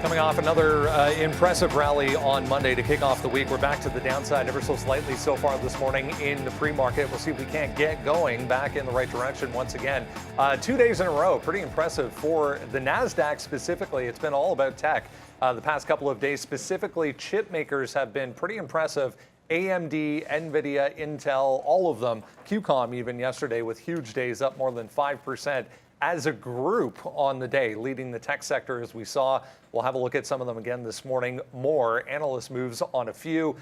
Coming off another impressive rally on Monday to kick off the week. We're back to the downside ever so slightly so far this morning in the pre-market. We'll see if we can't get going back in the right direction once again. 2 days in a row, pretty impressive for the NASDAQ specifically. It's been all about tech. The past couple of days, specifically chip makers have been pretty impressive. AMD, NVIDIA, Intel, all of them. QCOM even yesterday with huge days up more than 5%. As a group on the day, leading the tech sector as we saw. We'll have a look at some of them again this morning. More analyst moves on a few,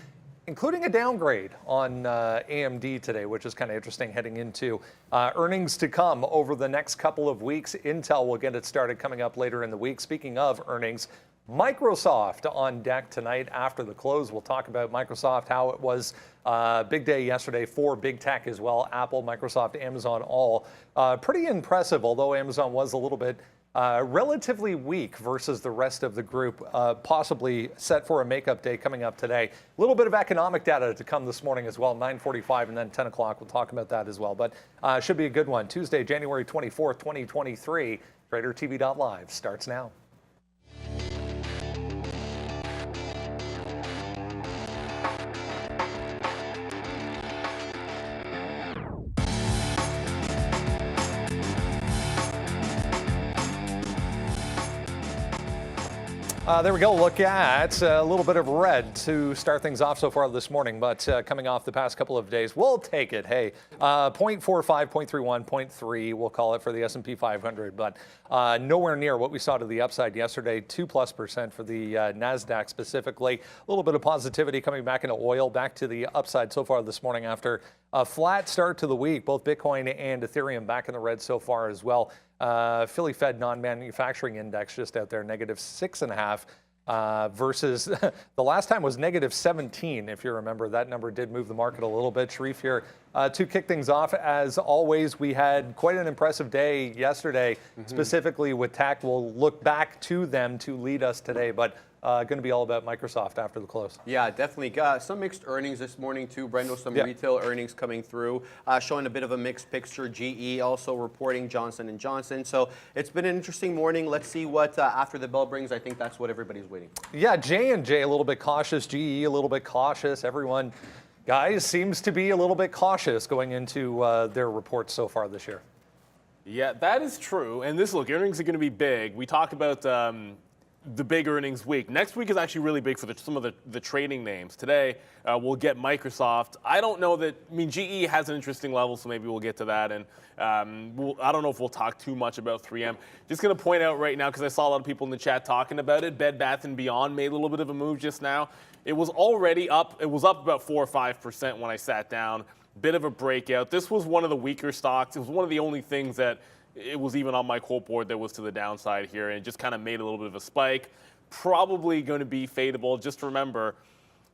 including a downgrade on AMD today, which is kind of interesting heading into earnings to come over the next couple of weeks. Intel will get it started coming up later in the week. Speaking of earnings, Microsoft on deck tonight after the close. We'll talk about Microsoft, how it was big day yesterday for big tech as well. Apple, Microsoft, Amazon, all pretty impressive, although Amazon was a little bit relatively weak versus the rest of the group, possibly set for a makeup day coming up today. A little bit of economic data to come this morning as well, 9:45 and then 10 o'clock. We'll talk about that as well, but should be a good one. Tuesday, January 24th, 2023. Tradertv.live starts now. There we go. Look at a little bit of red to start things off so far this morning, but coming off the past couple of days, we'll take it. Hey, 0.45, 0.31, 0.3, we'll call it for the S&P 500, but nowhere near what we saw to the upside yesterday. 2+% for the NASDAQ specifically. A little bit of positivity coming back into oil, back to the upside so far this morning after a flat start to the week. Both Bitcoin and Ethereum back in the red so far as well. Philly Fed non-manufacturing index just out there, -6.5 versus the last time was -17. If you remember, that number did move the market a little bit. Sharif here to kick things off. As always, we had quite an impressive day yesterday, specifically with tech. We'll look back to them to lead us today, but going to be all about Microsoft after the close. Yeah, definitely. Got some mixed earnings this morning too, Brendo. Some retail earnings coming through, showing a bit of a mixed picture. GE also reporting, Johnson & Johnson. So it's been an interesting morning. Let's see what after the bell brings. I think that's what everybody's waiting for. Yeah, J&J a little bit cautious, GE a little bit cautious. Everyone, guys, seems to be a little bit cautious going into their reports so far this year. Yeah, that is true. And look, earnings are going to be big. We talk about the big earnings week. Next week is actually really big for some of the trading names. Today, we'll get Microsoft. I don't know that, GE has an interesting level, so maybe we'll get to that. And I don't know if we'll talk too much about 3M. Just going to point out right now, because I saw a lot of people in the chat talking about it, Bed Bath & Beyond made a little bit of a move just now. It was already up. It was up about 4 or 5% when I sat down. Bit of a breakout. This was one of the weaker stocks. It was one of the only things that it was even on my quote board that was to the downside here, and it just kind of made a little bit of a spike. Probably going to be fadeable. Just remember,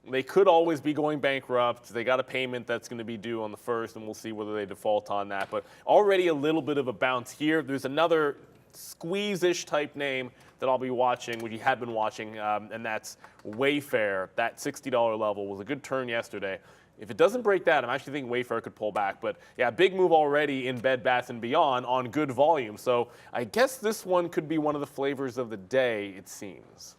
they could always be going bankrupt. They got a payment that's going to be due on the 1st, and we'll see whether they default on that. But already a little bit of a bounce here. There's another squeeze-ish type name that I'll be watching, which you had been watching, and that's Wayfair. That $60 level was a good turn yesterday. If it doesn't break that, I'm actually thinking Wayfair could pull back. But yeah, big move already in Bed Bath & Beyond on good volume. So I guess this one could be one of the flavors of the day, it seems.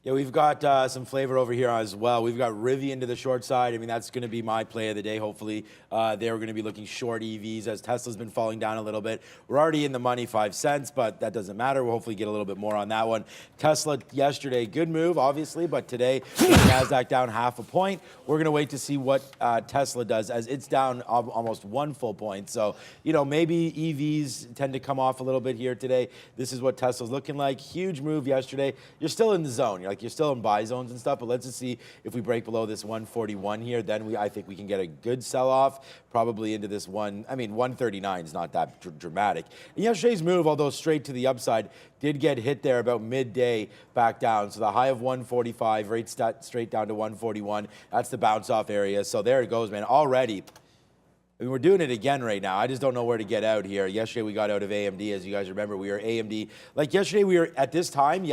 Yeah, we've got some flavor over here as well. We've got Rivian to the short side. I mean, that's going to be my play of the day, hopefully. They're going to be looking short EVs as Tesla's been falling down a little bit. We're already in the money 5 cents, but that doesn't matter. We'll hopefully get a little bit more on that one. Tesla yesterday, good move, obviously, but today, NASDAQ down 0.5 point. We're going to wait to see what Tesla does, as it's down almost 1 full point. So, maybe EVs tend to come off a little bit here today. This is what Tesla's looking like. Huge move yesterday. You're still in the zone. You're still in buy zones and stuff, but let's just see if we break below this 141 here. Then I think we can get a good sell-off, probably into this 139 is not that dramatic. And yesterday's move, although straight to the upside, did get hit there about midday back down. So the high of 145, right straight down to 141. That's the bounce-off area. So there it goes, man. Already, we're doing it again right now. I just don't know where to get out here. Yesterday, we got out of AMD. As you guys remember, we were AMD. Like yesterday, we were at this time,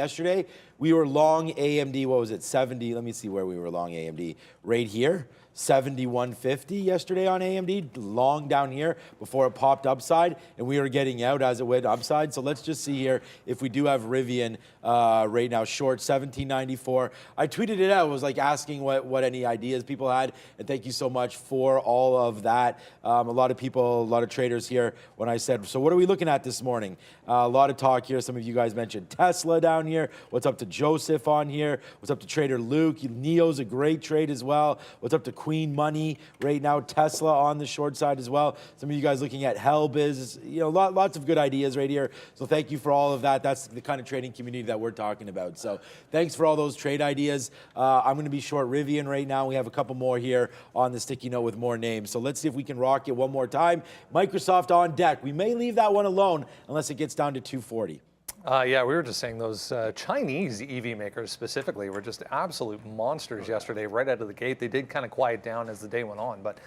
we were long AMD. What was it, 70? Let me see where we were long AMD. Right here. 71.50 yesterday on AMD, long down here before it popped upside, and we are getting out as it went upside. So let's just see here if we do have Rivian right now short 17.94. I tweeted it out. It was like asking what any ideas people had, and thank you so much for all of that. A lot of people, a lot of traders here when I said, so what are we looking at this morning? A lot of talk here. Some of you guys mentioned Tesla down here. What's up to Joseph on here? What's up to Trader Luke? Neo's a great trade as well. What's up to Queen Money right now? Tesla on the short side as well. Some of you guys looking at Hellbiz. You know, lots of good ideas right here. So thank you for all of that. That's the kind of trading community that we're talking about. So thanks for all those trade ideas. I'm going to be short Rivian right now. We have a couple more here on the sticky note with more names. So let's see if we can rock it one more time. Microsoft on deck. We may leave that one alone unless it gets down to 240. Yeah, we were just saying those Chinese EV makers specifically were just absolute monsters yesterday right out of the gate. They did kind of quiet down as the day went on, but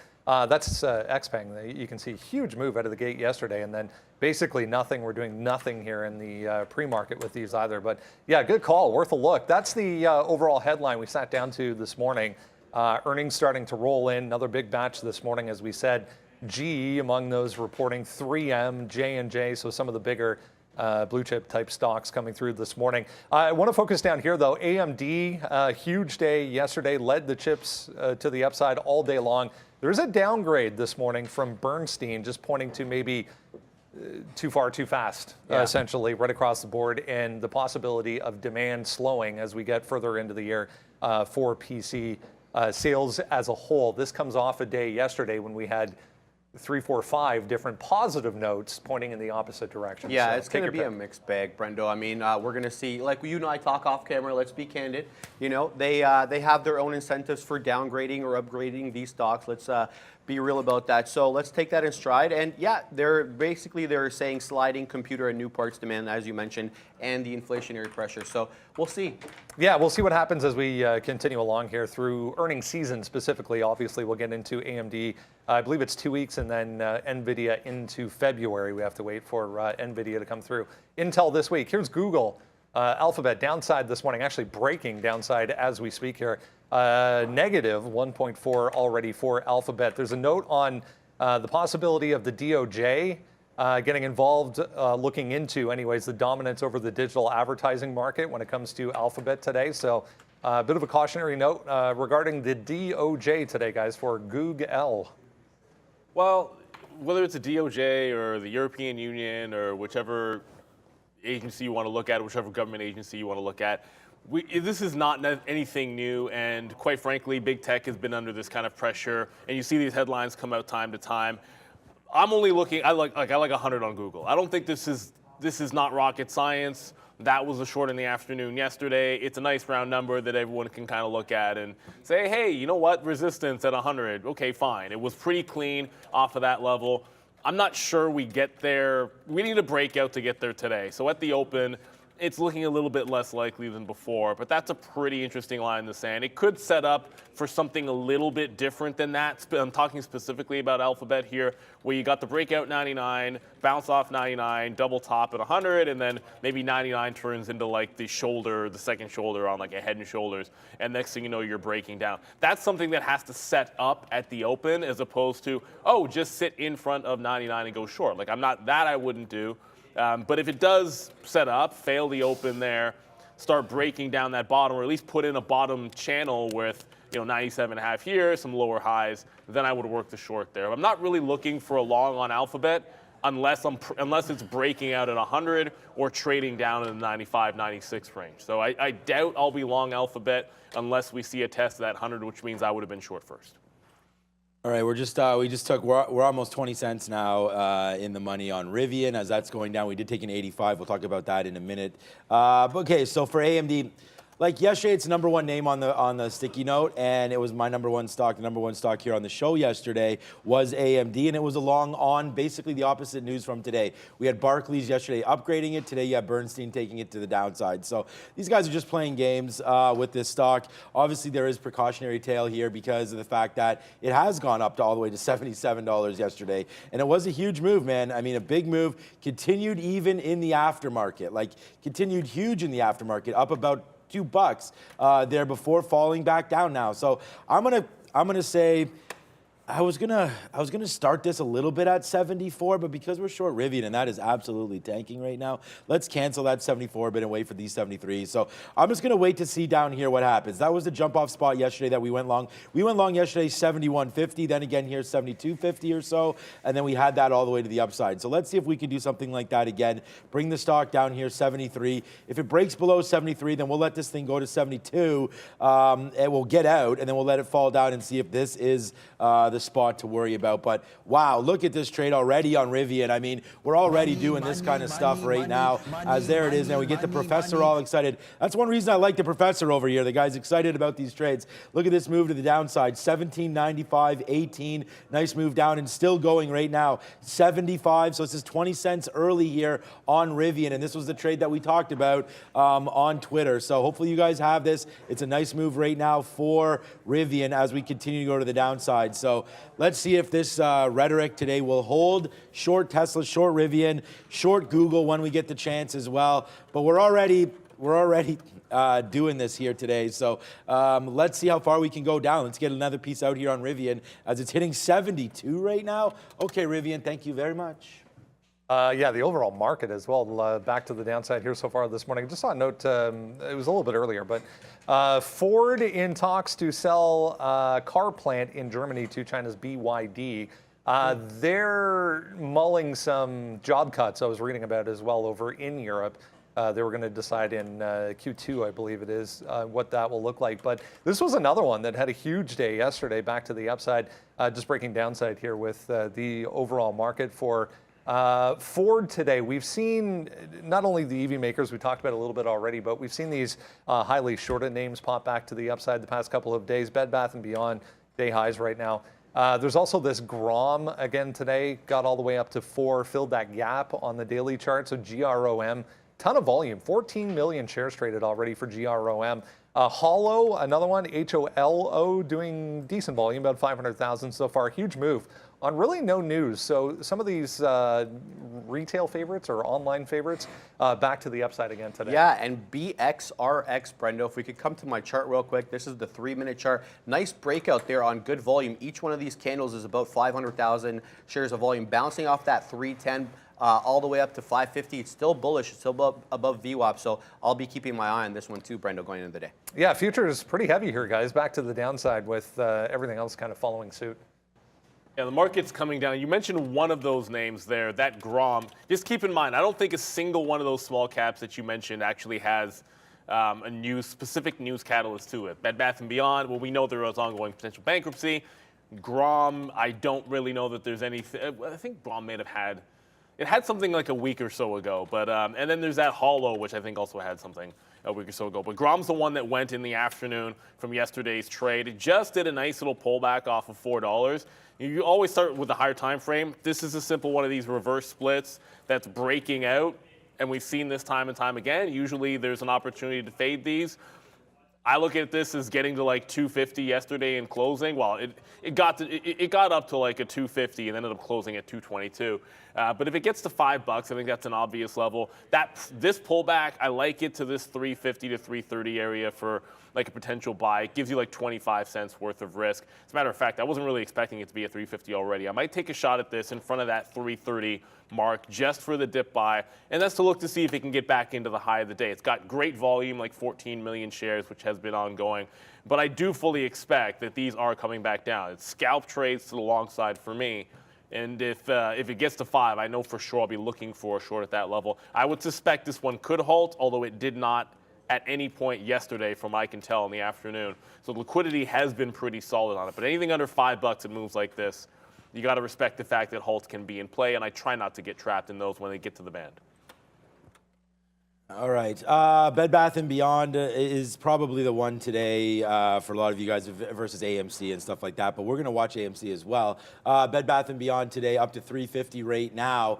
that's Xpeng. You can see a huge move out of the gate yesterday, and then basically nothing. We're doing nothing here in the pre-market with these either. But yeah, good call, worth a look. That's the overall headline we sat down to this morning. Earnings starting to roll in. Another big batch this morning, as we said. GE among those reporting, 3M, J&J, so some of the bigger blue chip type stocks coming through this morning. I want to focus down here though. AMD, huge day yesterday, led the chips to the upside all day long. There's a downgrade this morning from Bernstein, just pointing to maybe too far, too fast, essentially, right across the board, and the possibility of demand slowing as we get further into the year for PC sales as a whole. This comes off a day yesterday when we had 3, 4, 5 different positive notes pointing in the opposite direction. Yeah, so it's going to be a mixed bag, Brendo. I mean, we're going to see, like you and I talk off camera, let's be candid. You know, they have their own incentives for downgrading or upgrading these stocks. Let's be real about that. So let's take that in stride. And yeah, they're saying sliding computer and new parts demand, as you mentioned, and the inflationary pressure. So we'll see. Yeah, we'll see what happens as we continue along here through earnings season specifically. Obviously, we'll get into AMD. I believe it's 2 weeks, and then NVIDIA into February. We have to wait for NVIDIA to come through. Intel this week. Here's Google. Alphabet downside this morning, actually breaking downside as we speak here. Negative 1.4 already for Alphabet. There's a note on the possibility of the DOJ getting involved, looking into, anyways, the dominance over the digital advertising market when it comes to Alphabet today. So a bit of a cautionary note regarding the DOJ today, guys, for Google. Well, whether it's a DOJ or the European Union or whichever agency you want to look at, whichever government agency you want to look at, this is not anything new, and quite frankly, big tech has been under this kind of pressure, and you see these headlines come out time to time. I'm only looking, I like 100 on Google. I don't think this is not rocket science. That was a short in the afternoon yesterday. It's a nice round number that everyone can kind of look at and say, hey, you know what, resistance at 100, okay, fine. It was pretty clean off of that level. I'm not sure we get there. We need a breakout to get there today. So at the open, it's looking a little bit less likely than before, but that's a pretty interesting line in the sand. It could set up for something a little bit different than that. I'm talking specifically about Alphabet here, where you got the breakout 99, bounce off 99, double top at 100, and then maybe 99 turns into like the shoulder, the second shoulder on like a Head and Shoulders, and next thing you know, you're breaking down. That's something that has to set up at the open as opposed to, oh, just sit in front of 99 and go short. Like I wouldn't do. But if it does set up, fail the open there, start breaking down that bottom, or at least put in a bottom channel with 97.5 here, some lower highs, then I would work the short there. I'm not really looking for a long on Alphabet unless it's breaking out at 100 or trading down in the 95, 96 range. So I doubt I'll be long Alphabet unless we see a test of that 100, which means I would have been short first. All right, we're almost 20 cents now in the money on Rivian as that's going down. We did take an 85. We'll talk about that in a minute. Okay, so for AMD, like yesterday, it's the number one name on the sticky note, and it was my number one stock. The number one stock here on the show yesterday was AMD, and it was along on basically the opposite news from today. We had Barclays yesterday upgrading it. Today, you have Bernstein taking it to the downside. So these guys are just playing games with this stock. Obviously, there is precautionary tale here because of the fact that it has gone up to all the way to $77 yesterday, and it was a huge move, man. I mean, a big move. Continued even in the aftermarket, like continued huge in the aftermarket, up about $2 there before falling back down now. So I'm I'm gonna say I was gonna start this a little bit at 74, but because we're short Rivian and that is absolutely tanking right now, let's cancel that 74 bid and wait for these 73. So I'm just gonna wait to see down here what happens. That was the jump off spot yesterday that we went long. We went long yesterday 71.50, then again here 72.50 or so, and then we had that all the way to the upside. So let's see if we can do something like that again. Bring the stock down here 73. If it breaks below 73, then we'll let this thing go to 72, and we'll get out, and then we'll let it fall down and see if this is the spot to worry about. But wow, look at this trade already on Rivian. I mean, we're already doing this kind of stuff right now. As there it is now, we get the professor all excited. That's one reason I like the professor over here. The guy's excited about these trades. Look at this move to the downside, 17.95, 18, nice move down, and still going right now, 75. So this is 20 cents early here on Rivian, and this was the trade that we talked about on Twitter. So hopefully you guys have this. It's a nice move right now for Rivian as we continue to go to the downside. So let's see if this rhetoric today will hold. Short Tesla, short Rivian, short Google when we get the chance as well. But we're already doing this here today. So let's see how far we can go down. Let's get another piece out here on Rivian as it's hitting 72 right now. Okay, Rivian, thank you very much. Yeah, the overall market as well, back to the downside here so far this morning. Just on a note, it was a little bit earlier, but Ford in talks to sell a car plant in Germany to China's BYD. They're mulling some job cuts I was reading about as well over in Europe. They were going to decide in Q2, I believe it is, what that will look like. But this was another one that had a huge day yesterday, back to the upside. Just breaking downside here with the overall market for Ford today. We've seen not only the EV makers, we talked about a little bit already, but we've seen these highly shorted names pop back to the upside the past couple of days. Bed Bath & Beyond, day highs right now. There's also this GROM again today, got all the way up to 4, filled that gap on the daily chart. So GROM, ton of volume, 14 million shares traded already for GROM. Holo, another one, HOLO, doing decent volume, about 500,000 so far. Huge move on really no news. So some of these retail favorites or online favorites back to the upside again today. Yeah, and BXRX, Brendo, if we could come to my chart real quick. This is the 3-minute chart. Nice breakout there on good volume. Each one of these candles is about 500,000 shares of volume, bouncing off that 310 all the way up to 550. It's still bullish. It's still above VWAP. So I'll be keeping my eye on this one too, Brendo, going into the day. Yeah, future is pretty heavy here, guys. Back to the downside with everything else kind of following suit. Yeah, the market's coming down. You mentioned one of those names there, that GROM. Just keep in mind, I don't think a single one of those small caps that you mentioned actually has a specific news catalyst to it. Bed Bath & Beyond, well, we know there is ongoing potential bankruptcy. GROM, I don't really know that there's anything. I think GROM may have had, it had something like a week or so ago. But and then there's that Holo, which I think also had something a week or so ago. But GROM's the one that went in the afternoon from yesterday's trade. It just did a nice little pullback off of $4. You always start with a higher time frame. This is a simple one of these reverse splits that's breaking out, and we've seen this time and time again. Usually there's an opportunity to fade these. I look at this as getting to like 250 yesterday in closing. Well, it got up to like a 250 and ended up closing at 222. But if it gets to $5, I think that's an obvious level. This pullback, I like it to this 350 to 330 area for like a potential buy. It gives you like 25 cents worth of risk. As a matter of fact, I wasn't really expecting it to be at 350 already. I might take a shot at this in front of that 330 mark just for the dip buy, and that's to look to see if it can get back into the high of the day. It's got great volume, like 14 million shares, which has been ongoing, but I do fully expect that these are coming back down. It's scalp trades to the long side for me, and if it gets to 5, I know for sure I'll be looking for a short at that level. I would suspect this one could halt, although it did not at any point yesterday from I can tell in the afternoon. So liquidity has been pretty solid on it, but anything under $5 it moves like this, you got to respect the fact that halts can be in play, and I try not to get trapped in those when they get to the band. All right. Bed Bath & Beyond is probably the one today for a lot of you guys versus AMC and stuff like that, but we're going to watch AMC as well. Bed Bath & Beyond today up to 350 right now.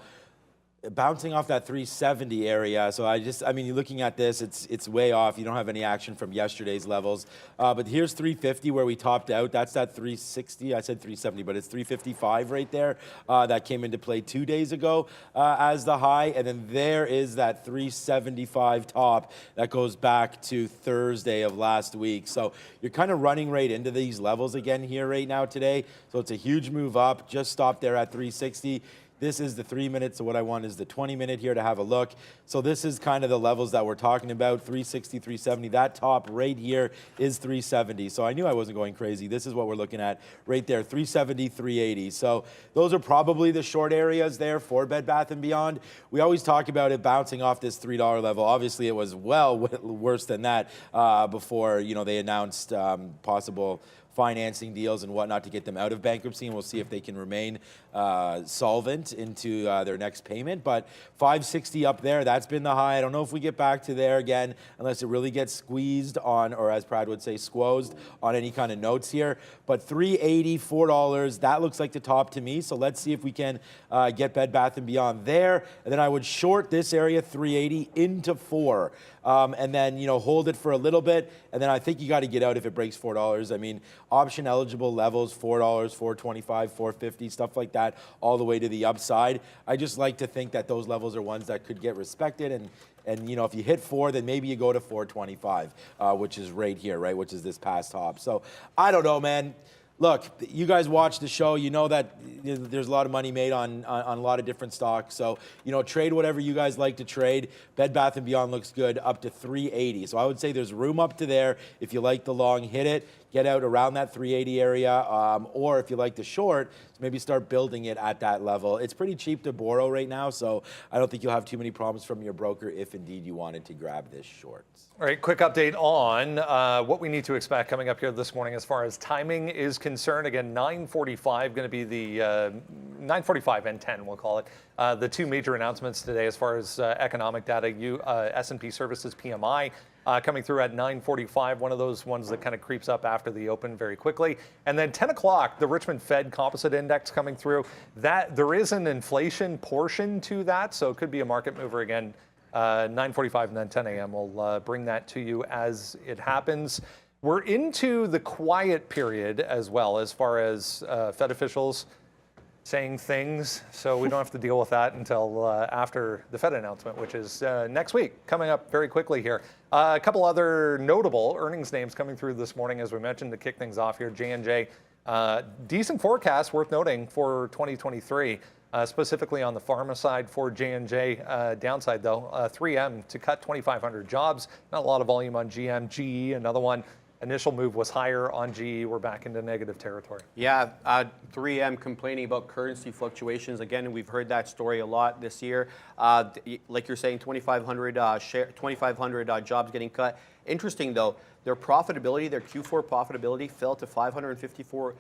bouncing off that 370 area. So I mean, you're looking at this, it's way off. You don't have any action from yesterday's levels. But here's 350 where we topped out. That's that 360. I said 370, but it's 355 right there. That came into play 2 days ago as the high. And then there is that 375 top that goes back to Thursday of last week. So you're kind of running right into these levels again here right now today. So it's a huge move up. Just stopped there at 360. This is the 3 minutes, so what I want is the 20-minute here to have a look. So this is kind of the levels that we're talking about, 360, 370. That top right here is 370. So I knew I wasn't going crazy. This is what we're looking at right there, 370, 380. So those are probably the short areas there for Bed Bath & Beyond. We always talk about it bouncing off this $3 level. Obviously, it was well worse than that before, you know, they announced possible financing deals and whatnot to get them out of bankruptcy, and we'll see if they can remain solvent into their next payment. But 560 up there, that's been the high. I don't know if we get back to there again unless it really gets squeezed on, or as Brad would say, squozed on any kind of notes here. But 380, $4, that looks like the top to me. So let's see if we can get Bed Bath & Beyond there. And then I would short this area, 380 into 4. And then, you know, hold it for a little bit. And then I think you got to get out if it breaks $4. I mean, option eligible levels, $4, $4.25, $4.50, stuff like that, all the way to the upside. I just like to think that those levels are ones that could get respected. And you know, if you hit 4, then maybe you go to 4.25, which is right here, right, which is this past top. So I don't know, man. Look, you guys watch the show. You know that there's a lot of money made on a lot of different stocks. So, you know, trade whatever you guys like to trade. Bed Bath & Beyond looks good up to 380. So I would say there's room up to there. If you like the long, hit it. Get out around that 380 area. Or if you like the short, maybe start building it at that level. It's pretty cheap to borrow right now, so I don't think you'll have too many problems from your broker if indeed you wanted to grab this short. All right, quick update on what we need to expect coming up here this morning as far as timing is concerned. Again, 9:45 going to be the 9:45 and 10, we'll call it. The two major announcements today as far as economic data, S&P Services PMI coming through at 9:45, one of those ones that kind of creeps up after the open very quickly. And then 10 o'clock, the Richmond Fed Composite Index coming through. That there is an inflation portion to that, so it could be a market mover again. 9:45 and then 10 a.m. We'll bring that to you as it happens. We're into the quiet period as well as far as Fed officials saying things, so we don't have to deal with that until after the Fed announcement, which is next week, coming up very quickly here. A couple other notable earnings names coming through this morning, as we mentioned, to kick things off here. J&J, decent forecast, worth noting, for 2023. Specifically on the pharma side for J&J. Downside, though, 3M to cut 2,500 jobs. Not a lot of volume on GM. GE, another one. Initial move was higher on GE. We're back into negative territory. Yeah, 3M complaining about currency fluctuations. Again, we've heard that story a lot this year. Like you're saying, 2,500 jobs getting cut. Interesting, though, their profitability, their Q4 profitability fell to $554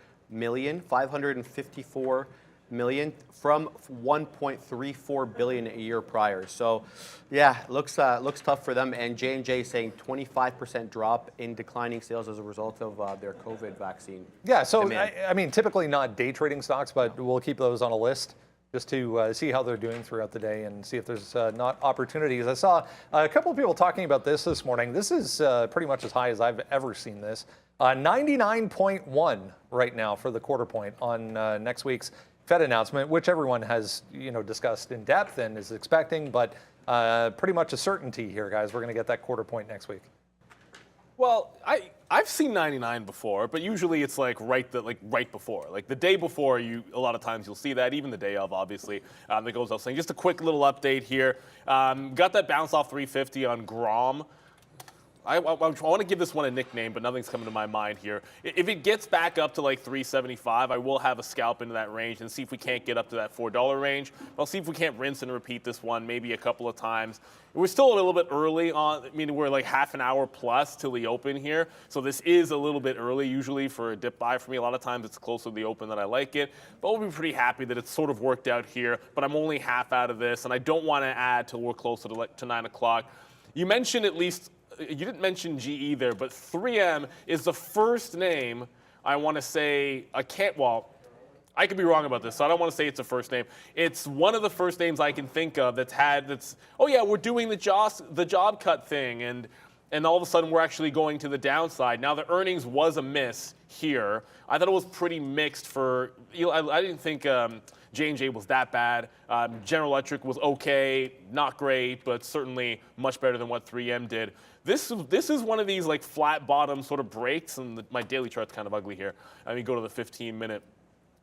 million from 1.34 billion a year prior. So, yeah, looks tough for them. And J&J saying 25% drop in declining sales as a result of their COVID vaccine. Yeah, so I mean, typically not day trading stocks, but we'll keep those on a list just to see how they're doing throughout the day and see if there's not opportunities. I saw a couple of people talking about this morning. This is pretty much as high as I've ever seen this. 99.1 right now for the quarter point on next week's Fed announcement, which everyone has, you know, discussed in depth and is expecting, but pretty much a certainty here, guys. We're going to get that quarter point next week. Well, I've seen 99 before, but usually it's like right before, like the day before. A lot of times you'll see that, even the day of, obviously. That goes without saying. Just a quick little update here. Got that bounce off 350 on Grom. I want to give this one a nickname, but nothing's coming to my mind here. If it gets back up to like 375, I will have a scalp into that range and see if we can't get up to that $4 range. I'll see if we can't rinse and repeat this one maybe a couple of times. We're still a little bit early on. I mean, we're like half an hour plus till the open here. So this is a little bit early usually for a dip buy for me. A lot of times it's closer to the open than I like it. But we'll be pretty happy that it's sort of worked out here. But I'm only half out of this, and I don't want to add till we're closer to 9 o'clock. You mentioned at least, you didn't mention GE there, but 3M is the first name I want to say, I could be wrong about this, so I don't want to say it's a first name. It's one of the first names I can think of oh yeah, we're doing the job cut thing, and all of a sudden we're actually going to the downside. Now the earnings was a miss here. I thought it was pretty mixed for, I didn't think J&J was that bad. General Electric was okay, not great, but certainly much better than what 3M did. This is one of these like flat bottom sort of breaks, and my daily chart's kind of ugly here. Let me go to the 15-minute.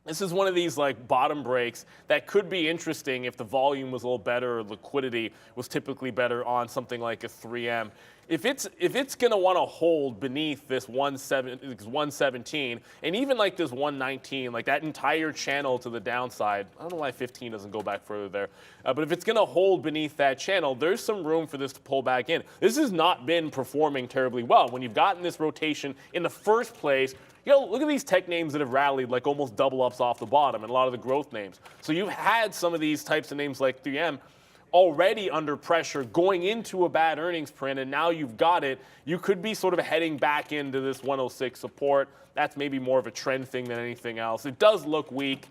This is one of these like bottom breaks that could be interesting if the volume was a little better or liquidity was typically better on something like a 3M. If it's going to want to hold beneath this 117 and even like this 119, like that entire channel to the downside, I don't know why 15 doesn't go back further there, but if it's going to hold beneath that channel, there's some room for this to pull back in. This has not been performing terribly well. When you've gotten this rotation in the first place, look at these tech names that have rallied like almost double ups off the bottom, and a lot of the growth names. So you've had some of these types of names like 3M already under pressure going into a bad earnings print, and now you've got it. You could be sort of heading back into this 106 support. That's maybe more of a trend thing than anything else. It does look weak.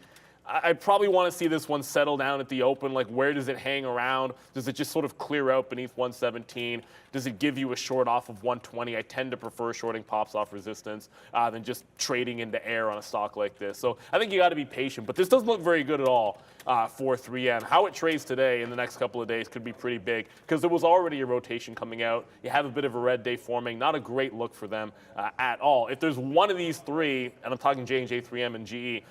I probably want to see this one settle down at the open. Like, where does it hang around? Does it just sort of clear out beneath 117? Does it give you a short off of 120? I tend to prefer shorting pops off resistance than just trading into air on a stock like this. So I think you got to be patient. But this doesn't look very good at all for 3M. How it trades today in the next couple of days could be pretty big because there was already a rotation coming out. You have a bit of a red day forming. Not a great look for them at all. If there's one of these three, and I'm talking J&J, 3M, and GE,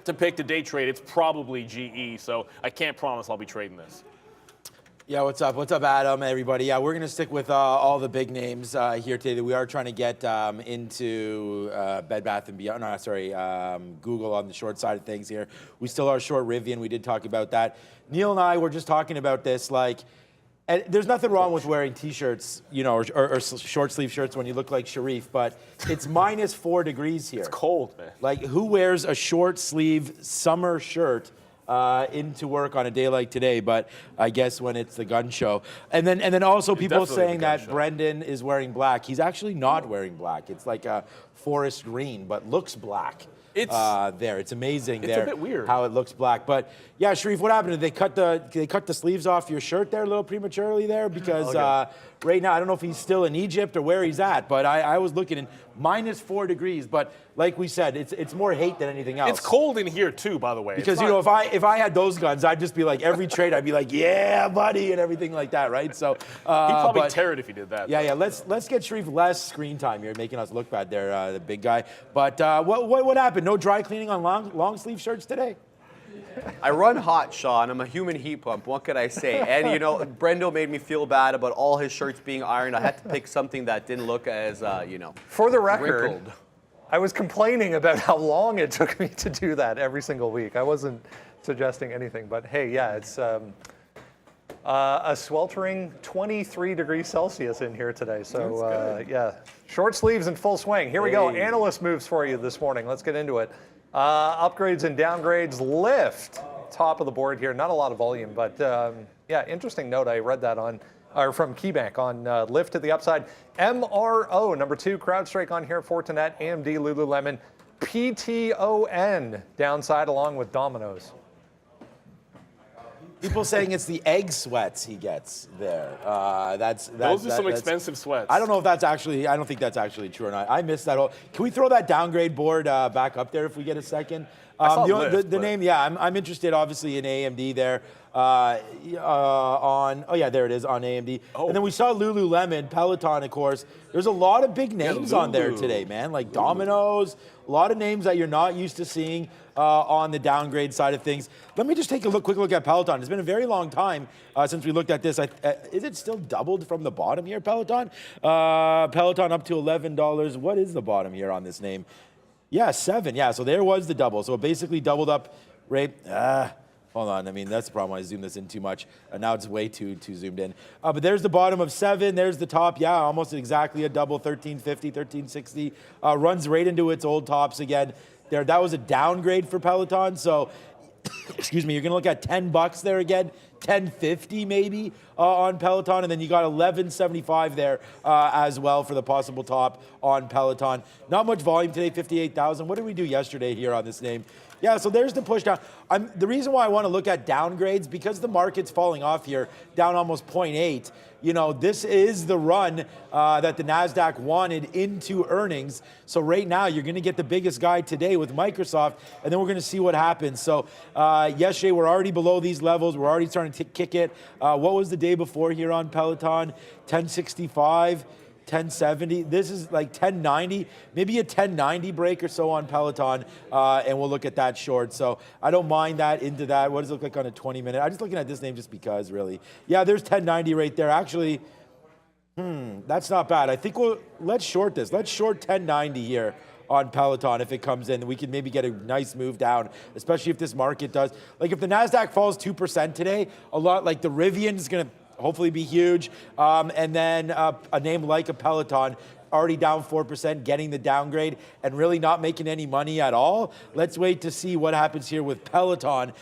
to pick the day trade, it's probably GE, so I can't promise I'll be trading this. Yeah, what's up? What's up, Adam, everybody? Yeah, we're going to stick with all the big names here today. We are trying to get into Bed Bath & Beyond, Google on the short side of things here. We still are short Rivian. We did talk about that. Neil and I were just talking about this, and there's nothing wrong with wearing T-shirts, or short sleeve shirts when you look like Sharif, but it's minus 4 degrees here. It's cold, man. Like, who wears a short sleeve summer shirt into work on a day like today? But I guess when it's the gun show. And then also people saying that Brendan is wearing black. He's actually not wearing black. It's like a forest green, but looks black. It's amazing. It's a bit weird how it looks black. But yeah, Sharif, what happened? Did they cut the sleeves off your shirt there a little prematurely there? Because right now I don't know if he's still in Egypt or where he's at. But I was looking in minus 4 degrees. But like we said, it's more hate than anything else. It's cold in here too, by the way. Because if I had those guns, I'd just be like every trade, I'd be like, yeah, buddy, and everything like that, right? So he'd probably tear it if he did that. Yeah. Let's get Sharif less screen time. You're making us look bad there, the big guy. But what happened? No dry cleaning on long sleeve shirts today? I run hot, Sean. I'm a human heat pump. What could I say? And, Brendo made me feel bad about all his shirts being ironed. I had to pick something that didn't look as, For the record, wrinkled. I was complaining about how long it took me to do that every single week. I wasn't suggesting anything, but hey, yeah, it's a sweltering 23 degrees Celsius in here today. So, yeah, short sleeves in full swing. Here we go. Analyst moves for you this morning. Let's get into it. Upgrades and downgrades. Lyft, top of the board here. Not a lot of volume, but yeah, interesting note. I read that from KeyBank on Lyft to the upside. MRO, number 2, CrowdStrike on here. Fortinet, AMD, Lululemon, PTON downside along with Domino's. People saying it's the egg sweats he gets there. Those are some expensive sweats. I don't know if that's actually. I don't think that's actually true or not. I missed that whole. Can we throw that downgrade board back up there if we get a second? The name, yeah, I'm interested obviously in AMD there. There it is on AMD. Oh. And then we saw Lululemon, Peloton, of course. There's a lot of big names on there today, man. Like Domino's, a lot of names that you're not used to seeing on the downgrade side of things. Let me just take a quick look at Peloton. It's been a very long time since we looked at this. Is it still doubled from the bottom here, Peloton? Peloton up to $11. What is the bottom here on this name? Yeah, 7. Yeah, so there was the double. So it basically doubled up, right? Hold on. I mean, that's the problem. I zoom this in too much. Now it's way too zoomed in. But there's the bottom of 7. There's the top. Yeah, almost exactly a double. 1350, 1360. Runs right into its old tops again. That was a downgrade for Peloton. So, excuse me, you're going to look at $10 there again. 1050 maybe on Peloton, and then you got 1175 there as well for the possible top on Peloton. Not much volume today, 58,000. What did we do yesterday here on this name? Yeah, so there's the push down. The reason why I want to look at downgrades, because the market's falling off here, down almost 0.8. You know, this is the run that the NASDAQ wanted into earnings. So right now, you're going to get the biggest guy today with Microsoft, and then we're going to see what happens. So yesterday, we're already below these levels. We're already starting to kick it. What was the day before here on Peloton? 1065. 1070. This is like 1090, maybe a 1090 break or so on Peloton, and we'll look at that short. So I don't mind that into that. What does it look like on a 20-minute? I'm just looking at this name just because, really. Yeah, there's 1090 right there. Actually, that's not bad. I think let's short this. Let's short 1090 here on Peloton if it comes in. We can maybe get a nice move down, especially if this market does. Like if the NASDAQ falls 2% today, a lot like the Rivian is going to hopefully be huge. And then a name like a Peloton, already down 4%, getting the downgrade, and really not making any money at all. Let's wait to see what happens here with Peloton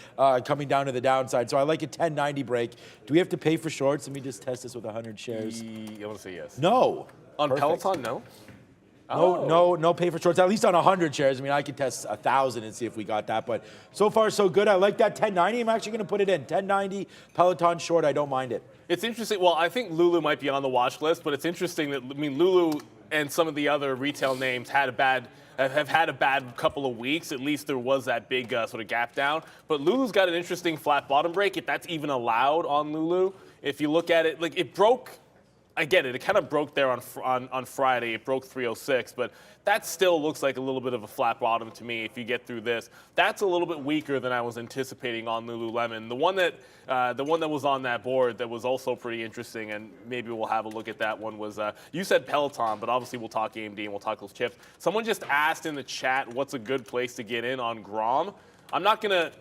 coming down to the downside. So I like a 1090 break. Do we have to pay for shorts? Let me just test this with 100 shares. I want to say yes. No. On Perfect. Peloton, no? No pay for shorts, at least on 100 shares. I mean, I could test 1,000 and see if we got that, but so far so good. I like that 1090. I'm actually going to put it in. 1090, Peloton short, I don't mind it. It's interesting. Well, I think Lulu might be on the watch list, but it's interesting that, I mean, Lulu and some of the other retail names have had a bad couple of weeks. At least there was that big sort of gap down. But Lulu's got an interesting flat bottom break, if that's even allowed on Lulu. If you look at it, like it broke. I get it. It kind of broke there on Friday. It broke 306, but that still looks like a little bit of a flat bottom to me if you get through this. That's a little bit weaker than I was anticipating on Lululemon. The one that was on that board that was also pretty interesting, and maybe we'll have a look at that one, was you said Peloton, but obviously we'll talk AMD and we'll talk those chips. Someone just asked in the chat what's a good place to get in on Grom. I'm not going to...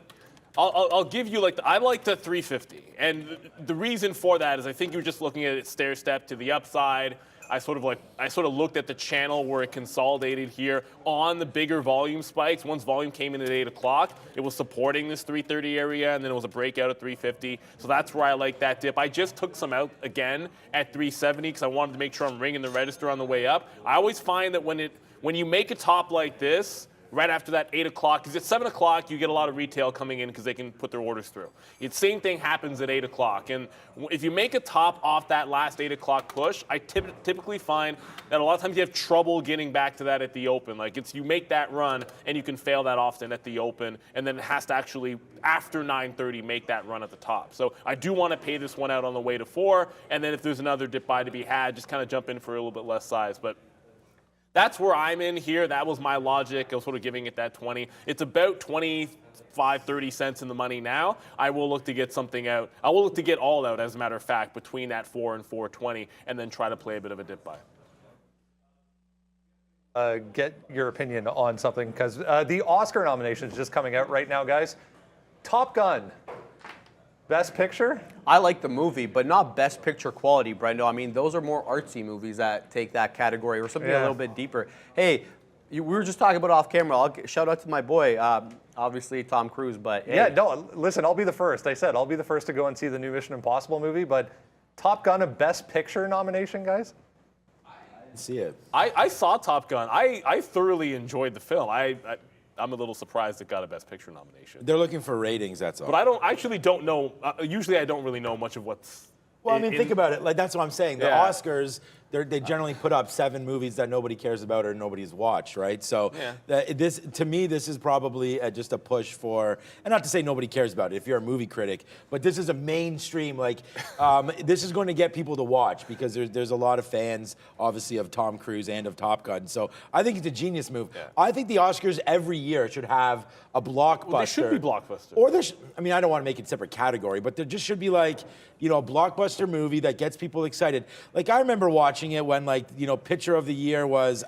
I'll give you I like the 350, and the reason for that is I think you're just looking at it stair step to the upside. I sort of looked at the channel where it consolidated here on the bigger volume spikes. Once volume came in at 8 o'clock, it was supporting this 330 area, and then it was a breakout at 350. So that's where I like that dip. I just took some out again at 370 because I wanted to make sure I'm ringing the register on the way up. I always find that when you make a top like this, right after that 8 o'clock, because at 7 o'clock, you get a lot of retail coming in because they can put their orders through. The same thing happens at 8 o'clock. And if you make a top off that last 8 o'clock push, I typically find that a lot of times you have trouble getting back to that at the open. Like you make that run, and you can fail that often at the open, and then it has to actually, after 9:30, make that run at the top. So I do want to pay this one out on the way to 4, and then if there's another dip buy to be had, just kind of jump in for a little bit less size. But that's where I'm in here. That was my logic. I was sort of giving it that 20. It's about 25, 30 cents in the money now. I will look to get something out. I will look to get all out, as a matter of fact, between that 4 and 420, and then try to play a bit of a dip buy. Get your opinion on something, because the Oscar nomination is just coming out right now, guys. Top Gun. Best Picture? I like the movie, but not Best Picture quality, Brendo. I mean, those are more artsy movies that take that category, or something a little bit deeper. Hey, we were just talking about off camera. Shout out to my boy, obviously Tom Cruise, but hey. Yeah, no, listen, I'll be the first. I said I'll be the first to go and see the new Mission Impossible movie, but Top Gun a Best Picture nomination, guys? I didn't see it. I saw Top Gun. I thoroughly enjoyed the film. I'm a little surprised it got a Best Picture nomination. They're looking for ratings, that's all. But I actually don't know. Usually I don't really know much of what's... Well, I mean, think about it. Like, that's what I'm saying. The Oscars, they generally put up 7 movies that nobody cares about or nobody's watched, right? So to me, this is probably just a push for, and not to say nobody cares about it if you're a movie critic, but this is a mainstream, this is going to get people to watch because there's a lot of fans, obviously, of Tom Cruise and of Top Gun. So I think it's a genius move. Yeah. I think the Oscars every year should have a blockbuster. Well, they should be blockbuster. Or I don't want to make it a separate category, but there just should be a blockbuster movie that gets people excited. Like, I remember watching it when, Pitcher of the Year was,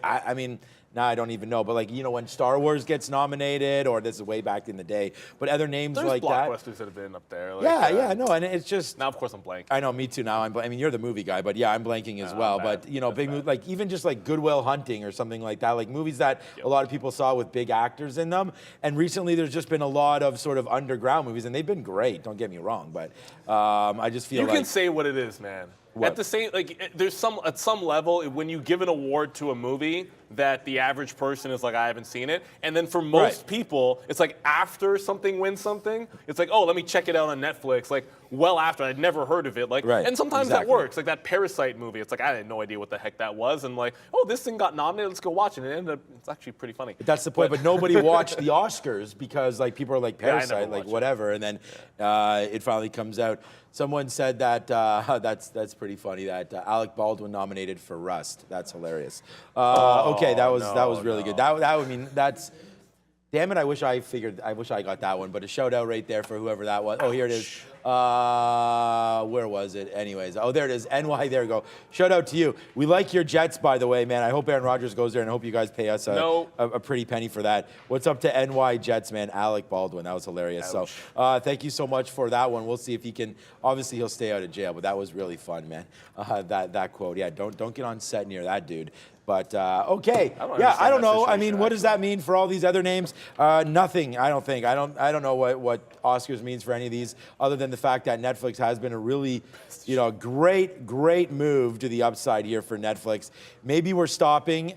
now I don't even know. But like, you know, when Star Wars gets nominated, or this is way back in the day, but other names There's like that. blockbusters that have been up there. Like, Yeah, no, and it's just. Now, of course, I'm blank. I know, me too. Now I mean, you're the movie guy, but yeah, I'm blanking as well. bad. But you know, big like even just like Good Will Hunting or something like that, like movies that a lot of people saw with big actors in them. And recently, there's just been a lot of sort of underground movies, and they've been great. Don't get me wrong, but I just feel You like can say what it is, man. What? At the same, like, there's at some level, when you give an award to a movie, that the average person is like, I haven't seen it, and then for most people, it's like after something wins something, it's like, oh, let me check it out on Netflix. Like, well, after I'd never heard of it, like, and sometimes that works. Like that Parasite movie, it's like I had no idea what the heck that was, and like, oh, this thing got nominated, let's go watch it. And it ended up, it's actually pretty funny. But that's the point. But nobody watched the Oscars because like people are like Parasite, like whatever, and then it finally comes out. Someone said that that's pretty funny that Alec Baldwin nominated for Rust. That's hilarious. Okay, that was really good. That I mean that's. Damn it! I wish I got that one. But a shout out right there for whoever that was. Oh, here it is. Where was it? Anyways, oh, there it is. NY. There we go. Shout out to you. We like your Jets, by the way, man. I hope Aaron Rodgers goes there, and I hope you guys pay us a pretty penny for that. What's up to NY Jets, man? Alec Baldwin. That was hilarious. Ouch. So thank you so much for that one. We'll see if he can. Obviously, he'll stay out of jail, but that was really fun, man. That quote. Yeah, don't get on set near that dude. But okay, I don't know. I mean, what does that mean for all these other names? Nothing. I don't think. I don't know what Oscars means for any of these, other than the fact that Netflix has been a really, great move to the upside here for Netflix. Maybe we're stopping.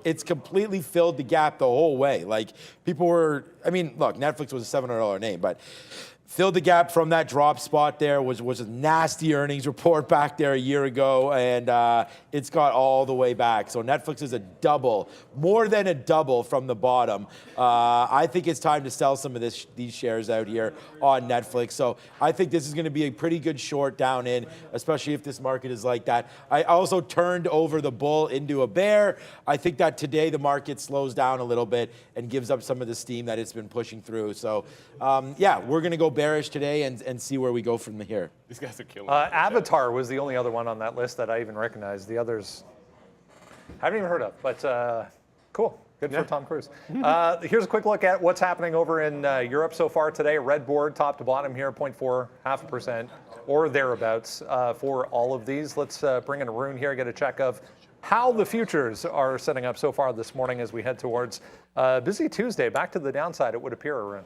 It's completely filled the gap the whole way. Like people were. I mean, look, Netflix was a $700 name, but. Filled the gap from that drop spot there, was a nasty earnings report back there a year ago, and it's got all the way back. So Netflix is a double, more than a double from the bottom. I think it's time to sell some of these shares out here on Netflix. So I think this is going to be a pretty good short down in, especially if this market is like that. I also turned over the bull into a bear. I think that today the market slows down a little bit and gives up some of the steam that it's been pushing through. So we're going to go bearish today and see where we go from here. These guys are killing Avatar was the only other one on that list that I even recognized. The others I haven't even heard of, but cool. Good for Tom Cruise. Here's a quick look at what's happening over in Europe so far today. Red board top to bottom here, 0.4, 0.5% or thereabouts for all of these. Let's bring in Arun here, get a check of how the futures are setting up so far this morning as we head towards busy Tuesday. Back to the downside, it would appear, Arun.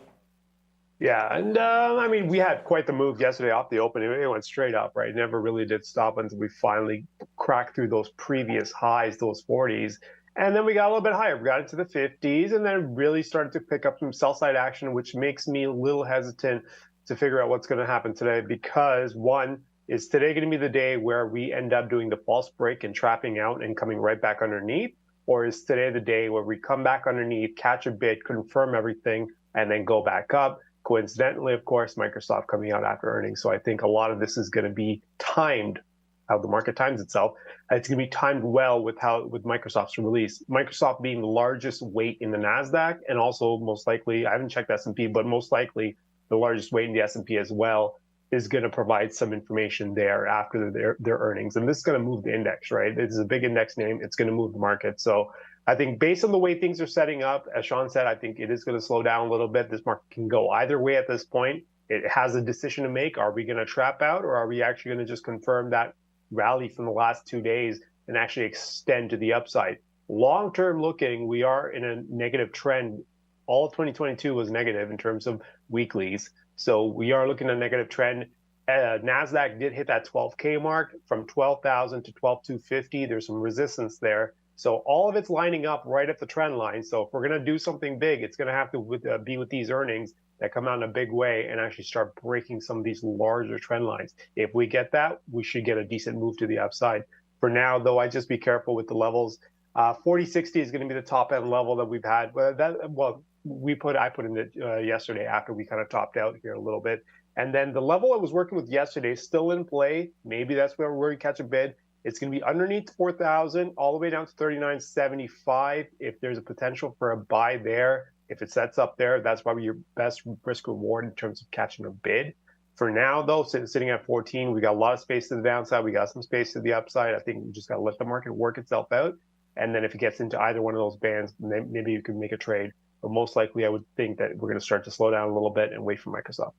Yeah, and I mean, we had quite the move yesterday off the open. It went straight up, right? Never really did stop until we finally cracked through those previous highs, those 40s. And then we got a little bit higher. We got into the 50s and then really started to pick up some sell-side action, which makes me a little hesitant to figure out what's going to happen today because, one, is today going to be the day where we end up doing the false break and trapping out and coming right back underneath? Or is today the day where we come back underneath, catch a bid, confirm everything, and then go back up? Coincidentally, of course, Microsoft coming out after earnings. So I think a lot of this is going to be timed, how the market times itself. It's going to be timed well with Microsoft's release. Microsoft being the largest weight in the NASDAQ and also most likely, I haven't checked S&P, but most likely the largest weight in the S&P as well is going to provide some information there after their earnings. And this is going to move the index, right? This is a big index name. It's going to move the market. So I think based on the way things are setting up, as Sean said, I think it is going to slow down a little bit. This market can go either way at this point. It has a decision to make. Are we going to trap out or are we actually going to just confirm that rally from the last 2 days and actually extend to the upside? Long-term looking, we are in a negative trend. All of 2022 was negative in terms of weeklies. So we are looking at a negative trend. NASDAQ did hit that 12K mark from 12,000 to 12,250. There's some resistance there. So all of it's lining up right at the trend line. So if we're going to do something big, it's going to have to be with these earnings that come out in a big way and actually start breaking some of these larger trend lines. If we get that, we should get a decent move to the upside. For now, though, I just be careful with the levels. 4060 is going to be the top end level that we've had. I put in it yesterday after we kind of topped out here a little bit. And then the level I was working with yesterday is still in play. Maybe that's where we catch a bid. It's going to be underneath 4,000 all the way down to 39.75. If there's a potential for a buy there, if it sets up there, that's probably your best risk reward in terms of catching a bid. For now, though, sitting at 14, we got a lot of space to the downside. We got some space to the upside. I think we just got to let the market work itself out. And then if it gets into either one of those bands, then maybe you can make a trade. But most likely, I would think that we're going to start to slow down a little bit and wait for Microsoft.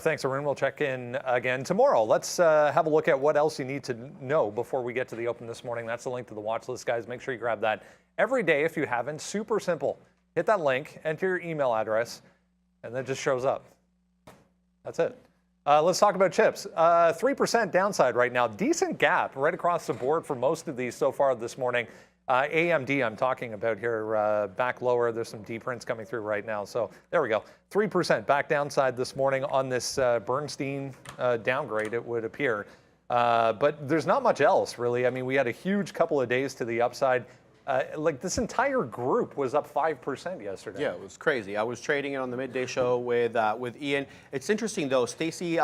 Thanks, Arun. We'll check in again tomorrow. Let's have a look at what else you need to know before we get to the open this morning. That's the link to the watch list, guys. Make sure you grab that every day if you haven't. Super simple. Hit that link, enter your email address, and then it just shows up. That's it. Let's talk about chips. 3% downside right now. Decent gap right across the board for most of these so far this morning. AMD I'm talking about here, back lower. There's some D prints coming through right now. So there we go. 3% back downside this morning on this Bernstein downgrade, it would appear. But there's not much else, really. I mean, we had a huge couple of days to the upside. Like this entire group was up 5% yesterday. Yeah, it was crazy. I was trading it on the midday show with Ian. It's interesting though. Stacy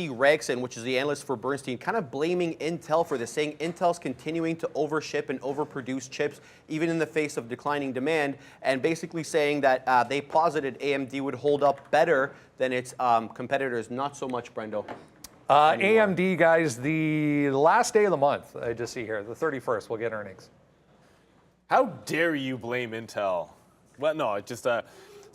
Regson, which is the analyst for Bernstein, kind of blaming Intel for this, saying Intel's continuing to overship and overproduce chips even in the face of declining demand, and basically saying that they posited AMD would hold up better than its competitors. Not so much, Brendo. AMD, guys, the last day of the month, I just see here, the 31st, we'll get earnings. How dare you blame Intel? Well, no, it just so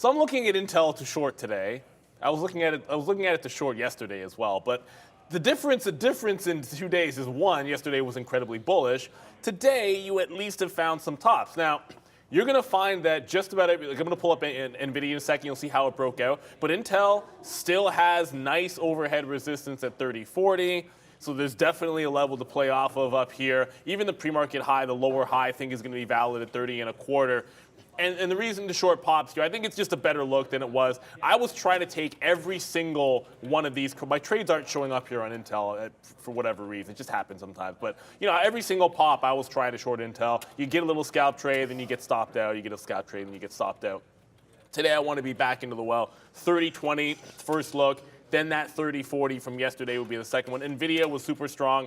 I'm looking at Intel to short today. I was looking at it to short yesterday as well. But the difference in 2 days is, one, yesterday was incredibly bullish. Today, you at least have found some tops. Now, you're going to find that just about every, like I'm going to pull up NVIDIA in a second. You'll see how it broke out. But Intel still has nice overhead resistance at 3040. So there's definitely a level to play off of up here. Even the pre-market high, the lower high, I think is going to be valid at 30.25. And the reason the short pops here, I think it's just a better look than it was. I was trying to take every single one of these. My trades aren't showing up here on Intel for whatever reason. It just happens sometimes. But you know, every single pop, I was trying to short Intel. You get a little scalp trade, then you get stopped out. You get a scalp trade, then you get stopped out. Today, I want to be back into the well. 30.20, first look. Then that 30.40 from yesterday would be the second one. NVIDIA was super strong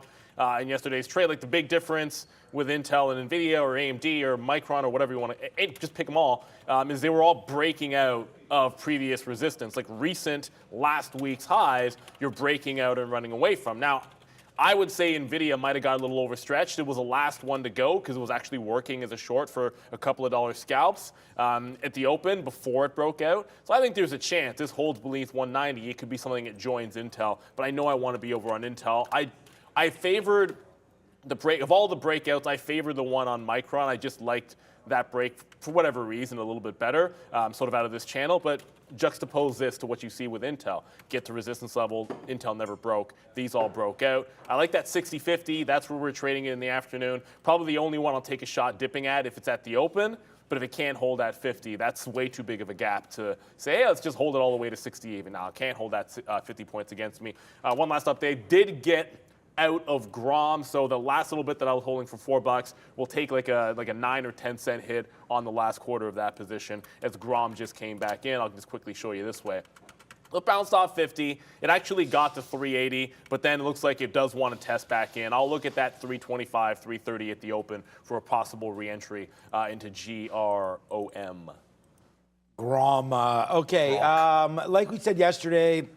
in yesterday's trade. Like the big difference with Intel and NVIDIA or AMD or Micron or whatever you want to, just pick them all, is they were all breaking out of previous resistance. Like recent last week's highs, you're breaking out and running away from. Now, I would say NVIDIA might have got a little overstretched. It was the last one to go because it was actually working as a short for a couple of dollar scalps at the open before it broke out. So I think there's a chance this holds beneath 190. It could be something that joins Intel. But I know I want to be over on Intel. I favored the break of all the breakouts. I favored the one on Micron. I just liked that break for whatever reason a little bit better, sort of out of this channel. But juxtapose this to what you see with Intel. Get to resistance level. Intel never broke. These all broke out. I like that 60-50. That's where we're trading it in the afternoon. Probably the only one I'll take a shot dipping at if it's at the open. But if it can't hold at 50, that's way too big of a gap to say, hey, let's just hold it all the way to 60 even. Now, it can't hold that 50 points against me. One last update. Did get out of Grom, so the last little bit that I was holding for $4 will take like a 9 or 10 cent hit on the last quarter of that position as Grom just came back in. I'll just quickly show you this way. It bounced off 50. It actually got to 380, but then it looks like it does want to test back in. I'll look at that 325, 330 at the open for a possible reentry into GROM. Grom. Okay. Like we said yesterday,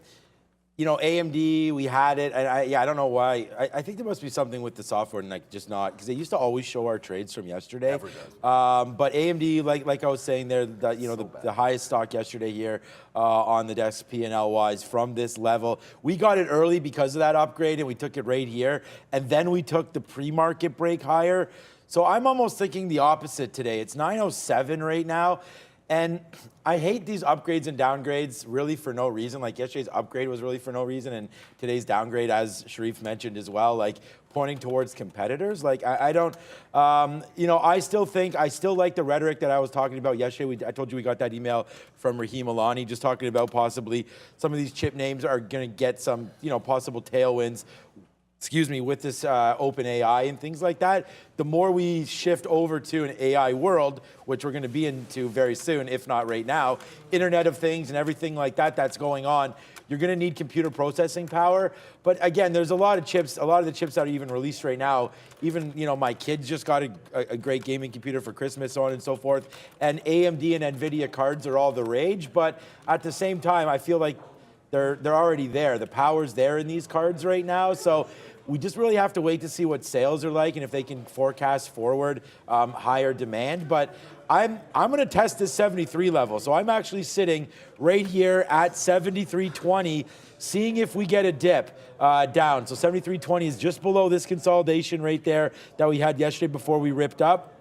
you know, AMD, we had it. I don't know why. I think there must be something with the software and like just not, because they used to always show our trades from yesterday. Never does. But AMD, like I was saying there, that you know the highest stock yesterday here on the desk P&L wise from this level. We got it early because of that upgrade, and we took it right here, and then we took the pre-market break higher. So I'm almost thinking the opposite today. It's 907 right now. And I hate these upgrades and downgrades really for no reason. Like yesterday's upgrade was really for no reason, and today's downgrade, as Sharif mentioned as well, like pointing towards competitors. Like I don't, you know, I still like the rhetoric that I was talking about yesterday. I told you we got that email from Raheem Alani just talking about possibly some of these chip names are going to get some, you know, possible tailwinds. Excuse me, with this open AI and things like that, the more we shift over to an AI world, which we're going to be into very soon, if not right now, Internet of Things and everything like that that's going on, you're going to need computer processing power. But again, there's a lot of chips, a lot of the chips that are even released right now. Even, you know, my kids just got a great gaming computer for Christmas, so on and so forth. And AMD and NVIDIA cards are all the rage. But at the same time, I feel like they're already there. The power's there in these cards right now. So we just really have to wait to see what sales are like and if they can forecast forward higher demand. But I'm going to test this 73 level. So I'm actually sitting right here at 73.20, seeing if we get a dip down. So 73.20 is just below this consolidation right there that we had yesterday before we ripped up.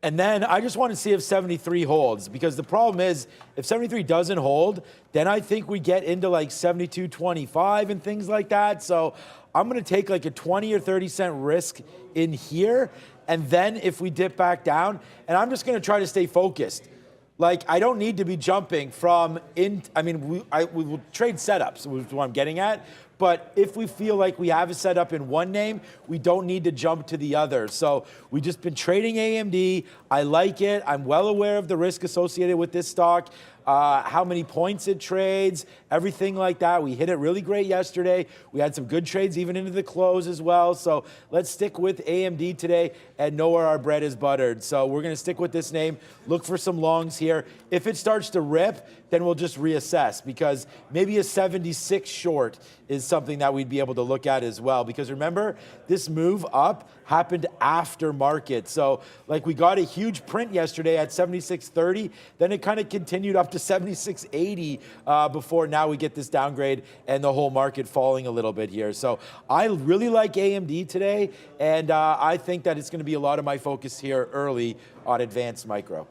And then I just want to see if 73 holds, because the problem is if 73 doesn't hold, then I think we get into like 72.25 and things like that. So I'm going to take like a 20 or 30 cent risk in here. And then if we dip back down, and I'm just going to try to stay focused. Like, I don't need to be jumping from we will trade setups, which is what I'm getting at. But if we feel like we have a setup in one name, we don't need to jump to the other. So we've just been trading AMD. I like it. I'm well aware of the risk associated with this stock, how many points it trades, everything like that. We hit it really great yesterday. We had some good trades even into the close as well. So let's stick with AMD today and know where our bread is buttered. So we're going to stick with this name, look for some longs here. If it starts to rip, then we'll just reassess, because maybe a 76 short is something that we'd be able to look at as well. Because remember, this move up happened after market. So like we got a huge print yesterday at 76.30, then it kind of continued up to 76.80 before now we get this downgrade and the whole market falling a little bit here. So I really like AMD today, and I think that it's going to be a lot of my focus here early on advanced micro.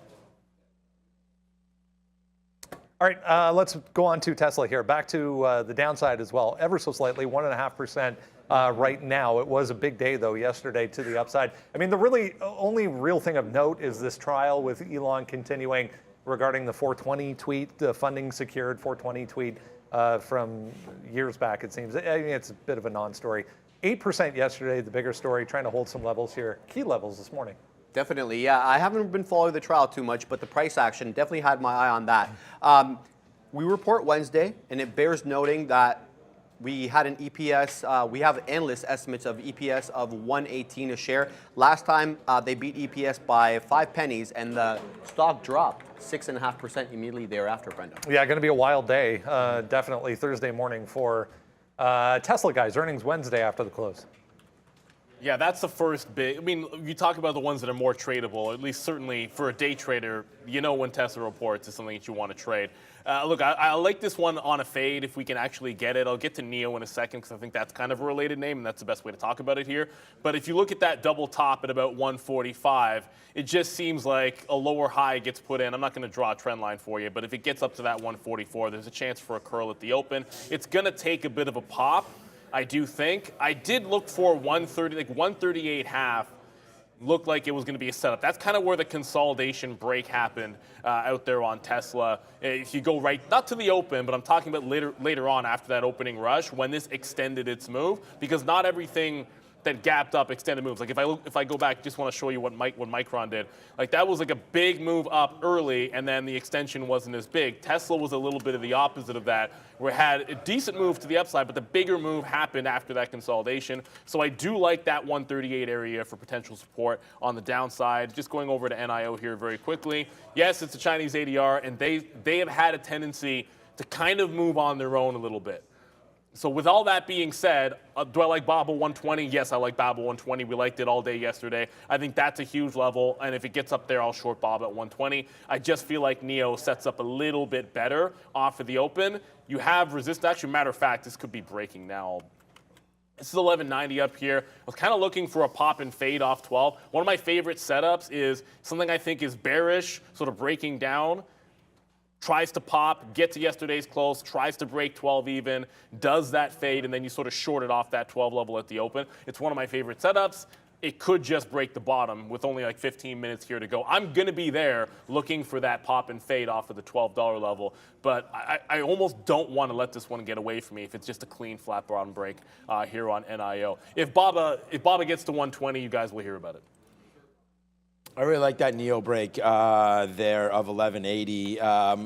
All right, let's go on to Tesla here. Back to the downside as well, ever so slightly, 1.5% right now. It was a big day, though, yesterday to the upside. I mean, the really only real thing of note is this trial with Elon continuing regarding the 420 tweet, the funding secured 420 tweet from years back, it seems. I mean, it's a bit of a non-story. 8% yesterday, the bigger story, trying to hold some levels here. Key levels this morning. Definitely, yeah. I haven't been following the trial too much, but the price action definitely had my eye on that. We report Wednesday, and it bears noting that we had an EPS, we have analyst estimates of EPS of 118 a share. Last time they beat EPS by 5 pennies, and the stock dropped 6.5% immediately thereafter, Brenda. Yeah, going to be a wild day, definitely Thursday morning for Tesla guys. Earnings Wednesday after the close. Yeah, that's the first big. I mean, you talk about the ones that are more tradable, at least certainly for a day trader, you know when Tesla reports is something that you want to trade. Look, I like this one on a fade if we can actually get it. I'll get to NIO in a second because I think that's kind of a related name, and that's the best way to talk about it here. But if you look at that double top at about 145, it just seems like a lower high gets put in. I'm not going to draw a trend line for you, but if it gets up to that 144, there's a chance for a curl at the open. It's going to take a bit of a pop, I do think. I did look for 130, like 138.5. Looked like it was going to be a setup. That's kind of where the consolidation break happened out there on Tesla. If you go right, not to the open, but I'm talking about later on after that opening rush when this extended its move, because not everything that gapped up extended moves. Like if I go back, just want to show you what Micron did. Like that was like a big move up early, and then the extension wasn't as big. Tesla was a little bit of the opposite of that, where it had a decent move to the upside, but the bigger move happened after that consolidation. So I do like that 138 area for potential support on the downside. Just going over to NIO here very quickly. Yes, it's a Chinese ADR, and they have had a tendency to kind of move on their own a little bit. So with all that being said, do I like BOVESPA 120? Yes, I like BOVESPA 120. We liked it all day yesterday. I think that's a huge level, and if it gets up there, I'll short BOVESPA at 120. I just feel like NIO sets up a little bit better off of the open. You have resistance. Actually, matter of fact, this could be breaking now. This is 1190 up here. I was kind of looking for a pop and fade off 12. One of my favorite setups is something I think is bearish, sort of breaking down. Tries to pop, get to yesterday's close, tries to break 12 even, does that fade, and then you sort of short it off that 12 level at the open. It's one of my favorite setups. It could just break the bottom with only like 15 minutes here to go. I'm going to be there looking for that pop and fade off of the $12 level, but I almost don't want to let this one get away from me if it's just a clean flat bottom break here on NIO. If BOVESPA gets to 120, you guys will hear about it. I really like that NIO break there of 1180.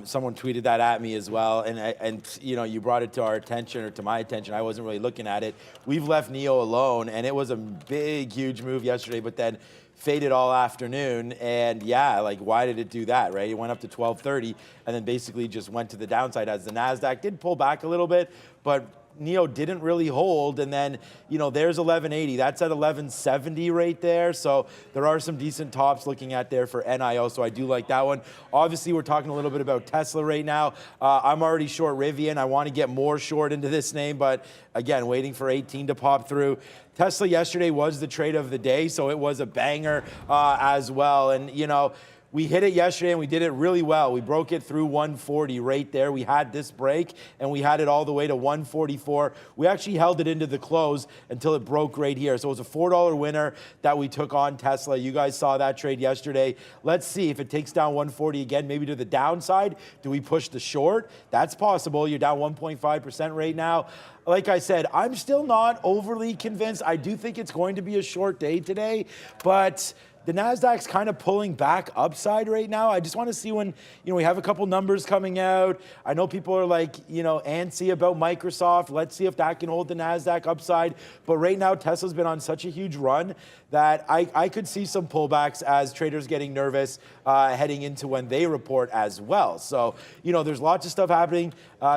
Someone tweeted that at me as well, and you know, you brought it to our attention, or to my attention. I wasn't really looking at it. We've left NIO alone, and it was a big, huge move yesterday, but then faded all afternoon. And yeah, like, why did it do that, right? It went up to 1230, and then basically just went to the downside as the NASDAQ did pull back a little bit, but NEO didn't really hold, and then, you know, there's 1180. That's at 1170 right there. So there are some decent tops looking at there for NIO, so I do like that one. Obviously, we're talking a little bit about Tesla right now. I'm already short Rivian. I want to get more short into this name, but again, waiting for 18 to pop through. Tesla yesterday was the trade of the day, so it was a banger as well. And, you know, we hit it yesterday and we did it really well. We broke it through 140 right there. We had this break and we had it all the way to 144. We actually held it into the close until it broke right here. So it was a $4 winner that we took on Tesla. You guys saw that trade yesterday. Let's see if it takes down 140 again, maybe to the downside. Do we push the short? That's possible. You're down 1.5% right now. Like I said, I'm still not overly convinced. I do think it's going to be a short day today, but the NASDAQ's kind of pulling back upside right now. I just want to see when, you know, we have a couple numbers coming out. I know people are like, you know, antsy about Microsoft. Let's see if that can hold the NASDAQ upside. But right now, Tesla's been on such a huge run that I could see some pullbacks as traders getting nervous heading into when they report as well. So, you know, there's lots of stuff happening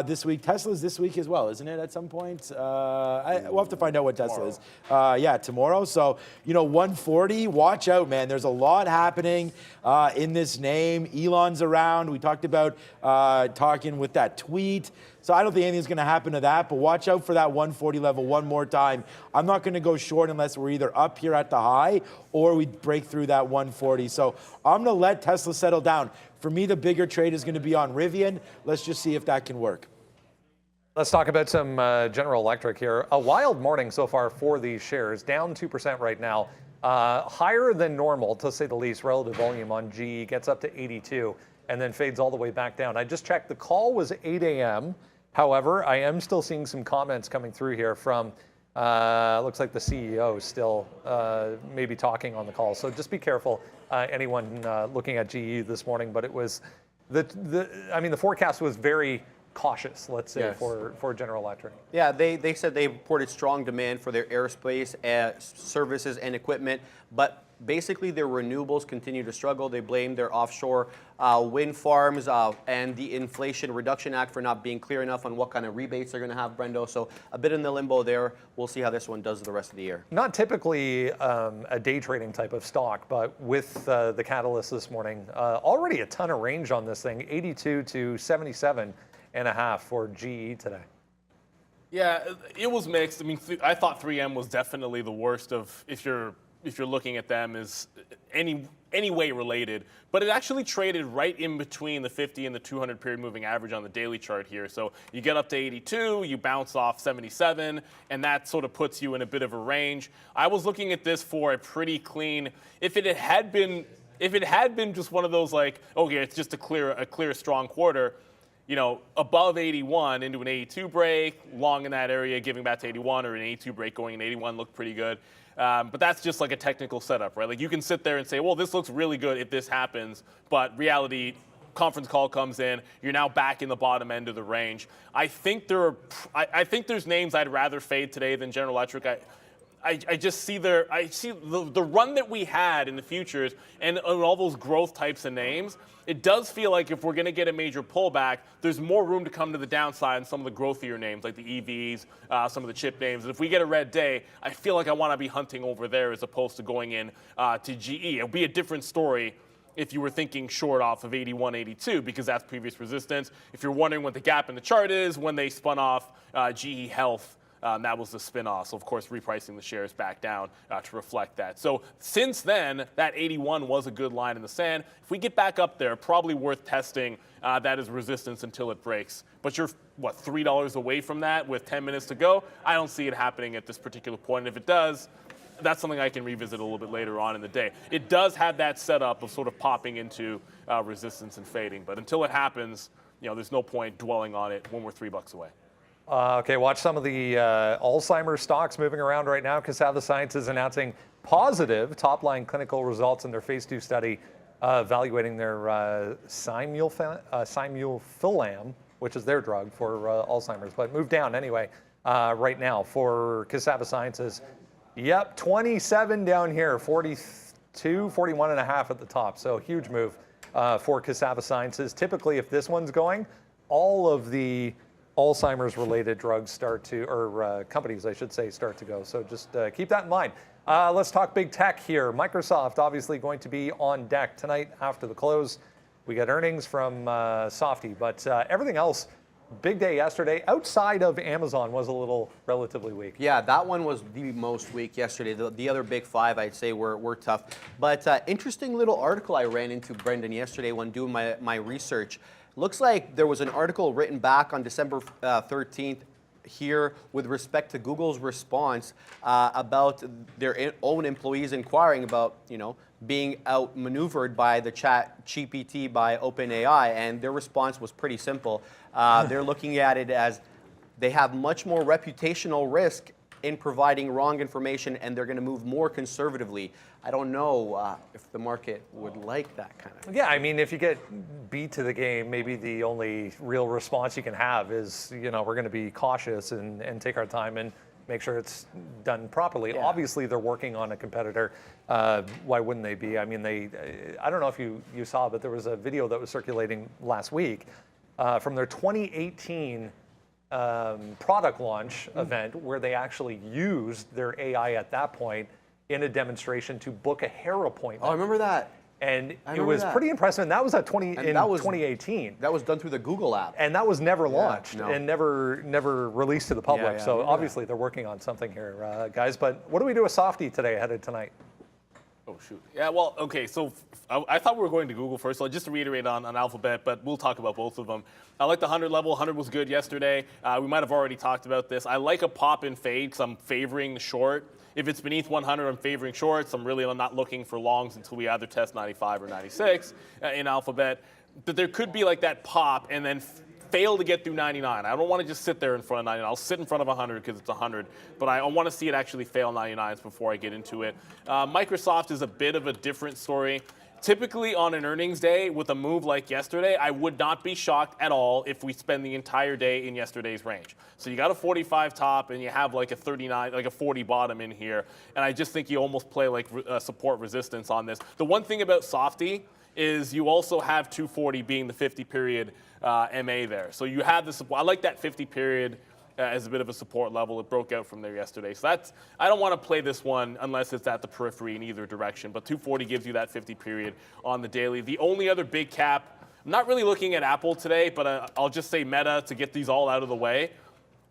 this week. Tesla's this week as well, isn't it, at some point? We'll have to find out what Tesla is. Yeah, tomorrow. So, you know, 140, watch out, man. There's a lot happening in this name. Elon's around. We talked about talking with that tweet. So I don't think anything's going to happen to that, but watch out for that 140 level one more time. I'm not going to go short unless we're either up here at the high or we break through that 140. So I'm going to let Tesla settle down. For me, the bigger trade is going to be on Rivian. Let's just see if that can work. Let's talk about some General Electric here. A wild morning so far for these shares, down 2% right now. Higher than normal, to say the least. Relative volume on GE gets up to 82 and then fades all the way back down. I just checked. The call was 8 a.m. However, I am still seeing some comments coming through here from, looks like the CEO still maybe talking on the call. So just be careful, anyone looking at GE this morning. But it was, I mean, the forecast was very cautious, let's say, for General Electric. Yeah, they said they reported strong demand for their aerospace services and equipment, but basically their renewables continue to struggle. They blame their offshore wind farms and the Inflation Reduction Act for not being clear enough on what kind of rebates they're going to have, Brendo. So a bit in the limbo there. We'll see how this one does the rest of the year. Not typically a day trading type of stock, but with the catalyst this morning, already a ton of range on this thing, 82 to 77.5 for GE today. Yeah, it was mixed. I mean, I thought 3M was definitely the worst of, if you're looking at them as any way related, but it actually traded right in between the 50 and the 200 period moving average on the daily chart here. So you get up to 82, you bounce off 77, and that sort of puts you in a bit of a range. I was looking at this for a pretty clean, if it had been just one of those like, okay, it's just a clear strong quarter, you know, above 81 into an 82 break, long in that area, giving back to 81, or an 82 break going in 81 looked pretty good. But that's just like a technical setup, right? Like you can sit there and say, well, this looks really good if this happens, but reality, conference call comes in, you're now back in the bottom end of the range. I think there's names I'd rather fade today than General Electric. I just see the run that we had in the futures and all those growth types of names. It does feel like if we're going to get a major pullback, there's more room to come to the downside in some of the growthier names like the EVs, some of the chip names. And if we get a red day, I feel like I want to be hunting over there as opposed to going in to GE. It'll be a different story if you were thinking short off of 81, 82, because that's previous resistance. If you're wondering what the gap in the chart is, when they spun off GE Health, that was the spin-off. So, of course, repricing the shares back down to reflect that. So since then, that 81 was a good line in the sand. If we get back up there, probably worth testing that as resistance until it breaks. But you're, what, $3 away from that with 10 minutes to go? I don't see it happening at this particular point. And if it does, that's something I can revisit a little bit later on in the day. It does have that setup of sort of popping into resistance and fading. But until it happens, you know, there's no point dwelling on it when we're $3 away. Okay, watch some of the Alzheimer's stocks moving around right now. Cassava Sciences announcing positive top-line clinical results in their phase 2 study evaluating their simulfilam, which is their drug for Alzheimer's. But move down anyway right now for Cassava Sciences. Yep, 27 down here, 42, 41 and a half at the top. So huge move for Cassava Sciences. Typically, if this one's going, all of the Alzheimer's-related drugs start to, or companies, I should say, start to go. So just keep that in mind. Let's talk big tech here. Microsoft obviously going to be on deck tonight after the close. We got earnings from Softy, but everything else, big day yesterday. Outside of Amazon was a little relatively weak. Yeah, that one was the most weak yesterday. The other big five, I'd say, were tough. But interesting little article I ran into, Brendan, yesterday when doing my research. Looks like there was an article written back on December 13th here with respect to Google's response about their own employees inquiring about, being outmaneuvered by the chat GPT by OpenAI, and their response was pretty simple. They're looking at it as they have much more reputational risk in providing wrong information, and they're going to move more conservatively. I don't know if the market would like that kind of thing. Yeah, I mean, if you get beat to the game, maybe the only real response you can have is, we're going to be cautious and take our time and make sure it's done properly. Yeah. Obviously, they're working on a competitor. Why wouldn't they be? I mean, I don't know if you saw, but there was a video that was circulating last week from their 2018 product launch event where they actually used their AI at that point in a demonstration to book a hair appointment. Oh, I remember that. And it was pretty impressive. And that was 2018. That was done through the Google app. And that was never launched no. and never released to the public. Yeah, so obviously they're working on something here, guys. But what do we do with Softy today ahead of tonight? Oh, shoot. Yeah, well, okay, so I thought we were going to Google first, so just to reiterate on Alphabet, but we'll talk about both of them. I like the 100 level. 100 was good yesterday. We might have already talked about this. I like a pop and fade because I'm favoring the short. If it's beneath 100, I'm favoring shorts. I'm really not looking for longs until we either test 95 or 96 in Alphabet. But there could be like that pop and then fail to get through 99. I don't want to just sit there in front of 99. I'll sit in front of 100 because it's 100, but I want to see it actually fail 99s before I get into it. Microsoft is a bit of a different story. Typically on an earnings day with a move like yesterday, I would not be shocked at all if we spend the entire day in yesterday's range. So you got a 45 top and you have like a 39, like a 40 bottom in here. And I just think you almost play like support resistance on this. The one thing about Softy is you also have 240 being the 50 period MA there. So you have the support. I like that 50 period as a bit of a support level. It broke out from there yesterday. So I don't want to play this one unless it's at the periphery in either direction. But 240 gives you that 50 period on the daily. The only other big cap, I'm not really looking at Apple today, but I'll just say Meta to get these all out of the way.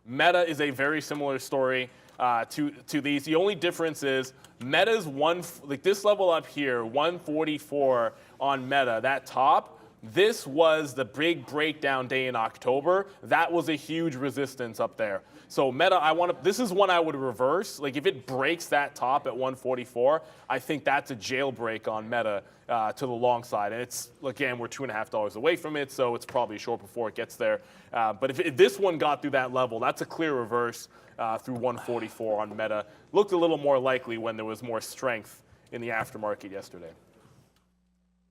Meta is a very similar story to these. The only difference is Meta's like this level up here, 144 on Meta, that top. This was the big breakdown day in October. That was a huge resistance up there. So Meta, this is one I would reverse. Like if it breaks that top at 144, I think that's a jailbreak on Meta to the long side. And it's, again, we're $2.50 away from it, so it's probably short before it gets there. But if this one got through that level, that's a clear reverse through 144 on Meta. Looked a little more likely when there was more strength in the aftermarket yesterday.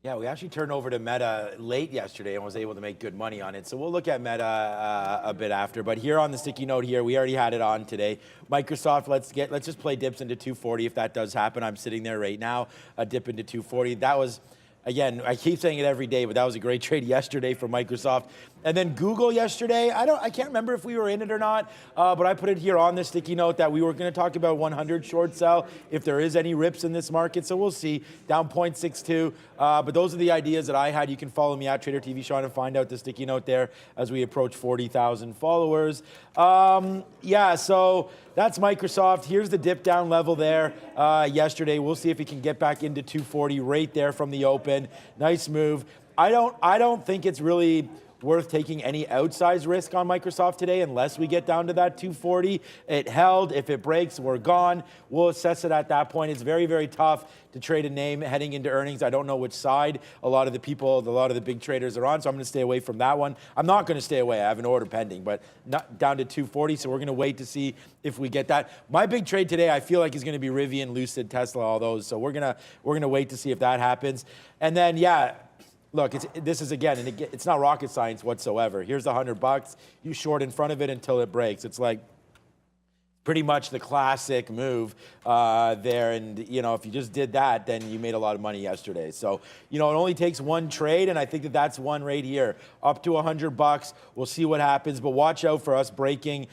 Yeah, we actually turned over to Meta late yesterday and was able to make good money on it. So we'll look at Meta a bit after. But here on the sticky note here, we already had it on today. Microsoft, let's just play dips into 240 if that does happen. I'm sitting there right now, a dip into 240. That was, again, I keep saying it every day, but that was a great trade yesterday for Microsoft. And then Google yesterday, I can't remember if we were in it or not, but I put it here on the sticky note that we were going to talk about 100 short sell if there is any rips in this market. So we'll see, down 0.62. But those are the ideas that I had. You can follow me at TraderTV Sean and find out the sticky note there as we approach 40,000 followers. Yeah, so that's Microsoft. Here's the dip down level there yesterday. We'll see if we can get back into 240 right there from the open. Nice move. I don't think it's really worth taking any outsized risk on Microsoft today unless we get down to that 240. It held. If it breaks, we're gone. We'll assess it at that point. It's very, very tough to trade a name heading into earnings. I don't know which side a lot of the big traders are on, so I'm going to stay away from that one. I'm not going to stay away. I have an order pending, but not down to 240, so we're going to wait to see if we get that. My big trade today, I feel like, is going to be Rivian, Lucid, Tesla, all those. So we're going to wait to see if that happens. And then, yeah, look, this is, again, and it's not rocket science whatsoever. Here's $100. You short in front of it until it breaks. It's like pretty much the classic move there. And, if you just did that, then you made a lot of money yesterday. So, it only takes one trade, and I think that that's one right here. Up to $100. We'll see what happens, but watch out for us breaking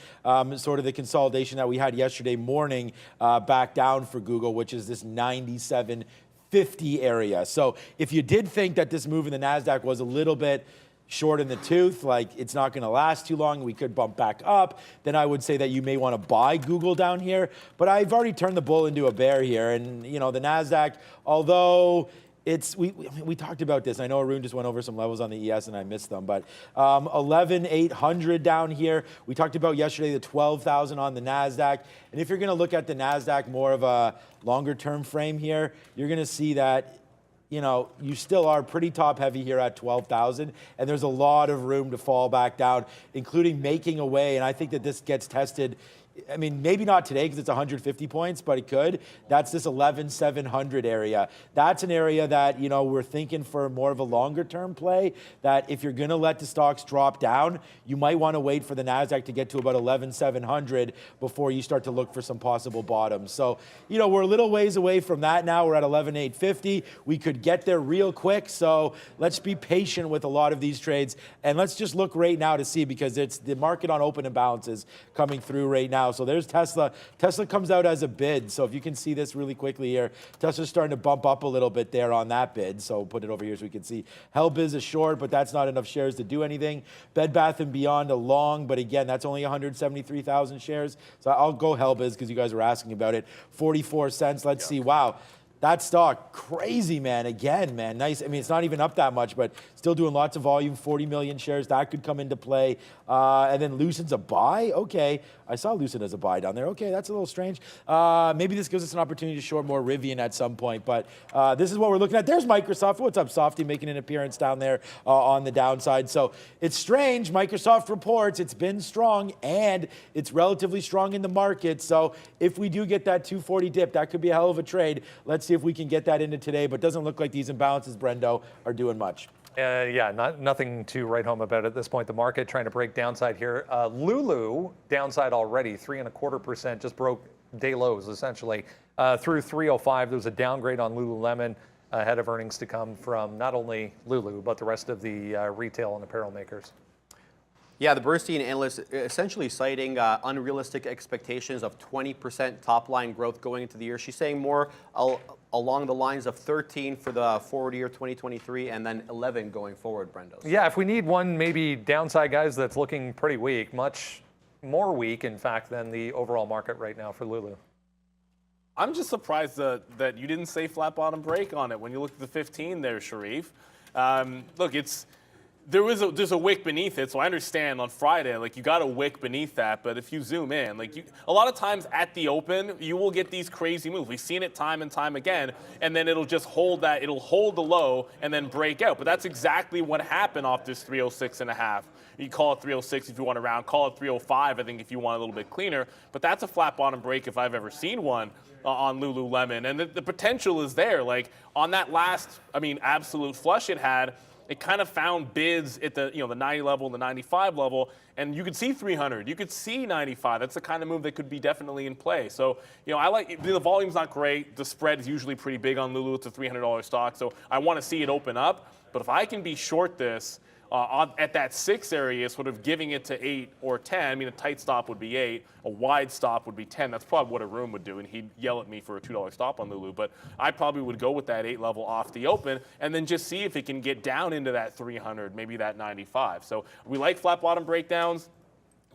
sort of the consolidation that we had yesterday morning back down for Google, which is this 97.50 area. So if you did think that this move in the NASDAQ was a little bit short in the tooth, like it's not going to last too long, we could bump back up, then I would say that you may want to buy Google down here. But I've already turned the bull into a bear here. And, the NASDAQ, although we talked about this. I know Arun just went over some levels on the ES and I missed them, but 11,800 down here. We talked about yesterday the 12,000 on the NASDAQ. And if you're going to look at the NASDAQ more of a longer term frame here, you're going to see that you still are pretty top heavy here at 12,000, and there's a lot of room to fall back down, including making a way. And I think that this gets tested. I mean, maybe not today because it's 150 points, but it could. That's this 11,700 area. That's an area that, we're thinking for more of a longer term play, that if you're going to let the stocks drop down, you might want to wait for the NASDAQ to get to about 11,700 before you start to look for some possible bottoms. So, we're a little ways away from that now. We're at 11,850. We could get there real quick. So let's be patient with a lot of these trades. And let's just look right now to see, because it's the market on open imbalances coming through right now. So there's Tesla. Tesla comes out as a bid. So if you can see this really quickly here, Tesla's starting to bump up a little bit there on that bid. So put it over here so we can see. Hellbiz is short, but that's not enough shares to do anything. Bed Bath & Beyond a long, but again, that's only 173,000 shares. So I'll go Hellbiz because you guys were asking about it. 44 cents. Let's see. Wow. That stock, crazy, man. Again, man, nice. I mean, it's not even up that much, but still doing lots of volume, 40 million shares. That could come into play. And then Lucid's a buy? Okay. I saw Lucid as a buy down there. Okay, that's a little strange. Maybe this gives us an opportunity to short more Rivian at some point, but this is what we're looking at. There's Microsoft. What's up, Softy, making an appearance down there on the downside. So it's strange. Microsoft reports it's been strong, and it's relatively strong in the market. So if we do get that 240 dip, that could be a hell of a trade. Let's see if we can get that into today, but doesn't look like these imbalances, Brendo, are doing much. Nothing to write home about at this point. The market trying to break downside here. Lulu downside already, 3.25%, just broke day lows essentially through 305. There was a downgrade on Lululemon ahead of earnings to come from not only Lulu but the rest of the retail and apparel makers. Yeah, the Bernstein analyst essentially citing unrealistic expectations of 20% top-line growth going into the year. She's saying more along the lines of 13 for the forward year 2023 and then 11 going forward, Brendo. So. Yeah, if we need one maybe downside, guys, that's looking pretty weak, much more weak, in fact, than the overall market right now for Lulu. I'm just surprised that you didn't say flat bottom break on it when you looked at the 15 there, Sharif. Look, there's a wick beneath it, so I understand on Friday, like you got a wick beneath that, but if you zoom in, a lot of times at the open, you will get these crazy moves. We've seen it time and time again, and then it'll just hold that, it'll hold the low and then break out. But that's exactly what happened off this 306.5. You call it 306 if you want to round, call it 305, I think, if you want a little bit cleaner. But that's a flat bottom break if I've ever seen one on Lululemon. And the potential is there. Like on that last, absolute flush it had, it kind of found bids at the 90 level, the 95 level, and you could see 300, you could see 95. That's the kind of move that could be definitely in play. So, I like the volume's not great. The spread is usually pretty big on Lulu. It's a $300 stock, so I want to see it open up. But if I can be short this at that 6 area, sort of giving it to 8 or 10. A tight stop would be 8. A wide stop would be 10. That's probably what Arun would do, and he'd yell at me for a $2 stop on Lulu. But I probably would go with that 8 level off the open and then just see if it can get down into that 300, maybe that 95. So we like flat bottom breakdowns.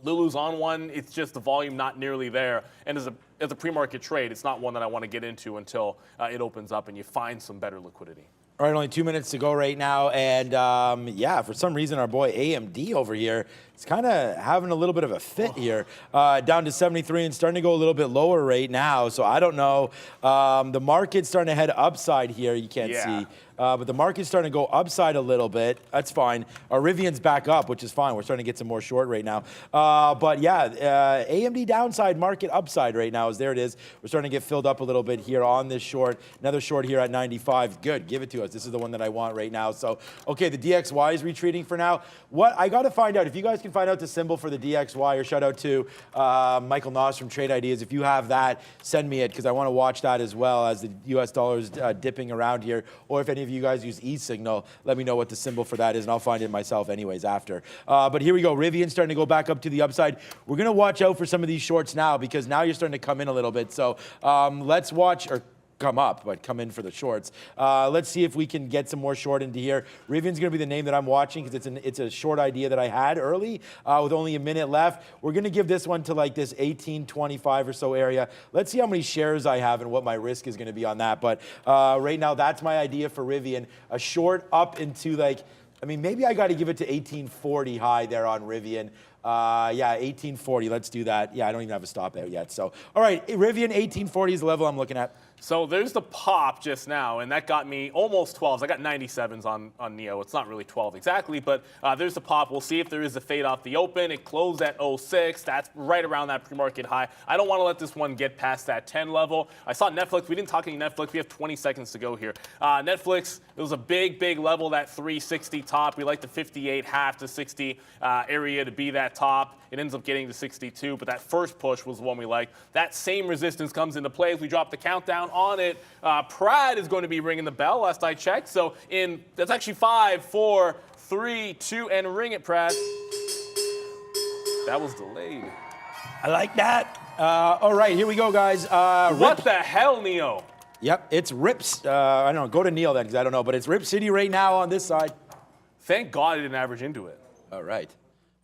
Lulu's on one. It's just the volume not nearly there. And as a pre-market trade, it's not one that I want to get into until it opens up and you find some better liquidity. All right, only 2 minutes to go right now. And for some reason, our boy AMD over here is kind of having a little bit of a fit here. Down to 73 and starting to go a little bit lower right now. So I don't know. The market's starting to head upside here. You can't see. But the market's starting to go upside a little bit. That's fine. Our Rivian's back up, which is fine. We're starting to get some more short right now. AMD downside, market upside right now. There it is. We're starting to get filled up a little bit here on this short. Another short here at 95. Good. Give it to us. us. This is the one that I want right now. So, okay, the DXY is retreating for now. What I got to find out, if you guys can find out the symbol for the DXY, or shout out to Michael Noss from Trade Ideas. If you have that, send me it, because I want to watch that as well as the US dollar is dipping around here. Or if any of you guys use e-signal, let me know what the symbol for that is, and I'll find it myself anyways after. But here we go. Rivian starting to go back up to the upside. We're going to watch out for some of these shorts now, because now you're starting to come in a little bit. So let's watch, or come up, but come in for the shorts. Let's see if we can get some more short into here. Rivian's going to be the name that I'm watching, because it's a short idea that I had early with only a minute left. We're going to give this one to like this 1825 or so area. Let's see how many shares I have and what my risk is going to be on that. But right now, that's my idea for Rivian. A short up into like, I mean, maybe I got to give it to 1840 high there on Rivian. Yeah, 1840. Let's do that. Yeah, I don't even have a stop out yet. So, all right, Rivian 1840 is the level I'm looking at. So there's the pop just now, and that got me almost 12s. I got 97s on Neo. It's not really 12 exactly, but there's the pop. We'll see if there is a fade off the open. It closed at 06. That's right around that pre-market high. I don't want to let this one get past that 10 level. I saw Netflix. We didn't talk any Netflix. We have 20 seconds to go here. Netflix, it was a big level, that 360 top. We like the 58 half to 60 area to be that top. It ends up getting to 62, but that first push was the one we liked. That same resistance comes into play as we drop the countdown on it. Prad is going to be ringing the bell, last I checked. So that's actually 5, 4, 3, 2, and ring it, Prad. That was delayed. I like that. All right, here we go, guys. What the hell, Neo? Yep, it's Rips. I don't know. Go to Neil then, because I don't know. But it's Rip City right now on this side. Thank God I didn't average into it. All right.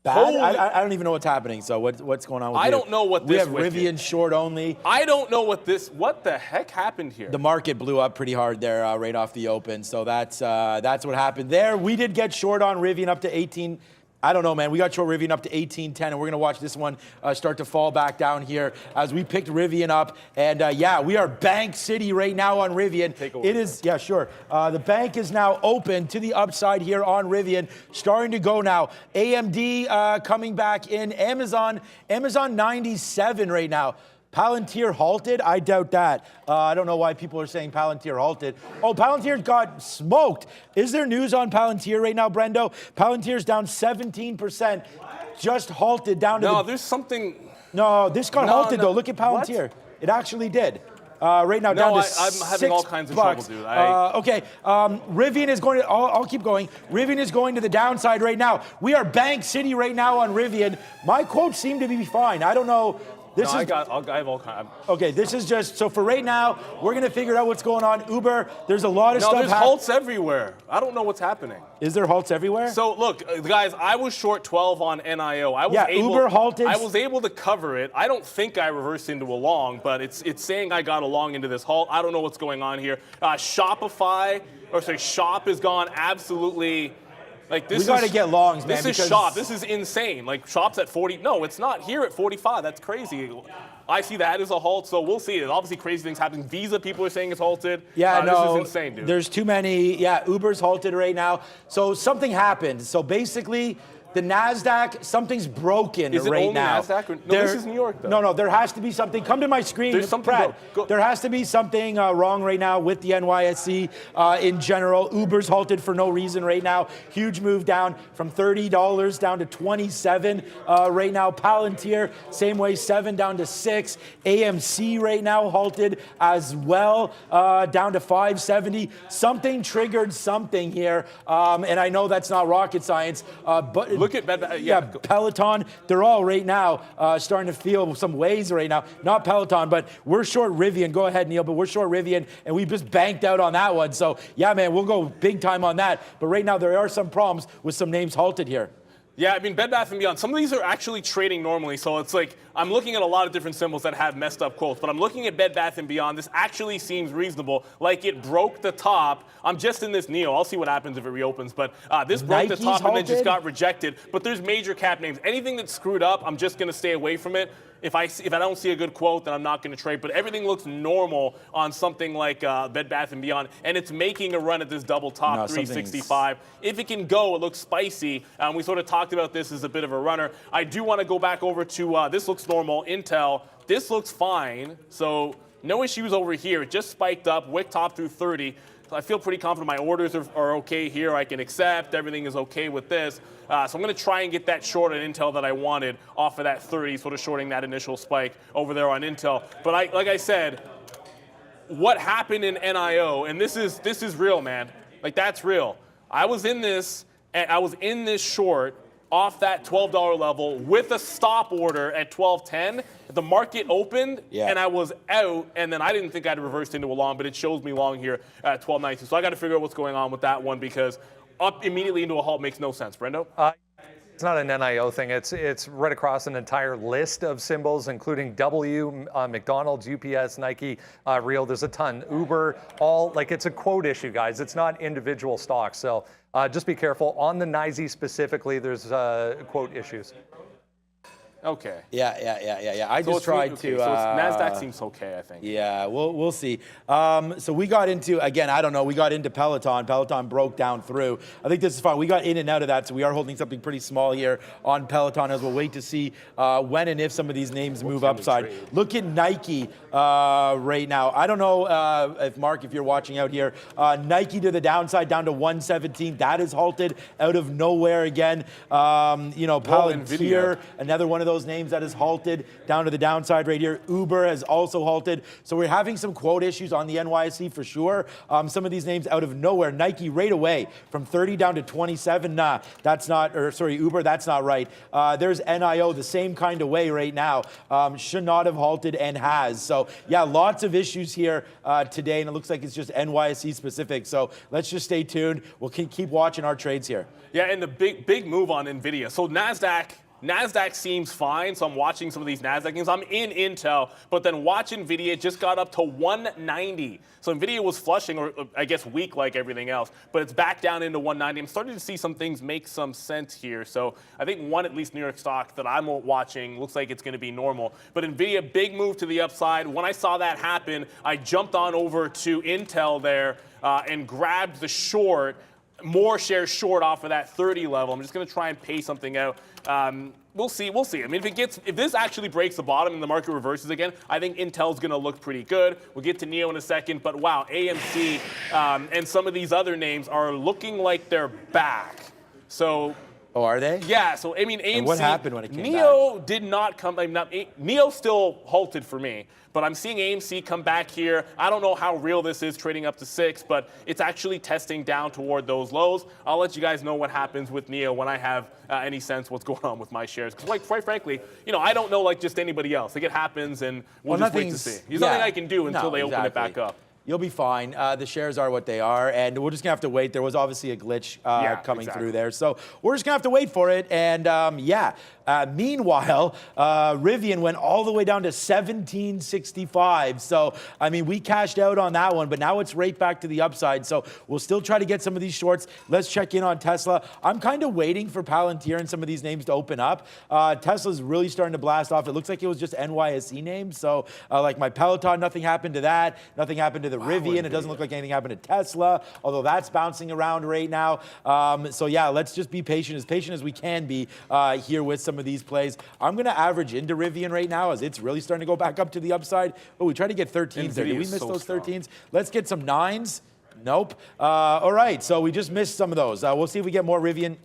Bad? I don't even know what's happening. So what's going on with I don't know what this We have Rivian short only. I don't know what the heck happened here? The market blew up pretty hard there right off the open. So that's what happened there. We did get short on Rivian up to 18. I don't know, man. We got short Rivian up to 18.10, and we're going to watch this one start to fall back down here as we picked Rivian up. And, yeah, we are Bank City right now on Rivian. It is, yeah, sure. The bank is now open to the upside here on Rivian, starting to go now. AMD coming back in. Amazon 97 right now. Palantir halted? I doubt that. I don't know why people are saying Palantir halted. Oh, Palantir got smoked. Is there news on Palantir right now, Brendo? Palantir's down 17%. Just halted down to there's something. No, this got halted, though. Look at Palantir. What? It actually did. Right now, down to $6. I'm having all kinds of trouble, dude. Okay, Rivian is going to, I'll keep going. Rivian is going to the downside right now. We are Bank City right now on Rivian. My quotes seem to be fine. I don't know. I have all kinds. Okay, this is just, so for right now, we're going to figure out what's going on. Uber, there's a lot of stuff. There's halts everywhere. I don't know what's happening. Is there halts everywhere? So, look, guys, I was short 12 on NIO. Uber halted. I was able to cover it. I don't think I reversed into a long, but it's saying I got a long into this halt. I don't know what's going on here. Shop has gone absolutely... Like this, we got to get longs, man. This is Shop. This is insane. Like Shop's at 40. No, it's not here at 45. That's crazy. I see that as a halt, so we'll see. There's obviously crazy things happening. Visa, people are saying it's halted. Yeah, no. This is insane, dude. There's too many. Yeah, Uber's halted right now. So something happened. So basically, the NASDAQ, something's broken is it right only now. NASDAQ? No, this is New York, though. No, there has to be something. Come to my screen. There's something There has to be something wrong right now with the NYSE in general. Uber's halted for no reason right now. Huge move down from $30 down to 27 right now. Palantir, same way, 7 down to 6. AMC right now halted as well, down to 570. Something triggered something here, and I know that's not rocket science, but look at Peloton. They're all right now starting to feel some ways right now. Not Peloton, but we're short Rivian. Go ahead, Neil, but we're short Rivian, and we just banked out on that one. So, yeah, man, we'll go big time on that. But right now, there are some problems with some names halted here. Yeah, I mean, Bed Bath & Beyond, some of these are actually trading normally, so it's like I'm looking at a lot of different symbols that have messed up quotes, but I'm looking at Bed Bath & Beyond. This actually seems reasonable, like it broke the top. I'm just in this Neo. I'll see what happens if it reopens, but this broke the top and then just got rejected. But there's major cap names. Anything that's screwed up, I'm just going to stay away from it. If I don't see a good quote, then I'm not going to trade. But everything looks normal on something like Bed Bath & Beyond, and it's making a run at this double top, 365. If it can go, it looks spicy. We sort of talked about this as a bit of a runner. I do want to go back over to this looks normal. Intel, this looks fine. So no issues over here. It just spiked up, wick top through 30. I feel pretty confident my orders are okay here. I can accept. Everything is okay with this. So I'm going to try and get that short on Intel that I wanted off of that 30, sort of shorting that initial spike over there on Intel. But like I said, what happened in NIO, and this is real, man. Like, that's real. I was in this short off that $12 level with a stop order at 12.10. The market opened, and I was out, and then I didn't think I'd reversed into a long, but it shows me long here at 12.92. So I got to figure out what's going on with that one, because up immediately into a halt makes no sense. Brendo? It's not an NIO thing. It's right across an entire list of symbols, including W, McDonald's, UPS, Nike, Real. There's a ton. Uber, all, like, it's a quote issue, guys. It's not individual stocks. So just be careful. On the NYSE specifically, there's quote issues. Okay. Yeah. I just tried to. So NASDAQ seems okay, I think. Yeah, we'll see. So we got into, again, I don't know, we got into Peloton. Peloton broke down through. I think this is fine. We got in and out of that, so we are holding something pretty small here on Peloton as we'll wait to see when and if some of these names move upside. Look at Nike right now. I don't know if, Mark, if you're watching out here, Nike to the downside down to 117. That is halted out of nowhere again. Palantir, another one of those names that is halted down to the downside right here. Uber has also halted. So we're having some quote issues on the NYSE for sure. Some of these names out of nowhere. Nike right away from 30 down to 27. Uber, that's not right. There's NIO the same kind of way right now. Should not have halted and has. So yeah, lots of issues here today, and it looks like it's just NYSE specific. So let's just stay tuned. We'll keep watching our trades here. Yeah, and the big move on NVIDIA. So NASDAQ seems fine, so I'm watching some of these NASDAQ names. I'm in Intel, but then watch NVIDIA. It just got up to 190. So NVIDIA was flushing, or I guess weak like everything else, but it's back down into 190. I'm starting to see some things make some sense here. So I think one, at least New York stock that I'm watching, looks like it's going to be normal. But NVIDIA, big move to the upside. When I saw that happen, I jumped on over to Intel there and grabbed the short. More shares short off of that 30 level. I'm just going to try and pay something out. We'll see. I mean, if this actually breaks the bottom and the market reverses again, I think Intel's going to look pretty good. We'll get to NEO in a second, but wow, AMC and some of these other names are looking like they're back. So. Oh, are they? Yeah. So I mean, AMC. And what happened when it came NEO back? did not come. NEO still halted for me, but I'm seeing AMC come back here. I don't know how real this is, trading up to 6, but it's actually testing down toward those lows. I'll let you guys know what happens with NEO when I have any sense what's going on with my shares. Because, like, quite frankly, I don't know like just anybody else. Like, it happens, and we'll just wait to see. There's nothing I can do until they open it back up. You'll be fine. The shares are what they are, and we're just going to have to wait. There was obviously a glitch coming through there. So we're just going to have to wait for it. And, meanwhile, Rivian went all the way down to 1765. So, I mean, we cashed out on that one, but now it's right back to the upside. So we'll still try to get some of these shorts. Let's check in on Tesla. I'm kind of waiting for Palantir and some of these names to open up. Tesla's really starting to blast off. It looks like it was just NYSE names. So, like my Peloton, nothing happened to that. Nothing happened to the Rivian. It doesn't look like anything happened to Tesla, although that's bouncing around right now. So yeah, let's just be patient as we can be here with some of these plays. I'm going to average into Rivian right now as it's really starting to go back up to the upside. Oh, we tried to get 13s there. Did we miss those 13s? Let's get some 9s. Nope. All right, so we just missed some of those. We'll see if we get more Rivian.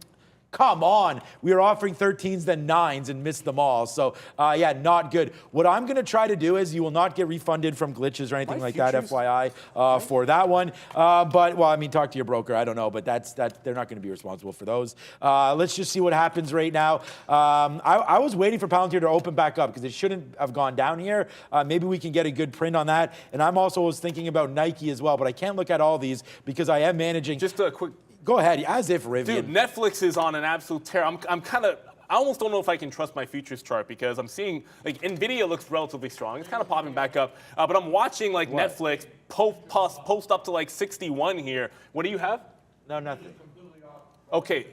Come on. We were offering 13s, then 9s, and missed them all. So, yeah, not good. What I'm going to try to do is you will not get refunded from glitches or anything like that, FYI, for that one. But, well, I mean, talk to your broker. I don't know, but they're not going to be responsible for those. Let's just see what happens right now. I was waiting for Palantir to open back up because it shouldn't have gone down here. Maybe we can get a good print on that. And I'm also thinking about Nike as well, but I can't look at all these because I am managing. Just a quick. Go ahead, as if Rivian. Dude, Netflix is on an absolute tear. I almost don't know if I can trust my futures chart because I'm seeing, like, NVIDIA looks relatively strong. It's kind of popping back up. But I'm watching, like, Netflix post up to, like, 61 here. What do you have? No, nothing. Okay.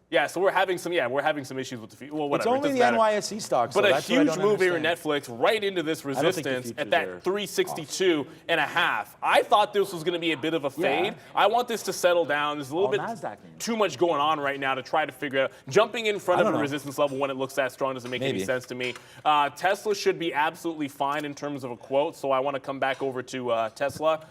Yeah, so we're having some issues with the future. Well, whatever. It's only the NYSE stocks. But a huge move here in Netflix right into this resistance at that 362 and a half. I thought this was going to be a bit of a fade. Yeah. I want this to settle down. There's a little bit too much going on right now to try to figure out. Jumping in front of a resistance level when it looks that strong doesn't make any sense to me. Tesla should be absolutely fine in terms of a quote, so I want to come back over to Tesla.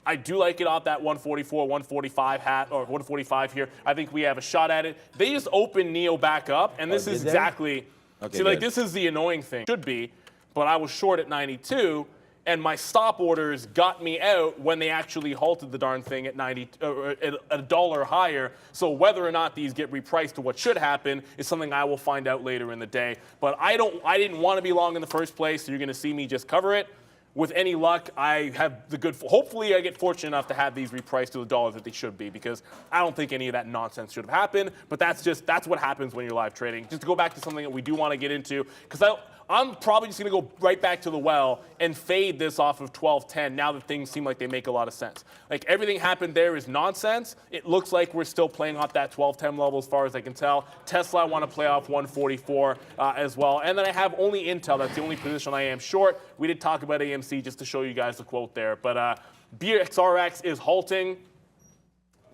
I do like it off that 144, 145 hat, or 145 here. I think we have a shot at it. They just opened NEO back up, and this is exactly, Okay, see, like, good. this is the annoying thing. Should be, but I was short at 92, and my stop orders got me out when they actually halted the darn thing at 90, at $1 higher. So whether or not these get repriced to what should happen is something I will find out later in the day. But I didn't want to be long in the first place, so you're going to see me just cover it. With any luck, I have the good. Hopefully, I get fortunate enough to have these repriced to the dollar that they should be, because I don't think any of that nonsense should have happened. But that's what happens when you're live trading. Just to go back to something that we do want to get into, because I'm probably just going to go right back to the well and fade this off of 1210 now that things seem like they make a lot of sense. Like, everything happened there is nonsense. It looks like we're still playing off that 1210 level as far as I can tell. Tesla, I want to play off 144 as well. And then I have only Intel. That's the only position I am short. We did talk about AMC just to show you guys the quote there. But BXRX is halting.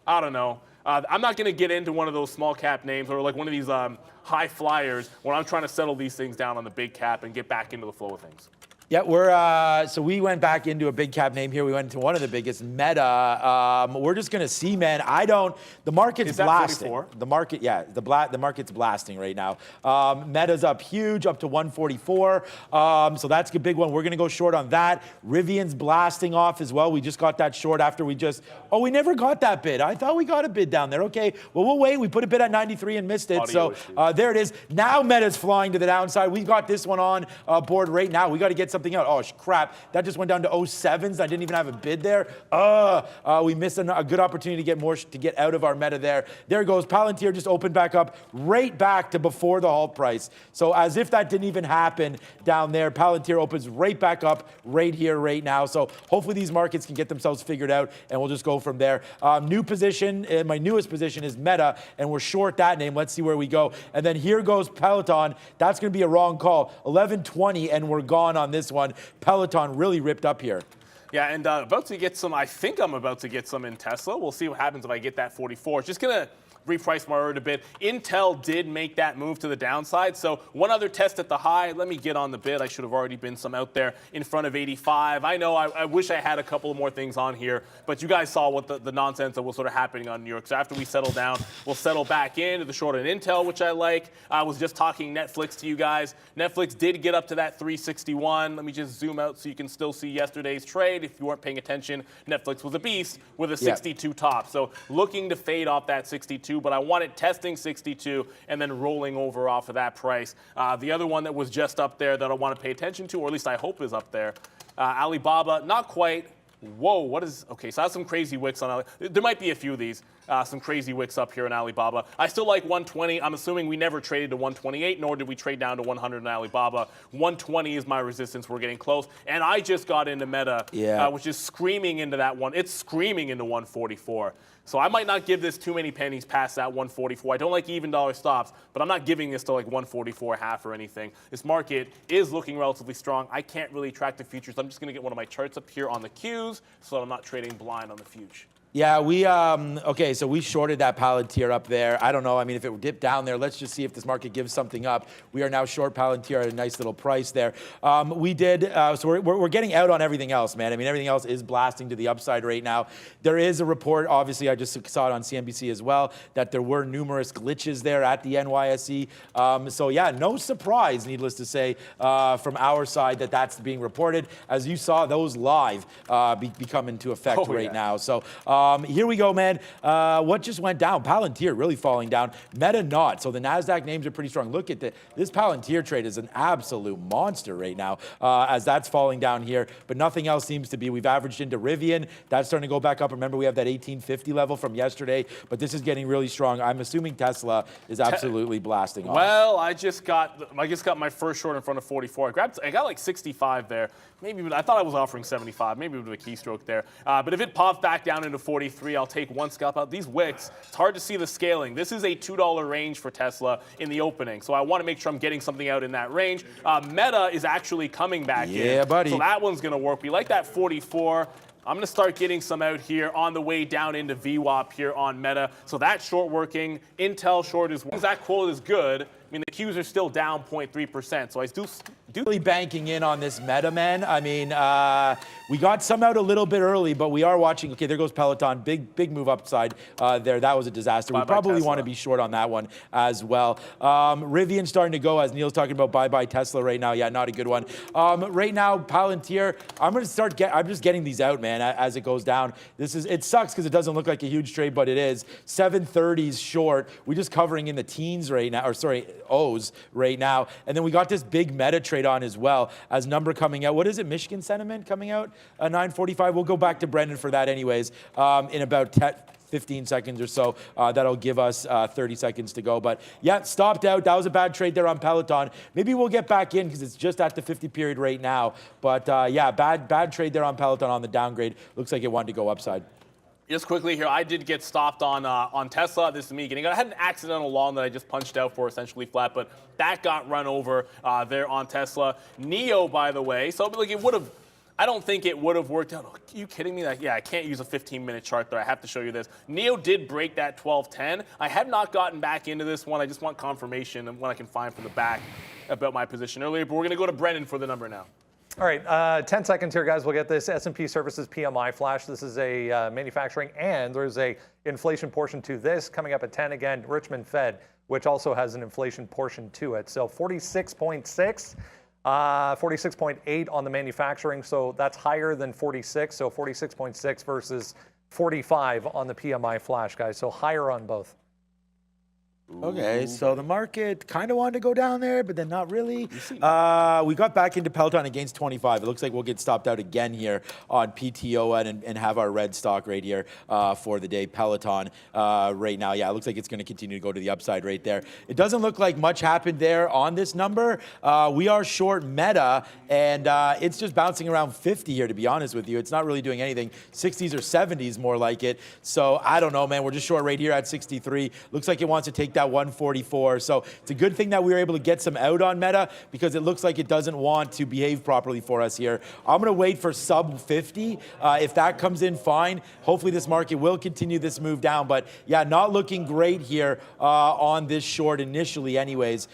I don't know. I'm not going to get into one of those small cap names or like one of these high flyers when I'm trying to settle these things down on the big cap and get back into the flow of things. Yeah, so we went back into a big cap name here. We went into one of the biggest, Meta. We're just gonna see, man. The market's Is that blasting. 44? The market, yeah, the market's blasting right now. Meta's up huge, up to 144. So that's a big one. We're gonna go short on that. Rivian's blasting off as well. We just got that short after we never got that bid. I thought we got a bid down there. Okay, well, we'll wait. We put a bid at 93 and missed it. Audio So there it is. Now Meta's flying to the downside. We've got this one on board right now. We got to get something out. Oh, crap. That just went down to 07s. I didn't even have a bid there. We missed a good opportunity to get out of our Meta there. There goes. Palantir just opened back up right back to before the halt price. So as if that didn't even happen down there, Palantir opens right back up right here, right now. So hopefully these markets can get themselves figured out, and we'll just go from there. New position, my newest position is Meta, and we're short that name. Let's see where we go. And then here goes Peloton. That's going to be a wrong call. 1120, and we're gone on this one. Peloton really ripped up here. Yeah, and about to get some, I think I'm about to get some in Tesla. We'll see what happens if I get that 44. Just going to reprice my order a bit. Intel did make that move to the downside. So one other test at the high. Let me get on the bid. I should have already been some out there in front of 85. I know I wish I had a couple more things on here, but you guys saw what the nonsense that was sort of happening on New York. So after we settle down, we'll settle back into the short on Intel, which I like. I was just talking Netflix to you guys. Netflix did get up to that 361. Let me just zoom out so you can still see yesterday's trade. If you weren't paying attention, Netflix was a beast with a 62 top. So looking to fade off that 62. But I wanted testing 62 and then rolling over off of that price. The other one that was just up there that I want to pay attention to, or at least I hope is up there, Alibaba, not quite. Whoa, what is, okay, so I have some crazy wicks on Alibaba. There might be a few of these, some crazy wicks up here in Alibaba. I still like 120. I'm assuming we never traded to 128, nor did we trade down to 100 in Alibaba. 120 is my resistance. We're getting close. And I just got into Meta, which is screaming into that one. It's screaming into 144. So I might not give this too many pennies past that 144. I don't like even dollar stops, but I'm not giving this to like 144 half or anything. This market is looking relatively strong. I can't really track the futures. I'm just going to get one of my charts up here on the Qs so I'm not trading blind on the future. Yeah, okay, so we shorted that Palantir up there. I don't know, I mean, if it dipped down there, let's just see if this market gives something up. We are now short Palantir at a nice little price there. We did, so we're getting out on everything else, man. I mean, everything else is blasting to the upside right now. There is a report, obviously, I just saw it on CNBC as well, that there were numerous glitches there at the NYSE. So yeah, no surprise, needless to say, from our side that that's being reported. As you saw, those live become into effect now. So here we go, man. What just went down? Palantir really falling down. Meta not. So the NASDAQ names are pretty strong. Look at this Palantir trade is an absolute monster right now as that's falling down here. But nothing else seems to be. We've averaged into Rivian. That's starting to go back up. Remember, we have that 1850 level from yesterday. But this is getting really strong. I'm assuming Tesla is absolutely blasting off. Well, I just got my first short in front of 44. I got like 65 there. Maybe I thought I was offering 75. Maybe with a keystroke there. But if it pops back down into 43, I'll take one scalp out. These wicks, it's hard to see the scaling. This is a $2 range for Tesla in the opening. So I want to make sure I'm getting something out in that range. Meta is actually coming back in. Yeah, buddy. So that one's going to work. We like that 44. I'm going to start getting some out here on the way down into VWAP here on Meta. So that's short working. Intel short is that quote is good. I mean, the Qs are still down 0.3%. So I Really banking in on this meta, man. I mean, we got some out a little bit early, but we are watching. Okay, there goes Peloton. Big move upside there. That was a disaster. We probably want to be short on that one as well. Rivian starting to go, as Neil's talking about. Bye Tesla right now. Yeah, not a good one. Right now, Palantir. I'm just getting these out, man, as it goes down. It sucks because it doesn't look like a huge trade, but it is. 730s short. We're just covering in the teens right now, or sorry, O's right now. And then we got this big meta trade on as well as number coming out. What is it? Michigan sentiment coming out 9:45. We'll go back to Brendan for that anyways in about 15 seconds or so. That'll give us 30 seconds to go. But yeah, stopped out. That was a bad trade there on Peloton. Maybe we'll get back in because it's just at the 50 period right now. But yeah, bad trade there on Peloton on the downgrade. Looks like it wanted to go upside. Just quickly here, I did get stopped on Tesla. This is me getting. I had an accidental long that I just punched out for essentially flat, but that got run over there on Tesla. NIO, by the way, so like it would have. I don't think it would have worked out. Are you kidding me? Yeah, I can't use a 15-minute chart there. I have to show you this. NIO did break that 1210. I have not gotten back into this one. I just want confirmation of what I can find from the back about my position earlier. But we're going to go to Brendan for the number now. All right, 10 seconds here, guys. We'll get this S&P Services PMI flash. This is a manufacturing, and there's a inflation portion to this coming up at 10 again. Richmond Fed, which also has an inflation portion to it. So 46.6, 46.8 on the manufacturing. So that's higher than 46. So 46.6 versus 45 on the PMI flash, guys. So higher on both. Okay, so the market kind of wanted to go down there, but then not really. We got back into Peloton against 25. It looks like we'll get stopped out again here on PTO and have our red stock right here for the day. Peloton right now. Yeah, it looks like it's going to continue to go to the upside right there. It doesn't look like much happened there on this number. We are short Meta, and it's just bouncing around 50 here, to be honest with you. It's not really doing anything. 60s or 70s more like it. So I don't know, man. We're just short right here at 63. Looks like it wants to take that 144. So it's a good thing that we were able to get some out on Meta because it looks like it doesn't want to behave properly for us here. I'm going to wait for sub 50. If that comes in, fine. Hopefully this market will continue this move down. But yeah, not looking great here on this short initially anyways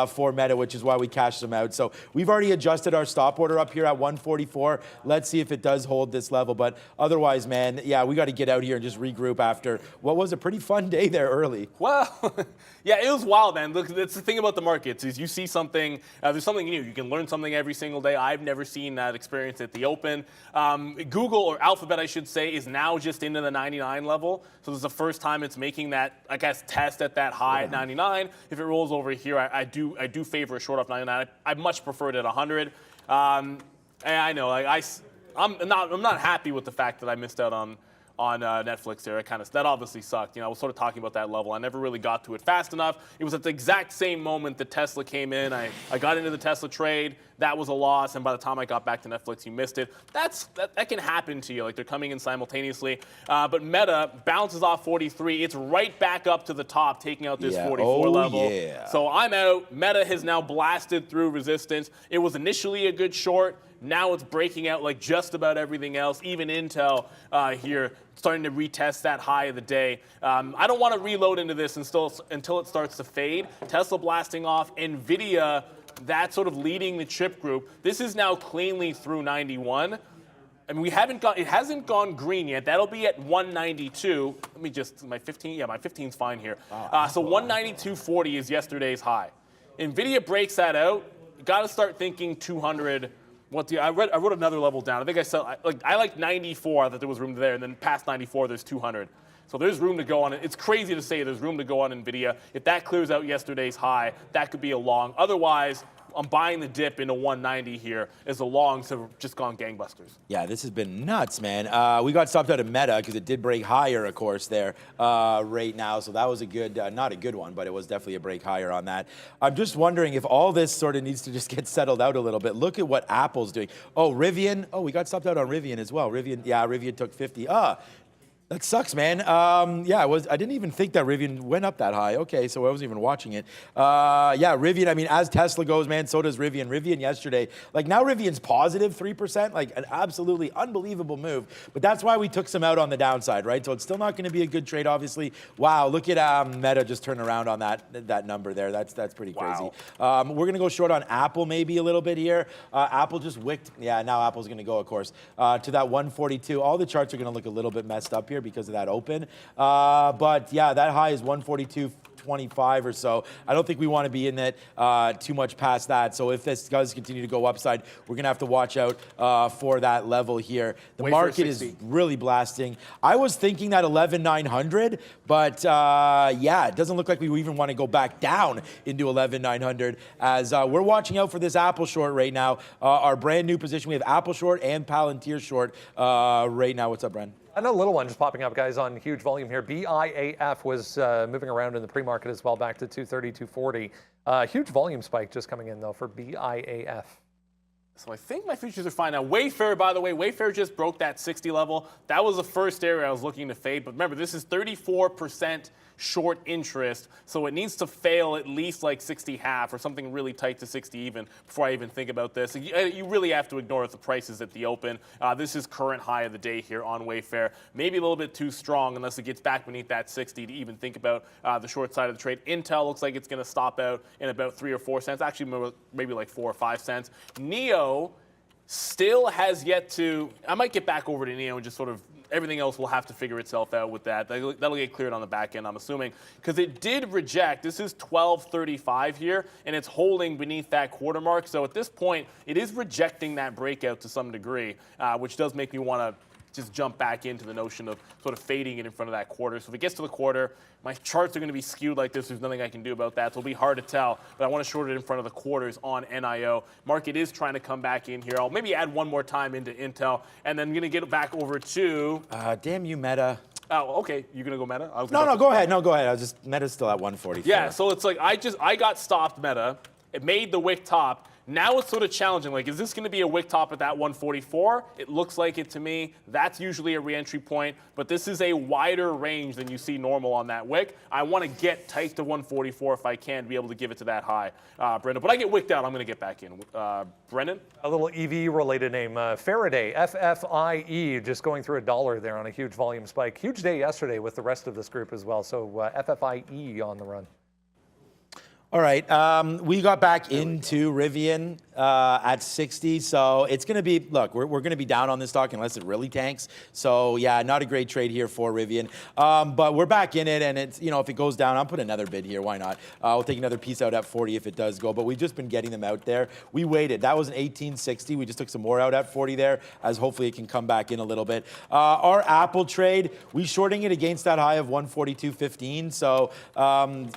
for Meta, which is why we cashed them out. So we've already adjusted our stop order up here at 144. Let's see if it does hold this level. But otherwise, man, yeah, we got to get out here and just regroup after what was a pretty fun day there early. Well, yeah, it was wild, man. Look, that's the thing about the markets is you see something, there's something new. You can learn something every single day. I've never seen that experience at the open. Google, or Alphabet, I should say, is now just into the 99 level. So this is the first time it's making that, I guess, test at that high at 99. If it rolls over here, I do favor a short off 99. I much prefer it at 100. And I know, like I'm not happy with the fact that I missed out on Netflix there. That obviously sucked. You know, I was sort of talking about that level. I never really got to it fast enough. It was at the exact same moment that Tesla came in. I got into the Tesla trade. That was a loss, and by the time I got back to Netflix, you missed it. That can happen to you. Like, they're coming in simultaneously. But Meta bounces off 43. It's right back up to the top, taking out this 44 level. Yeah. So I'm out. Meta has now blasted through resistance. It was initially a good short. Now it's breaking out like just about everything else, even Intel here starting to retest that high of the day. I don't want to reload into this until it starts to fade. Tesla blasting off. NVIDIA, that's sort of leading the chip group. This is now cleanly through 91. I mean, it hasn't gone green yet. That'll be at 192. Let me just, my 15's fine here. So 192.40 is yesterday's high. NVIDIA breaks that out. You got to start thinking 200. I wrote another level down. I think I like 94. I thought there was room there, and then past 94, there's 200. So there's room to go on it. It's crazy to say there's room to go on NVIDIA. If that clears out yesterday's high, that could be a long. Otherwise, I'm buying the dip into 190 here as the longs have just gone gangbusters. Yeah, this has been nuts, man. We got stopped out of Meta because it did break higher, of course, there right now. So that was a good, not a good one, but it was definitely a break higher on that. I'm just wondering if all this sort of needs to just get settled out a little bit. Look at what Apple's doing. Oh, Rivian. Oh, we got stopped out on Rivian as well. Rivian took 50. That sucks, man. Yeah, I didn't even think that Rivian went up that high. Okay, so I wasn't even watching it. Yeah, Rivian, I mean, as Tesla goes, man, so does Rivian. Rivian yesterday, like now Rivian's positive 3%, like an absolutely unbelievable move. But that's why we took some out on the downside, right? So it's still not going to be a good trade, obviously. Wow, look at Meta just turn around on that number there. That's pretty crazy. Wow. We're going to go short on Apple maybe a little bit here. Apple just wicked. Yeah, now Apple's going to go, of course, to that 142. All the charts are going to look a little bit messed up here because of that open. But yeah, that high is 142.25 or so. I don't think we want to be in it too much past that. So if this does continue to go upside, we're going to have to watch out for that level here. The market is really blasting. I was thinking that 11,900, but yeah, it doesn't look like we even want to go back down into 11,900 as we're watching out for this Apple short right now. Our brand new position, we have Apple short and Palantir short right now. What's up, Bren? Another little one just popping up, guys, on huge volume here. BIAF was moving around in the pre-market as well, back to 230, 240. Huge volume spike just coming in, though, for BIAF. So I think my futures are fine. Now, Wayfair, by the way, Wayfair just broke that 60 level. That was the first area I was looking to fade. But remember, this is 34% short interest, so it needs to fail at least like 60 half or something really tight to 60 even before I even think about this. You really have to ignore the prices at the open. This is current high of the day here on Wayfair. Maybe a little bit too strong unless it gets back beneath that 60 to even think about the short side of the trade. Intel looks like it's going to stop out in about 3 or 4 cents, actually maybe like 4 or 5 cents. NEO still has yet to, I might get back over to NEO and just sort of everything else will have to figure itself out with that. That'll get cleared on the back end, I'm assuming, because it did reject. This is 1235 here, and it's holding beneath that quarter mark. So at this point, it is rejecting that breakout to some degree, which does make me want to just jump back into the notion of sort of fading it in front of that quarter. So if it gets to the quarter, my charts are going to be skewed like this. There's nothing I can do about that. So it'll be hard to tell, but I want to short it in front of the quarters on NIO. Market is trying to come back in here. I'll maybe add one more time into Intel, and then I'm going to get it back over to... damn you, Meta. Oh, okay. You're going to go Meta? No, go ahead. No, go ahead. I was just, Meta's still at 144. Yeah, so it's like I got stopped Meta. It made the wick top. Now it's sort of challenging. Like, is this going to be a wick top at that 144? It looks like it to me. That's usually a re-entry point, but this is a wider range than you see normal on that wick. I want to get tight to 144 if I can to be able to give it to that high, Brendan. But I get wicked out. I'm going to get back in. Brendan? A little EV-related name, Faraday, FFIE, just going through $1 there on a huge volume spike. Huge day yesterday with the rest of this group as well. So FFIE on the run. All right, we got back into Rivian at 60, so it's going to be, look, we're going to be down on this stock unless it really tanks. So yeah, not a great trade here for Rivian, but we're back in it, and it's, you know, if it goes down, I'll put another bid here. Why not? We'll take another piece out at 40 if it does go, but we've just been getting them out there. We waited. That was an 1860. We just took some more out at 40 there, as hopefully it can come back in a little bit. Our Apple trade, we shorting it against that high of 142.15. So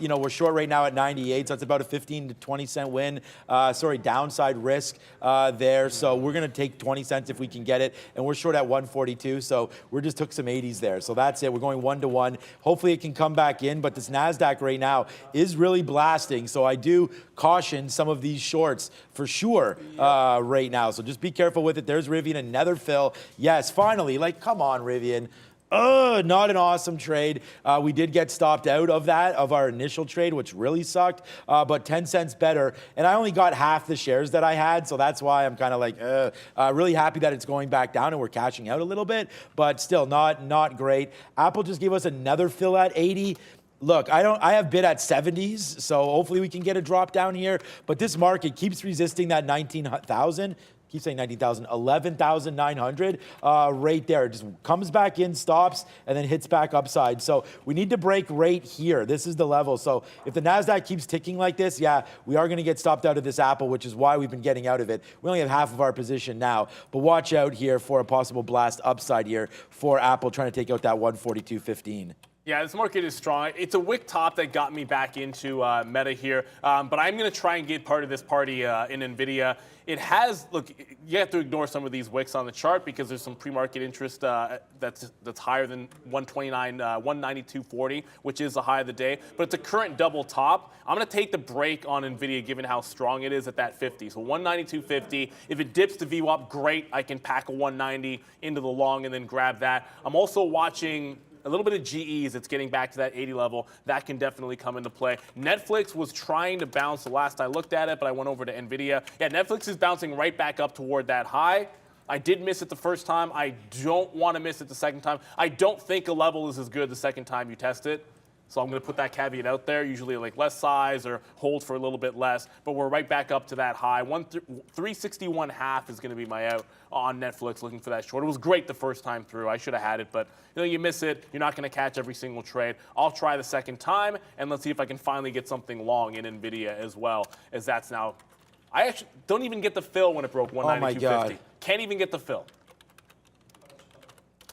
you know, we're short right now at 98. So that's about a 15 to 20 cent win. Downside risk there. So we're going to take 20 cents if we can get it. And we're short at 142. So we just took some 80s there. So that's it. We're going 1-to-1. Hopefully it can come back in. But this NASDAQ right now is really blasting. So I do caution some of these shorts for sure right now. So just be careful with it. There's Rivian, another fill. Yes, finally. Like, come on, Rivian. Not an awesome trade. We did get stopped out of that, of our initial trade, which really sucked, but 10 cents better. And I only got half the shares that I had, so that's why I'm kind of like, really happy that it's going back down and we're cashing out a little bit, but still not great. Apple just gave us another fill at 80. Look, I have bid at 70s, so hopefully we can get a drop down here, but this market keeps resisting that 19,000. Keep saying 19,000, 11,900 right there. It just comes back in, stops, and then hits back upside. So we need to break right here. This is the level. So if the NASDAQ keeps ticking like this, yeah, we are going to get stopped out of this Apple, which is why we've been getting out of it. We only have half of our position now, but watch out here for a possible blast upside here for Apple trying to take out that 142.15. Yeah, this market is strong. It's a wick top that got me back into Meta here, but I'm going to try and get part of this party in NVIDIA. It has, look, you have to ignore some of these wicks on the chart because there's some pre-market interest that's higher than 129, 192.40, which is the high of the day. But it's a current double top. I'm going to take the break on NVIDIA given how strong it is at that 50. So 192.50. If it dips to VWAP, great. I can pack a 190 into the long and then grab that. I'm also watching a little bit of GEs. It's getting back to that 80 level. That can definitely come into play. Netflix was trying to bounce the last I looked at it, but I went over to NVIDIA. Yeah, Netflix is bouncing right back up toward that high. I did miss it the first time. I don't want to miss it the second time. I don't think a level is as good the second time you test it. So I'm going to put that caveat out there, usually like less size or hold for a little bit less. But we're right back up to that high. 361.5 is going to be my out on Netflix looking for that short. It was great the first time through. I should have had it, but you miss it. You're not going to catch every single trade. I'll try the second time, and let's see if I can finally get something long in NVIDIA as well, as that's now. I actually don't even get the fill when it broke 192.50. Oh my God. Can't even get the fill.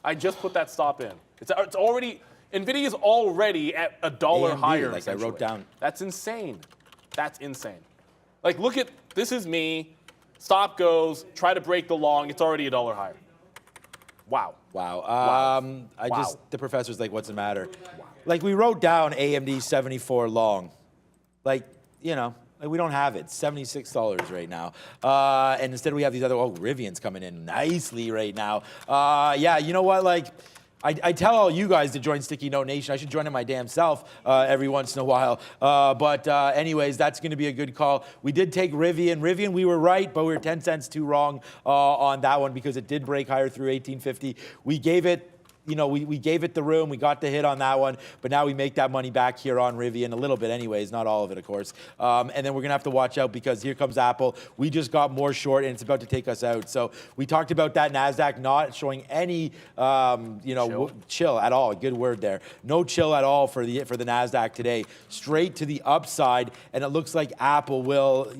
I just put that stop in. It's already... NVIDIA is already at $1 higher. Like I wrote down. That's insane. That's insane. Like, look at, this is me. Stop goes, try to break the long. It's already $1 higher. Wow. Wow. The professor's like, what's the matter? Wow. Like, we wrote down AMD 74 long. Like, like we don't have it. $76 right now. And instead we have these other, Rivian's coming in nicely right now. Yeah, you know what? Like, I tell all you guys to join Sticky Note Nation. I should join it my damn self every once in a while. But anyways, that's going to be a good call. We did take Rivian. Rivian, we were right, but we were 10 cents too wrong on that one because it did break higher through 1850. We gave it, we gave it the room. We got the hit on that one, but now we make that money back here on Rivian, a little bit anyways, not all of it, of course. And then we're going to have to watch out because here comes Apple. We just got more short, and it's about to take us out. So we talked about that NASDAQ not showing any, chill at all. Good word there. No chill at all for the NASDAQ today. Straight to the upside, and it looks like Apple will,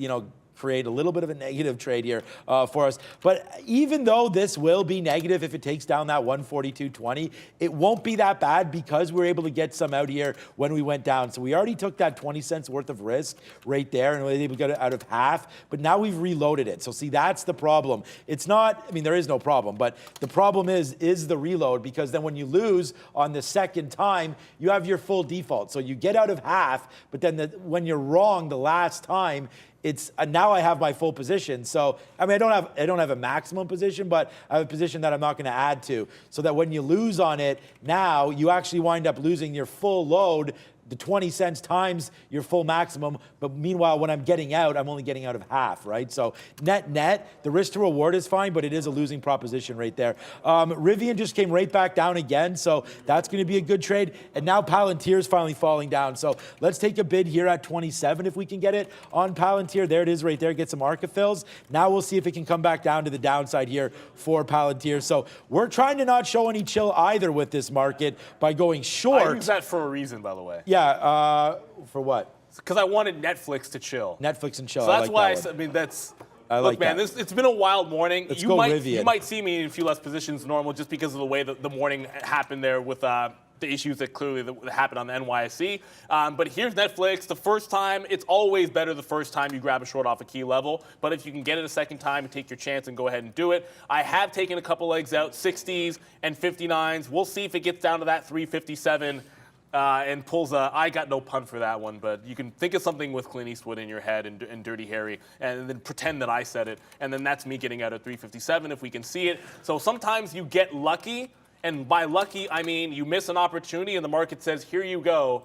create a little bit of a negative trade here for us. But even though this will be negative if it takes down that 142.20, it won't be that bad because we're able to get some out here when we went down. So we already took that 20 cents worth of risk right there and we were able to get it out of half, but now we've reloaded it. So see, that's the problem. It's not, there is no problem, but the problem is the reload, because then when you lose on the second time, you have your full default. So you get out of half, but then when you're wrong the last time, it's now I have my full position. So I don't have a maximum position, but I have a position that I'm not going to add to, so that when you lose on it, now you actually wind up losing your full load, the 20 cents times your full maximum. But meanwhile, when I'm getting out, I'm only getting out of half, right? So net, the risk to reward is fine, but it is a losing proposition right there. Rivian just came right back down again, so that's going to be a good trade. And now Palantir is finally falling down. So let's take a bid here at 27 if we can get it on Palantir. There it is right there. Get some ARCA fills. Now we'll see if it can come back down to the downside here for Palantir. So we're trying to not show any chill either with this market by going short. I use that for a reason, by the way. Yeah, for what? Because I wanted Netflix to chill. Netflix and chill. So that's why that's. Look, man, it's been a wild morning. Let's you go might Rivian. You might see me in a few less positions than normal just because of the way that the morning happened there with the issues that clearly that happened on the NYSE. But here's Netflix. The first time, it's always better the first time you grab a short off a key level. But if you can get it a second time and take your chance and go ahead and do it. I have taken a couple legs out, 60s and 59s. We'll see if it gets down to that 357. And pulls I got no pun for that one, but you can think of something with Clint Eastwood in your head and Dirty Harry, and then pretend that I said it, and then that's me getting out at 357 if we can see it. So sometimes you get lucky, and by lucky, I mean you miss an opportunity and the market says, here you go.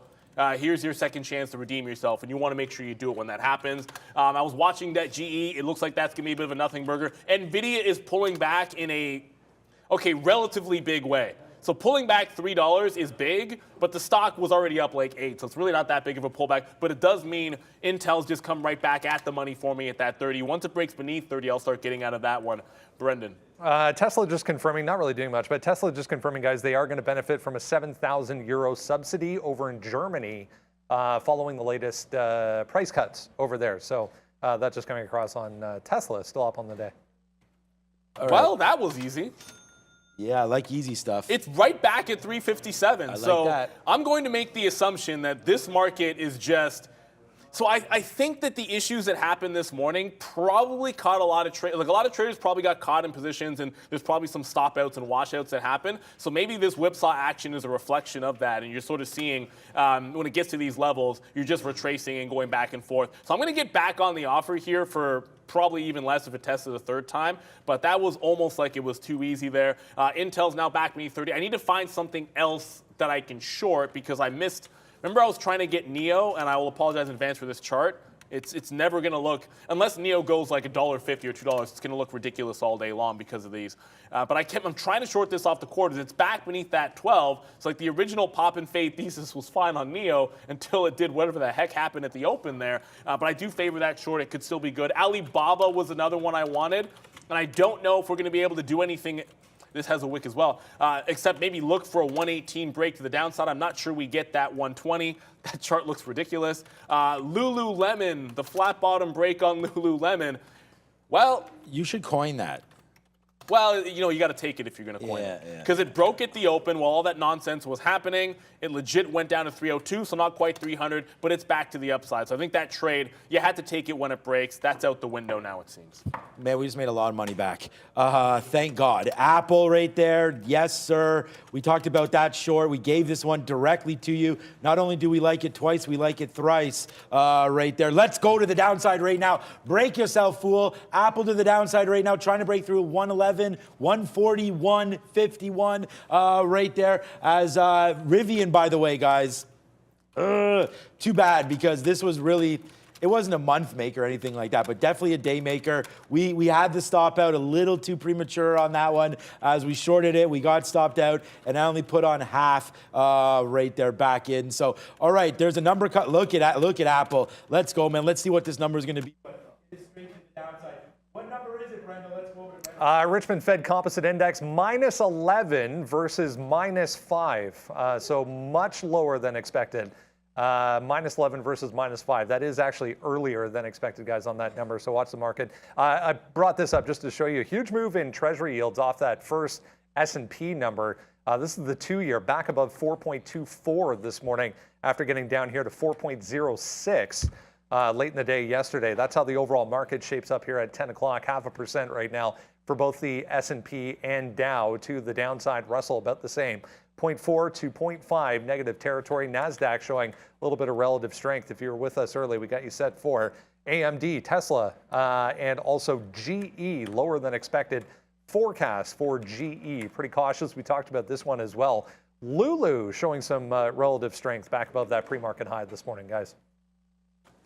Here's your second chance to redeem yourself, and you want to make sure you do it when that happens. I was watching that GE. It looks like that's going to be a bit of a nothing burger. NVIDIA is pulling back in a, relatively big way. So pulling back $3 is big, but the stock was already up like 8, so it's really not that big of a pullback. But it does mean Intel's just come right back at the money for me at that 30. Once it breaks beneath 30, I'll start getting out of that one. Brendan. Tesla just confirming, not really doing much, but Tesla just confirming, guys, they are going to benefit from a 7,000 euro subsidy over in Germany following the latest price cuts over there. So that's just coming across on Tesla, still up on the day. Well, that was easy. Yeah, I like easy stuff. It's right back at 357. I like so that. I'm going to make the assumption that this market is just. So I think that the issues that happened this morning probably caught a lot of traders. Like a lot of traders probably got caught in positions, and there's probably some stop outs and washouts that happen. So maybe this whipsaw action is a reflection of that, and you're sort of seeing when it gets to these levels, you're just retracing and going back and forth. So I'm going to get back on the offer here for probably even less if it tested a third time, but that was almost like it was too easy there. Intel's now back beneath 30. I need to find something else that I can short because I missed. Remember, I was trying to get NEO, and I will apologize in advance for this chart. It's never going to look, unless NEO goes like $1.50 or $2, it's going to look ridiculous all day long because of these. But I'm trying to short this off the quarters. It's back beneath that 12. So like the original pop and fade thesis was fine on NEO until it did whatever the heck happened at the open there. But I do favor that short. It could still be good. Alibaba was another one I wanted, and I don't know if we're going to be able to do anything. This has a wick as well, except maybe look for a 118 break to the downside. I'm not sure we get that 120. That chart looks ridiculous. Lululemon, the flat bottom break on Lululemon. Well, You should coin that. well, you got to take it if you're going to coin it. Because it broke at the open while all that nonsense was happening. It legit went down to 302, so not quite 300, but it's back to the upside. So I think that trade, you had to take it when it breaks. That's out the window now, it seems. Man, we just made a lot of money back. Thank God. Apple right there. Yes, sir. We talked about that short. We gave this one directly to you. Not only do we like it twice, we like it thrice right there. Let's go to the downside right now. Break yourself, fool. Apple to the downside right now, trying to break through 111, 140, 151 right there. As Rivian, by the way, guys, too bad because this was really, it wasn't a month maker or anything like that, but definitely a day maker. We had the stop out a little too premature on that one. As we shorted it, we got stopped out, and I only put on half right there back in. So, all right, there's a number cut. Look at Apple. Let's go, man. Let's see what this number is going to be. It's straight to the downside. What number is it, Brenda? Let's go over to Brenda. Richmond Fed Composite Index minus 11 versus minus 5. So much lower than expected. Minus 11 versus minus 5. That is actually earlier than expected, guys, on that number. So watch the market. I brought this up just to show you a huge move in Treasury yields off that first S&P number. This is the 2-year back above 4.24 this morning after getting down here to 4.06 late in the day yesterday. That's how the overall market shapes up here at 10 o'clock, 0.5% right now for both the S&P and Dow to the downside. Russell about the same. 0.4 to 0.5 negative territory. NASDAQ showing a little bit of relative strength. If you were with us early, we got you set for AMD, Tesla, and also GE, lower than expected forecast for GE. Pretty cautious. We talked about this one as well. Lulu showing some relative strength back above that pre-market high this morning, guys.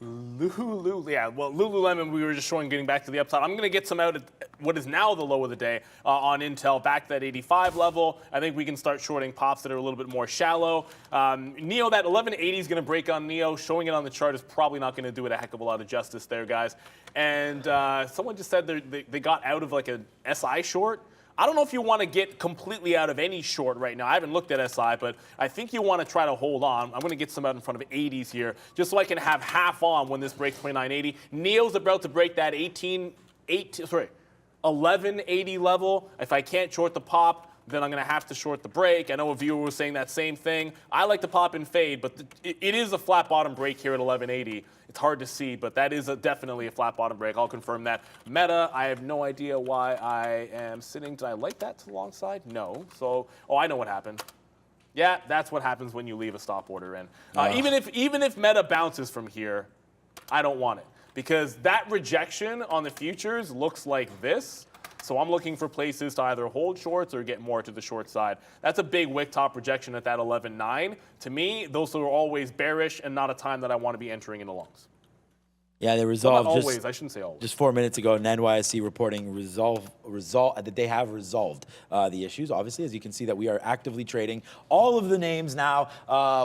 Lululemon, we were just showing getting back to the upside. I'm going to get some out at what is now the low of the day on Intel, back to that 85 level. I think we can start shorting pops that are a little bit more shallow. NEO, that 1180 is going to break on NEO. Showing it on the chart is probably not going to do it a heck of a lot of justice there, guys. And someone just said they got out of like a SI short. I don't know if you want to get completely out of any short right now. I haven't looked at SI, but I think you want to try to hold on. I'm going to get some out in front of 80s here, just so I can have half on when this breaks 2980. NEO's about to break that 1180 level. If I can't short the pop, then I'm going to have to short the break. I know a viewer was saying that same thing. I like the pop and fade, but it is a flat bottom break here at 1180. It's hard to see, but that is definitely a flat bottom break. I'll confirm that. Meta, I have no idea why I am sitting. Did I like that to the long side? No. So, I know what happened. Yeah, that's what happens when you leave a stop order in. Even if Meta bounces from here, I don't want it because that rejection on the futures looks like this. So I'm looking for places to either hold shorts or get more to the short side. That's a big wick top rejection at that 11.9. To me, those are always bearish and not a time that I want to be entering into longs. Yeah, they resolved. Well, not always. I shouldn't say always. Just 4 minutes ago, NYSE reporting that they have resolved the issues. Obviously, as you can see, that we are actively trading all of the names now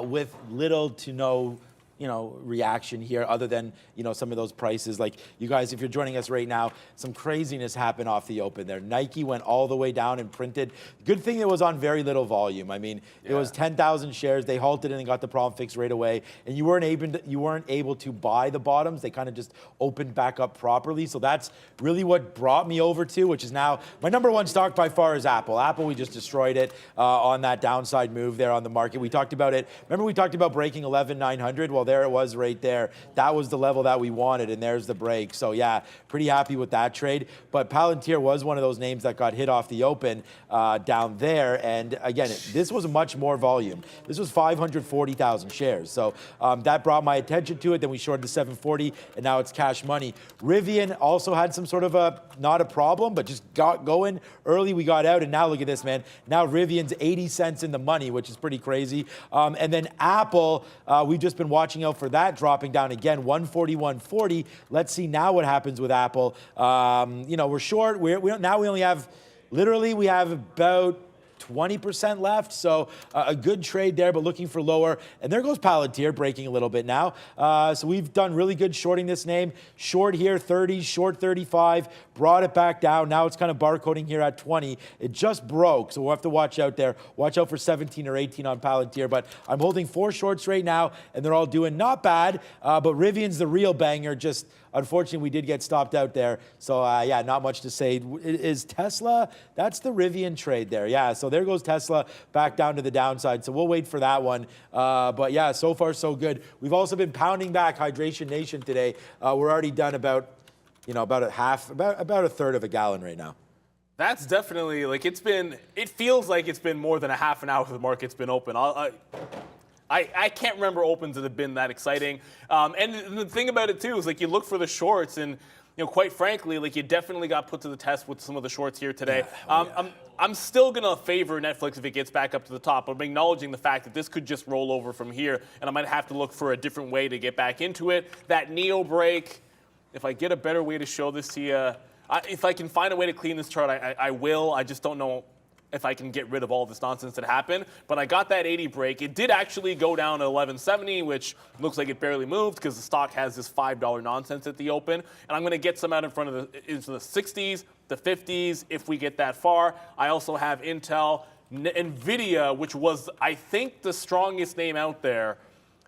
with little to no reaction here other than, some of those prices. Like you guys, if you're joining us right now, some craziness happened off the open there. Nike went all the way down and printed. Good thing it was on very little volume. I mean, it was 10,000 shares. They halted it and got the problem fixed right away. And you weren't able to buy the bottoms. They kind of just opened back up properly. So that's really what brought me over to, which is now my number one stock by far is Apple. Apple, we just destroyed it on that downside move there on the market. We talked about it. Remember we talked about breaking 11,900? Well, there it was right there. That was the level that we wanted, and there's the break. So yeah, pretty happy with that trade. But Palantir was one of those names that got hit off the open down there. And again, this was much more volume. This was 540,000 shares. So that brought my attention to it. Then we shorted the 740, and now it's cash money. Rivian also had some sort of not a problem, but just got going early. We got out, and now look at this, man. Now Rivian's 80 cents in the money, which is pretty crazy. And then Apple, we've just been watching out for that dropping down again, 141.40. Let's see now what happens with Apple. We're short. Now we only have, literally, we have about 20% left, so a good trade there, but looking for lower. And there goes Palantir breaking a little bit now. So we've done really good shorting this name. Short here, 30, short 35, brought it back down. Now it's kind of barcoding here at 20. It just broke, so we'll have to watch out there. Watch out for 17 or 18 on Palantir, but I'm holding 4 shorts right now, and they're all doing not bad, but Rivian's the real banger. Just unfortunately, we did get stopped out there. So, yeah, not much to say. Is Tesla? That's the Rivian trade there. Yeah, so there goes Tesla back down to the downside. So we'll wait for that one. But, yeah, so far so good. We've also been pounding back Hydration Nation today. We're already done about a third of a gallon right now. That's definitely, it feels like it's been more than a half an hour the market's been open. I can't remember opens that have been that exciting. And the thing about it, too, is you look for the shorts and, quite frankly, you definitely got put to the test with some of the shorts here today. Yeah. I'm still going to favor Netflix if it gets back up to the top. I'm acknowledging the fact that this could just roll over from here, and I might have to look for a different way to get back into it. That Neo break, if I get a better way to show this to you, if I can find a way to clean this chart, I will. I just don't know if I can get rid of all this nonsense that happened. But I got that 80 break. It did actually go down to 1170, which looks like it barely moved because the stock has this $5 nonsense at the open. And I'm going to get some out in front of into the 60s, the 50s, if we get that far. I also have Intel. NVIDIA, which was, I think, the strongest name out there,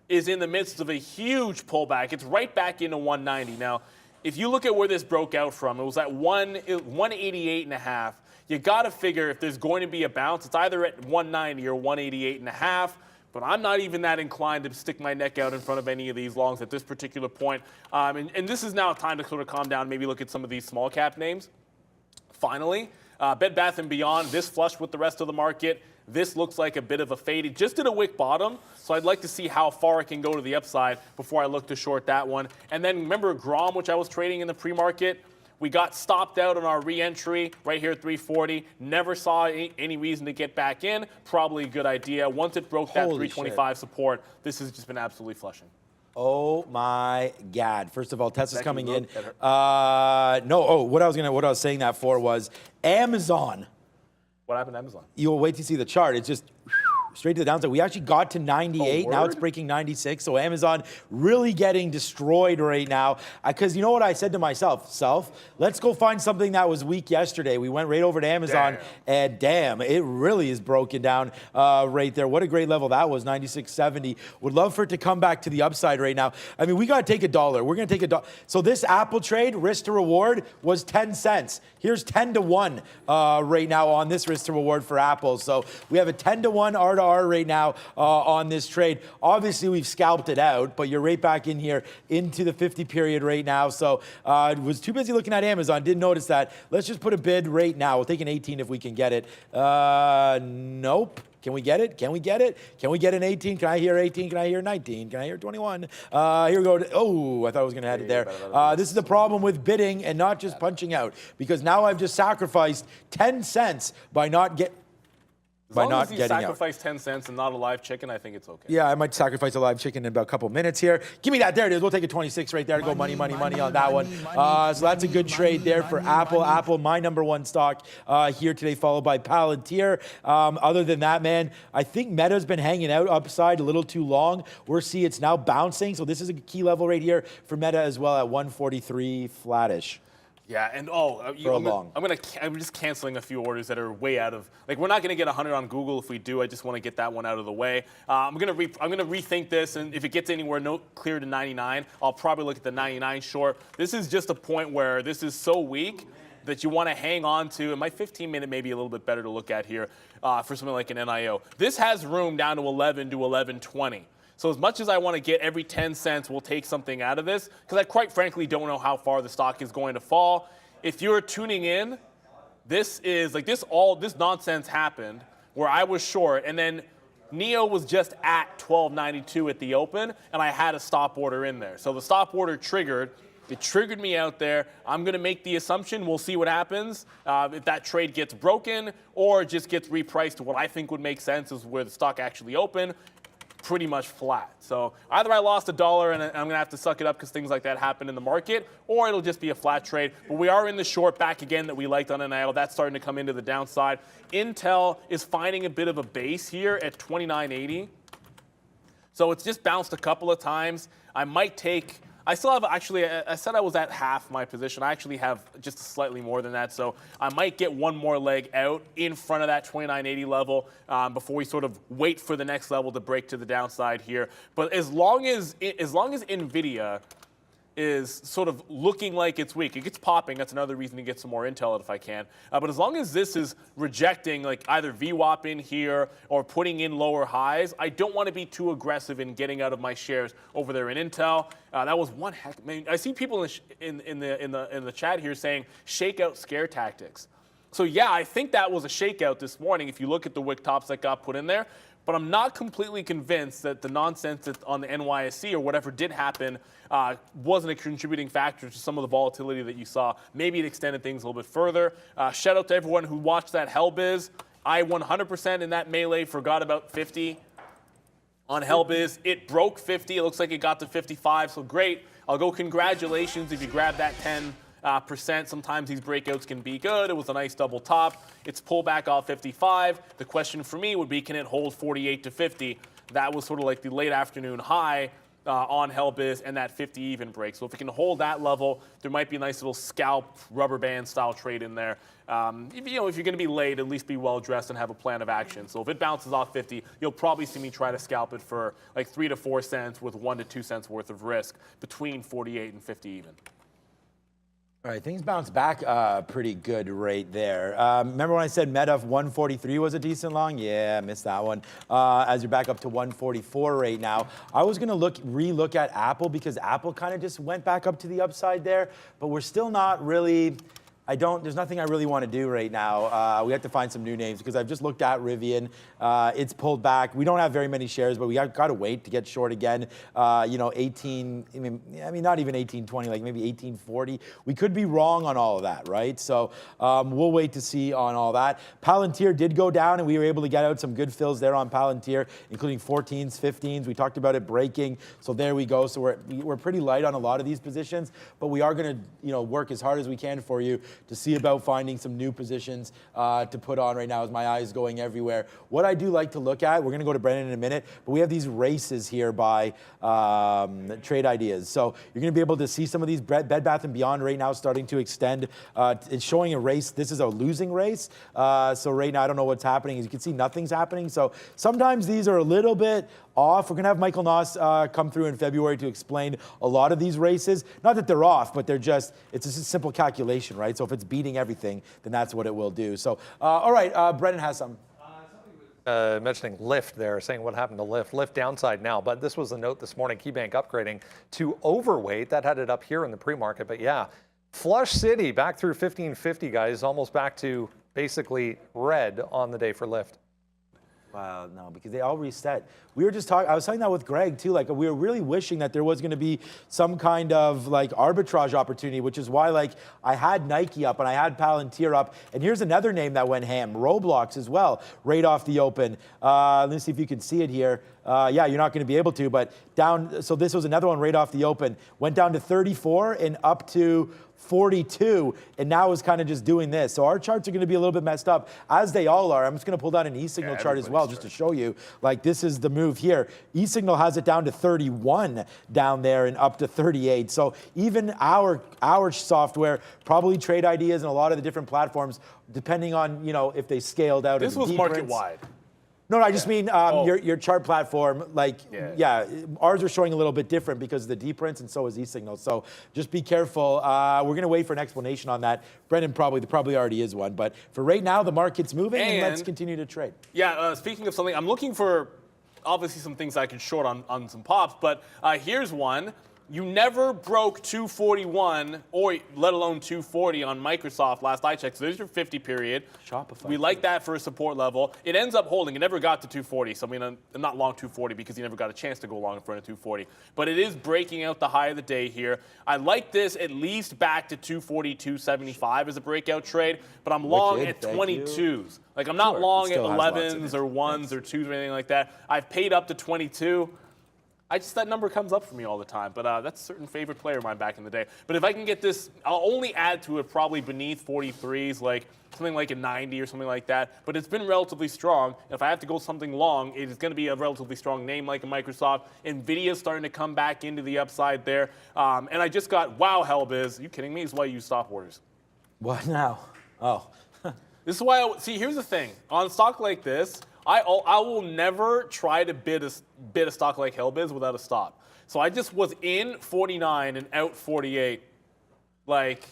is in the midst of a huge pullback. It's right back into 190. Now, if you look at where this broke out from, it was at 188.5. You got to figure if there's going to be a bounce, it's either at 190 or 188.5. But I'm not even that inclined to stick my neck out in front of any of these longs at this particular point. And this is now time to sort of calm down, maybe look at some of these small cap names. Finally, Bed Bath & Beyond, this flush with the rest of the market. This looks like a bit of a fade. It just did a wick bottom, so I'd like to see how far it can go to the upside before I look to short that one. And then remember Grom, which I was trading in the pre-market? We got stopped out on our re-entry right here at 340. Never saw any reason to get back in. Probably a good idea. Once it broke that 325 support, this has just been absolutely flushing. Oh my God! First of all, Tesla's coming in. What I was saying that for was Amazon. What happened to Amazon? You'll wait to see the chart. It's just straight to the downside. We actually got to 98. Now it's breaking 96. So Amazon really getting destroyed right now. Because you know what I said to myself? Let's go find something that was weak yesterday. We went right over to Amazon, and damn, it really is broken down right there. What a great level that was, 96.70. Would love for it to come back to the upside right now. I mean, we got to take $1. We're going to take $1. So this Apple trade, risk to reward, was 10 cents. Here's 10 to 1 right now on this risk to reward for Apple. So we have a 10 to 1 R to R right now on this trade. Obviously, we've scalped it out, but you're right back in here into the 50 period right now. So was too busy looking at Amazon. Didn't notice that. Let's just put a bid right now. We'll take an 18 if we can get it. Nope. Can we get it? Can we get it? Can we get an 18? Can I hear 18? Can I hear 19? Can I hear 21? Here we go. Oh, I thought I was going to add it there. This is the problem with bidding and not just punching out, because now I've just sacrificed 10 cents by not As long as you sacrifice 10 cents and not a live chicken, I think it's okay. Yeah, I might sacrifice a live chicken in about a couple minutes here. Give me that. There it is. We'll take a 26 right there. Go money on that one. So that's a good trade there for Apple. Apple, my number one stock here today, followed by Palantir. Other than that, man, I think Meta's been hanging out upside a little too long. We're seeing it's now bouncing. So this is a key level right here for Meta as well at 143 flattish. Yeah, and I'm just canceling a few orders that are way out of, like, we're not going to get 100 on Google. If we do, I just want to get that one out of the way. I'm going to rethink this, and if it gets anywhere clear to 99, I'll probably look at the 99 short. This is just a point where this is so weak that you want to hang on to, and my 15-minute may be a little bit better to look at here for something like an NIO. This has room down to 11 to 11.20. So as much as I want to get every 10 cents, we'll take something out of this, because I quite frankly don't know how far the stock is going to fall. If you're tuning in, this is like this nonsense happened where I was short, and then NEO was just at 12.92 at the open, and I had a stop order in there. So the stop order triggered. It triggered me out there. I'm going to make the assumption. We'll see what happens if that trade gets broken or just gets repriced to what I think would make sense is where the stock actually opened. Pretty much flat. So either I lost $1 and I'm going to have to suck it up because things like that happen in the market, or it'll just be a flat trade. But we are in the short back again that we liked on NIO. That's starting to come into the downside. Intel is finding a bit of a base here at 29.80. So it's just bounced a couple of times. I might take... I still have, actually, I said I was at half my position. I actually have just slightly more than that. So I might get one more leg out in front of that 29.80 level before we sort of wait for the next level to break to the downside here. But as long as NVIDIA is sort of looking like it's weak, it gets popping. That's another reason to get some more intel if I can. But as long as this is rejecting like either VWAP in here or putting in lower highs, I don't want to be too aggressive in getting out of my shares over there in Intel. That was one heck. I mean, I see people in the chat here saying shakeout scare tactics. So yeah, I think that was a shakeout this morning. If you look at the wick tops that got put in there. But I'm not completely convinced that the nonsense that on the NYSE or whatever did happen wasn't a contributing factor to some of the volatility that you saw. Maybe it extended things a little bit further. Shout out to everyone who watched that Hellbiz. I 100% in that melee forgot about 50 on Hellbiz. It broke 50. It looks like it got to 55. So great. I'll go congratulations if you grab that 10%. Sometimes these breakouts can be good. It was a nice double top. It's pulled back off 55. The question for me would be, can it hold 48 to 50? That was sort of like the late afternoon high on Hellbiz and that 50 even break. So if it can hold that level, there might be a nice little scalp rubber band style trade in there. If you're going to be late, at least be well dressed and have a plan of action. So if it bounces off 50, you'll probably see me try to scalp it for like 3 to 4 cents with 1 to 2 cents worth of risk between 48 and 50 even. All right, things bounced back pretty good right there. Remember when I said Meta 143 was a decent long? Yeah, missed that one. As you're back up to 144 right now. I was going to re-look at Apple because Apple kind of just went back up to the upside there, but we're still not really... there's nothing I really want to do right now. We have to find some new names because I've just looked at Rivian. It's pulled back. We don't have very many shares, but we got to wait to get short again. 18, I mean, not even 1820, like maybe 1840. We could be wrong on all of that, right? So we'll wait to see on all that. Palantir did go down, and we were able to get out some good fills there on Palantir, including 14s, 15s. We talked about it breaking, so there we go. So we're pretty light on a lot of these positions, but we are going to work as hard as we can for you to see about finding some new positions to put on right now as my eyes going everywhere. What I do like to look at, we're going to go to Brendan in a minute, but we have these races here by trade ideas. So you're going to be able to see some of these Bed Bath & Beyond right now starting to extend. It's showing a race. This is a losing race. So right now I don't know what's happening. As you can see, nothing's happening. So sometimes these are a little bit off. We're going to have Michael Noss come through in February to explain a lot of these races. Not that they're off, but they're just, it's a simple calculation, right? So if it's beating everything, then that's what it will do. So, all right, Brendan has some. Mentioning Lyft there, saying what happened to Lyft. Lyft downside now, but this was a note this morning, KeyBank upgrading to overweight. That had it up here in the pre-market, but yeah. Flush City back through 1550, guys, almost back to basically red on the day for Lyft. Well, no, because they all reset. We were just talking, I was talking that with Greg too, like we were really wishing that there was gonna be some kind of like arbitrage opportunity, which is why like I had Nike up and I had Palantir up. And here's another name that went ham, Roblox as well, right off the open. Let me see if you can see it here. Yeah, you're not gonna be able to, but down, so this was another one right off the open. Went down to 34 and up to 42, and now is kind of just doing this. So our charts are going to be a little bit messed up, as they all are. I'm just going to pull down an E-signal chart as well, just to show you. Like, this is the move here. E-signal has it down to 31 down there and up to 38. So even our software, probably trade ideas and a lot of the different platforms, depending on, you know, if they scaled out. This was market wide. No, I just mean your chart platform, like, yeah, ours are showing a little bit different because of the D-prints and so is E-signal. So just be careful. We're going to wait for an explanation on that. Brendan probably already is one. But for right now, the market's moving and let's continue to trade. Yeah, speaking of something, I'm looking for obviously some things I can short on some pops, but here's one. You never broke 241 or let alone 240 on Microsoft last I checked. So there's your 50 period. Shopify. We like that for a support level. It ends up holding. It never got to 240. So I mean, I'm not long 240 because you never got a chance to go long in front of 240. But it is breaking out the high of the day here. I like this at least back to 240, 275 as a breakout trade. But I'm long at 22s. Like I'm not long at 11s or 1s or 2s or anything like that. I've paid up to 22. That number comes up for me all the time, but that's a certain favorite player of mine back in the day. But if I can get this, I'll only add to it probably beneath 43s, like something like a 90 or something like that. But it's been relatively strong. If I have to go something long, it is going to be a relatively strong name like a Microsoft. Nvidia's starting to come back into the upside there. And I just got, wow, Hellbiz. Are you kidding me? This is why you use stop orders. What now? Oh. This is why, see, here's the thing. On a stock like this, I will never try to bid a stock like Hellbiz without a stop. So I just was in 49 and out 48. Like,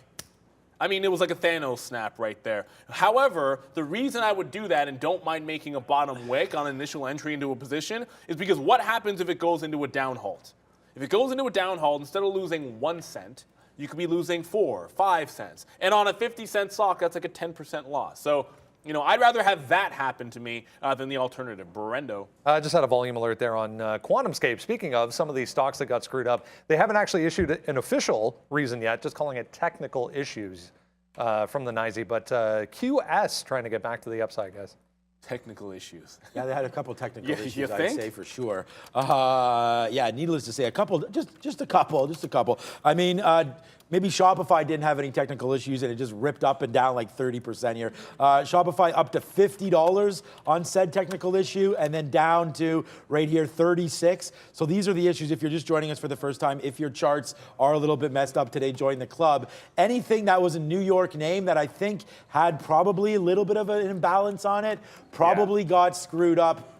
I mean, it was like a Thanos snap right there. However, the reason I would do that and don't mind making a bottom wick on initial entry into a position is because what happens if it goes into a down halt? If it goes into a down halt, instead of losing 1 cent, you could be losing 4, 5 cents. And on a 50-cent stock, that's like a 10% loss. So, you know, I'd rather have that happen to me than the alternative. Brendo. I just had a volume alert there on QuantumScape. Speaking of some of these stocks that got screwed up, they haven't actually issued an official reason yet, just calling it technical issues from the NYSE. But QS trying to get back to the upside, guys. Technical issues. Yeah, they had a couple technical issues, I'd say for sure. Yeah, needless to say, a couple, just a couple. I mean, maybe Shopify didn't have any technical issues and it just ripped up and down like 30% here. Shopify up to $50 on said technical issue and then down to right here 36. So these are the issues if you're just joining us for the first time. If your charts are a little bit messed up today, join the club. Anything that was a New York name that I think had probably a little bit of an imbalance on it, probably got screwed up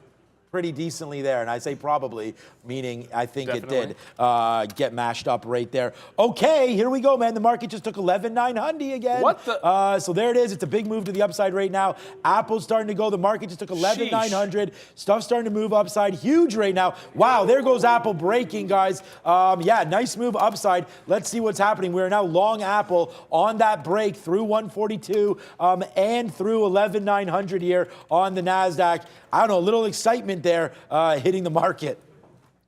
pretty decently there. And I say probably, meaning I think Definitely. it did get mashed up right there. Okay, here we go, man. The market just took 11,900 again. What the? So there it is. It's a big move to the upside right now. Apple's starting to go. The market just took 11,900. Stuff's starting to move upside. Huge right now. Wow, there goes Apple breaking, guys. Yeah, nice move upside. Let's see what's happening. We're now long Apple on that break through 142 and through 11,900 here on the NASDAQ. I don't know, a little excitement there hitting the market.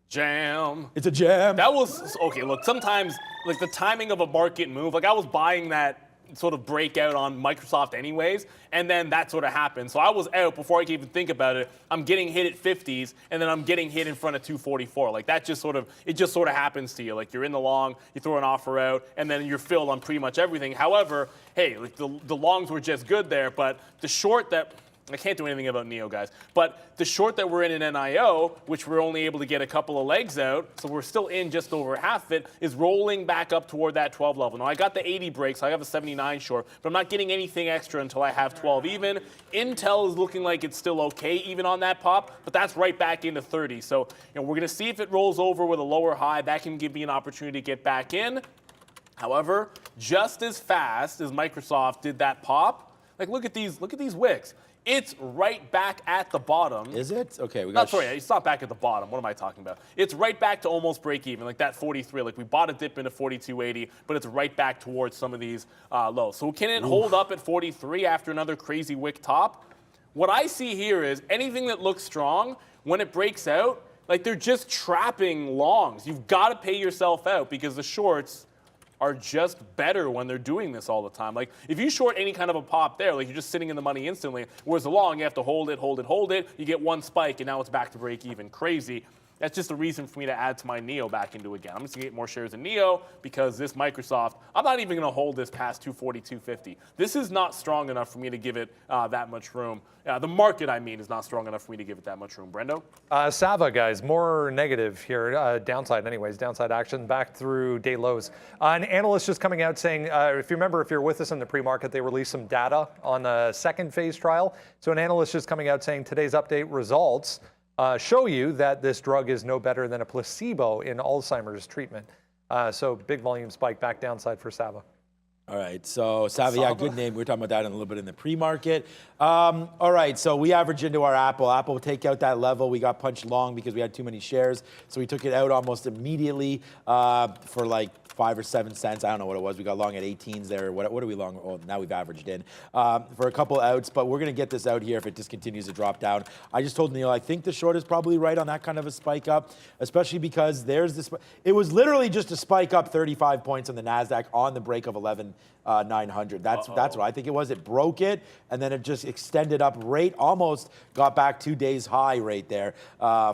Jam. It's a jam. That was, okay, look, sometimes, like the timing of a market move, like I was buying that sort of breakout on Microsoft anyways, and then that sort of happened. So I was out before I could even think about it. I'm getting hit at 50s, and then I'm getting hit in front of 244. Like that just sort of, it just sort of happens to you. Like you're in the long, you throw an offer out, and then you're filled on pretty much everything. However, hey, like the longs were just good there, but the short that, I can't do anything about NEO, guys. But the short that we're in NIO, which we're only able to get a couple of legs out, so we're still in just over half of it, is rolling back up toward that 12 level. Now, I got the 80 breaks. So I have a 79 short, but I'm not getting anything extra until I have 12 even. Intel is looking like it's still okay even on that pop, but that's right back into 30. So we're going to see if it rolls over with a lower high. That can give me an opportunity to get back in. However, just as fast as Microsoft did that pop, like look at these wicks. It's right back at the bottom. Is it? Okay, we No, got. sorry, it's not back at the bottom. What am I talking about? It's right back to almost break even, like that 43. Like we bought a dip into 42.80, but it's right back towards some of these lows. So can it hold up at 43 after another crazy wick top? What I see here is anything that looks strong, when it breaks out, like they're just trapping longs. You've got to pay yourself out because the shorts are just better when they're doing this all the time. Like if you short any kind of a pop there, like you're just sitting in the money instantly, whereas the long, you have to hold it, hold it, hold it. You get one spike and now it's back to break even. Crazy. That's just a reason for me to add to my NEO back into again. I'm just going to get more shares in NEO because this Microsoft, I'm not even going to hold this past 240, 250. This is not strong enough for me to give it that much room. The market, I mean, is not strong enough for me to give it that much room. Brendo? Sava, guys, more negative here. Downside anyways, downside action back through day lows. An analyst just coming out saying, if you remember, if you're with us in the pre-market, they released some data on a second phase trial. So an analyst just coming out saying today's update results show you that this drug is no better than a placebo in Alzheimer's treatment. So big volume spike back downside for Sava. All right, so Sava, yeah, good name. We were talking about that in a little bit in the pre-market. All right, so we average into our Apple. Apple will take out that level. We got punched long because we had too many shares, so we took it out almost immediately for like 5 or 7 cents. I don't know what it was. We got long at 18s there. What are we long? Oh, now we've averaged in for a couple outs, but we're going to get this out here if it just continues to drop down. I just told Neil, I think the short is probably right on that kind of a spike up, especially because there's this. It was literally just a spike up 35 points on the NASDAQ on the break of 11,900. That's what I think it was. It broke it, and then it just extended up rate, almost got back 2 days high right there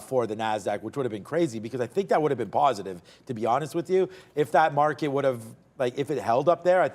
for the NASDAQ, which would have been crazy because I think that would have been positive, to be honest with you. If that market would have, like, if it held up there, I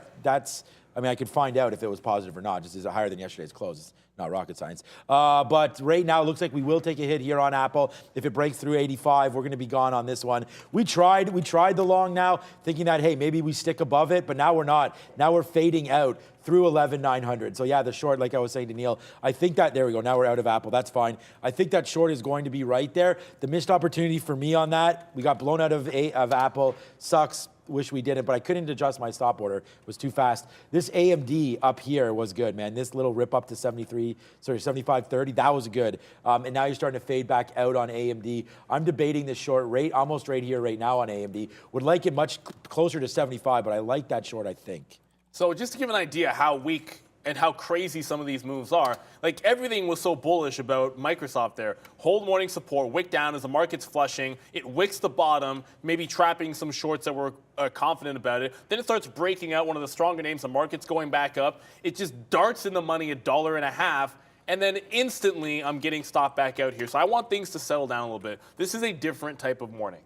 mean, I could find out if it was positive or not. Just is it higher than yesterday's close? It's not rocket science. But right now, it looks like we will take a hit here on Apple. If it breaks through 85, we're going to be gone on this one. We tried the long now, thinking that, hey, maybe we stick above it, but now we're not. Now we're fading out through 11,900. So yeah, the short, like I was saying to Neil, I think that, there we go, now we're out of Apple, that's fine. I think that short is going to be right there. The missed opportunity for me on that, we got blown out of Apple, sucks. Wish we didn't, but I couldn't adjust my stop order. It was too fast. This AMD up here was good, man. This little rip up to 75.30, that was good. And now you're starting to fade back out on AMD. I'm debating this short rate, almost right here, right now on AMD. Would like it much closer to 75, but I like that short, I think. So just to give an idea how weak and how crazy some of these moves are, like everything was so bullish about Microsoft there. Hold morning support, wick down as the market's flushing. It wicks the bottom, maybe trapping some shorts that were confident about it. Then it starts breaking out, one of the stronger names. The market's going back up. It just darts in the money $1.50. And then instantly I'm getting stopped back out here. So I want things to settle down a little bit. This is a different type of morning.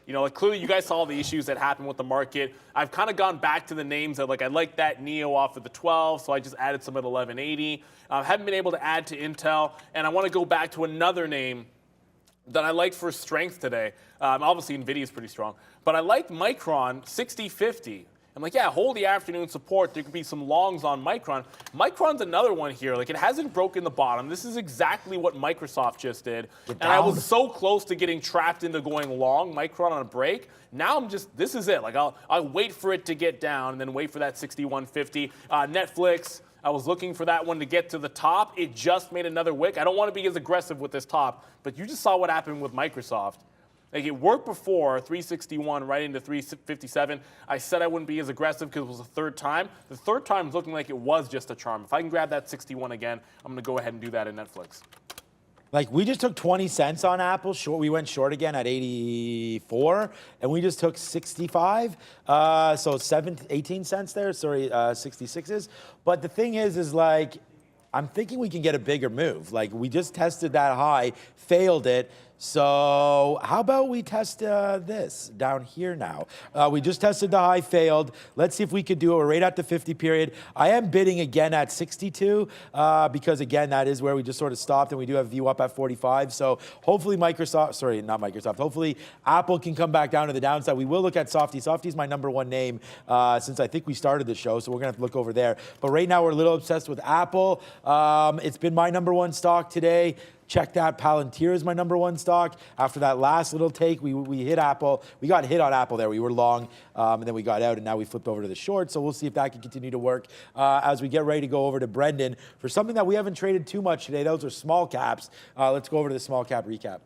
You know, like clearly you guys saw the issues that happened with the market. I've kind of gone back to the names that, like, I like that NEO off of the 12, so I just added some at 1180. Haven't been able to add to Intel, and I want to go back to another name that I liked for strength today. Obviously, NVIDIA is pretty strong, but I liked Micron 6050. I'm like, yeah, hold the afternoon support. There could be some longs on Micron. Micron's another one here. Like, it hasn't broken the bottom. This is exactly what Microsoft just did. And I was so close to getting trapped into going long Micron on a break. Now I'm just, this is it. Like, I'll wait for it to get down and then wait for that 6150. Netflix, I was looking for that one to get to the top. It just made another wick. I don't want to be as aggressive with this top, but you just saw what happened with Microsoft. Like, it worked before, 361 right into 357. I said I wouldn't be as aggressive because it was the third time. The third time is looking like it was just a charm. If I can grab that 61 again, I'm going to go ahead and do that in Netflix. Like, we just took 20 cents on Apple. Short, we went short again at 84, and we just took 65. So 18 cents there, 66s. But the thing is like, I'm thinking we can get a bigger move. Like, we just tested that high, failed it. So how about we test this down here now? We just tested the high, failed. Let's see if we could do it. We're right at the 50 period. I am bidding again at 62 because, again, that is where we just sort of stopped, and we do have view up at 45. So hopefully hopefully Apple can come back down to the downside. We will look at Softy. Softy's my #1 name since I think we started the show, so we're going to have to look over there. But right now we're a little obsessed with Apple. It's been my #1 stock today. Check that. Palantir is my #1 stock. After that last little take, we hit Apple. We got hit on Apple there. We were long, and then we got out, and now we flipped over to the short. So we'll see if that can continue to work as we get ready to go over to Brendan for something that we haven't traded too much today. Those are small caps. Let's go over to the small cap recap.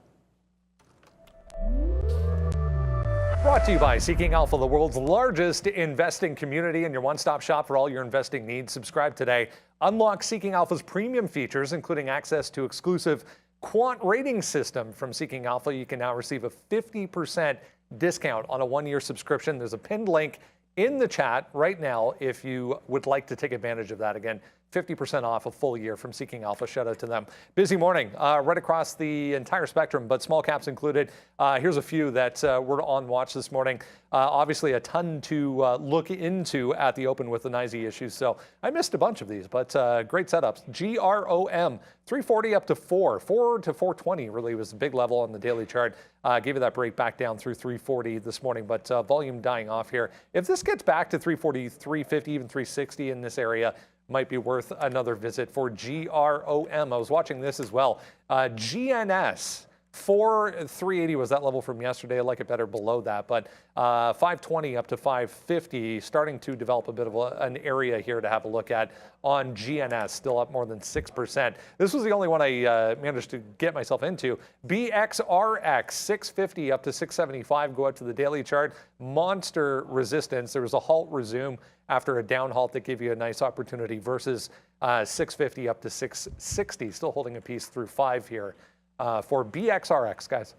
Brought to you by Seeking Alpha, the world's largest investing community and your one-stop shop for all your investing needs. Subscribe today Unlock Seeking Alpha's premium features, including access to exclusive quant rating system from Seeking Alpha. You can now receive a 50% discount on a 1-year subscription. There's a pinned link in the chat right now if you would like to take advantage of that. Again, 50% off a full year from Seeking Alpha. Shout out to them. Busy morning right across the entire spectrum, but small caps included. Here's a few that were on watch this morning. Obviously, a ton to look into at the open with the NYSE issues. So I missed a bunch of these, but great setups. GROM, 340 up to 4 to 420 really was the big level on the daily chart. Gave it that break back down through 340 this morning, but volume dying off here. If this gets back to 340, 350, even 360 in this area, might be worth another visit for GROM. I was watching this as well. GNS, 380 was that level from yesterday. I like it better below that, but 520 up to 550, starting to develop a bit of an area here to have a look at on GNS, still up more than 6%. This was the only one I managed to get myself into. BXRX, 650 up to 675, go out to the daily chart. Monster resistance. There was a halt resume after a down halt that gave you a nice opportunity versus 650 up to 660, still holding a piece through 5 here for BXRX, guys.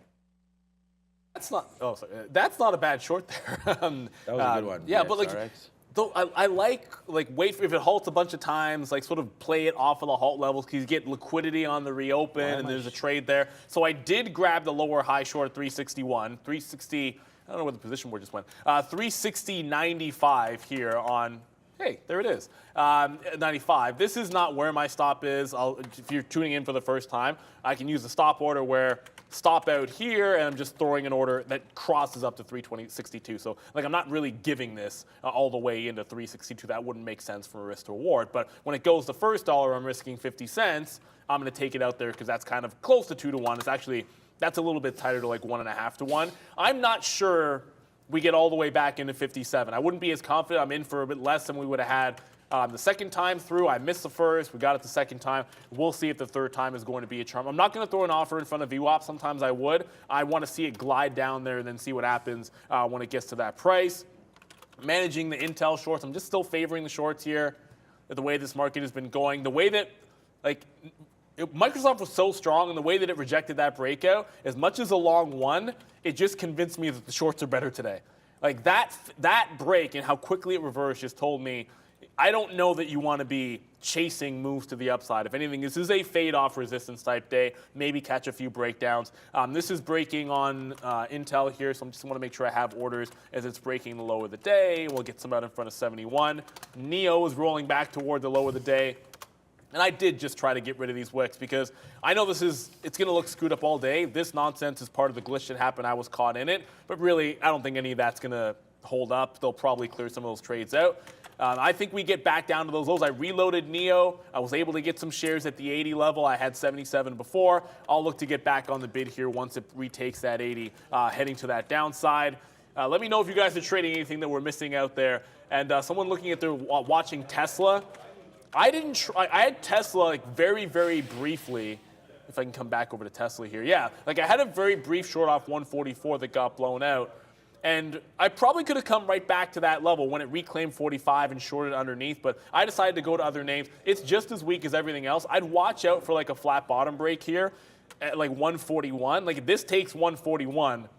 That's not. Oh, sorry. That's not a bad short there. That was a good one. Yeah, but like, though I like wait for, if it halts a bunch of times, like sort of play it off of the halt levels because you get liquidity on the reopen and there's a trade there. So I did grab the lower high short at 361, 360. I don't know where the position board just went. 360.95 here on. Hey, there it is. 95. This is not where my stop is. If you're tuning in for the first time, I can use the stop order where stop out here, and I'm just throwing an order that crosses up to 320.62. So, like, I'm not really giving this all the way into 362. That wouldn't make sense for a risk to reward. But when it goes to first dollar, I'm risking 50 cents. I'm going to take it out there because that's kind of close to 2 to 1. It's actually, that's a little bit tighter to like 1.5 to 1. I'm not sure we get all the way back into 57. I wouldn't be as confident. I'm in for a bit less than we would have had the second time through. I missed the first. We got it the second time. We'll see if the third time is going to be a charm. I'm not going to throw an offer in front of VWAP. Sometimes I would. I want to see it glide down there and then see what happens when it gets to that price. Managing the Intel shorts. I'm just still favoring the shorts here. The way this market has been going. The way that, like, Microsoft was so strong, and the way that it rejected that breakout, as much as a long one, it just convinced me that the shorts are better today. Like that break and how quickly it reversed just told me, I don't know that you want to be chasing moves to the upside. If anything, this is a fade off resistance type day. Maybe catch a few breakdowns. This is breaking on Intel here, so I just want to make sure I have orders as it's breaking the low of the day. We'll get some out in front of 71. Neo is rolling back toward the low of the day. And I did just try to get rid of these wicks because I know it's going to look screwed up all day. This nonsense is part of the glitch that happened. I was caught in it. But really, I don't think any of that's going to hold up. They'll probably clear some of those trades out. I think we get back down to those lows. I reloaded Neo. I was able to get some shares at the 80 level. I had 77 before. I'll look to get back on the bid here once it retakes that 80, heading to that downside. Let me know if you guys are trading anything that we're missing out there. And someone looking at their watching Tesla. I didn't try. I had Tesla like very, very briefly. If I can come back over to Tesla here. Yeah, like I had a very brief short off 144 that got blown out. And I probably could have come right back to that level when it reclaimed 45 and shorted underneath, but I decided to go to other names. It's just as weak as everything else. I'd watch out for like a flat bottom break here at like 141. Like if this takes 141,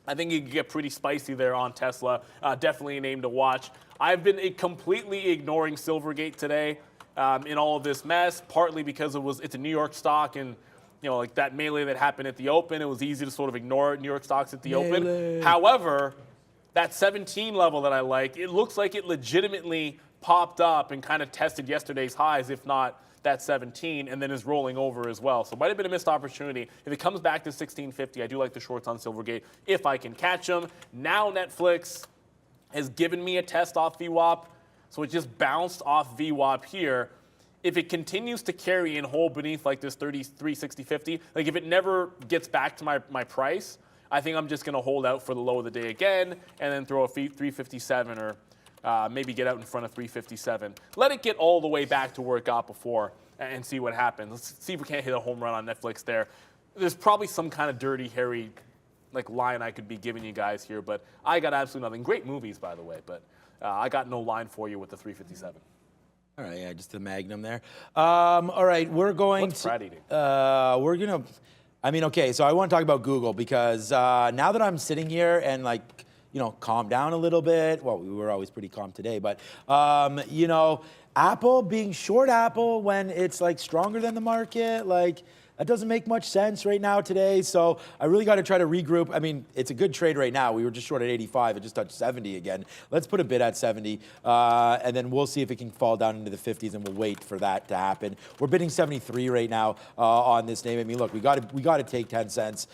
I think you can get pretty spicy there on Tesla. Definitely a name to watch. I've been completely ignoring Silvergate today in all of this mess, partly because it's a New York stock, and like that melee that happened at the open, it was easy to sort of ignore New York stocks at the open. However, that 17 level that I liked, it looks like it legitimately popped up and kind of tested yesterday's highs, if not that 17, and then is rolling over as well. So it might have been a missed opportunity. If it comes back to 1650, I do like the shorts on Silvergate if I can catch them. Now Netflix has given me a test off VWAP, so it just bounced off VWAP here. If it continues to carry and hold beneath like this 33, 60, 50, like if it never gets back to my price, I think I'm just going to hold out for the low of the day again and then throw a 357 or maybe get out in front of 357. Let it get all the way back to where it got before and see what happens. Let's see if we can't hit a home run on Netflix there. There's probably some kind of dirty, hairy like line I could be giving you guys here, but I got absolutely nothing. Great movies, by the way, but I got no line for you with the 357. All right, yeah, just the Magnum there. All right, we're going What's Brad eating? we're gonna, I mean, okay, so I want to talk about Google because now that I'm sitting here and like, calm down a little bit. Well, we were always pretty calm today, but Apple being short Apple when it's like stronger than the market, like that doesn't make much sense right now today. So I really got to try to regroup. I mean, it's a good trade right now. We were just short at 85. It just touched 70 again. Let's put a bid at 70, and then we'll see if it can fall down into the 50s, and we'll wait for that to happen. We're bidding 73 right now on this name. I mean, look, we got to take 10 cents,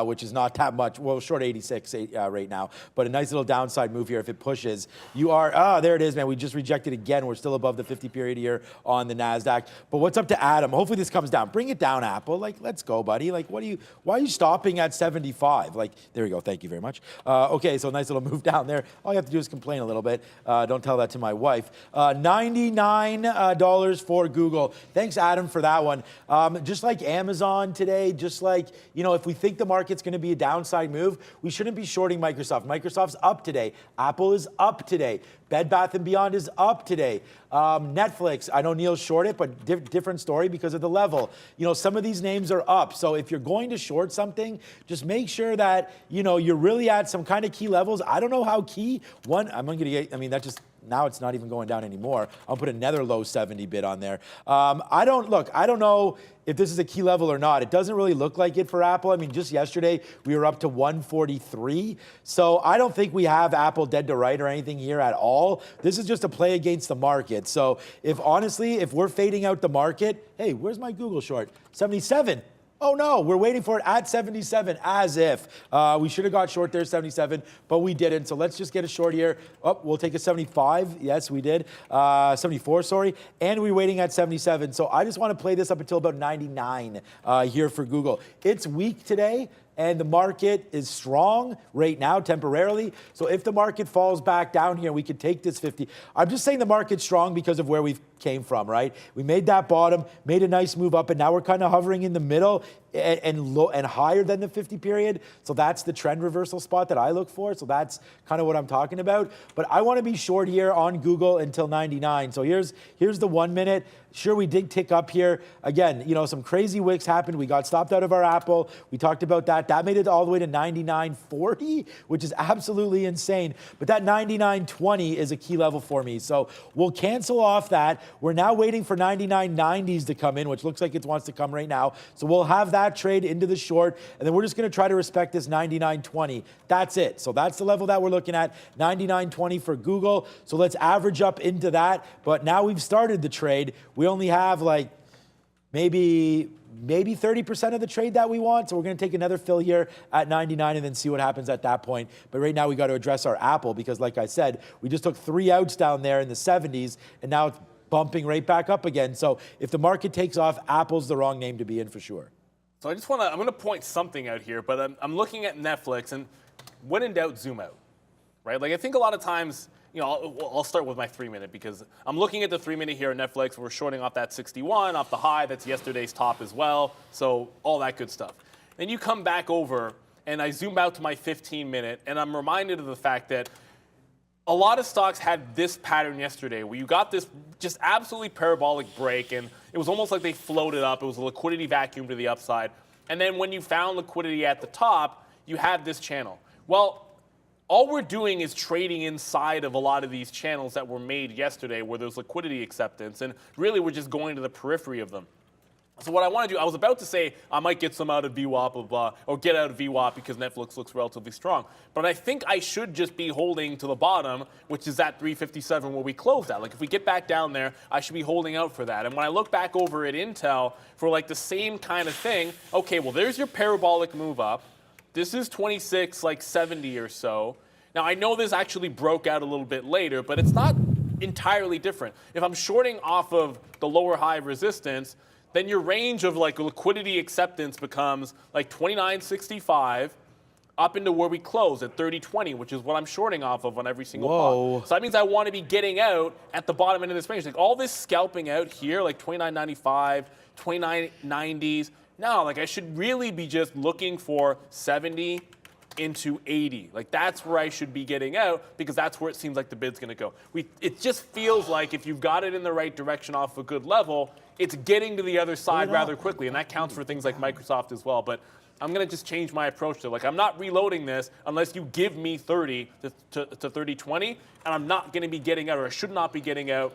which is not that much. Well, short 86 right now, but a nice little downside move here if it pushes. You are there it is, man. We just rejected again. We're still above the 50 period here on the NASDAQ. But what's up to Adam? Hopefully this comes down. Bring it down, Apple. Like, let's go, buddy. Like, why are you stopping at 75? Like, there we go. Thank you very much. Okay, so nice little move down there. All you have to do is complain a little bit. Don't tell that to my wife. $99 for Google. Thanks, Adam, for that one. Just like Amazon today, just like, if we think the market's going to be a downside move, we shouldn't be shorting Microsoft. Microsoft's up today. Apple is up today. Bed Bath & Beyond is up today. Netflix, I know Neil's short it, but different story because of the level. Some of these names are up. So if you're going to short something, just make sure that, you're really at some kind of key levels. I don't know how key. I'm going to get, now it's not even going down anymore. I'll put another low 70 bid on there. I don't know if this is a key level or not. It doesn't really look like it for Apple. I mean, just yesterday, we were up to 143. So I don't think we have Apple dead to right or anything here at all. This is just a play against the market. So if we're fading out the market, hey, where's my Google short? 77. Oh no, we're waiting for it at 77 as if. We should have got short there, 77, but we didn't. So let's just get a short here. Oh, we'll take a 75. Yes, we did. 74, sorry. And we're waiting at 77. So I just want to play this up until about 99 here for Google. It's weak today. And the market is strong right now temporarily. So if the market falls back down here, we could take this 50. I'm just saying the market's strong because of where we came from, right? We made that bottom, made a nice move up, and now we're kind of hovering in the middle and higher than the 50 period. So that's the trend reversal spot that I look for. So that's kind of what I'm talking about. But I want to be short here on Google until 99. So here's the 1 minute. Sure, we did tick up here. Again, some crazy wicks happened. We got stopped out of our Apple. We talked about that. That made it all the way to 99.40, which is absolutely insane. But that 99.20 is a key level for me. So we'll cancel off that. We're now waiting for 99.90s to come in, which looks like it wants to come right now. So we'll have that trade into the short, and then we're just going to try to respect this 99.20. That's it. So that's the level that we're looking at, 99.20 for Google. So let's average up into that. But now we've started the trade. We only have like maybe 30% of the trade that we want. So we're going to take another fill here at 99 and then see what happens at that point. But right now we got to address our Apple because like I said, we just took 3 outs down there in the 70s and now it's bumping right back up again. So if the market takes off, Apple's the wrong name to be in for sure. So I'm going to point something out here, but I'm looking at Netflix and when in doubt, zoom out, right? Like I think a lot of times, I'll start with my 3 minute because I'm looking at the 3 minute here at Netflix. We're shorting off that 61, off the high. That's yesterday's top as well. So all that good stuff. Then you come back over and I zoom out to my 15 minute and I'm reminded of the fact that a lot of stocks had this pattern yesterday where you got this just absolutely parabolic break and it was almost like they floated up. It was a liquidity vacuum to the upside. And then when you found liquidity at the top, you had this channel. Well, all we're doing is trading inside of a lot of these channels that were made yesterday where there's liquidity acceptance, and really we're just going to the periphery of them. So what I want to do, I was about to say I might get some out of VWAP or get out of VWAP because Netflix looks relatively strong, but I think I should just be holding to the bottom, which is at 357 where we closed at. Like if we get back down there, I should be holding out for that. And when I look back over at Intel for like the same kind of thing, okay, well there's your parabolic move up. This is 26.70 or so. Now, I know this actually broke out a little bit later, but it's not entirely different. If I'm shorting off of the lower high resistance, then your range of like liquidity acceptance becomes like 29.65 up into where we close at 30.20, which is what I'm shorting off of on every single pot. So that means I want to be getting out at the bottom end of this range. Like all this scalping out here, like 29.95, 29.90s. No, like I should really be just looking for 70, into 80. Like, that's where I should be getting out because that's where it seems like the bid's going to go. It just feels like if you've got it in the right direction off a good level, it's getting to the other side rather quickly, and that counts for things like Microsoft as well. But I'm going to just change my approach to it. Like, I'm not reloading this unless you give me 30 to 30.20, and I'm not going to be getting out, or I should not be getting out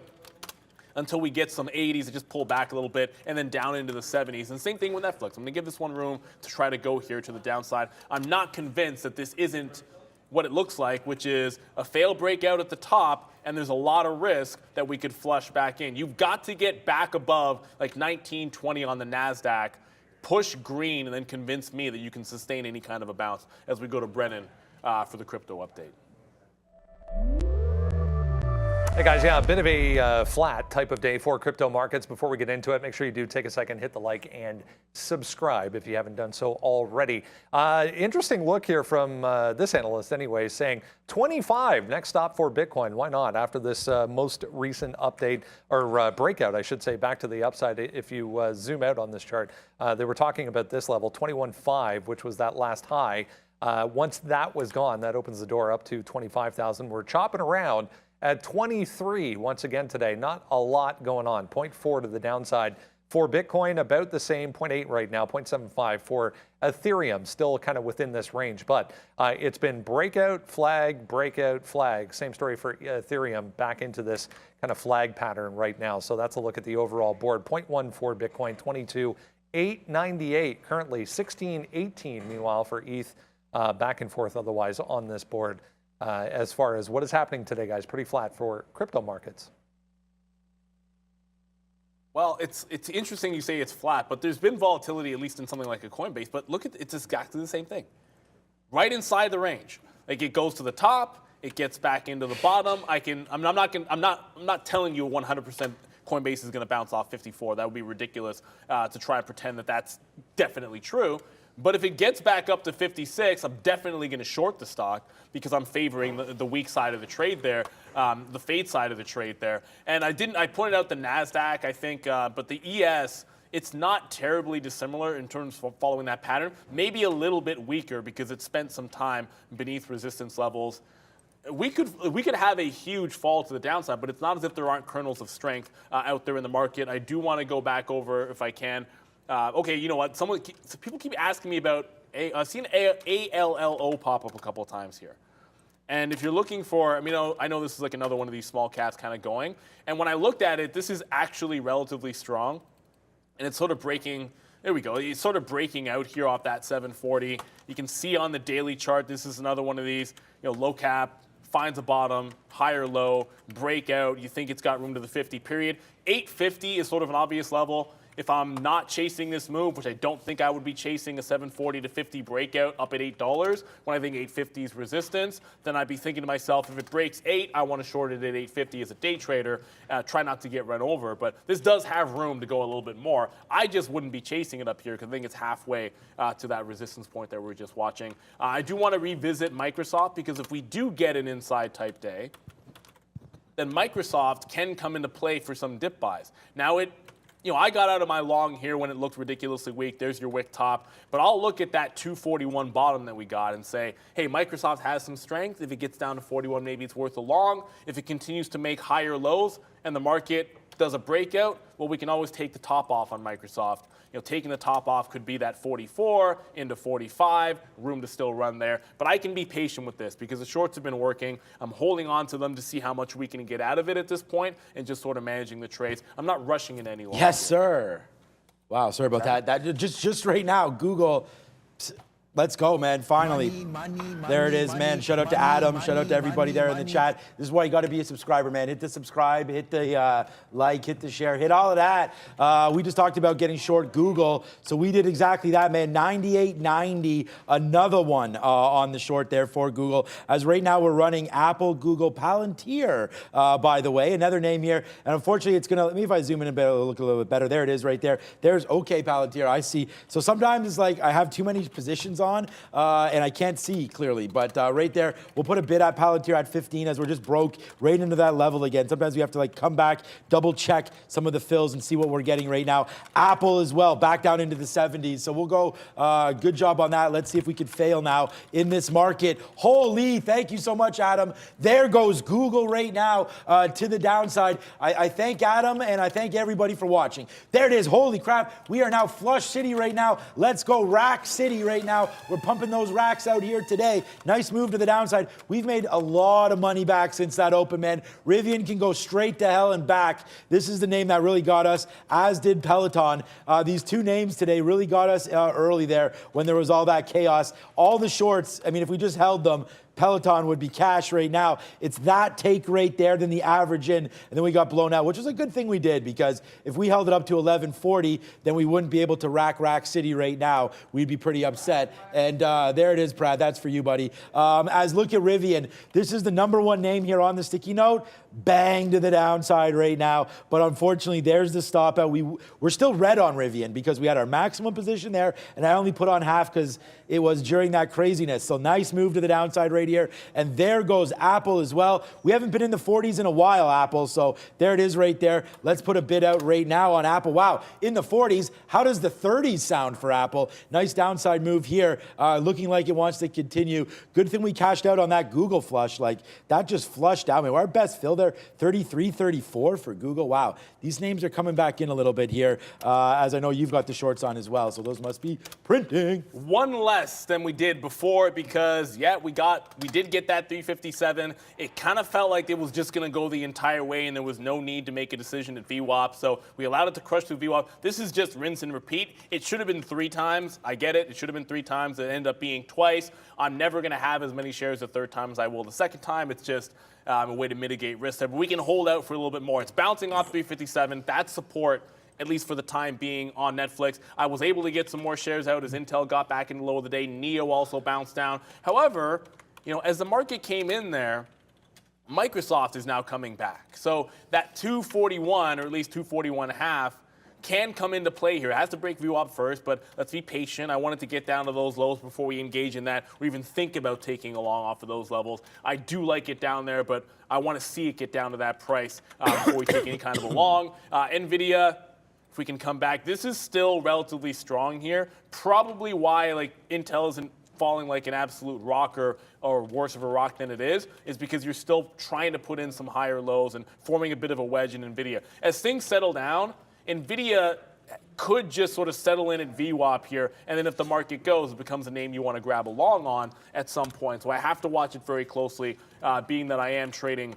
until we get some 80s and just pull back a little bit and then down into the 70s. And same thing with Netflix. I'm going to give this one room to try to go here to the downside. I'm not convinced that this isn't what it looks like, which is a fail breakout at the top, and there's a lot of risk that we could flush back in. You've got to get back above like 1920 on the NASDAQ, push green, and then convince me that you can sustain any kind of a bounce as we go to Brennan for the crypto update. Hey guys, yeah, a bit of a flat type of day for crypto markets. Before we get into it, make sure you do take a second, hit the like and subscribe if you haven't done so already. Interesting look here from this analyst anyway, saying 25 next stop for Bitcoin. Why not? After this most recent update, or breakout, I should say, back to the upside. If you zoom out on this chart, they were talking about this level, 21.5, which was that last high. Once that was gone, that opens the door up to 25,000. We're chopping around at 23 once again today. Not a lot going on. 0.4 to the downside for Bitcoin, about the same, 0.8 right now, 0.75 for Ethereum, still kind of within this range. But it's been breakout, flag, same story for Ethereum, back into this kind of flag pattern right now. So that's a look at the overall board. 0.1 for Bitcoin, 22,898 currently, 1618 meanwhile for ETH, back and forth otherwise on this board. As far as what is happening today, guys, pretty flat for crypto markets. Well, it's interesting you say it's flat, but there's been volatility, at least in something like a Coinbase. But look at it's exactly the same thing, right inside the range. Like, it goes to the top, it gets back into the bottom. I'm not telling you 100% Coinbase is going to bounce off 54. That would be ridiculous to try and pretend that that's definitely true. But if it gets back up to 56, I'm definitely going to short the stock because I'm favoring the weak side of the trade there, the fade side of the trade there. And I pointed out the NASDAQ, I think, but the ES, it's not terribly dissimilar in terms of following that pattern. Maybe a little bit weaker because it spent some time beneath resistance levels. We could have a huge fall to the downside, but it's not as if there aren't kernels of strength out there in the market. I do want to go back over, if I can. Okay, you know what? People keep asking me about. I've seen ALLO pop up a couple of times here, and if you're looking for, I know this is like another one of these small caps kind of going. And when I looked at it, this is actually relatively strong, and it's sort of breaking. There we go. It's sort of breaking out here off that 740. You can see on the daily chart, this is another one of these. Low cap, finds a bottom, higher low, breakout. You think it's got room to the 50 period. 850 is sort of an obvious level. If I'm not chasing this move, which I don't think I would be chasing a 740 to 50 breakout up at $8 when I think 850 is resistance, then I'd be thinking to myself, if it breaks 8, I want to short it at 850 as a day trader. Try not to get run over. But this does have room to go a little bit more. I just wouldn't be chasing it up here because I think it's halfway to that resistance point that we were just watching. I do want to revisit Microsoft because if we do get an inside type day, then Microsoft can come into play for some dip buys. Now, I got out of my long here when it looked ridiculously weak. There's your wick top. But I'll look at that 241 bottom that we got and say, hey, Microsoft has some strength. If it gets down to 41, maybe it's worth a long. If it continues to make higher lows and the market does a breakout, well, we can always take the top off on Microsoft. Taking the top off could be that 44 into 45, room to still run there. But I can be patient with this because the shorts have been working. I'm holding on to them to see how much we can get out of it at this point and just sort of managing the trades. I'm not rushing it any longer. Yes, sir. Wow, sorry about that. That just right now, Google. Let's go, man. Finally. Money, there it is, man. Shout out to Adam. Shout out to everybody there in the chat. This is why you got to be a subscriber, man. Hit the subscribe, hit the like, hit the share, hit all of that. We just talked about getting short Google. So we did exactly that, man. 98.90, another one on the short there for Google. As right now we're running Apple, Google, Palantir, by the way. Another name here. And unfortunately, it's going to, let me if I zoom in a bit, it'll look a little bit better. There it is right there. There's OK Palantir. I see. So sometimes it's like I have too many positions on on, and I can't see clearly, but right there, we'll put a bid at Palantir at 15 as we're just broke right into that level again. Sometimes we have to like come back, double check some of the fills and see what we're getting right now. Apple as well, back down into the 70s. So we'll go, good job on that. Let's see if we can fail now in this market. Holy, thank you so much, Adam. There goes Google right now to the downside. I thank Adam and I thank everybody for watching. There it is. Holy crap. We are now flush city right now. Let's go rack city right now. We're pumping those racks out here today. Nice move to the downside. We've made a lot of money back since that open, man. Rivian can go straight to hell and back. This is the name that really got us, as did Peloton. These two names today really got us early there when there was all that chaos. All the shorts, I mean, if we just held them, Peloton would be cash right now. It's that take rate there, then the average in, and then we got blown out, which was a good thing we did, because if we held it up to 1140, then we wouldn't be able to rack city right now. We'd be pretty upset. And there it is, Brad. That's for you, buddy. As look at Rivian, this is the #1 name here on the sticky note. Bang to the downside right now. But unfortunately, there's the stop out. We're still red on Rivian because we had our maximum position there, and I only put on half because it was during that craziness. So nice move to the downside right here. And there goes Apple as well. We haven't been in the 40s in a while, Apple. So there it is right there. Let's put a bid out right now on Apple. Wow, in the 40s. How does the 30s sound for Apple? Nice downside move here. Looking like it wants to continue. Good thing we cashed out on that Google flush. Like, that just flushed out. I mean, our best fill there, 33, 34 for Google. Wow, these names are coming back in a little bit here, as I know you've got the shorts on as well. So those must be printing. One less than we did before because, yeah, we did get that 357. It kind of felt like it was just going to go the entire way and there was no need to make a decision at VWAP. So we allowed it to crush through VWAP. This is just rinse and repeat. It should have been 3 times. I get it. It should have been 3 times. It ended up being twice. I'm never going to have as many shares the third time as I will the second time. It's just a way to mitigate risk there. But we can hold out for a little bit more. It's bouncing off 357. That's support, at least for the time being, on Netflix. I was able to get some more shares out as Intel got back in the low of the day. NEO also bounced down. However, you know, as the market came in there, Microsoft is now coming back. So that 241, or at least 241.5, can come into play here. It has to break VWAP first, but let's be patient. I wanted to get down to those lows before we engage in that or even think about taking a long off of those levels. I do like it down there, but I want to see it get down to that price before we take any kind of a long. NVIDIA, if we can come back, this is still relatively strong here. Probably why like Intel isn't falling like an absolute rock or worse of a rock than it is because you're still trying to put in some higher lows and forming a bit of a wedge in NVIDIA. As things settle down, NVIDIA could just sort of settle in at VWAP here, and then if the market goes, it becomes a name you want to grab along on at some point. So I have to watch it very closely, being that I am trading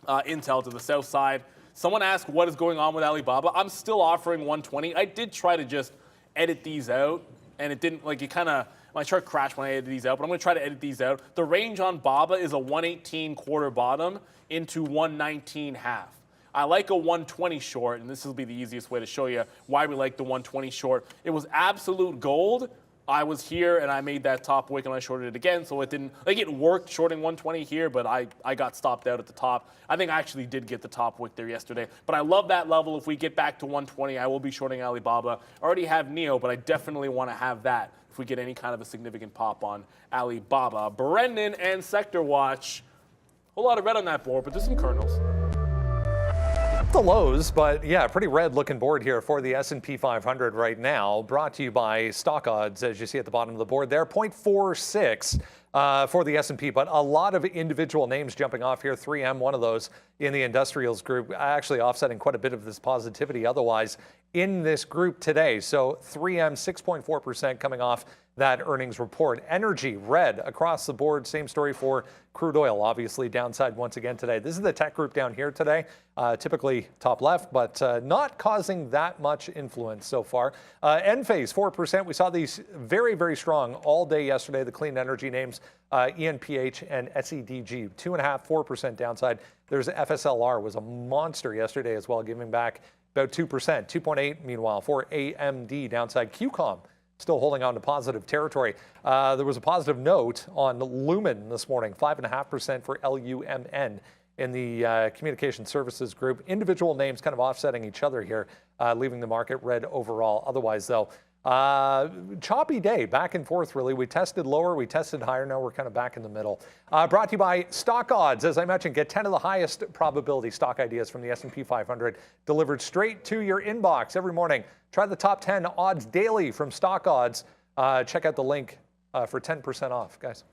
Intel to the south side. Someone asked what is going on with Alibaba. I'm still offering 120. I did try to just edit these out, and it didn't, like, it kind of, my chart crashed when I edited these out, but I'm going to try to edit these out. The range on BABA is a 118 quarter bottom into 119 half. I like a 120 short, and this will be the easiest way to show you why we like the 120 short. It was absolute gold. I was here, and I made that top wick, and I shorted it again, so it didn't, like, it worked shorting 120 here, but I got stopped out at the top. I think I actually did get the top wick there yesterday, but I love that level. If we get back to 120, I will be shorting Alibaba. I already have NEO, but I definitely want to have that if we get any kind of a significant pop on Alibaba. Brendan and Sector Watch. A whole lot of red on that board, but there's some kernels. The lows, but yeah, pretty red looking board here for the S&P 500 right now. Brought to you by Stock Odds, as you see at the bottom of the board there, 0.46 for the S&P, but a lot of individual names jumping off here. 3M, one of those in the industrials group, actually offsetting quite a bit of this positivity otherwise in this group today. So 3M, 6.4% coming off that earnings report. Energy, red across the board. Same story for crude oil, obviously downside once again today. This is the tech group down here today, typically top left, but not causing that much influence so far. Enphase, 4%. We saw these very, very strong all day yesterday, the clean energy names, ENPH and SEDG, 2.5%, 4% downside. There's FSLR, was a monster yesterday as well, giving back about 2%, 2.8% meanwhile for AMD downside. QCOM still holding on to positive territory. There was a positive note on Lumen this morning, 5.5% for LUMN in the communication services group. Individual names kind of offsetting each other here, leaving the market red overall. Otherwise, though, Choppy day, back and forth really. We tested lower, we tested higher, now we're kind of back in the middle. Brought to you by Stock Odds. As I mentioned, get 10 of the highest probability stock ideas from the S&P 500 delivered straight to your inbox every morning. Try the top 10 odds daily from Stock Odds. Check out the link for 10% off, guys.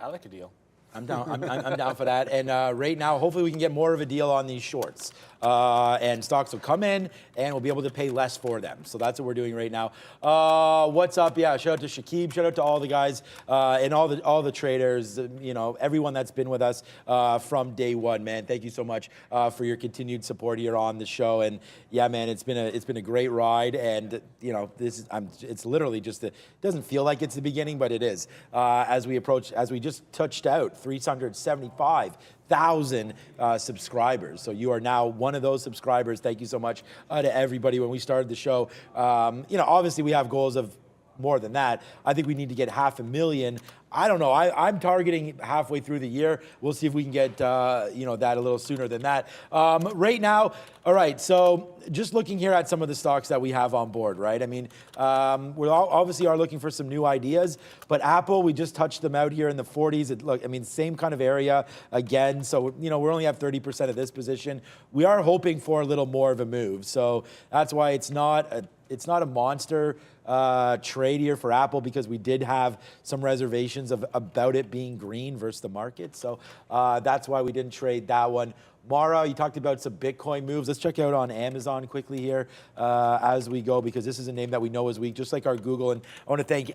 I like a deal. I'm down. I'm down for that. And right now, hopefully, we can get more of a deal on these shorts. And stocks will come in, and we'll be able to pay less for them. So that's what we're doing right now. What's up? Yeah, shout out to Shakib. Shout out to all the guys and all the traders. You know, everyone that's been with us from day one. Man, thank you so much for your continued support here on the show. And yeah, man, it's been a great ride. And you know, it's literally just it doesn't feel like it's the beginning, but it is. As we just touched out 375,000 subscribers. So you are now one of those subscribers. Thank you so much to everybody. When we started the show, you know, obviously we have goals of more than that. I think we need to get 500,000. I don't know. I'm targeting halfway through the year. We'll see if we can get you know, that a little sooner than that. Right now, all right. So just looking here at some of the stocks that we have on board, right? I mean, we obviously are looking for some new ideas. But Apple, we just touched them out here in the 40s. Look, I mean, same kind of area again. So you know, we only have 30% of this position. We are hoping for a little more of a move. So that's why it's not a monster trade here for Apple, because we did have some reservations about it being green versus the market. So that's why we didn't trade that one. Mara, you talked about some Bitcoin moves. Let's check out on Amazon quickly here as we go, because this is a name that we know is weak, just like our Google. And I want to thank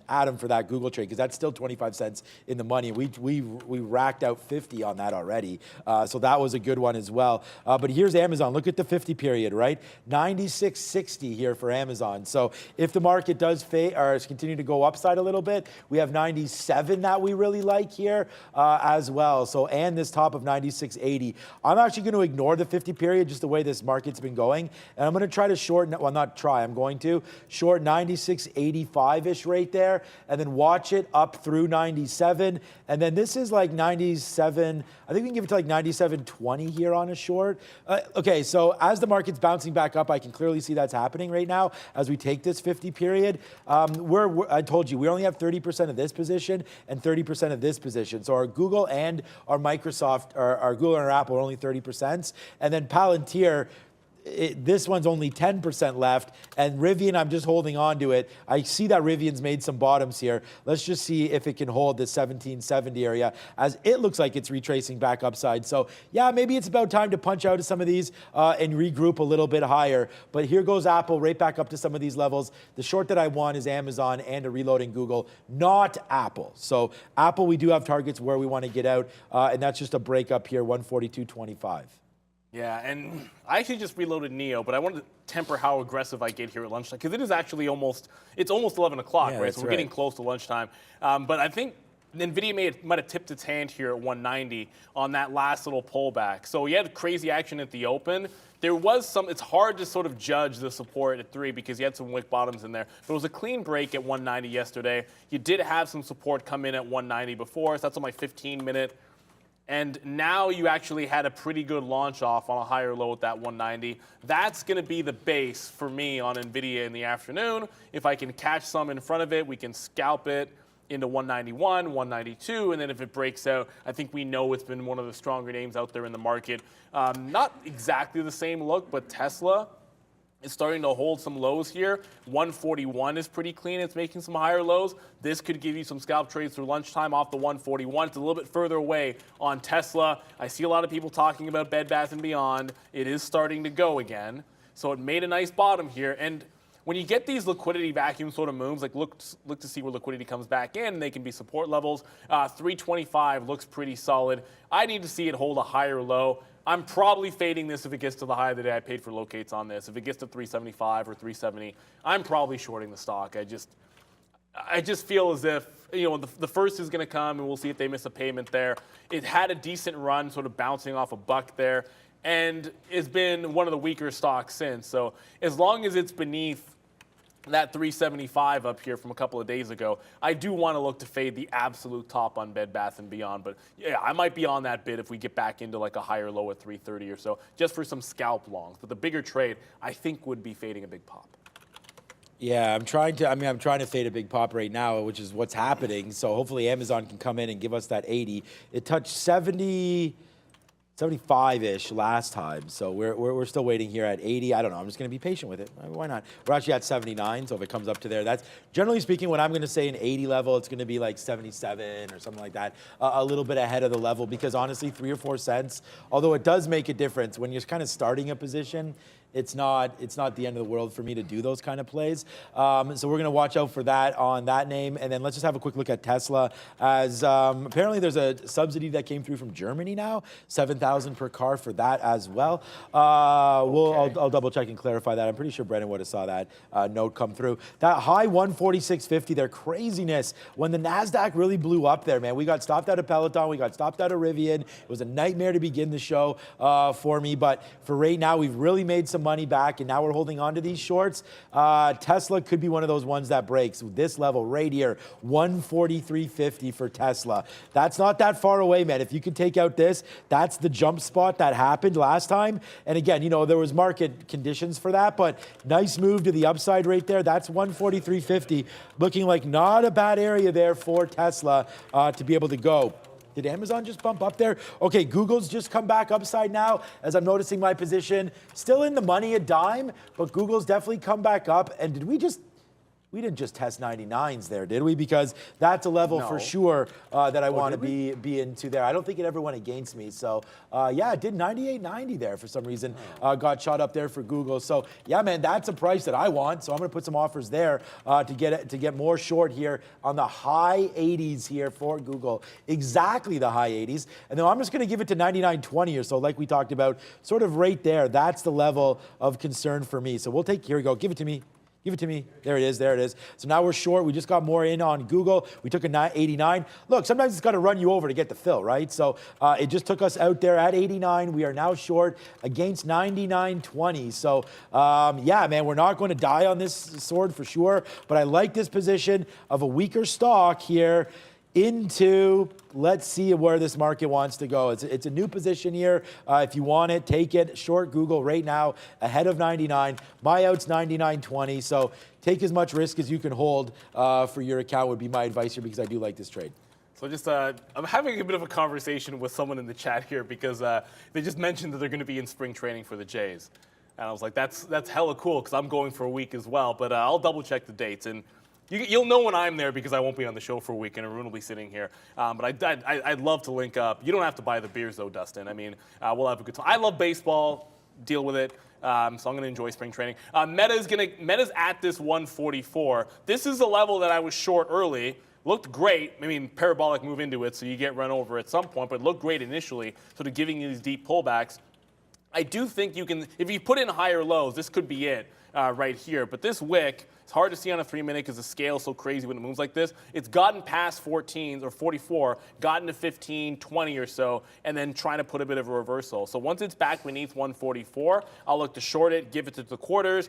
Adam for that Google trade, because that's still 25 cents in the money. We racked out 50 on that already. So that was a good one as well. But here's Amazon. Look at the 50 period, right? 96.60 here for Amazon. So if the market does continue to go upside a little bit, we have 97 that we really like here as well. So, and this top of 96.80. I'm actually going to ignore the 50 period, just the way this market's been going. And I'm going to try to short, well, not try, I'm going to short 96.85-ish right there, and then watch it up through 97. And then this is like 97, I think we can give it to like 97.20 here on a short. Okay, so as the market's bouncing back up, I can clearly see that's happening right now as we take this 50 period. I told you, we only have 30% of this position and 30% of this position. So our Google and our Microsoft, our Google and our Apple are only 30%. And then Palantir, this one's only 10% left. And Rivian, I'm just holding on to it. I see that Rivian's made some bottoms here. Let's just see if it can hold the 1770 area, as it looks like it's retracing back upside. So yeah, maybe it's about time to punch out of some of these and regroup a little bit higher. But here goes Apple right back up to some of these levels. The short that I want is Amazon and a reload in Google, not Apple. So Apple, we do have targets where we want to get out, and that's just a break up here, 142.25. Yeah, and I actually just reloaded Neo, but I wanted to temper how aggressive I get here at lunchtime, because it is actually almost 11 o'clock, yeah, right? So we're getting close to lunchtime. But I think NVIDIA might have tipped its hand here at 190 on that last little pullback. So you had crazy action at the open. There was some, it's hard to sort of judge the support at 3 because you had some wick bottoms in there. But it was a clean break at 190 yesterday. You did have some support come in at 190 before, so that's on my 15-minute. And now you actually had a pretty good launch off on a higher low at that 190. That's going to be the base for me on NVIDIA in the afternoon. If I can catch some in front of it, we can scalp it into 191, 192, and then if it breaks out, I think we know it's been one of the stronger names out there in the market. Not exactly the same look, but Tesla is starting to hold some lows here. 141 is pretty clean. It's making some higher lows. This could give you some scalp trades through lunchtime off the 141. It's a little bit further away on Tesla. I see a lot of people talking about Bed Bath & Beyond. It is starting to go again. So it made a nice bottom here. And when you get these liquidity vacuum sort of moves, like look to see where liquidity comes back in, they can be support levels. 325 looks pretty solid. I need to see it hold a higher low. I'm probably fading this if it gets to the high of the day. I paid for locates on this. If it gets to 375 or 370, I'm probably shorting the stock. I just feel as if, you know, the first is going to come, and we'll see if they miss a payment there. It had a decent run, sort of bouncing off a buck there, and it's been one of the weaker stocks since. So as long as it's beneath that 375 up here from a couple of days ago. I do want to look to fade the absolute top on Bed Bath & Beyond, but yeah, I might be on that bid if we get back into like a higher low at 330 or so, just for some scalp longs. But the bigger trade, I think, would be fading a big pop. Yeah, I'm trying to fade a big pop right now, which is what's happening. So hopefully Amazon can come in and give us that 80. It touched 75-ish last time, so we're still waiting here at 80. I don't know. I'm just going to be patient with it. Why not? We're actually at 79, so if it comes up to there, that's generally speaking what I'm going to say an 80 level. It's going to be like 77 or something like that, a little bit ahead of the level, because honestly, 3 or 4 cents, although it does make a difference when you're kind of starting a position. It's not the end of the world for me to do those kind of plays. So we're going to watch out for that on that name. And then let's just have a quick look at Tesla, as apparently there's a subsidy that came through from Germany now, $7,000 per car for that as well. I'll double check and clarify that. I'm pretty sure Brendan would have saw that note come through. That high 146.50, their craziness when the NASDAQ really blew up there, man. We got stopped out of Peloton. We got stopped out of Rivian. It was a nightmare to begin the show for me. But for right now, we've really made some money back, and now we're holding on to these shorts. Tesla could be one of those ones that breaks. This level right here, 143.50 for Tesla. That's not that far away, man. If you could take out this, that's the jump spot that happened last time. And again, you know, there was market conditions for that, but nice move to the upside right there. That's 143.50, looking like not a bad area there for Tesla to be able to go. Did Amazon just bump up there? Okay, Google's just come back upside now, as I'm noticing my position. Still in the money a dime, but Google's definitely come back up. And did we didn't just test 99s there, did we? Because that's a level for sure that I want to be into there. I don't think it ever went against me. So yeah, it did 98.90 there for some reason. Got shot up there for Google. So yeah, man, that's a price that I want. So I'm going to put some offers there to get more short here on the high 80s here for Google. Exactly the high 80s. And then I'm just going to give it to 99.20 or so, like we talked about, sort of right there. That's the level of concern for me. So we'll take, here we go. Give it to me. Give it to me. There it is. There it is. So now we're short. We just got more in on Google. We took a 89. Look, sometimes it's got to run you over to get the fill, right? So it just took us out there at 89. We are now short against 99.20. So yeah, man, we're not going to die on this sword for sure. But I like this position of a weaker stock here into, let's see where this market wants to go. It's a new position here. If you want it, take it. Short Google right now, ahead of 99. My out's 99.20. So take as much risk as you can hold for your account would be my advice here, because I do like this trade. So just, I'm having a bit of a conversation with someone in the chat here, because they just mentioned that they're going to be in spring training for the Jays. And I was like, that's hella cool, because I'm going for a week as well. But I'll double check the dates. And you'll know when I'm there, because I won't be on the show for a week and everyone will be sitting here. But I'd love to link up. You don't have to buy the beers though, Dustin. I mean, we'll have a good time. I love baseball. Deal with it. So I'm going to enjoy spring training. Meta's at this 144. This is a level that I was short early. Looked great. I mean, parabolic move into it, so you get run over at some point, but it looked great initially, sort of giving you these deep pullbacks. I do think you can, if you put in higher lows, this could be it right here. But this wick, it's hard to see on a 3-minute because the scale is so crazy when it moves like this. It's gotten past 14 or 44, gotten to 15, 20 or so, and then trying to put a bit of a reversal. So once it's back beneath 144, I'll look to short it, give it to the quarters,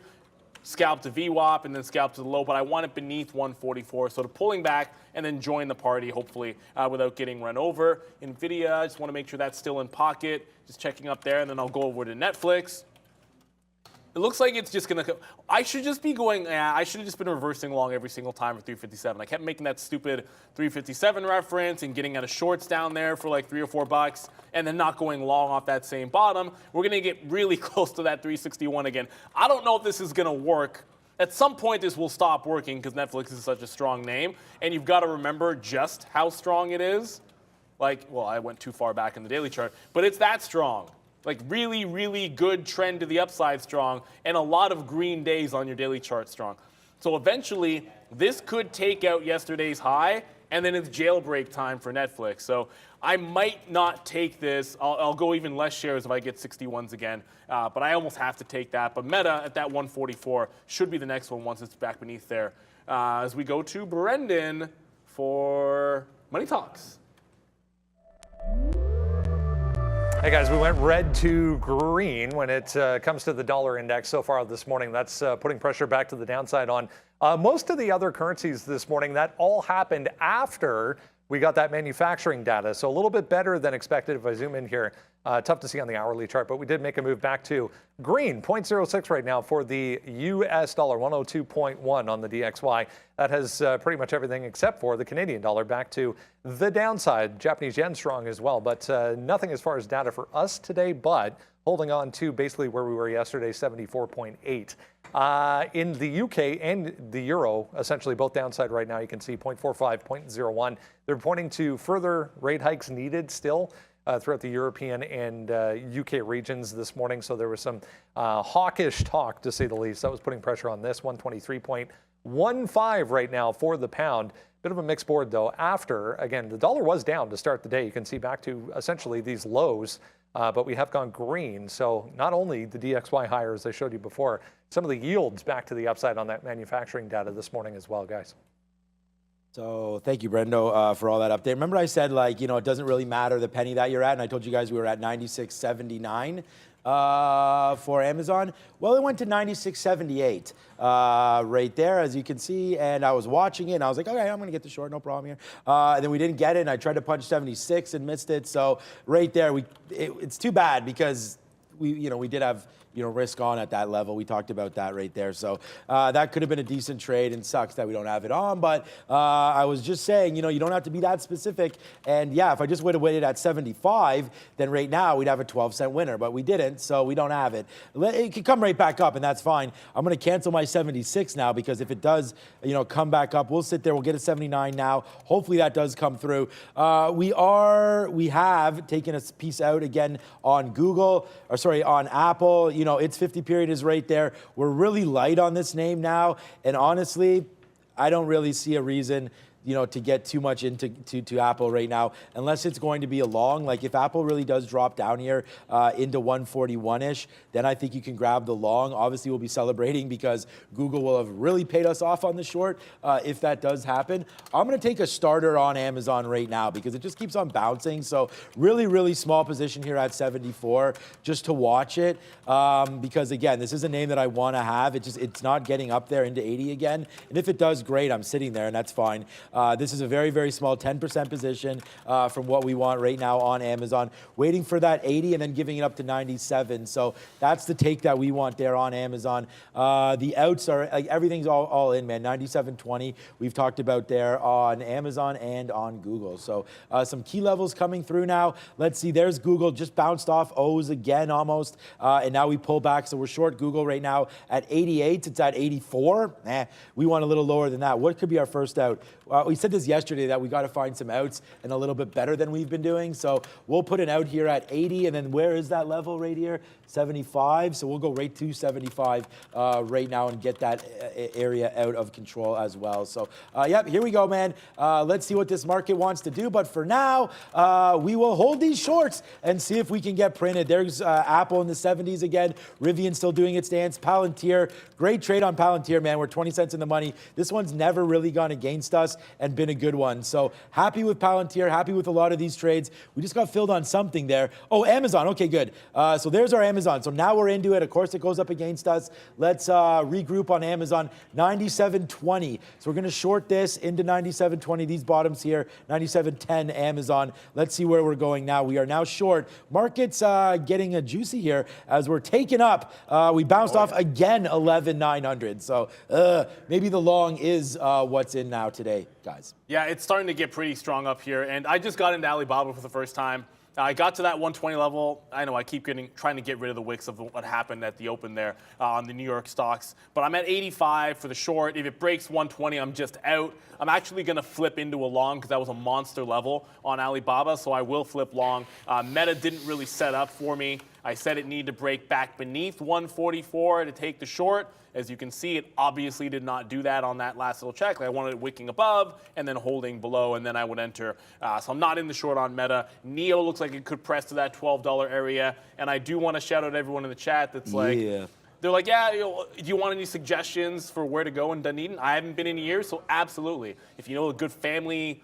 scalp to VWAP, and then scalp to the low, but I want it beneath 144. So to pulling back and then join the party, hopefully, without getting run over. NVIDIA, I just want to make sure that's still in pocket. Just checking up there, and then I'll go over to Netflix. It looks like it's just going to, I should just be going, I should have just been reversing along every single time for 357. I kept making that stupid 357 reference and getting out of shorts down there for like $3 or $4 and then not going long off that same bottom. We're going to get really close to that 361 again. I don't know if this is going to work. At some point, this will stop working because Netflix is such a strong name, and you've got to remember just how strong it is. Like, well, I went too far back in the daily chart, but it's that strong. Like really, really good trend to the upside strong, and a lot of green days on your daily chart strong. So eventually, this could take out yesterday's high, and then it's jailbreak time for Netflix. So I might not take this. I'll go even less shares if I get 61s again, but I almost have to take that. But Meta at that 144 should be the next one once it's back beneath there. As we go to Brendan for Money Talks. Hey guys, we went red to green when it comes to the dollar index so far this morning. That's putting pressure back to the downside on Most of the other currencies this morning, that all happened after we got that manufacturing data. So a little bit better than expected if I zoom in here. Tough to see on the hourly chart, but we did make a move back to green, 0.06 right now for the US dollar, 102.1 on the DXY. That has pretty much everything except for the Canadian dollar back to the downside. Japanese yen strong as well, but nothing as far as data for us today, but holding on to basically where we were yesterday, 74.8. In the UK and the euro, essentially both downside right now, you can see 0.45, 0.01. They're pointing to further rate hikes needed still throughout the European and UK regions this morning. So there was some hawkish talk, to say the least. That was putting pressure on this, 123.15 right now for the pound. Bit of a mixed board, though, after, again, the dollar was down to start the day. You can see back to essentially these lows. But we have gone green. So not only the DXY higher, as I showed you before, some of the yields back to the upside on that manufacturing data this morning as well, guys. So thank you, Brendo, for all that update. Remember I said, like, it doesn't really matter the penny that you're at, and I told you guys we were at 96.79 for Amazon. Well, it went to 96.78 right there, as you can see, and I was watching it, and I was like, okay, I'm going to get the short, no problem here. And then we didn't get it, and I tried to punch 76 and missed it. So right there, it's too bad because we did have risk on at that level. We talked about that right there. So that could have been a decent trade, and sucks that we don't have it on. But I was just saying, you don't have to be that specific. And yeah, if I just would have waited at 75, then right now we'd have a 12-cent winner. But we didn't, so we don't have it. It could come right back up, and that's fine. I'm going to cancel my 76 now, because if it does, come back up, we'll sit there. We'll get a 79 now. Hopefully that does come through. We have taken a piece out again on on Apple. Its 50 period is right there. We're really light on this name now, and honestly, I don't really see a reason to get too much into Apple right now, unless it's going to be a long. Like if Apple really does drop down here into 141-ish, then I think you can grab the long. Obviously, we'll be celebrating because Google will have really paid us off on the short if that does happen. I'm going to take a starter on Amazon right now because it just keeps on bouncing. So really, really small position here at 74 just to watch it because, again, this is a name that I want to have. It's not getting up there into 80 again. And if it does, great. I'm sitting there, and that's fine. This is a very, very small 10% position from what we want right now on Amazon, waiting for that 80 and then giving it up to 97. So that's the take that we want there on Amazon. The outs are, like, everything's all in, man. 97.20 we've talked about there on Amazon and on Google. So some key levels coming through now. Let's see. There's Google, just bounced off O's again almost. And now we pull back. So we're short Google right now at 88. It's at 84. We want a little lower than that. What could be our first out? We said this yesterday that we got to find some outs and a little bit better than we've been doing. So we'll put an out here at 80. And then where is that level right here? 75. So we'll go right to 75 right now and get that area out of control as well. So, yep, here we go, man. Let's see what this market wants to do. But for now, we will hold these shorts and see if we can get printed. There's Apple in the 70s again. Rivian still doing its dance. Palantir, great trade on Palantir, man. We're 20 cents in the money. This one's never really gone against us and been a good one. So happy with Palantir, happy with a lot of these trades. We just got filled on something there. Oh, Amazon. Okay, good. So there's our Amazon. So now we're into it. Of course, it goes up against us. Let's regroup on Amazon. 97.20. So we're going to short this into 97.20. These bottoms here, 97.10 Amazon. Let's see where we're going now. We are now short. Market's getting a juicy here as we're taken up. We bounced off again 11,900. So maybe the long is what's in now today, guys. Yeah, it's starting to get pretty strong up here. And I just got into Alibaba for the first time. I got to that 120 level. I know I keep trying to get rid of the wicks of what happened at the open there on the New York stocks. But I'm at 85 for the short. If it breaks 120, I'm just out. I'm actually going to flip into a long because that was a monster level on Alibaba, so I will flip long. Meta didn't really set up for me. I said it needed to break back beneath 144 to take the short. As you can see, it obviously did not do that on that last little check. I wanted it wicking above and then holding below, and then I would enter. So I'm not in the short on Meta. NEO looks like it could press to that $12 area, and I do want to shout out everyone in the chat that's like, they're like, yeah, do you want any suggestions for where to go in Dunedin? I haven't been in years, so absolutely. If you know a good family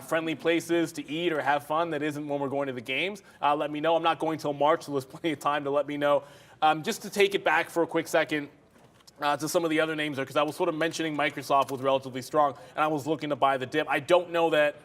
friendly places to eat or have fun that isn't when we're going to the games, let me know. I'm not going till March, so there's plenty of time to let me know. Just to take it back for a quick second, to some of the other names there, because I was sort of mentioning Microsoft was relatively strong, and I was looking to buy the dip. I don't know that,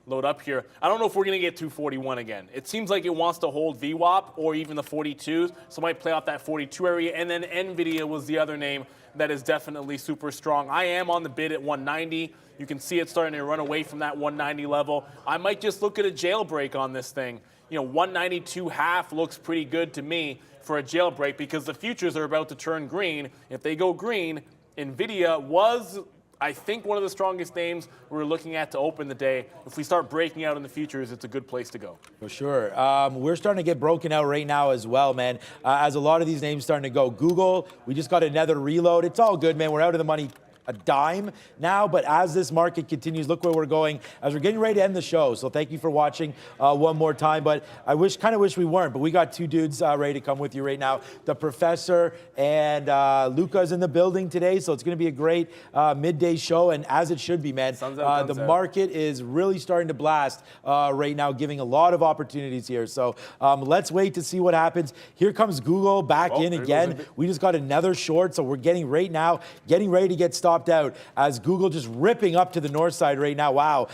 load up here, I don't know if we're going to get 241 again. It seems like it wants to hold VWAP or even the 42s, so it might play off that 42 area, and then NVIDIA was the other name that is definitely super strong. I am on the bid at 190. You can see it starting to run away from that 190 level. I might just look at a jailbreak on this thing. 192.5 looks pretty good to me for a jailbreak, because the futures are about to turn green. If they go green, NVIDIA was, I think, one of the strongest names we're looking at to open the day. If we start breaking out in the futures, it's a good place to go. For sure. We're starting to get broken out right now as well, man. As a lot of these names starting to go. Google, we just got another reload. It's all good, man. We're out of the money a dime now, but as this market continues, look where we're going as we're getting ready to end the show. So thank you for watching one more time, but I kind of wish we weren't, but we got two dudes ready to come with you right now. The professor and Luca's in the building today, so it's going to be a great midday show, and as it should be, man. The market is really starting to blast right now, giving a lot of opportunities here. So let's wait to see what happens. Here comes Google back in again. We just got another short, so we're getting ready to get stopped out as Google just ripping up to the north side right now. Wow.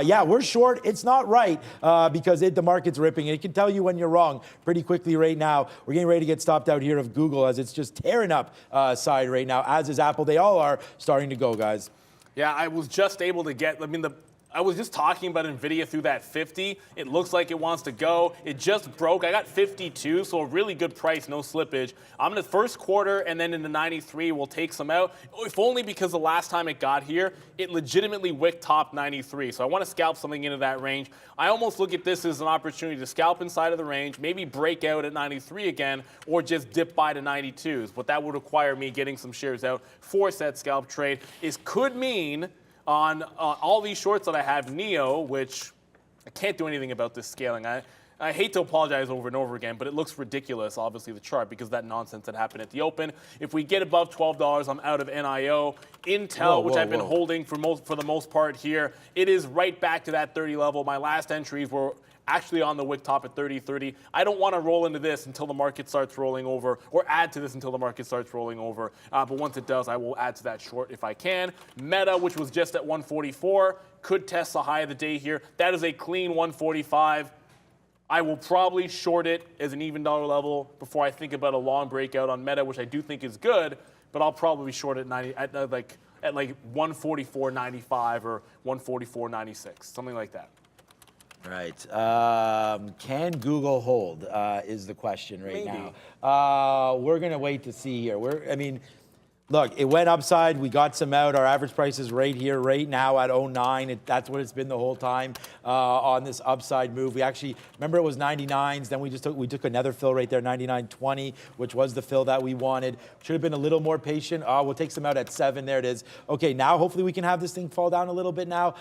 Yeah, we're short. It's not right because the market's ripping. And it can tell you when you're wrong pretty quickly right now. We're getting ready to get stopped out here of Google as it's just tearing up side right now, as is Apple. They all are starting to go, guys. Yeah, I was just able to get, I was just talking about NVIDIA through that 50. It looks like it wants to go. It just broke. I got 52, so a really good price, no slippage. I'm in the first quarter, and then in the 93, we'll take some out. If only because the last time it got here, it legitimately wicked top 93. So I want to scalp something into that range. I almost look at this as an opportunity to scalp inside of the range, maybe break out at 93 again, or just dip by to 92s. But that would require me getting some shares out for that scalp trade. Could mean on all these shorts that I have, Neo, which I can't do anything about this scaling. I hate to apologize over and over again, but it looks ridiculous, obviously, the chart, because of that nonsense that happened at the open. If we get above $12, I'm out of NIO. Intel, which I've been holding for the most part here, it is right back to that 30 level. My last entries were actually on the wick top at 30.30. I don't want to roll into this until the market starts rolling over, or add to this until the market starts rolling over. But once it does, I will add to that short if I can. Meta, which was just at 144, could test the high of the day here. That is a clean 145. I will probably short it as an even dollar level before I think about a long breakout on Meta, which I do think is good, but I'll probably short it at like 144.95 or 144.96, something like that. Right. Can Google hold is the question right Maybe. now. We're going to wait to see here. Look, it went upside. We got some out. Our average price is right here, right now at 09. That's what it's been the whole time on this upside move. We actually, remember it was 99s. Then we took another fill right there, 99.20, which was the fill that we wanted. Should have been a little more patient. We'll take some out at 7. There it is. Okay, now hopefully we can have this thing fall down a little bit now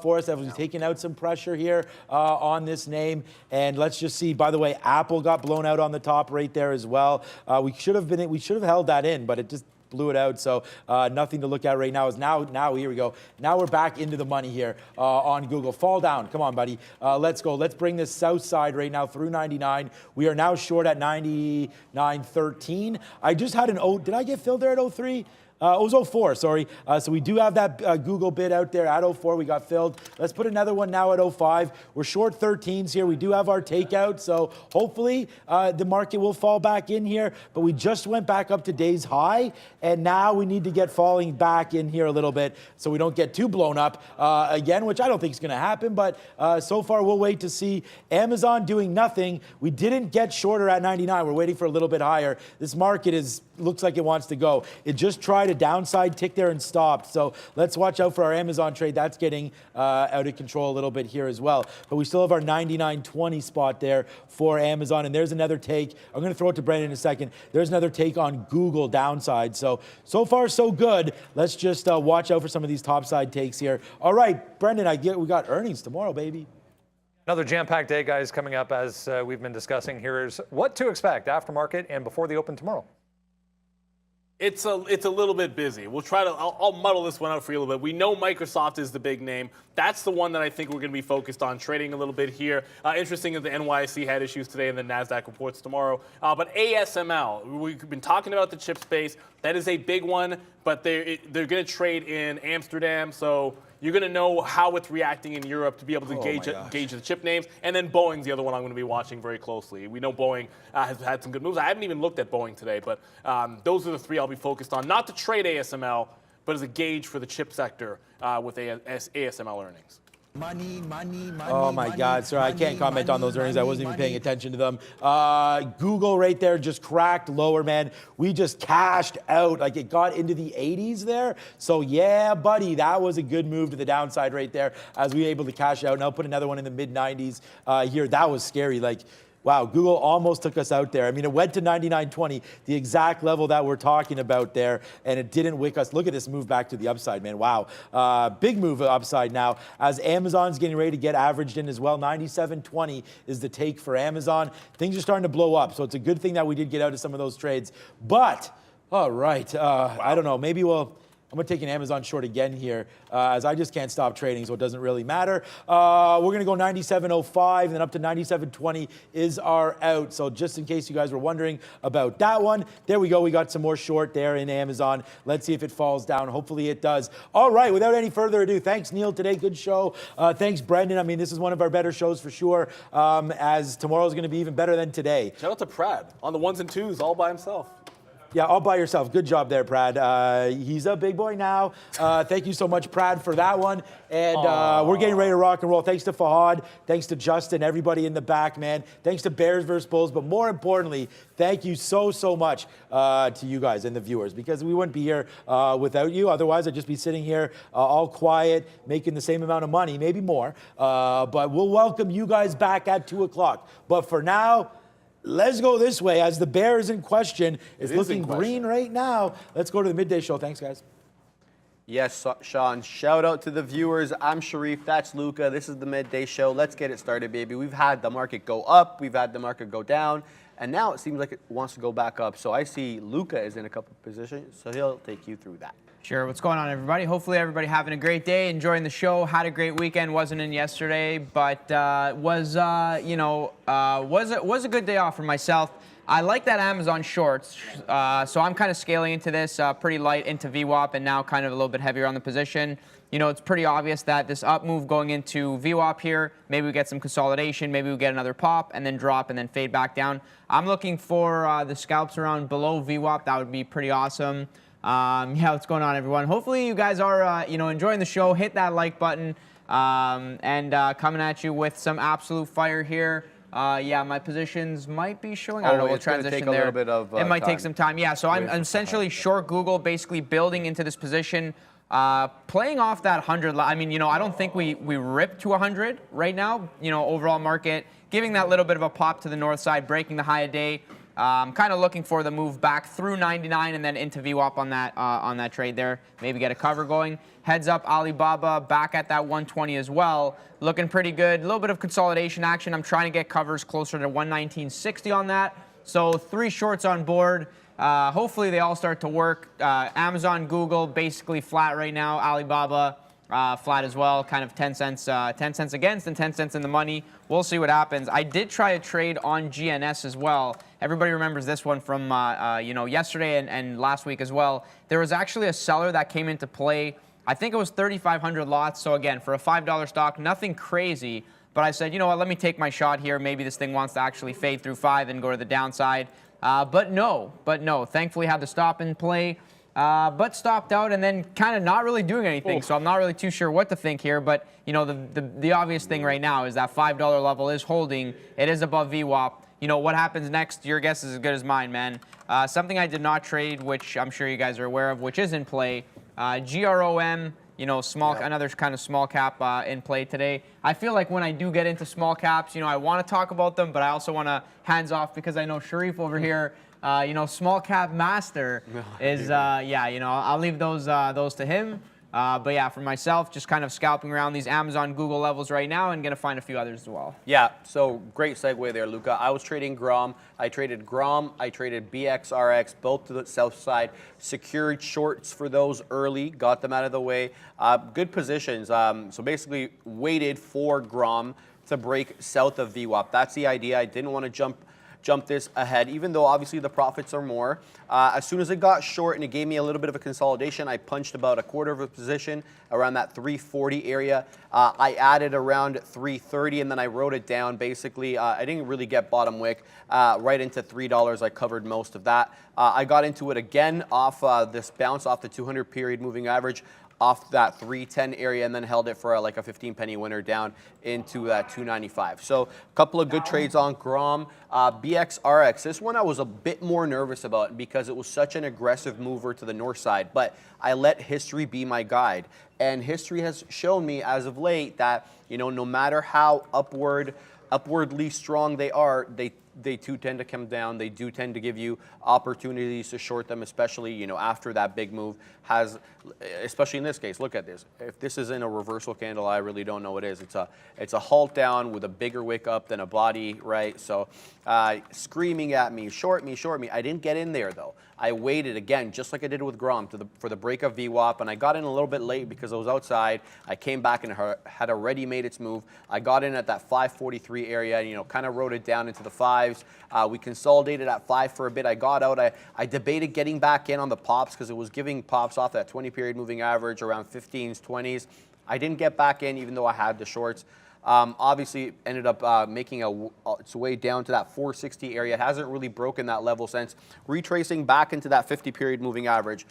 for us. We've taken out some pressure here on this name. And let's just see, by the way, Apple got blown out on the top right there as well. We should have held that in, but it just blew it out, so nothing to look at right now. Now here we go. Now we're back into the money here on Google. Fall down. Come on, buddy. Let's go. Let's bring this south side right now through 99. We are now short at 99.13. I just had did I get filled there at 03? It was 04, sorry. So we do have that Google bid out there at 04. We got filled. Let's put another one now at 05. We're short 13s here. We do have our takeout. So hopefully the market will fall back in here. But we just went back up to day's high. And now we need to get falling back in here a little bit so we don't get too blown up again, which I don't think is going to happen. But so far, we'll wait to see. Amazon doing nothing. We didn't get shorter at 99. We're waiting for a little bit higher. This market looks like it wants to go. It just tried a downside tick there and stopped. So let's watch out for our Amazon trade. That's getting out of control a little bit here as well. But we still have our 99.20 spot there for Amazon. And there's another take. I'm going to throw it to Brendan in a second. There's another take on Google downside. So far, so good. Let's just watch out for some of these topside takes here. All right, Brendan, we got earnings tomorrow, baby. Another jam-packed day, guys, coming up as we've been discussing. Here's what to expect after market and before the open tomorrow. It's a little bit busy. We'll try to, I'll muddle this one out for you a little bit. We know Microsoft is the big name. That's the one that I think we're going to be focused on trading a little bit here. Interesting that the NYSE had issues today and the NASDAQ reports tomorrow. But ASML, we've been talking about the chip space. That is a big one, but they're going to trade in Amsterdam. So you're going to know how it's reacting in Europe to be able to gauge the chip names. And then Boeing's the other one I'm going to be watching very closely. We know Boeing has had some good moves. I haven't even looked at Boeing today, but those are the three I'll be focused on. Not to trade ASML, but as a gauge for the chip sector with ASML earnings. Money, money, money. Oh my God, sir, I can't comment on those earnings. I wasn't even paying attention to them. Google right there just cracked lower, man. We just cashed out. Like it got into the 80s there. So yeah, buddy, that was a good move to the downside right there as we were able to cash out. Now put another one in the mid 90s here. That was scary. Like, wow, Google almost took us out there. I mean, it went to 99.20, the exact level that we're talking about there, and it didn't wick us. Look at this move back to the upside, man. Wow. Big move upside now as Amazon's getting ready to get averaged in as well. 97.20 is the take for Amazon. Things are starting to blow up, so it's a good thing that we did get out of some of those trades. But, all right, I don't know, maybe I'm going to take an Amazon short again here, as I just can't stop trading, so it doesn't really matter. We're going to go 97.05, and then up to 97.20 is our out. So just in case you guys were wondering about that one, there we go. We got some more short there in Amazon. Let's see if it falls down. Hopefully it does. All right, without any further ado, thanks, Neil, today. Good show. Thanks, Brendan. I mean, this is one of our better shows for sure, as tomorrow's going to be even better than today. Shout out to Prad on the ones and twos all by himself. Yeah, all by yourself. Good job there, Prad. He's a big boy now. Thank you so much, Prad, for that one. And we're getting ready to rock and roll. Thanks to Fahad. Thanks to Justin, everybody in the back, man. Thanks to Bears vs. Bulls. But more importantly, thank you so much to you guys and the viewers, because we wouldn't be here without you. Otherwise, I'd just be sitting here all quiet, making the same amount of money, maybe more. But we'll welcome you guys back at 2 o'clock. But for now, let's go this way as the bear is in question. It's looking green right now. Let's go to the midday show. Thanks, guys. Yes, Sean. Shout out to the viewers. I'm Sharif. That's Luca. This is the midday show. Let's get it started, baby. We've had the market go up. We've had the market go down. And now it seems like it wants to go back up. So I see Luca is in a couple of positions, so he'll take you through that. Sure. What's going on, everybody? Hopefully everybody having a great day, enjoying the show. Had a great weekend. Wasn't in yesterday, but was a good day off for myself. I like that Amazon shorts, so I'm kind of scaling into this pretty light into VWAP and now kind of a little bit heavier on the position. You know, it's pretty obvious that this up move going into VWAP here, maybe we get some consolidation, maybe we get another pop and then drop and then fade back down. I'm looking for the scalps around below VWAP. That would be pretty awesome. Yeah, what's going on, everyone? Hopefully you guys are, enjoying the show. Hit that like button and coming at you with some absolute fire here. Yeah, my positions might be showing. I don't know. We'll transition take there. A little bit of, it might time. take some time. Yeah, so I'm essentially short Google, basically building into this position, playing off that 100. I mean, I don't think we rip to 100 right now. Overall market giving that little bit of a pop to the north side, breaking the high a day. Kind of looking for the move back through 99 and then into VWAP on that trade there. Maybe get a cover going. Heads up, Alibaba back at that 120 as well. Looking pretty good. A little bit of consolidation action. I'm trying to get covers closer to 119.60 on that. So 3 shorts on board. Hopefully they all start to work. Amazon, Google basically flat right now. Alibaba flat as well, kind of 10 cents against and 10 cents in the money. We'll see what happens. I did try a trade on GNS as well. Everybody remembers this one from yesterday and last week as well. There was actually a seller that came into play. I think it was 3,500 lots. So again, for a $5 stock, nothing crazy. But I said, you know what, let me take my shot here. Maybe this thing wants to actually fade through 5 and go to the downside. But no. Thankfully had the stop in play. But stopped out and then kind of not really doing anything. So I'm not really too sure what to think here. But, the obvious thing right now is that $5 level is holding. It is above VWAP. What happens next, your guess is as good as mine, man. Something I did not trade, which I'm sure you guys are aware of, which is in play. GROM, another kind of small cap in play today. I feel like when I do get into small caps, I want to talk about them, but I also want to hands off because I know Sharif over here, small cap master is, I'll leave those to him. But yeah, for myself, just kind of scalping around these Amazon, Google levels right now and going to find a few others as well. Yeah, so great segue there, Luca. I was trading GROM. I traded GROM. I traded BXRX, both to the south side. Secured shorts for those early, got them out of the way. Good positions. So basically waited for GROM to break south of VWAP. That's the idea. I didn't want to jump this ahead, even though obviously the profits are more. As soon as it got short and it gave me a little bit of a consolidation, I punched about a quarter of a position around that 340 area. I added around 330 and then I wrote it down. Basically, I didn't really get bottom wick right into $3. I covered most of that. I got into it again off this bounce off the 200 period moving average, off that 310 area, and then held it for like a 15 penny winner down into that 295. So a couple of good trades on GROM. BXRX, this one I was a bit more nervous about because it was such an aggressive mover to the north side, but I let history be my guide. And history has shown me as of late that, you know, no matter how upwardly strong they are, they too tend to come down. They do tend to give you opportunities to short them, especially, you know, after that big move has, especially in this case. Look at this. If this isn't a reversal candle, I really don't know what is. It's a halt down with a bigger wick up than a body, right? So screaming at me, short me, short me. I didn't get in there though. I waited again, just like I did with GROM, for the break of VWAP, and I got in a little bit late because I was outside. I came back and had already made its move. I got in at that 543 area, you know, kind of wrote it down into the fives. We consolidated at 5 for a bit. I got out. I debated getting back in on the pops because it was giving pops off that 20 period moving average around 15s, 20s. I didn't get back in even though I had the shorts. Obviously ended up making its way down to that 460 area. It hasn't really broken that level since, retracing back into that 50 period moving average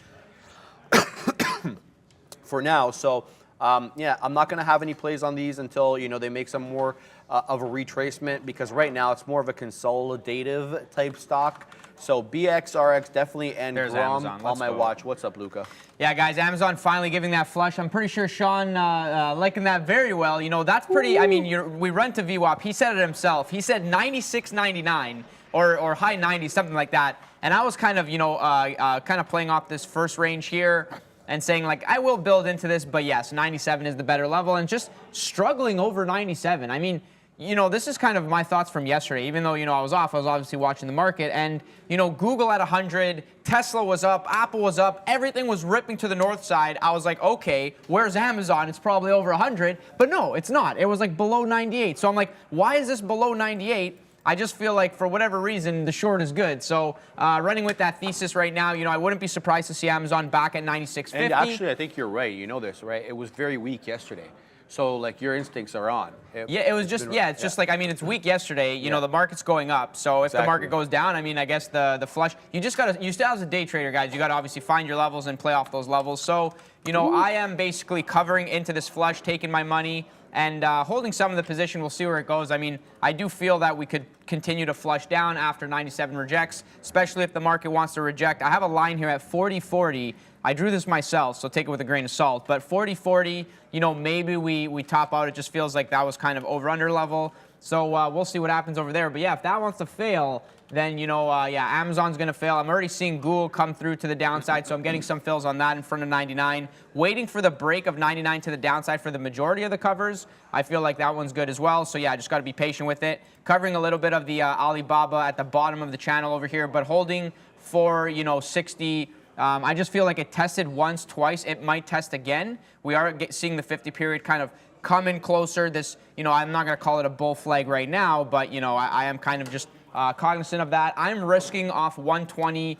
for now. So yeah, I'm not going to have any plays on these until, you know, they make some more of a retracement, because right now it's more of a consolidative type stock. So BXRX definitely, and There's GROM Amazon. on my watch. What's up, Luca? Yeah, guys, Amazon finally giving that flush. I'm pretty sure Sean liking that very well. You know, that's pretty, I mean, we run to VWAP. He said it himself. He said 96.99 or high 90s, something like that. And I was kind of, you know, kind of playing off this first range here and saying, like, I will build into this, but yes, 97 is the better level, and just struggling over 97. I mean, you know, this is kind of my thoughts from yesterday. Even though, you know, I was off, I was obviously watching the market. And, you know, Google at 100, Tesla was up, Apple was up, everything was ripping to the north side. I was like, okay, where's Amazon? It's probably over 100. But no, it's not. It was like below 98. So I'm like, why is this below 98? I just feel like for whatever reason, the short is good. So running with that thesis right now, you know, I wouldn't be surprised to see Amazon back at 96.50. And actually, I think you're right. You know this, right? It was very weak yesterday. So, like, your instincts are on. Yeah, it was just, it's just like, I mean, it's weak yesterday. You know, the market's going up. So if the market goes down, I mean, I guess the flush, you just got to, you still as a day trader, guys, you got to obviously find your levels and play off those levels. So, you know, I am basically covering into this flush, taking my money, and holding some of the position. We'll see where it goes. I mean, I do feel that we could continue to flush down after 97 rejects, especially if the market wants to reject. I have a line here at 40.40. I drew this myself, so take it with a grain of salt. But 40.40, you know, maybe we top out. It just feels like that was kind of over-under level. So we'll see what happens over there. But yeah, if that wants to fail, then, you know, yeah, Amazon's going to fail. I'm already seeing Google come through to the downside, so I'm getting some fills on that in front of 99. Waiting for the break of 99 to the downside for the majority of the covers. I feel like that one's good as well. So yeah, I just got to be patient with it. Covering a little bit of the Alibaba at the bottom of the channel over here, but holding for, you know, 60. I just feel like it tested once, twice. It might test again. We are seeing the 50 period kind of come in closer. This, you know, I'm not going to call it a bull flag right now, but, you know, I am kind of just cognizant of that. I'm risking off 120,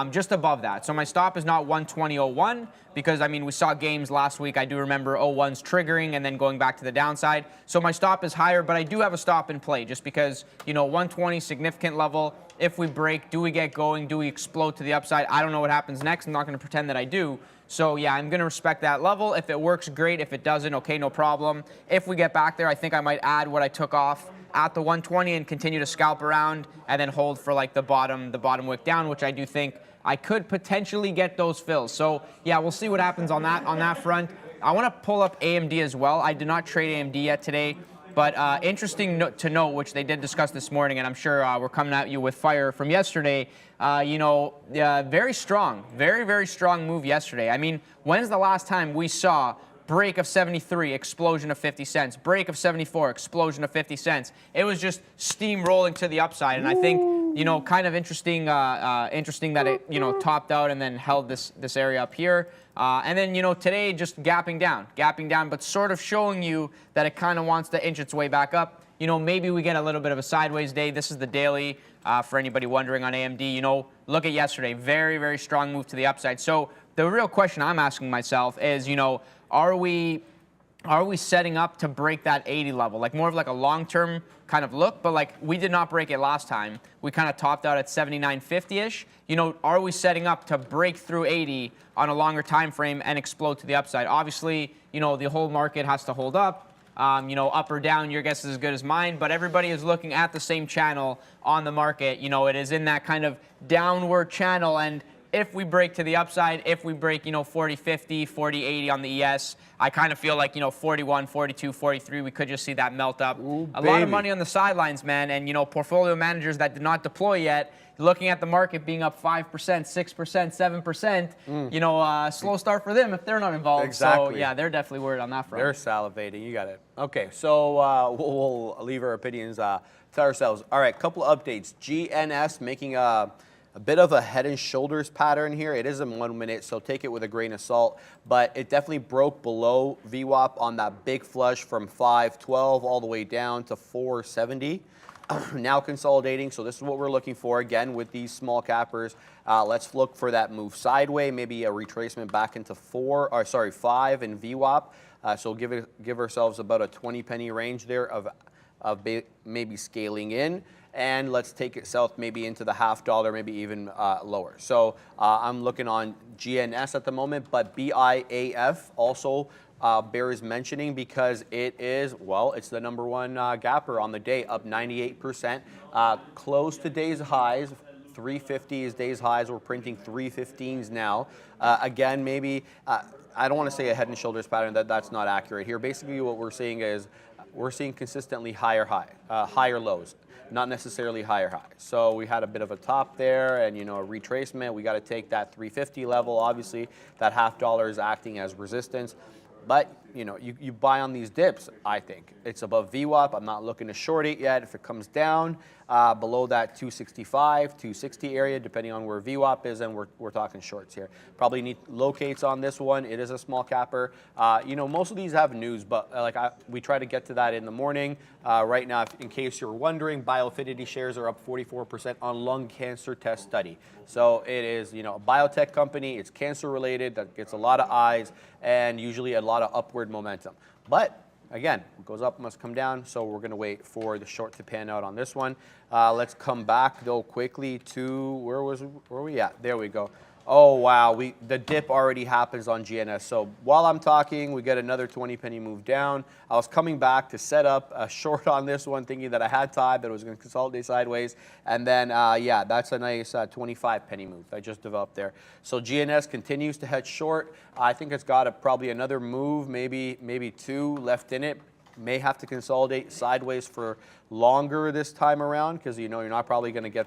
just above that. So my stop is not 120.01 because, I mean, we saw games last week. I do remember 01's triggering and then going back to the downside. So my stop is higher, but I do have a stop in play just because, you know, 120, significant level. If we break, do we get going? Do we explode to the upside? I don't know what happens next. I'm not going to pretend that I do. So yeah, I'm going to respect that level. If it works, great. If it doesn't, okay, no problem. If we get back there, I think I might add what I took off at the 120 and continue to scalp around and then hold for like the bottom wick down, which I do think I could potentially get those fills. So yeah, we'll see what happens on that front. I want to pull up AMD as well. I did not trade AMD yet today. But interesting to note, which they did discuss this morning, and I'm sure we're coming at you with fire from yesterday. Very strong, very strong move yesterday. I mean, when's the last time we saw break of 73, explosion of 50 cents, break of 74, explosion of 50 cents? It was just steamrolling to the upside, and I think, kind of interesting that it, topped out and then held this area up here. And then, today just gapping down, but sort of showing you that it kind of wants to inch its way back up. Maybe we get a little bit of a sideways day. This is the daily for anybody wondering on AMD. Look at yesterday, very strong move to the upside. So the real question I'm asking myself is, are we setting up to break that 80 level? Like more of like a long-term kind of look, but like we did not break it last time. We kind of topped out at 79.50-ish. Are we setting up to break through 80 on a longer time frame and explode to the upside? Obviously, the whole market has to hold up. Up or down, your guess is as good as mine, but everybody is looking at the same channel on the market. It is in that kind of downward channel, and if we break to the upside, if we break, 40.50, 40.80 on the ES, I kind of feel like, 41, 42, 43, we could just see that melt up. A lot of money on the sidelines, man, and, portfolio managers that did not deploy yet, looking at the market being up 5%, 6%, 7%, slow start for them if they're not involved. Exactly. So, yeah, they're definitely worried on that front. They're salivating. You got it. Okay, so we'll leave our opinions to ourselves. All right, couple of updates. GNS making a bit of a head and shoulders pattern here. It is in 1 minute, so take it with a grain of salt. But it definitely broke below VWAP on that big flush from 512 all the way down to 470. Now consolidating, so this is what we're looking for again with these small cappers. Let's look for that move sideways, maybe a retracement back into 5 in VWAP. So give ourselves about a 20 penny range there of maybe scaling in. And let's take it south maybe into the $0.50, maybe even lower. So I'm looking on GNS at the moment, but BIAF also bears mentioning because it is, it's the number one gapper on the day, up 98%, close to day's highs. 350 is day's highs. We're printing 315s now. Again, maybe, I don't want to say a head and shoulders pattern, that's not accurate here. Basically what we're seeing is we're seeing consistently higher lows, not necessarily higher highs. So we had a bit of a top there and, a retracement. We got to take that 350 level. Obviously, that $0.50 is acting as resistance. But, you buy on these dips, I think. It's above VWAP. I'm not looking to short it yet. If it comes down below that 265, 260 area, depending on where VWAP is, and we're talking shorts here. Probably need locates on this one. It is a small capper. Most of these have news, but we try to get to that in the morning. Right now, in case you're wondering, Biofinity shares are up 44% on lung cancer test study. So it is, a biotech company. It's cancer related. That gets a lot of eyes and usually a lot of upward momentum. But again, what goes up must come down, so we're going to wait for the short to pan out on this one. Let's come back, though, quickly to, where were we at? There we go. Oh, wow, the dip already happens on GNS. So while I'm talking, we get another 20 penny move down. I was coming back to set up a short on this one, thinking that I had time, that it was going to consolidate sideways. And then, that's a nice 25 penny move I just developed there. So GNS continues to head short. I think it's got probably another move, maybe two left in it. May have to consolidate sideways for longer this time around because, you're not probably going to get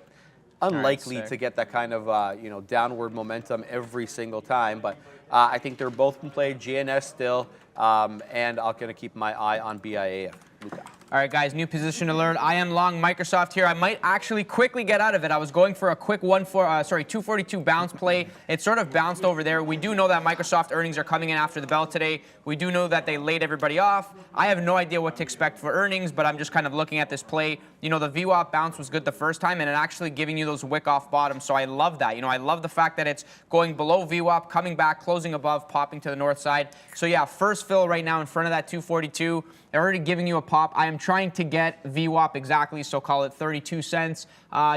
unlikely to get that kind of downward momentum every single time, but I think they're both in play. GNS still, and I'm going to keep my eye on BIAF. Luca. All right, guys, new position alert. I am long Microsoft here. I might actually quickly get out of it. I was going for a quick 242 bounce play. It sort of bounced over there. We do know that Microsoft earnings are coming in after the bell today. We do know that they laid everybody off. I have no idea what to expect for earnings, but I'm just kind of looking at this play. The VWAP bounce was good the first time, and it actually giving you those wick off bottoms. So I love that. I love the fact that it's going below VWAP, coming back, closing above, popping to the north side. So yeah, first fill right now in front of that 242. They're already giving you a pop. I am trying to get VWAP exactly, so call it 32 cents.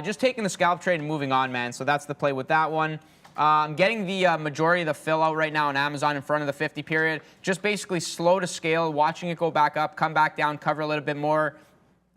Just taking the scalp trade and moving on, man. So that's the play with that one. I'm getting the majority of the fill out right now on Amazon in front of the 50 period. Just basically slow to scale, watching it go back up, come back down, cover a little bit more.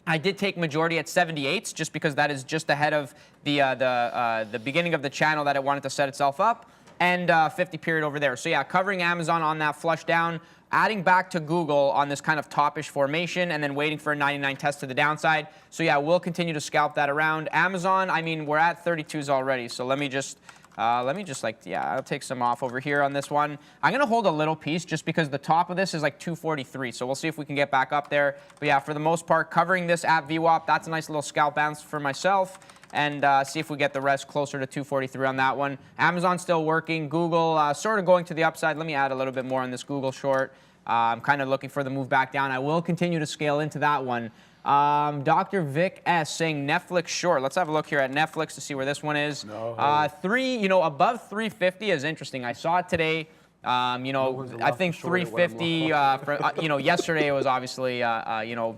I did take majority at 78s just because that is just ahead of the beginning of the channel that it wanted to set itself up. And 50 period over there. So yeah, covering Amazon on that flush down. adding back to Google on this kind of topish formation and then waiting for a 99 test to the downside. So yeah, we'll continue to scalp that around. Amazon, I mean, we're at 32s already. So let me just I'll take some off over here on this one. I'm going to hold a little piece just because the top of this is like 243. So we'll see if we can get back up there. But yeah, for the most part, covering this at VWAP, that's a nice little scalp bounce for myself. And see if we get the rest closer to 243 on that one. Amazon still working. Google sort of going to the upside. Let me add a little bit more on this Google short. I'm kind of looking for the move back down. I will continue to scale into that one. Dr. Vic S saying Netflix short. Let's have a look here at Netflix to see where this one is. No. Above 350 is interesting. I saw it today. I think 350. Yesterday it was obviously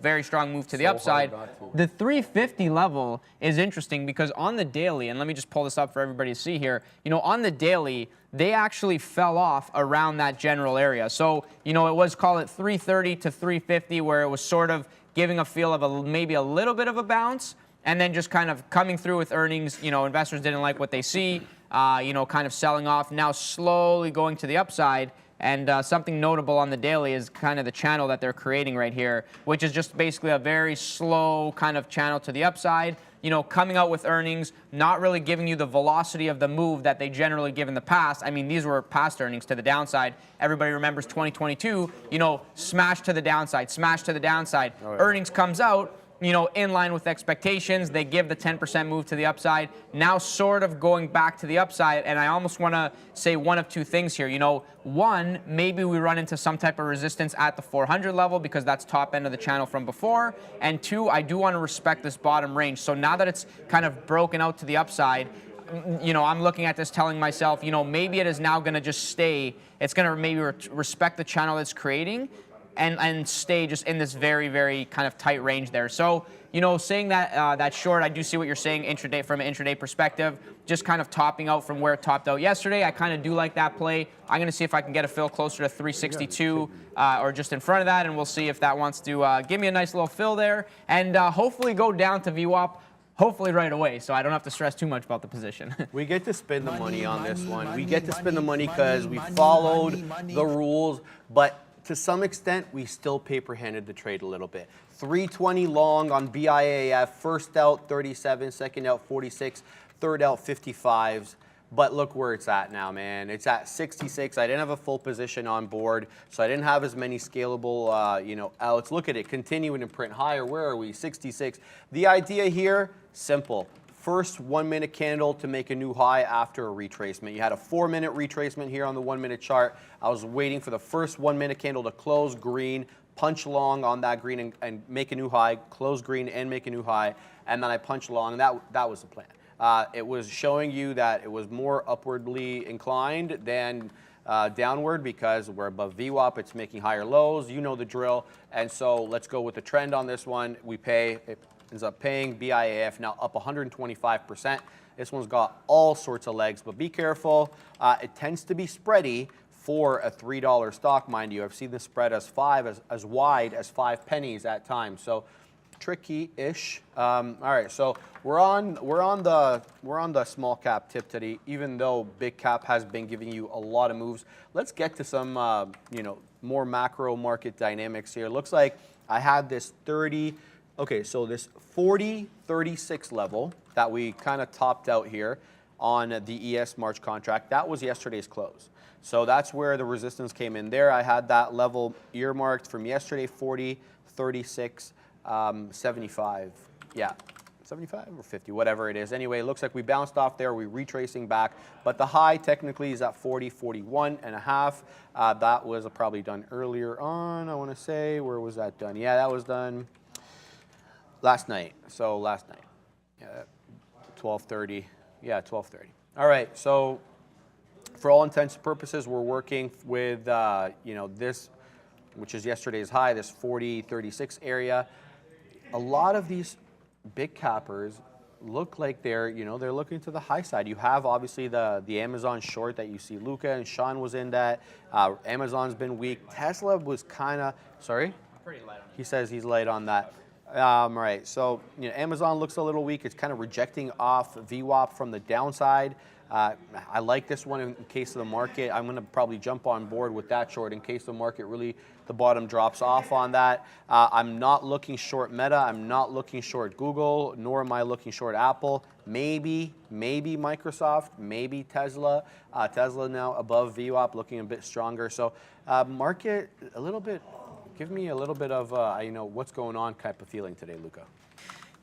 very strong move to the upside. The 350 level is interesting because on the daily, and let me just pull this up for everybody to see here. On the daily, they actually fell off around that general area. So it was, call it 330 to 350, where it was sort of giving a feel of maybe a little bit of a bounce, and then just kind of coming through with earnings. Investors didn't like what they see. Kind of selling off, now slowly going to the upside. And something notable on the daily is kind of the channel that they're creating right here, which is just basically a very slow kind of channel to the upside. Coming out with earnings, not really giving you the velocity of the move that they generally give in the past. I mean, these were past earnings to the downside. Everybody remembers 2022, smash to the downside, smash to the downside. Oh, yeah. Earnings comes out, in line with expectations. They give the 10% move to the upside. Now sort of going back to the upside, and I almost want to say one of two things here. One, maybe we run into some type of resistance at the 400 level because that's top end of the channel from before. And two, I do want to respect this bottom range. So now that it's kind of broken out to the upside, I'm looking at this telling myself, maybe it is now going to just stay. It's going to maybe respect the channel it's creating and stay just in this very, very kind of tight range there. So, saying that that short, I do see what you're saying intraday from an intraday perspective, just kind of topping out from where it topped out yesterday. I kind of do like that play. I'm going to see if I can get a fill closer to 362 or just in front of that, and we'll see if that wants to give me a nice little fill there and hopefully go down to VWAP. Hopefully right away, so I don't have to stress too much about the position. We get to spend the money on this one. We get to spend the money because we followed the rules, but to some extent, we still paper-handed the trade a little bit. 320 long on BIAF, first out 37, second out 46, third out 55s. But look where it's at now, man. It's at 66. I didn't have a full position on board, so I didn't have as many scalable, outs. Look at it, continuing to print higher. Where are we? 66. The idea here, simple. First 1 minute candle to make a new high after a retracement. You had a 4 minute retracement here on the 1 minute chart. I was waiting for the first 1 minute candle to close green, punch long on that green and make a new high, close green and make a new high, and then I punch long. That was the plan. It was showing you that it was more upwardly inclined than downward because we're above VWAP. It's making higher lows. You know the drill. And so let's go with the trend on this one. It ends up paying BIAF now up 125%. This one's got all sorts of legs, but be careful. It tends to be spready for a $3 stock, mind you. I've seen this spread as wide as 5 pennies at times. So tricky-ish. All right, so we're on the small cap tip today. Even though big cap has been giving you a lot of moves, let's get to some more macro market dynamics here. Looks like I had this 40.36 level that we kind of topped out here on the ES March contract. That was yesterday's close. So that's where the resistance came in there. I had that level earmarked from yesterday, 40.36, 75. Yeah, 75 or 50, whatever it is. Anyway, it looks like we bounced off there. We're retracing back. But the high technically is at 40.41.5. That was probably done earlier on, I want to say. Where was that done? Yeah, that was done last night. So last night. Yeah, 12:30. Yeah, 12:30. All right, so for all intents and purposes, we're working with, this, which is yesterday's high, this 40.36 area. A lot of these big cappers look like they're looking to the high side. You have obviously the Amazon short that you see Luca and Sean was in that. Amazon's been weak. Tesla was kind of, sorry? Pretty light on it. He says he's light on that. All right, so Amazon looks a little weak. It's kind of rejecting off VWAP from the downside. I like this one in case of the market. I'm going to probably jump on board with that short in case the market really, the bottom drops off on that. I'm not looking short Meta. I'm not looking short Google, nor am I looking short Apple. Maybe Microsoft, maybe Tesla. Tesla now above VWAP, looking a bit stronger. So market a little bit, give me a little bit of, what's going on type of feeling today, Luca.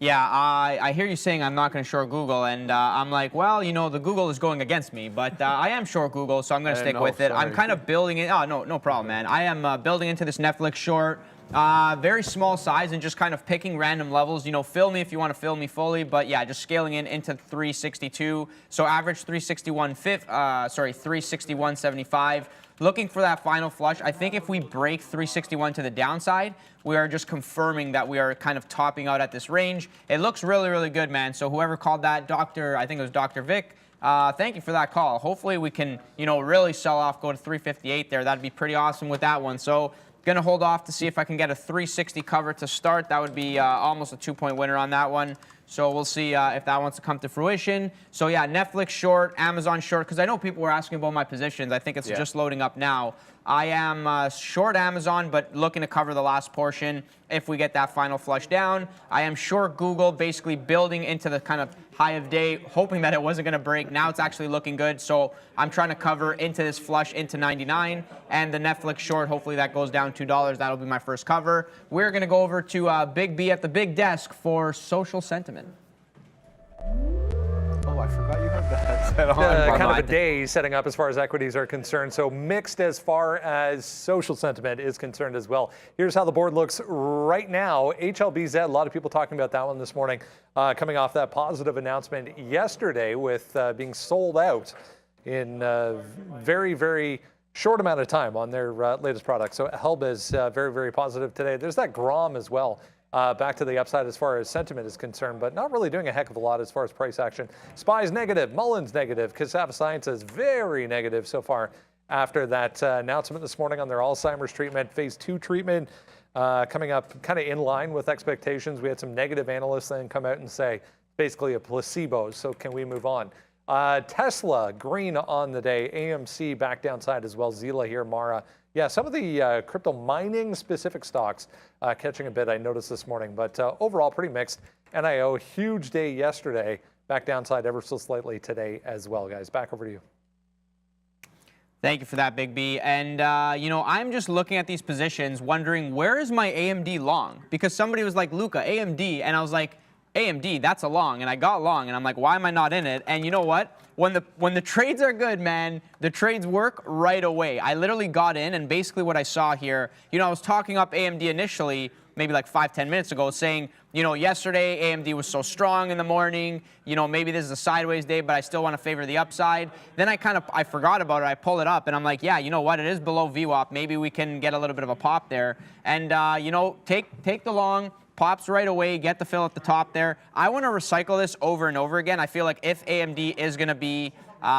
Yeah, I hear you saying I'm not going to short Google, and I'm like, well, the Google is going against me, but I am short Google, so I'm going to stick with it. I'm kind of building it. Oh, no problem, man. I am building into this Netflix short. Very small size and just kind of picking random levels. Fill me if you want to fill me fully, but yeah, just scaling into 362. So average 361.75. Looking for that final flush. I think if we break 361 to the downside, we are just confirming that we are kind of topping out at this range. It looks really, really good, man. So whoever called that, I think it was Dr. Vic, thank you for that call. Hopefully we can, really sell off, go to 358 there. That'd be pretty awesome with that one. So gonna hold off to see if I can get a 360 cover to start. That would be almost a 2-point winner on that one. So we'll see if that wants to come to fruition. So yeah, Netflix short, Amazon short, because I know people were asking about my positions. I think it's just loading up now. I am short Amazon, but looking to cover the last portion if we get that final flush down. I am short Google, basically building into the kind of high of day, hoping that it wasn't going to break. Now it's actually looking good, so I'm trying to cover into this flush into 99. And the Netflix short, hopefully that goes down $2. That'll be my first cover. We're going to go over to Big B at the big desk for social sentiment. Oh, I forgot you have the headset on. Kind of a day setting up as far as equities are concerned. So mixed as far as social sentiment is concerned as well. Here's how the board looks right now. HLBZ, a lot of people talking about that one this morning, coming off that positive announcement yesterday with being sold out in very, very short amount of time on their latest product. So Helba is very, very positive today. There's that Grom as well. Back to the upside as far as sentiment is concerned, but not really doing a heck of a lot as far as price action. SPY's negative, Mullen's negative, Cassava Sciences very negative so far after that announcement this morning on their Alzheimer's treatment, phase 2 treatment coming up kind of in line with expectations. We had some negative analysts then come out and say basically a placebo, so can we move on? Tesla, green on the day, AMC back downside as well, Zila here, Mara. Yeah, some of the crypto mining specific stocks catching a bit, I noticed this morning, but overall pretty mixed. NIO, huge day yesterday, back downside ever so slightly today as well, guys. Back over to you. Thank you for that, Big B. And, I'm just looking at these positions wondering, where is my AMD long? Because somebody was like, Luca, AMD, and I was like, AMD, that's a long, and I got long, and I'm like, why am I not in it? And you know what? When the trades are good, man, the trades work right away. I literally got in, and basically what I saw here, I was talking up AMD initially, maybe like 5-10 minutes ago, saying, yesterday AMD was so strong in the morning, maybe this is a sideways day, but I still want to favor the upside. Then I forgot about it. I pull it up, and I'm like, yeah, you know what? It is below VWAP. Maybe we can get a little bit of a pop there, and take the long. Pops right away, get the fill at the top there. I want to recycle this over and over again. I feel like if AMD is going to be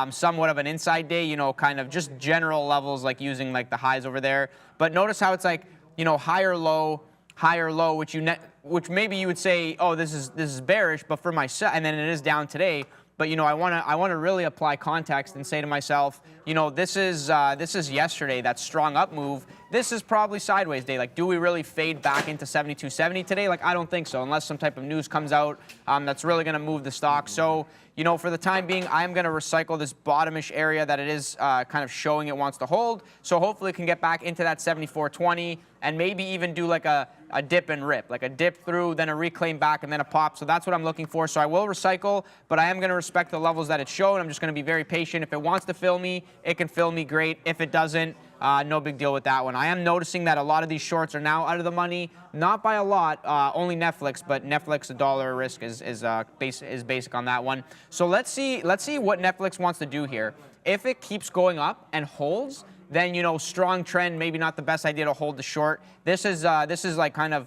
somewhat of an inside day, kind of just general levels, like using like the highs over there. But notice how it's like, higher low, which maybe you would say, oh, this is bearish, but for myself, and then it is down today. But I want to really apply context and say to myself, this is yesterday, that strong up move. This is probably sideways day. Like, do we really fade back into 72.70 today? Like, I don't think so, unless some type of news comes out that's really going to move the stock. So, for the time being, I'm going to recycle this bottomish area that it is kind of showing it wants to hold. So hopefully it can get back into that 74.20 and maybe even do like a dip and rip, like a dip through, then a reclaim back, and then a pop. So that's what I'm looking for. So I will recycle, but I am going to respect the levels that it's showing. I'm just going to be very patient. If it wants to fill me, it can fill me great. If it doesn't, no big deal with that one. I am noticing that a lot of these shorts are now out of the money, not by a lot, only Netflix, but Netflix, $1 risk is basic on that one. So let's see what Netflix wants to do here. If it keeps going up and holds, then strong trend, maybe not the best idea to hold the short. This is like kind of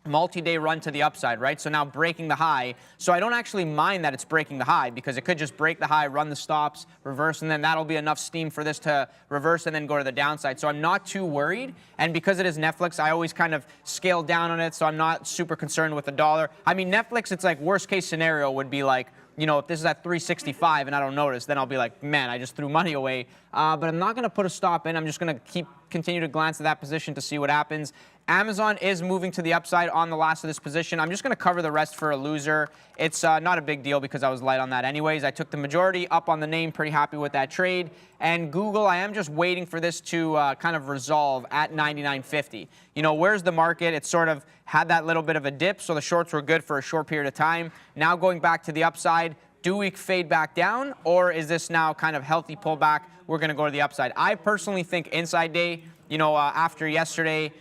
multi-day run to the upside, right? So now breaking the high. So I don't actually mind that it's breaking the high because it could just break the high, run the stops, reverse, and then that'll be enough steam for this to reverse and then go to the downside. So I'm not too worried. And because it is Netflix, I always kind of scale down on it, so I'm not super concerned with $1. I mean, Netflix, it's like worst case scenario would be like, you know, if this is at 365 and I don't notice, then I'll be like, man, I just threw money away. But I'm not going to put a stop in. I'm just going to continue to glance at that position to see what happens. Amazon is moving to the upside on the last of this position. I'm just going to cover the rest for a loser. It's not a big deal because I was light on that anyways. I took the majority up on the name, pretty happy with that trade. And Google, I am just waiting for this to kind of resolve at 99.50. You know, where's the market? It sort of had that little bit of a dip, so the shorts were good for a short period of time. Now going back to the upside, do we fade back down, or is this now kind of healthy pullback? We're going to go to the upside. I personally think inside day, you know, after yesterday,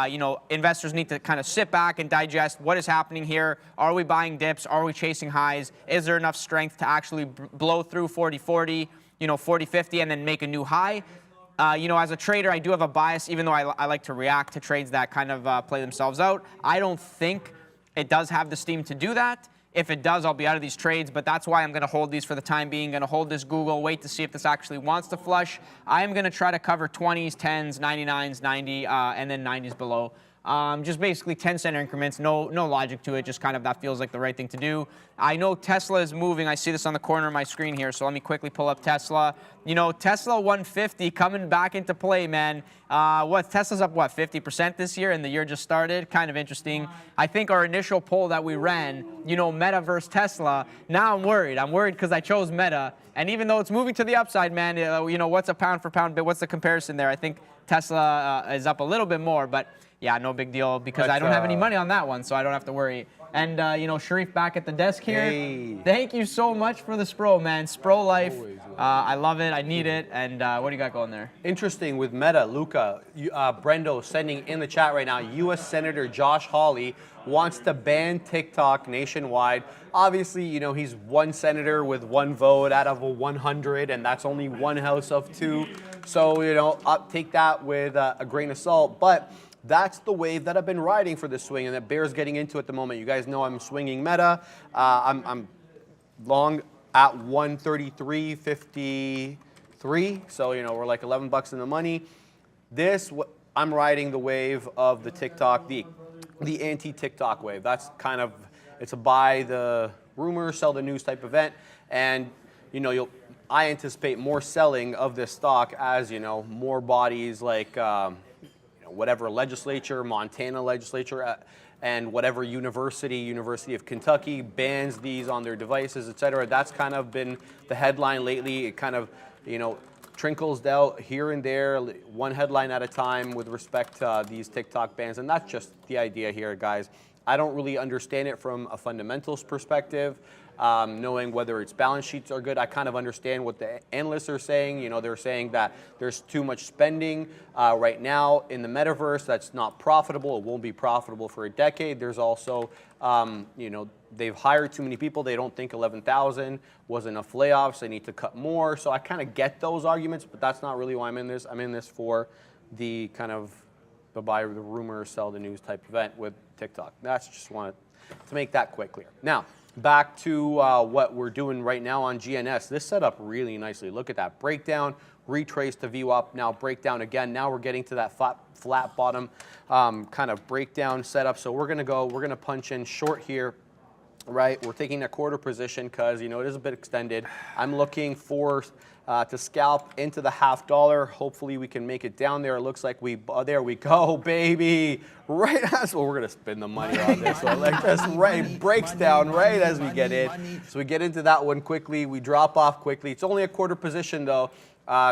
you know, investors need to kind of sit back and digest what is happening here. Are we buying dips? Are we chasing highs? Is there enough strength to actually blow through 40-40, you know, 40-50, and then make a new high? You know, as a trader, I do have a bias, even though I like to react to trades that kind of play themselves out. I don't think it does have the steam to do that. If it does, I'll be out of these trades, but that's why I'm going to hold these for the time being. Going to hold this Google, wait to see if this actually wants to flush. I am going to try to cover 20s, 10s, 99s, 90, and then 90s below. Just basically 10-cent increments, no logic to it, just kind of that feels like the right thing to do. I know Tesla is moving. I see this on the corner of my screen here, so let me quickly pull up Tesla. You know, Tesla 150 coming back into play, man. Tesla's up, 50% this year, and the year just started? Kind of interesting. I think our initial poll that we ran, you know, Meta versus Tesla, now I'm worried. I'm worried because I chose Meta, and even though it's moving to the upside, man, you know, what's a pound for pound bit? What's the comparison there? I think Tesla is up a little bit more, but yeah, no big deal because I don't have any money on that one, so I don't have to worry. And, you know, Sharif back at the desk here. Hey. Thank you so much for the Spro, man. Spro life. I love it. I need it. And what do you got going there? Interesting with Meta, Luca, Brendo sending in the chat right now, U.S. Senator Josh Hawley wants to ban TikTok nationwide. Obviously, you know, he's one senator with one vote out of 100, and that's only one House of 2. So, you know, I'll take that with a grain of salt. But that's the wave that I've been riding for this swing, and that bear's getting into at the moment. You guys know I'm swinging Meta. I'm long at 133.53, so you know we're like 11 bucks in the money. I'm riding the wave of the TikTok, the anti-TikTok wave. That's kind of, it's a buy the rumor, sell the news type event, and you know I anticipate more selling of this stock as you know more bodies like. Whatever legislature, Montana legislature, and whatever University of Kentucky bans these on their devices, et cetera. That's kind of been the headline lately. It kind of, you know, trickles out here and there, one headline at a time with respect to these TikTok bans. And that's just the idea here, guys. I don't really understand it from a fundamentals perspective. Knowing whether its balance sheets are good. I kind of understand what the analysts are saying. You know, they're saying that there's too much spending right now in the metaverse that's not profitable. It won't be profitable for a decade. There's also, you know, they've hired too many people. They don't think 11,000 was enough layoffs. They need to cut more. So I kind of get those arguments, but that's not really why I'm in this. I'm in this for the kind of the buy the rumor, sell the news type event with TikTok. That's just wanted to make that quite clear. Now, back to what we're doing right now on GNS. This set up really nicely. Look at that breakdown, retrace to VWAP, now breakdown again. Now we're getting to that flat bottom kind of breakdown setup. So we're going to punch in short here, right? We're taking a quarter position because, you know, it is a bit extended. I'm looking for to scalp into the $0.50. Hopefully we can make it down there. It looks like there we go, baby. Right as well, we're gonna spend the money on this. So like this, right, it breaks down right as we get in. So we get into that one quickly. We drop off quickly. It's only a quarter position though,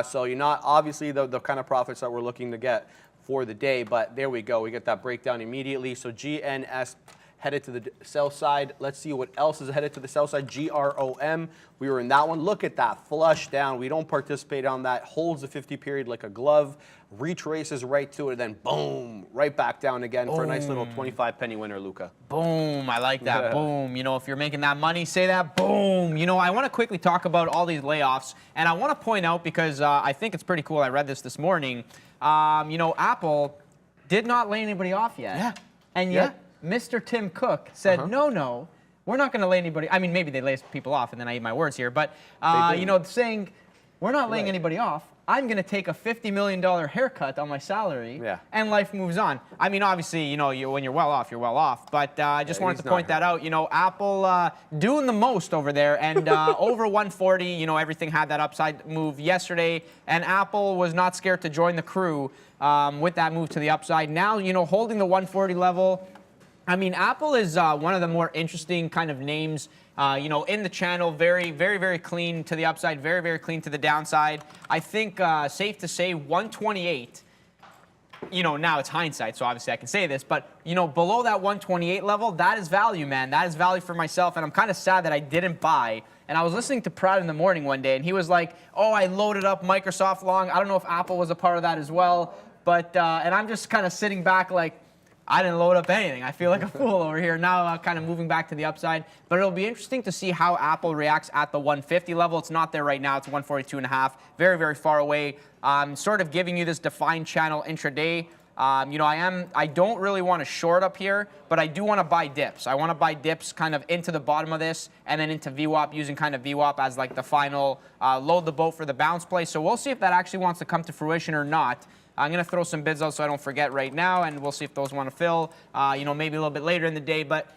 so you're not obviously the kind of profits that we're looking to get for the day. But there we go. We get that breakdown immediately. So GNS headed to the sell side. Let's see what else is headed to the sell side. GROM, we were in that one. Look at that flush down. We don't participate on that. Holds the 50 period like a glove. Retraces right to it, and then boom, right back down again for a nice little 25 penny winner, Luca. Boom, I like that. Yeah. Boom. You know, if you're making that money, say that. Boom. You know, I want to quickly talk about all these layoffs, and I want to point out because I think it's pretty cool. I read this morning. You know, Apple did not lay anybody off yet. Yeah. And yet, Mr. Tim Cook said, no, we're not going to lay anybody. I mean, maybe they lay people off, and then I eat my words here. But, you know, saying we're not laying anybody off. I'm going to take a $50 million haircut on my salary, and life moves on. I mean, obviously, you know, when you're well off, you're well off. But I just wanted to point that out. You know, Apple doing the most over there, and over 140. You know, everything had that upside move yesterday, and Apple was not scared to join the crew with that move to the upside. Now, you know, holding the 140 level. I mean, Apple is one of the more interesting kind of names, you know, in the channel. Very, very, very clean to the upside, very, very clean to the downside. I think safe to say 128, you know, now it's hindsight, so obviously I can say this, but, you know, below that 128 level, that is value, man. That is value for myself, and I'm kind of sad that I didn't buy. And I was listening to Pratt in the morning one day, and he was like, oh, I loaded up Microsoft long. I don't know if Apple was a part of that as well, but, and I'm just kind of sitting back like, I didn't load up anything. I feel like a fool over here now, kind of moving back to the upside. But it'll be interesting to see how Apple reacts at the 150 level. It's not there right now. It's 142.5, very, very far away. Sort of giving you this defined channel intraday. You know, I don't really want to short up here, but I do want to buy dips. I want to buy dips kind of into the bottom of this and then into VWAP, using kind of VWAP as like the final load the boat for the bounce play. So we'll see if that actually wants to come to fruition or not. I'm going to throw some bids out so I don't forget right now, and we'll see if those want to fill, you know, maybe a little bit later in the day. But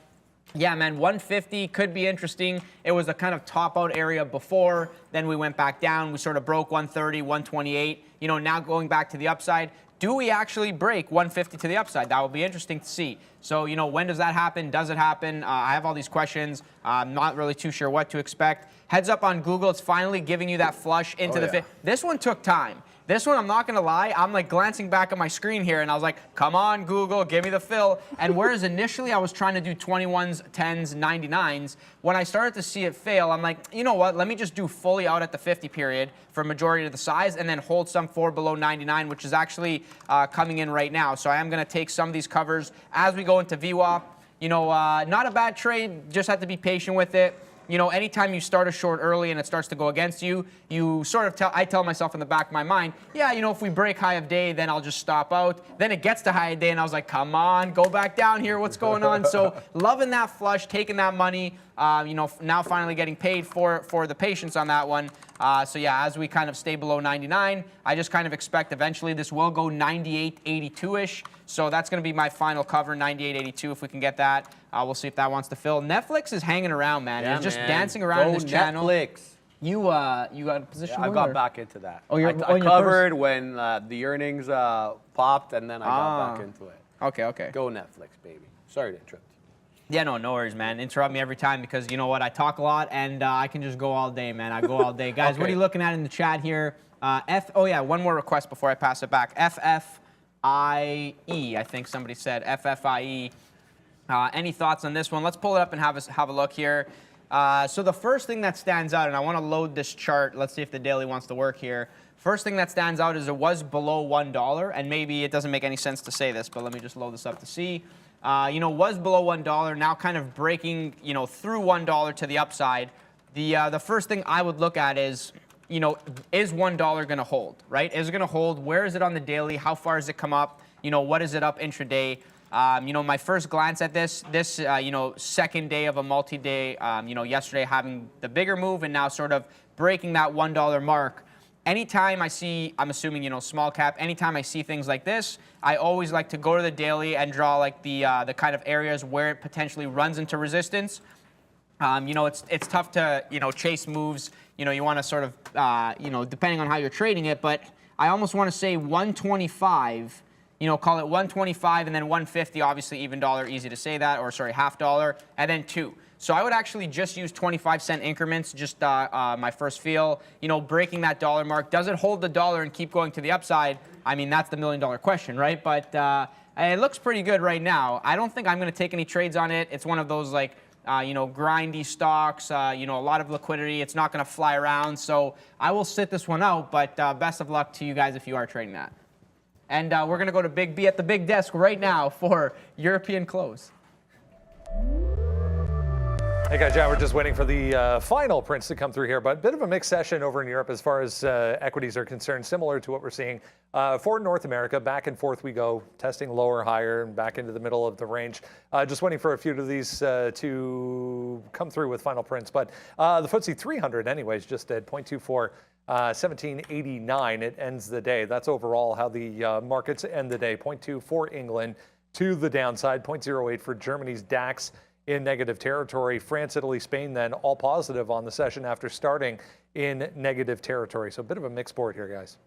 yeah, man, 150 could be interesting. It was a kind of top out area before. Then we went back down. We sort of broke 130, 128. You know, now going back to the upside. Do we actually break 150 to the upside? That will be interesting to see. So, you know, when does that happen? Does it happen? I have all these questions. I'm not really too sure what to expect. Heads up on Google. It's finally giving you that flush into the... This one took time. This one, I'm not going to lie, I'm like glancing back at my screen here, and I was like, come on, Google, give me the fill. And whereas initially I was trying to do 21s, 10s, 99s, when I started to see it fail, I'm like, you know what, let me just do fully out at the 50 period for majority of the size and then hold some for below 99, which is actually coming in right now. So I am going to take some of these covers as we go into VWAP. You know, not a bad trade, just have to be patient with it. You know, anytime you start a short early and it starts to go against you, you sort of I tell myself in the back of my mind, yeah, you know, if we break high of day, then I'll just stop out. Then it gets to high of day, and I was like, come on, go back down here. What's going on? So loving that flush, taking that money, you know, now finally getting paid for the patience on that one. So yeah, as we kind of stay below 99, I just kind of expect eventually this will go 98.82-ish. So that's going to be my final cover, 98.82, if we can get that. We'll see if that wants to fill. Netflix is hanging around, man. Yeah, He's just dancing around in this channel. Netflix. You got a position? I got back into that. Oh, I covered when the earnings popped, and then I got back into it. Okay. Go Netflix, baby. Sorry to interrupt. Yeah, no worries, man. Interrupt me every time because you know what? I talk a lot, and I can just go all day, man. I go all day. Guys, what are you looking at in the chat here? Oh, yeah, one more request before I pass it back. FFIE, I think somebody said. FFIE. Any thoughts on this one? Let's pull it up and have a look here. So the first thing that stands out, and I want to load this chart. Let's see if the daily wants to work here. First thing that stands out is it was below $1, and maybe it doesn't make any sense to say this, but let me just load this up to see. You know, was below $1, now kind of breaking, you know, through $1 to the upside. The first thing I would look at is, you know, is $1 going to hold, right? Is it going to hold? Where is it on the daily? How far has it come up? You know, what is it up intraday? You know, my first glance at this, you know, second day of a multi-day, you know, yesterday having the bigger move and now sort of breaking that $1 mark. Anytime I see, I'm assuming, you know, small cap, anytime I see things like this, I always like to go to the daily and draw like the kind of areas where it potentially runs into resistance. You know, it's tough to, you know, chase moves. You know, you want to sort of, you know, depending on how you're trading it, but I almost want to say 125. You know, call it 125 and then 150, obviously even dollar, easy to say that, or sorry, half dollar, and then 2. So I would actually just use 25-cent increments, just my first feel. You know, breaking that dollar mark. Does it hold the dollar and keep going to the upside? I mean, that's the million-dollar question, right? But it looks pretty good right now. I don't think I'm going to take any trades on it. It's one of those, like, you know, grindy stocks, you know, a lot of liquidity. It's not going to fly around. So I will sit this one out, but best of luck to you guys if you are trading that. And we're going to go to Big B at the big desk right now for European close. Hey guys, yeah, we're just waiting for the final prints to come through here, but a bit of a mixed session over in Europe as far as equities are concerned, similar to what we're seeing for North America. Back and forth we go, testing lower, higher, and back into the middle of the range. Just waiting for a few of these to come through with final prints, but the FTSE 300 anyways just at 0.24 1789. It ends the day. That's overall how the markets end the day. 0.2 for England to the downside, 0.08 for Germany's DAX in negative territory. France, Italy, Spain then all positive on the session after starting in negative territory. So a bit of a mixed board here, guys.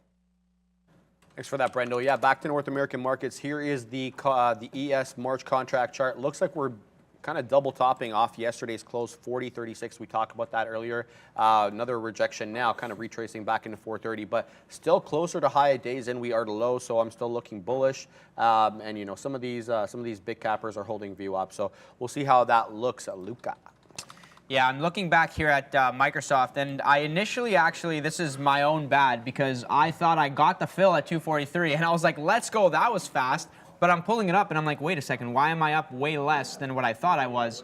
Thanks for that, Brendo. Yeah, back to North American markets. Here is the ES March contract chart. Looks like we're kind of double topping off yesterday's close, 40.36. We talked about that earlier. Another rejection now, kind of retracing back into 430, but still closer to high days than we are to low. So I'm still looking bullish. And you know, some of these big cappers are holding view up. So we'll see how that looks, Luca. Yeah, I'm looking back here at Microsoft, and I initially actually, this is my own bad, because I thought I got the fill at 243, and I was like, let's go, that was fast. But I'm pulling it up, and I'm like, wait a second, why am I up way less than what I thought I was?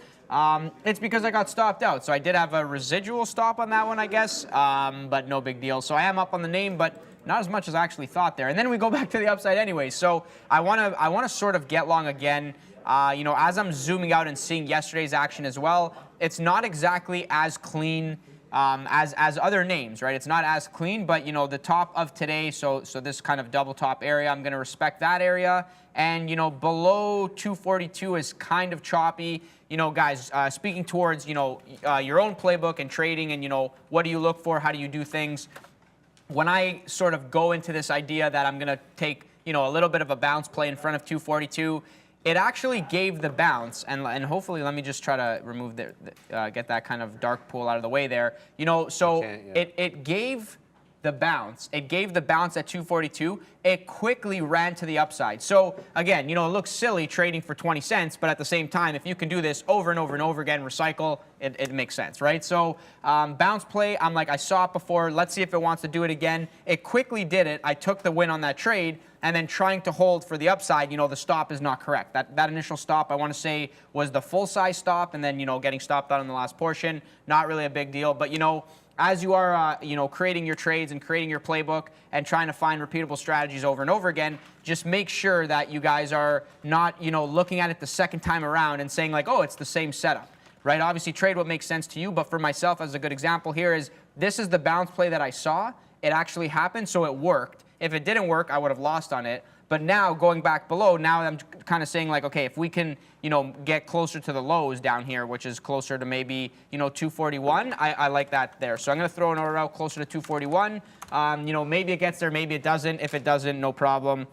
It's because I got stopped out. So I did have a residual stop on that one, I guess, but no big deal. So I am up on the name, but not as much as I actually thought there. And then we go back to the upside anyway. So I want to sort of get long again. You know, as I'm zooming out and seeing yesterday's action as well, it's not exactly as clean as other names, right? It's not as clean, but, you know, the top of today, so this kind of double top area, I'm going to respect that area. And, you know, below 242 is kind of choppy. You know, guys, speaking towards, you know, your own playbook and trading and, you know, what do you look for? How do you do things? When I sort of go into this idea that I'm going to take, you know, a little bit of a bounce play in front of 242, it actually gave the bounce, and hopefully let me just try to remove get that kind of dark pool out of the way there. You know, so it gave the bounce. It gave the bounce at 242. It quickly ran to the upside. So again, you know, it looks silly trading for 20 cents, but at the same time, if you can do this over and over and over again, recycle, it makes sense, right? So bounce play, I'm like, I saw it before. Let's see if it wants to do it again. It quickly did it. I took the win on that trade. And then trying to hold for the upside, you know, the stop is not correct. That initial stop, I want to say, was the full-size stop, and then, you know, getting stopped out in the last portion, not really a big deal. But, you know, as you are, you know, creating your trades and creating your playbook and trying to find repeatable strategies over and over again, just make sure that you guys are not, you know, looking at it the second time around and saying, like, oh, it's the same setup, right? Obviously, trade what makes sense to you. But for myself, as a good example here is, this is the bounce play that I saw. It actually happened, so it worked. If it didn't work, I would have lost on it. But now, going back below, now I'm kind of saying, like, okay, if we can, you know, get closer to the lows down here, which is closer to maybe, you know, 241, I like that there. So I'm going to throw an order out closer to 241. You know, maybe it gets there, maybe it doesn't. If it doesn't, no problem.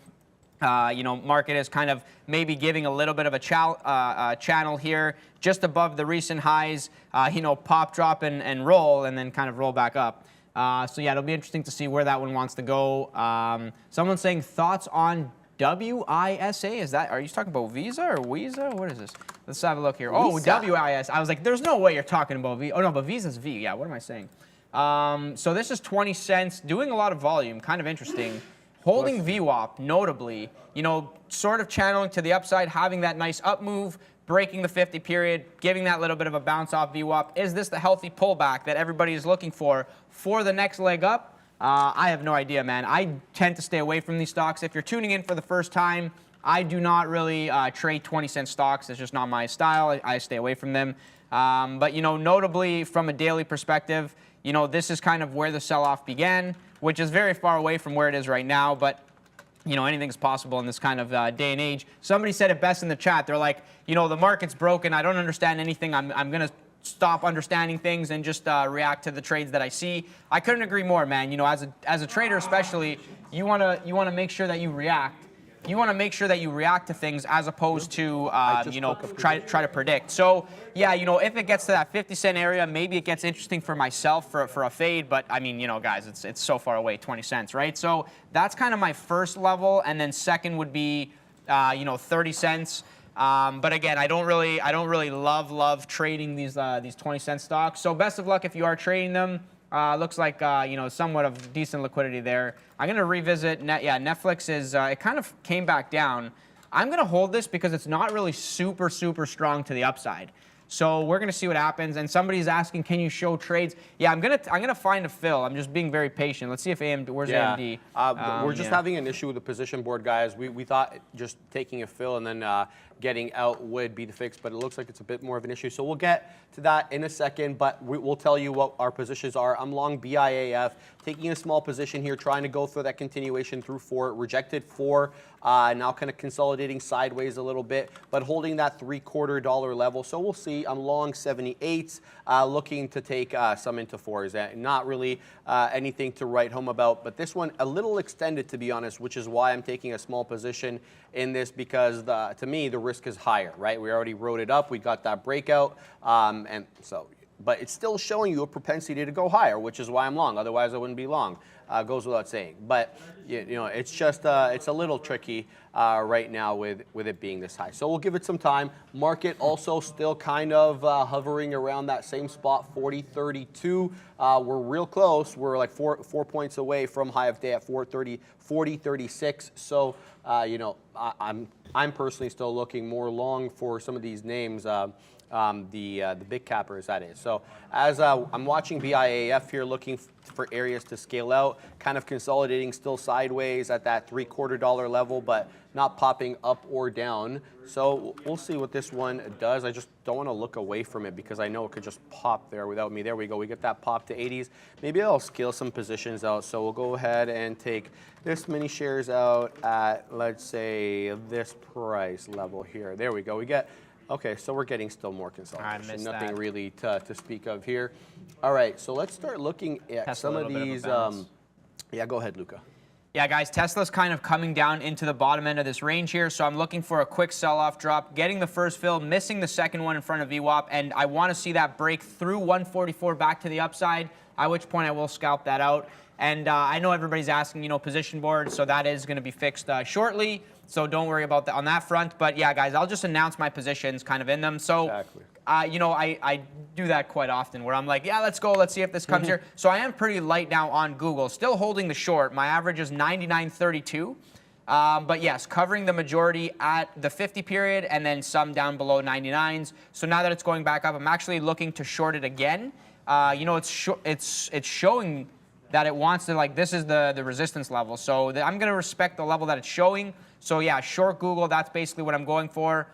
You know, market is kind of maybe giving a little bit of a channel here, just above the recent highs, you know, pop, drop, and roll, and then kind of roll back up. So yeah, it'll be interesting to see where that one wants to go. Someone's saying thoughts on WISA. Is that, are you talking about Visa or Visa? What is this? Let's have a look here. Oh, WIS. I was like, there's no way you're talking about V. Oh no, but Visa's V. Yeah, what am I saying? So this is 20 cents, doing a lot of volume, kind of interesting. Holding VWAP, notably, you know, sort of channeling to the upside, having that nice up move, breaking the 50 period, giving that little bit of a bounce off VWAP. Is this the healthy pullback that everybody is looking for the next leg up? I have no idea, man. I tend to stay away from these stocks. If you're tuning in for the first time, I do not really trade 20-cent stocks. It's just not my style. I stay away from them. But, you know, notably from a daily perspective, you know, this is kind of where the sell-off began, which is very far away from where it is right now. But, you know, anything's possible in this kind of day and age. Somebody said it best in the chat. They're like, you know, the market's broken. I don't understand anything. I'm going to stop understanding things and just react to the trades that I see. I couldn't agree more, man. You know, as a trader especially, you want to make sure that you react. You want to make sure that you react to things as opposed to, you know, try to predict. So, yeah, you know, if it gets to that 50-cent area, maybe it gets interesting for myself for a fade. But, I mean, you know, guys, it's so far away, 20 cents, right? So that's kind of my first level. And then second would be, you know, 30 cents. But again, I don't really love trading these 20-cent stocks. So best of luck if you are trading them. Looks like you know, somewhat of decent liquidity there. I'm gonna revisit Netflix is it kind of came back down. I'm gonna hold this because it's not really super strong to the upside. So we're gonna see what happens. And somebody's asking, can you show trades? Yeah, I'm gonna find a fill. I'm just being very patient. Let's see if AMD. Where's AMD? We're just having an issue with the position board, guys. We thought just taking a fill and then getting out would be the fix, but it looks like it's a bit more of an issue. So we'll get to that in a second, but we'll tell you what our positions are. I'm long BIAF, taking a small position here, trying to go for that continuation through 4, rejected 4, now kind of consolidating sideways a little bit, but holding that $0.75 level. So we'll see. I'm long 78s, looking to take some into 4s. Not really anything to write home about, but this one a little extended, to be honest, which is why I'm taking a small position in this, because to me the risk is higher, right? We already wrote it up. We got that breakout, and so. But it's still showing you a propensity to go higher, which is why I'm long. Otherwise, I wouldn't be long. Goes without saying. But you know, it's just it's a little tricky right now with it being this high. So we'll give it some time. Market also still kind of hovering around that same spot, 40.32. We're real close. We're like four points away from high of day at 40.36. So you know, I'm personally still looking more long for some of these names. The big cappers, that is. So as I'm watching BIAF here, looking for areas to scale out, kind of consolidating still sideways at that $0.75 level, but not popping up or down. So we'll see what this one does. I just don't want to look away from it because I know it could just pop there without me. There we go. We get that pop to 80s. Maybe I'll scale some positions out. So we'll go ahead and take this many shares out at, let's say, this price level here. There we go. We get... Okay, so we're getting still more consolidation. Nothing really to speak of here. All right, so let's start looking at some of these. Yeah, go ahead, Luca. Yeah, guys, Tesla's kind of coming down into the bottom end of this range here, so I'm looking for a quick sell-off drop, getting the first fill, missing the second one in front of VWAP, and I want to see that break through 144 back to the upside, at which point I will scalp that out. And I know everybody's asking, you know, position board, so that is going to be fixed shortly. So don't worry about that on that front. But yeah, guys, I'll just announce my positions kind of in them. So, you know, I do that quite often where I'm like, yeah, let's go. Let's see if this comes here. So I am pretty light now on Google, still holding the short. My average is 99.32. But yes, covering the majority at the 50 period and then some down below 99s. So now that it's going back up, I'm actually looking to short it again. You know, it's showing that it wants to, like, this is the resistance level. So I'm going to respect the level that it's showing. So yeah, short Google, that's basically what I'm going for.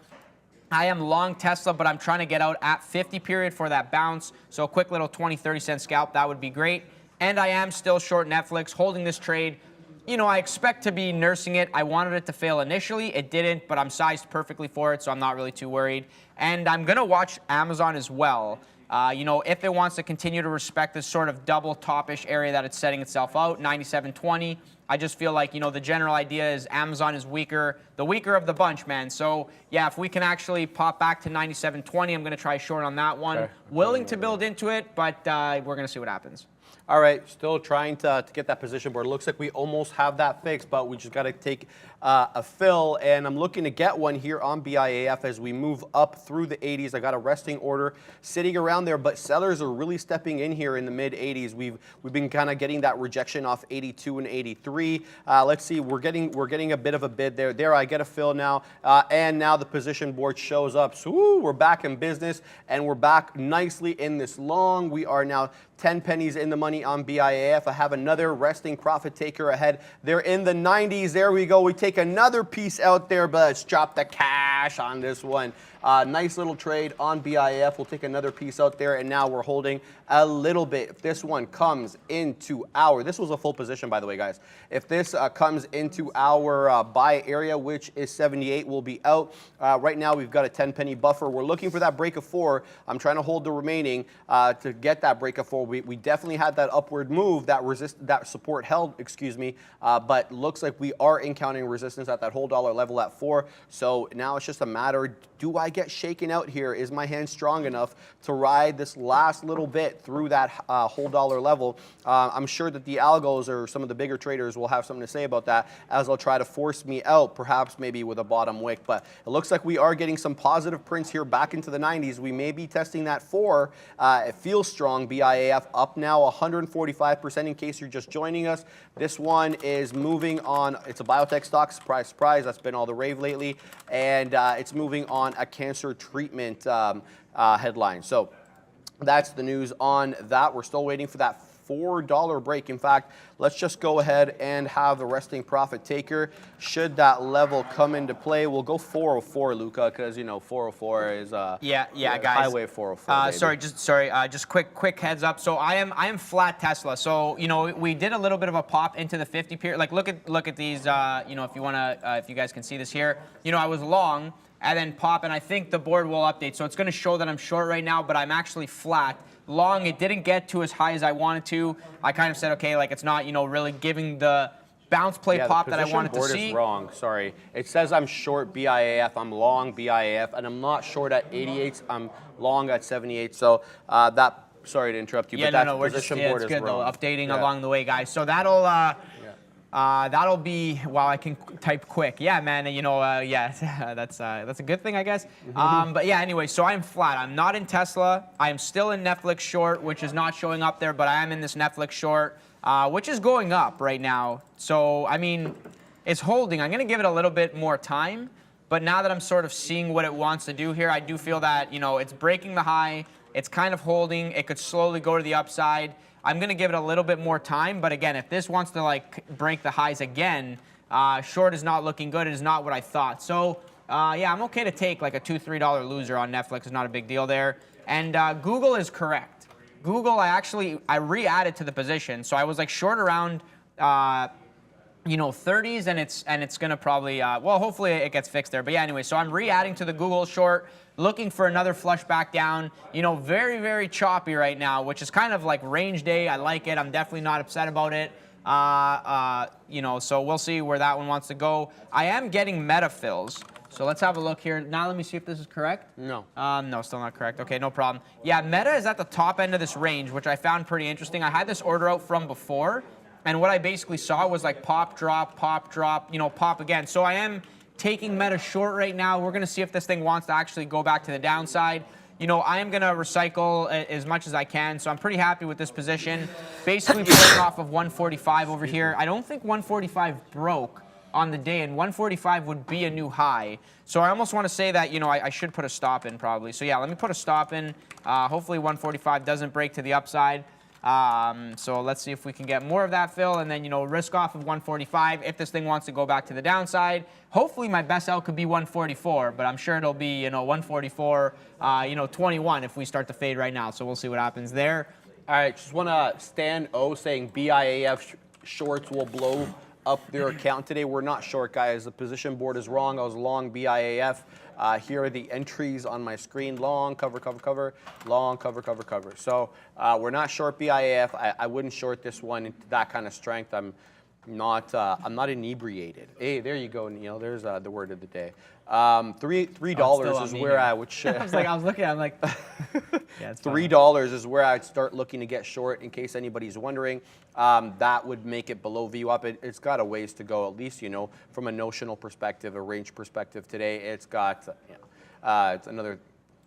I am long Tesla, but I'm trying to get out at 50 period for that bounce. So a quick little 20, 30 cent scalp, that would be great. And I am still short Netflix, holding this trade. You know, I expect to be nursing it. I wanted it to fail initially. It didn't, but I'm sized perfectly for it, so I'm not really too worried. And I'm going to watch Amazon as well. You know, if it wants to continue to respect this sort of double top-ish area that it's setting itself out, 97.20, I just feel like, you know, the general idea is Amazon is weaker, the weaker of the bunch, man. So, yeah, if we can actually pop back to 97.20, I'm going to try short on that one. Okay. Willing to build into it, but we're going to see what happens. All right, still trying to get that position board. It looks like we almost have that fixed, but we just got to take a fill, and I'm looking to get one here on BIAF as we move up through the 80s. I got a resting order sitting around there, but sellers are really stepping in here in the mid 80s. We've been kind of getting that rejection off 82 and 83. Let's see, we're getting a bit of a bid there. There, I get a fill now, and now the position board shows up. So woo, we're back in business, and we're back nicely in this long. We are now 10 pennies in the money on BIAF. I have another resting profit taker ahead. They're in the 90s. There we go. We take another piece out there, but let's drop the cash on this one. Nice little trade on BIAF. We'll take another piece out there, and now we're holding a little bit. If this one comes into our, this was a full position, by the way, guys. If this comes into our buy area, which is 78, we'll be out. Right now, we've got a 10 penny buffer. We're looking for that break of 4. I'm trying to hold the remaining to get that break of 4. We definitely had that upward move, that support held, excuse me, but looks like we are encountering resistance at that whole dollar level at 4. So now it's just a matter, do I get shaken out here? Is my hand strong enough to ride this last little bit through that whole dollar level? I'm sure that the algos or some of the bigger traders will have something to say about that as they'll try to force me out, perhaps maybe with a bottom wick. But it looks like we are getting some positive prints here back into the 90s. We may be testing that 4. It feels strong. BIAF up now 145% in case you're just joining us. This one is moving on. It's a biotech stock. Surprise, surprise. That's been all the rave lately. And it's moving on a cancer treatment headline. So that's the news on that. We're still waiting for that $4 break. In fact, let's just go ahead and have the resting profit taker. Should that level come into play, we'll go 404, Luca, because, you know, 404 is yeah, guys. Highway 404. Just quick heads up. So I am flat Tesla. So, you know, we did a little bit of a pop into the 50 period. Like look at these. You know, if you guys can see this here. You know, I was long and then pop, and I think the board will update. So it's going to show that I'm short right now, but I'm actually flat. Long, it didn't get to as high as I wanted to. I kind of said, okay, like it's not, you know, really giving the bounce play pop that I wanted to see. The position board is wrong. Sorry. It says I'm short BIAF, I'm long BIAF, and I'm not short at 88. I'm long at 78. So that. Sorry to interrupt you, but that position board is wrong. Though, updating along the way, guys. So that'll be, well, I can type quick. Yeah, man, you know, that's a good thing, I guess. But yeah, anyway, so I'm flat. I'm not in Tesla. I'm still in Netflix short, which is not showing up there, but I am in this Netflix short, which is going up right now. So, I mean, it's holding. I'm going to give it a little bit more time, but now that I'm sort of seeing what it wants to do here, I do feel that, you know, it's breaking the high. It's kind of holding. It could slowly go to the upside. I'm going to give it a little bit more time, but again, if this wants to like break the highs again, short is not looking good. It is not what I thought. So yeah, I'm okay to take like a $2, $3 loser on Netflix. It's not a big deal there. And Google is correct. Google, I re-added to the position, so I was like short around you know, 30s, and it's going to probably well, hopefully it gets fixed there. But yeah, anyway, so I'm re-adding to the Google short, looking for another flush back down. You know, very, very choppy right now, which is kind of like range day. I like it. I'm definitely not upset about it. You know, so we'll see where that one wants to go. I am getting meta fills. So let's have a look here. Now let me see if this is correct. No. No, still not correct. Okay, no problem. Yeah, meta is at the top end of this range, which I found pretty interesting. I had this order out from before, and what I basically saw was like pop, drop, you know, pop again. So I am taking meta short right now. We're going to see if this thing wants to actually go back to the downside. You know, I am going to recycle as much as I can, so I'm pretty happy with this position. Basically playing off of 145 over here. I don't think 145 broke on the day, and 145 would be a new high. So I almost want to say that, you know, I should put a stop in probably. So yeah, let me put a stop in. Hopefully 145 doesn't break to the upside. So let's see if we can get more of that fill, and then, you know, risk off of 145 if this thing wants to go back to the downside. Hopefully my best out could be 144, but I'm sure it'll be, you know, 144, you know, 21 if we start to fade right now. So we'll see what happens there. All right, just want to stand O saying BIAF shorts will blow up their account today. We're not short, guys. The position board is wrong. I was long BIAF. Here are the entries on my screen. Long, cover, cover, cover. Long, cover, cover, cover. So we're not short BIAF. I wouldn't short this one into that kind of strength. I'm not inebriated. Hey, there you go, Neil. There's the word of the day. $3 is where I would. I was looking. I'm like, yeah, it's $3 is where I'd start looking to get short. In case anybody's wondering, that would make it below VWAP. It's got a ways to go, at least, you know, from a notional perspective, a range perspective. Today, it's got it's another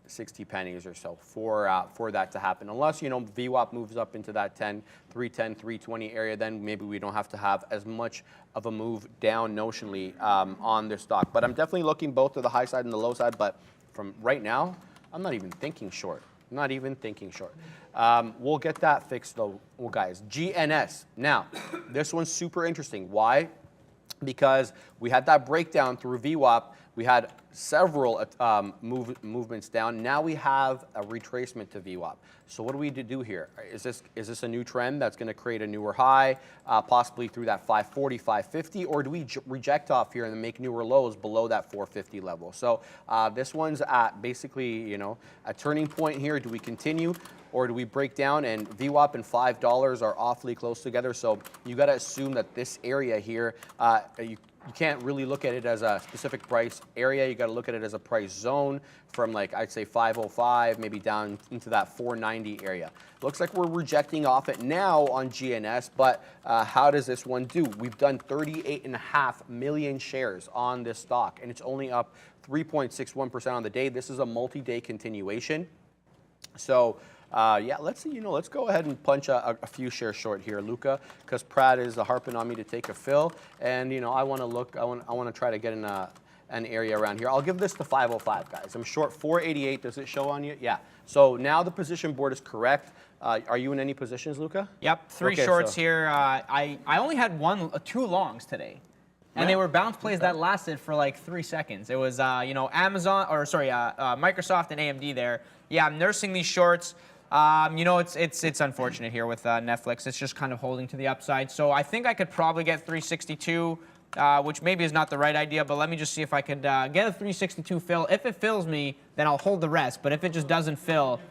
60 pennies or so for that to happen. Unless, you know, VWAP moves up into that 310, 320 area, then maybe we don't have to have as much of a move down notionally on this stock. But I'm definitely looking both to the high side and the low side. But from right now, I'm not even thinking short. Not even thinking short. We'll get that fixed though, well, guys. GNS. Now, this one's super interesting. Why? Because we had that breakdown through VWAP. We had several movements down. Now we have a retracement to VWAP. So what do we do here? Is this a new trend that's going to create a newer high, possibly through that 540, 550, or do we reject off here and then make newer lows below that 450 level? So this one's at basically, you know, a turning point here. Do we continue? Or do we break down? And VWAP and $5 are awfully close together. So you got to assume that this area here, you can't really look at it as a specific price area. You got to look at it as a price zone from, like, I'd say 505, maybe down into that 490 area. Looks like we're rejecting off it now on GNS, but how does this one do? We've done 38.5 million shares on this stock, and it's only up 3.61% on the day. This is a multi-day continuation. So yeah, let's go ahead and punch a few shares short here, Luca, because Pratt is harping on me to take a fill, and, you know, I want to look. I want to try to get in an area around here. I'll give this to 505, guys. I'm short 488. Does it show on you? Yeah. So now the position board is correct. Are you in any positions, Luca? Yep, three Okay, shorts so- here. I only had two longs today. And they were bounce plays that lasted for like 3 seconds. It was, Microsoft and AMD there. Yeah, I'm nursing these shorts. It's unfortunate here with Netflix. It's just kind of holding to the upside. So I think I could probably get 362, which maybe is not the right idea, but let me just see if I could get a 362 fill. If it fills me, then I'll hold the rest. But if it just doesn't fill,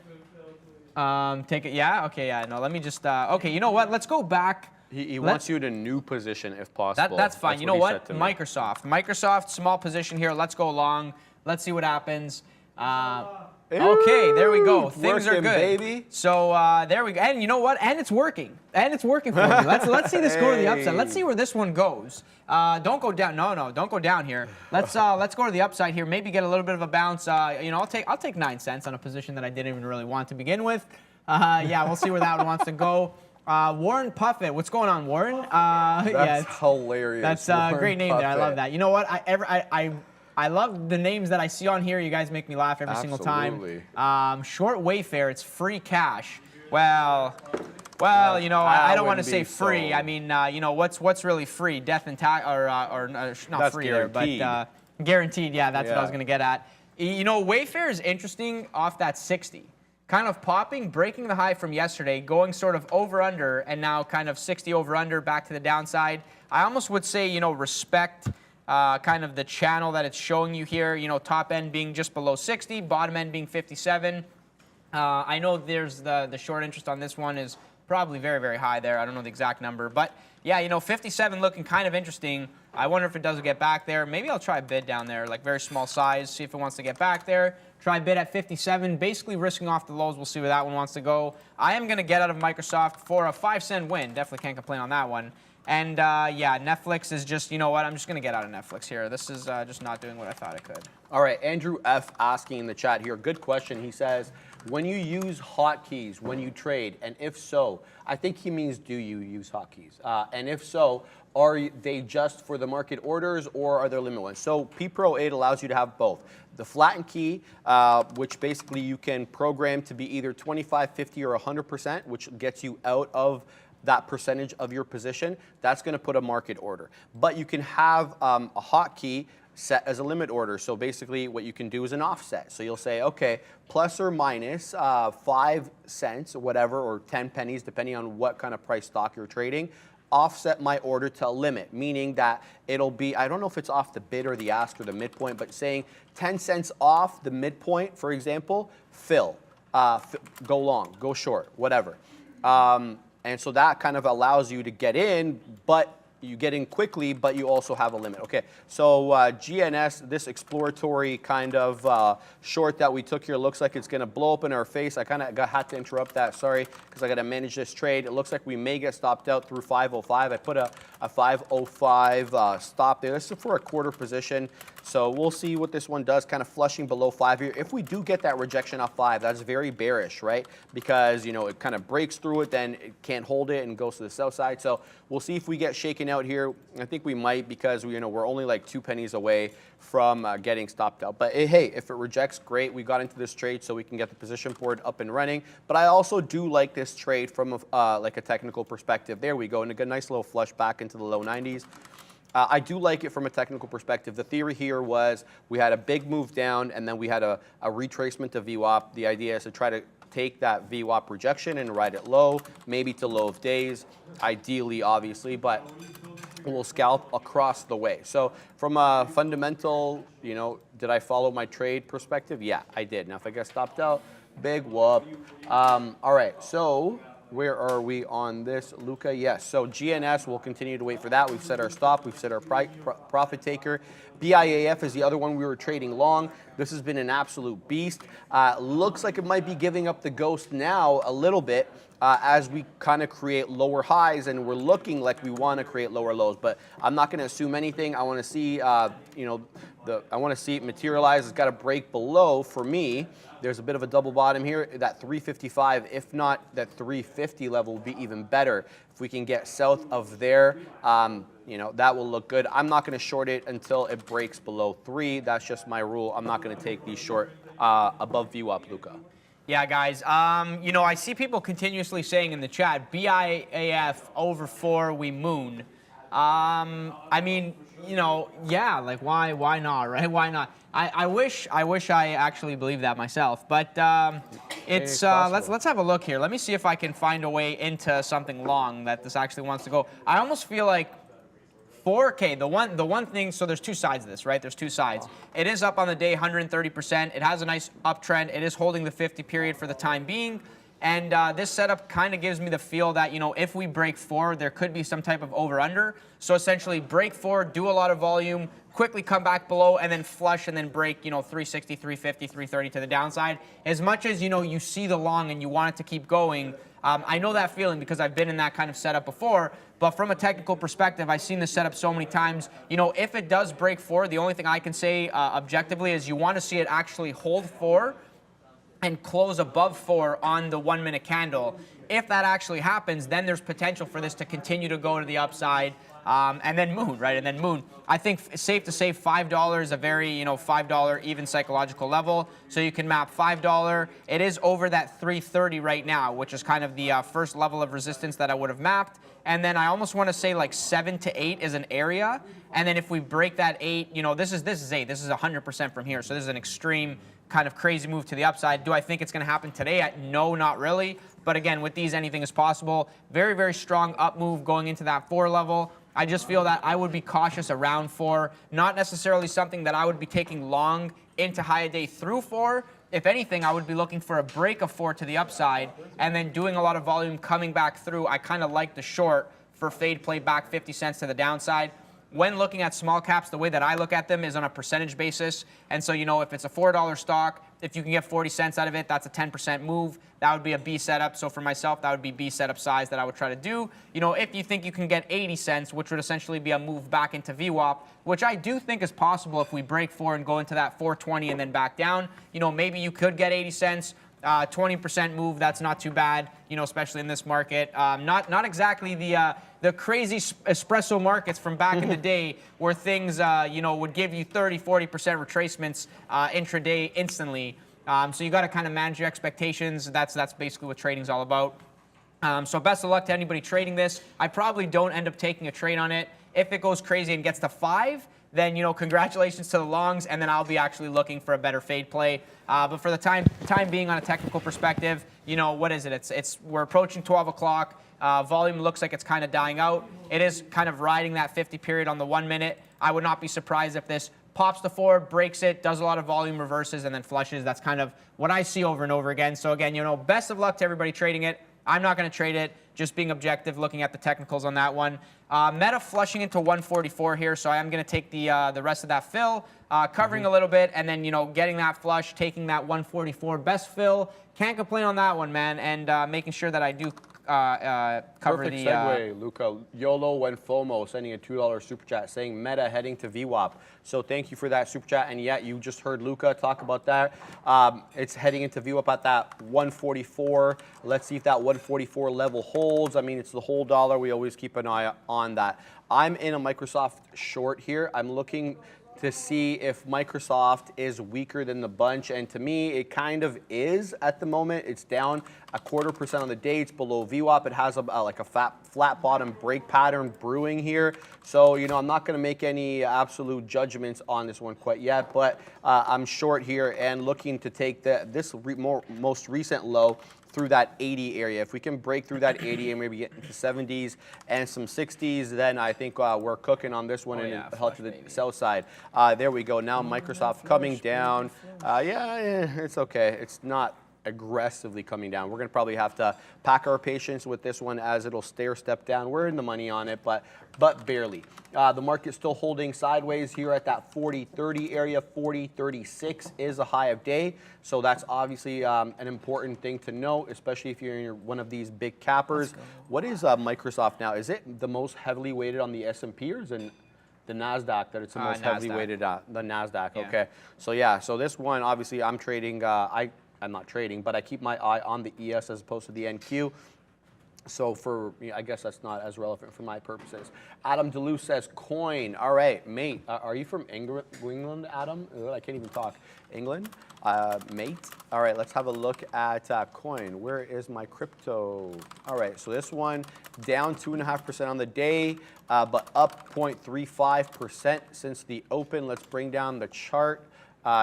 take it. Yeah? Okay, yeah. No, let me just, okay, you know what? Let's go back. He wants you to new position if possible. That's fine. That's you know he what? said to me. Microsoft, small position here. Let's go long. Let's see what happens. Okay, there we go. Things are working, good. baby. So there we go. And you know what? And it's working. And it's working for me. Let's see this go to the upside. Let's see where this one goes. Don't go down. No, don't go down here. Let's go to the upside here. Maybe get a little bit of a bounce. I'll take 9 cents on a position that I didn't even really want to begin with. Yeah, we'll see where that one wants to go. Warren Puffett, what's going on, Warren? That's hilarious. That's a Warren great name there. I love Buffett. that. You know what? I love the names that I see on here. You guys make me laugh every single Absolutely. time. Short Wayfair, it's free cash. Well, I don't want to wouldn't say be free. so. I mean, what's really free? Death and tax, or not That's free there, but guaranteed. Yeah, that's what I was Yeah. going to get at. Wayfair is interesting off that 60. Kind of popping, breaking the high from yesterday, going sort of over-under, and now kind of 60 over-under back to the downside. I almost would say, respect kind of the channel that it's showing you here. Top end being just below 60, bottom end being 57. I know there's the short interest on this one is probably very, very high there. I don't know the exact number. But, yeah, 57 looking kind of interesting. I wonder if it doesn't get back there. Maybe I'll try a bid down there, like very small size, see if it wants to get back there. Try bid at 57, basically risking off the lows. We'll see where that one wants to go. I am going to get out of Microsoft for a 5-cent win. Definitely can't complain on that one. And, yeah, Netflix is just, you know what, I'm just going to get out of Netflix here. This is just not doing what I thought it could. All right, Andrew F. asking in the chat here, good question. He says, when you use hotkeys when you trade, and if so, I think he means do you use hotkeys? And if so, are they just for the market orders or are there limit ones? So P-Pro 8 allows you to have both. The flattened key, which basically you can program to be either 25, 50, or 100%, which gets you out of that percentage of your position, that's going to put a market order. But you can have a hotkey set as a limit order. So basically what you can do is an offset. So you'll say, okay, plus or minus 5 cents or whatever, or 10 pennies, depending on what kind of price stock you're trading, offset my order to a limit, meaning that it'll be, I don't know if it's off the bid or the ask or the midpoint, but saying 10 cents off the midpoint, for example, fill, go long, go short, whatever. And so that kind of allows you to get in, but you get in quickly, but you also have a limit. Okay, so GNS, this exploratory kind of short that we took here, looks like it's going to blow up in our face. I kind of had to interrupt that, sorry, because I got to manage this trade. It looks like we may get stopped out through 505. I put a 505 stop there. This is for a quarter position, so we'll see what this one does, kind of flushing below 5 here. If we do get that rejection off 5, that's very bearish, right? Because, it kind of breaks through it, then it can't hold it and goes to the sell side. So we'll see if we get shaken out here. I think we might, because we're only like 2 pennies away from getting stopped out. But hey, if it rejects, great. We got into this trade so we can get the position board up and running. But I also do like this trade from like a technical perspective. There we go, and a good, nice little flush back into the low 90s. I do like it from a technical perspective. The theory here was we had a big move down, and then we had a retracement of VWAP. The idea is to try to take that VWAP rejection and ride it low, maybe to low of days, ideally, obviously, but we'll scalp across the way. So from a fundamental, did I follow my trade perspective? Yeah, I did. Now, if I get stopped out, big whoop. All right, so where are we on this, Luca? Yes, so GNS, we'll continue to wait for that. We've set our stop. We've set our profit taker. BIAF is the other one we were trading long. This has been an absolute beast. Looks like it might be giving up the ghost now a little bit as we kind of create lower highs, and we're looking like we want to create lower lows. But I'm not going to assume anything. I want to see, I want to see it materialize. It's got to break below, for me, there's a bit of a double bottom here, that 355, if not that 350 level would be even better. If we can get south of there, that will look good. I'm not going to short it until it breaks below 3. That's just my rule. I'm not going to take these short above VWAP, Luca. Yeah, guys. I see people continuously saying in the chat, BIAF over 4, we moon. Yeah, like why not, right? Why not? I wish I actually believed that myself, but it's let's have a look here. Let me see if I can find a way into something long that this actually wants to go. I almost feel like 4K, the one thing, so there's two sides of this, right? There's two sides. It is up on the day 130%. It has a nice uptrend. It is holding the 50 period for the time being. And this setup kind of gives me the feel that, if we break 4, there could be some type of over-under. So essentially break 4, do a lot of volume, quickly come back below, and then flush, and then break, 360, 350, 330 to the downside. As much as, you see the long and you want it to keep going, I know that feeling because I've been in that kind of setup before. But from a technical perspective, I've seen this setup so many times. If it does break 4, the only thing I can say objectively is you want to see it actually hold 4 and close above 4 on the 1-minute candle. If that actually happens, then there's potential for this to continue to go to the upside and then moon, right? And then moon. I think it's safe to say $5, a very, $5 even psychological level. So you can map $5. It is over that 330 right now, which is kind of the first level of resistance that I would have mapped. And then I almost want to say like 7 to 8 is an area. And then if we break that 8, this is 8. This is 100% from here. So this is an extreme kind of crazy move to the upside. Do I think it's going to happen today? No, not really. But again, with these, anything is possible. Very, very strong up move going into that 4 level. I just feel that I would be cautious around 4. Not necessarily something that I would be taking long into high day through 4. If anything, I would be looking for a break of 4 to the upside and then doing a lot of volume coming back through. I kind of like the short for fade play back 50 cents to the downside. When looking at small caps, the way that I look at them is on a percentage basis. And so, if it's a $4 stock, if you can get 40 cents out of it, that's a 10% move. That would be a B setup. So for myself, that would be B setup size that I would try to do. If you think you can get 80 cents, which would essentially be a move back into VWAP, which I do think is possible if we break 4 and go into that 420 and then back down. Maybe you could get 80 cents. 20% move, that's not too bad, especially in this market. Not exactly the crazy espresso markets from back in the day where things, would give you 30, 40% retracements intraday instantly. So you got to kind of manage your expectations. That's basically what trading's all about. So best of luck to anybody trading this. I probably don't end up taking a trade on it. If it goes crazy and gets to 5, then, congratulations to the longs, and then I'll be actually looking for a better fade play. But for the time being, on a technical perspective, what is it? We're approaching 12 o'clock. Volume looks like it's kind of dying out. It is kind of riding that 50 period on the 1 minute. I would not be surprised if this pops to 4, breaks it, does a lot of volume, reverses, and then flushes. That's kind of what I see over and over again. So again, best of luck to everybody trading it. I'm not going to trade it, just being objective, looking at the technicals on that one. Meta flushing into 144 here, so I am going to take the rest of that fill, covering a little bit, and then, getting that flush, taking that 144 best fill. Can't complain on that one, man, and making sure that I do cover Perfect segue, Luca. YOLO went FOMO, sending a $2 super chat saying Meta heading to VWAP. So thank you for that super chat. And yeah, you just heard Luca talk about that. It's heading into VWAP at that 144. Let's see if that 144 level holds. I mean, it's the whole dollar. We always keep an eye on that. I'm in a Microsoft short here. I'm looking to see if Microsoft is weaker than the bunch, and to me, it kind of is at the moment. It's down 0.25% on the day. It's below VWAP. It has like a flat bottom break pattern brewing here. So, I'm not going to make any absolute judgments on this one quite yet, but I'm short here and looking to take this most recent low through that 80 area. If we can break through that 80 and maybe get into 70s and some 60s, then I think we're cooking on this one and help to the sell side. There we go. Now Microsoft coming down. It's okay. It's not aggressively coming down. We're going to probably have to pack our patience with this one as it'll step down. We're in the money on it, but barely. The market's still holding sideways here at that 40.30 area. 40.36 is a high of day, so that's obviously an important thing to note, especially if you're in one of these big cappers. What is Microsoft now? Is it the most heavily weighted on the S&P, or is it The NASDAQ, that it's the most heavily NASDAQ. weighted, the NASDAQ, Yeah. okay. So yeah, so this one, obviously I'm trading, I'm not trading, but I keep my eye on the ES as opposed to the NQ. So for, I guess that's not as relevant for my purposes. Adam DeLu says, coin. All right, mate. Are you from England, Adam? Ugh, I can't even talk. England? Mate? All right, let's have a look at coin. Where is my crypto? All right, so this one down 2.5% on the day, but up 0.35% since the open. Let's bring down the chart.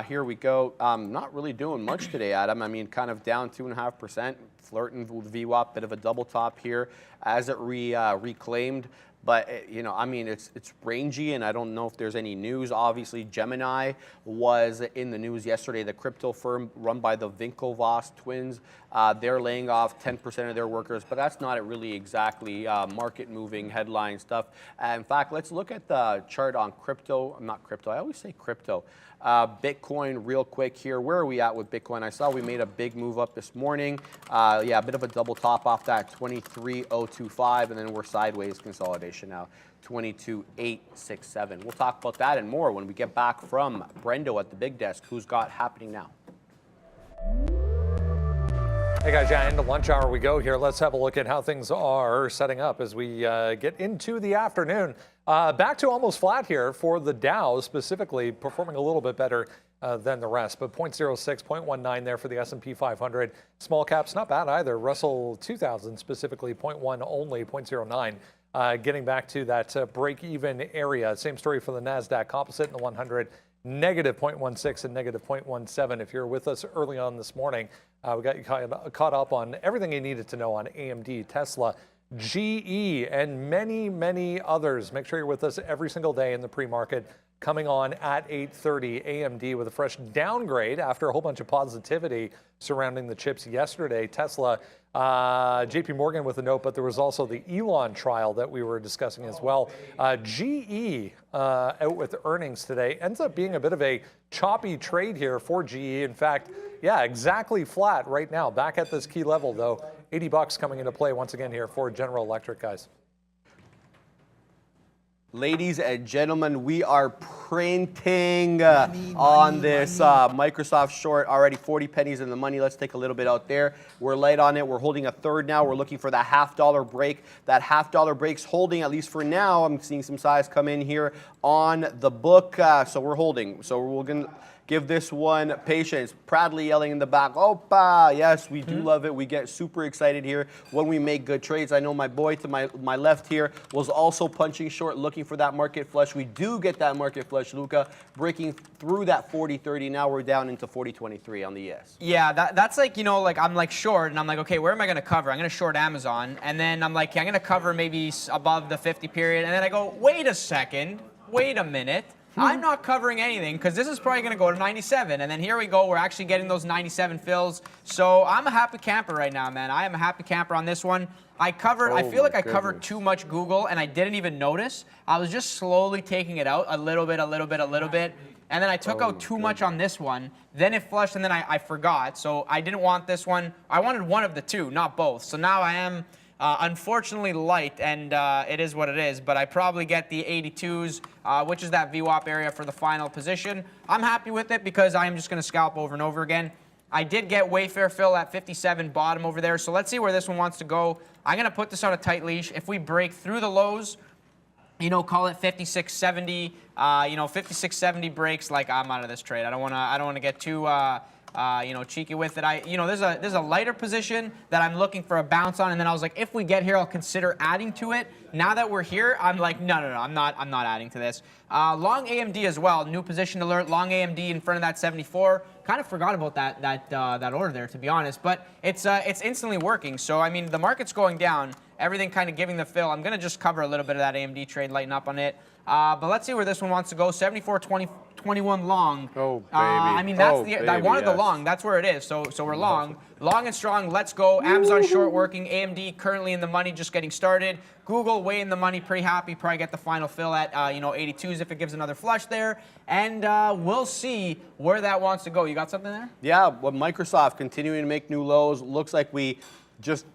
Here we go. Not really doing much today, Adam. I mean, kind of down 2.5%, flirting with VWAP, bit of a double top here as it reclaimed. But, you know, I mean, it's rangy, and I don't know if there's any news. Obviously, Gemini was in the news yesterday, the crypto firm run by the Winklevoss twins. They're laying off 10% of their workers, but that's not really exactly market-moving headline stuff. In fact, let's look at the chart on crypto. Not crypto, I always say crypto. Bitcoin real quick here. Where are we at with Bitcoin? I saw we made a big move up this morning. Yeah, a bit of a double top off that 23,025, and then we're sideways consolidation now, 22,867. We'll talk about that and more when we get back from Brendo at the big desk. Who's got happening now? Hey guys, yeah, into lunch hour we go here. Let's have a look at how things are setting up as we get into the afternoon. Back to almost flat here for the Dow specifically, performing a little bit better than the rest, but 0.06, 0.19 there for the S&P 500. Small caps, not bad either. Russell 2000 specifically, 0.1 only, 0.09. Getting back to that break-even area. Same story for the NASDAQ composite in the 100. Negative 0.16 and negative 0.17. If you're with us early on this morning, we got you caught up on everything you needed to know on AMD, Tesla, GE, and many, many others. Make sure you're with us every single day in the pre-market. Coming on at 8:30, AMD with a fresh downgrade after a whole bunch of positivity surrounding the chips yesterday. Tesla, JP Morgan with a note, but there was also the Elon trial that we were discussing as well. GE out with earnings today. Ends up being a bit of a choppy trade here for GE. In fact, yeah, exactly flat right now. Back at this key level, though. $80 coming into play once again here for General Electric, guys. Ladies and gentlemen, we are printing on this Microsoft short, already 40 pennies in the money. Let's take a little bit out there. We're light on it. We're holding a third now. We're looking for that $0.50 break. That $0.50 break's holding, at least for now. I'm seeing some size come in here on the book. So we're holding. So we're going to give this one patience. Proudly yelling in the back, Opa! Yes, we do love it. We get super excited here when we make good trades. I know my boy to my left here was also punching short, looking for that market flush. We do get that market flush, Luca, breaking through that 40.30. Now we're down into 40.23 on the ES. Yeah, that's like, you know, like I'm like short, and I'm like, okay, where am I going to cover? I'm going to short Amazon, and then I'm like, I'm going to cover maybe above the 50 period, and then I go, wait a second, wait a minute. I'm not covering anything because this is probably going to go to 97. And then here we go. We're actually getting those 97 fills. So I'm a happy camper right now, man. I am a happy camper on this one. I feel like I covered too much Google, and I didn't even notice. I was just slowly taking it out a little bit. And then I took out too much on this one. Then it flushed, and then I forgot. So I didn't want this one. I wanted one of the two, not both. So now I am unfortunately light, and it is what it is, but I probably get the 82s, which is that VWAP area for the final position. I'm happy with it because I am just going to scalp over and over again. I did get Wayfair fill at 57 bottom over there, so let's see where this one wants to go. I'm going to put this on a tight leash. If we break through the lows, you know, call it 56.70, you know, 56.70 breaks, like I'm out of this trade. I don't want to get too you know, cheeky with it. There's a lighter position that I'm looking for a bounce on, and then I was like, if we get here, I'll consider adding to it. Now that we're here, I'm like, no, I'm not adding to this. Long AMD as well, new position alert. Long AMD in front of that 74. Kind of forgot about that order there, to be honest, but it's instantly working. So I mean, the market's going down, everything kind of giving the fill. I'm gonna just cover a little bit of that AMD trade, lighten up on it. But let's see where this one wants to go. 74.21 long. Oh, baby. I mean, that's I wanted the yes. long. That's where it is. So we're long. Long and strong. Let's go. Amazon short working. AMD currently in the money, just getting started. Google way in the money, pretty happy. Probably get the final fill at 82s if it gives another flush there. And we'll see where that wants to go. You got something there? Yeah, well, Microsoft continuing to make new lows. Looks like we just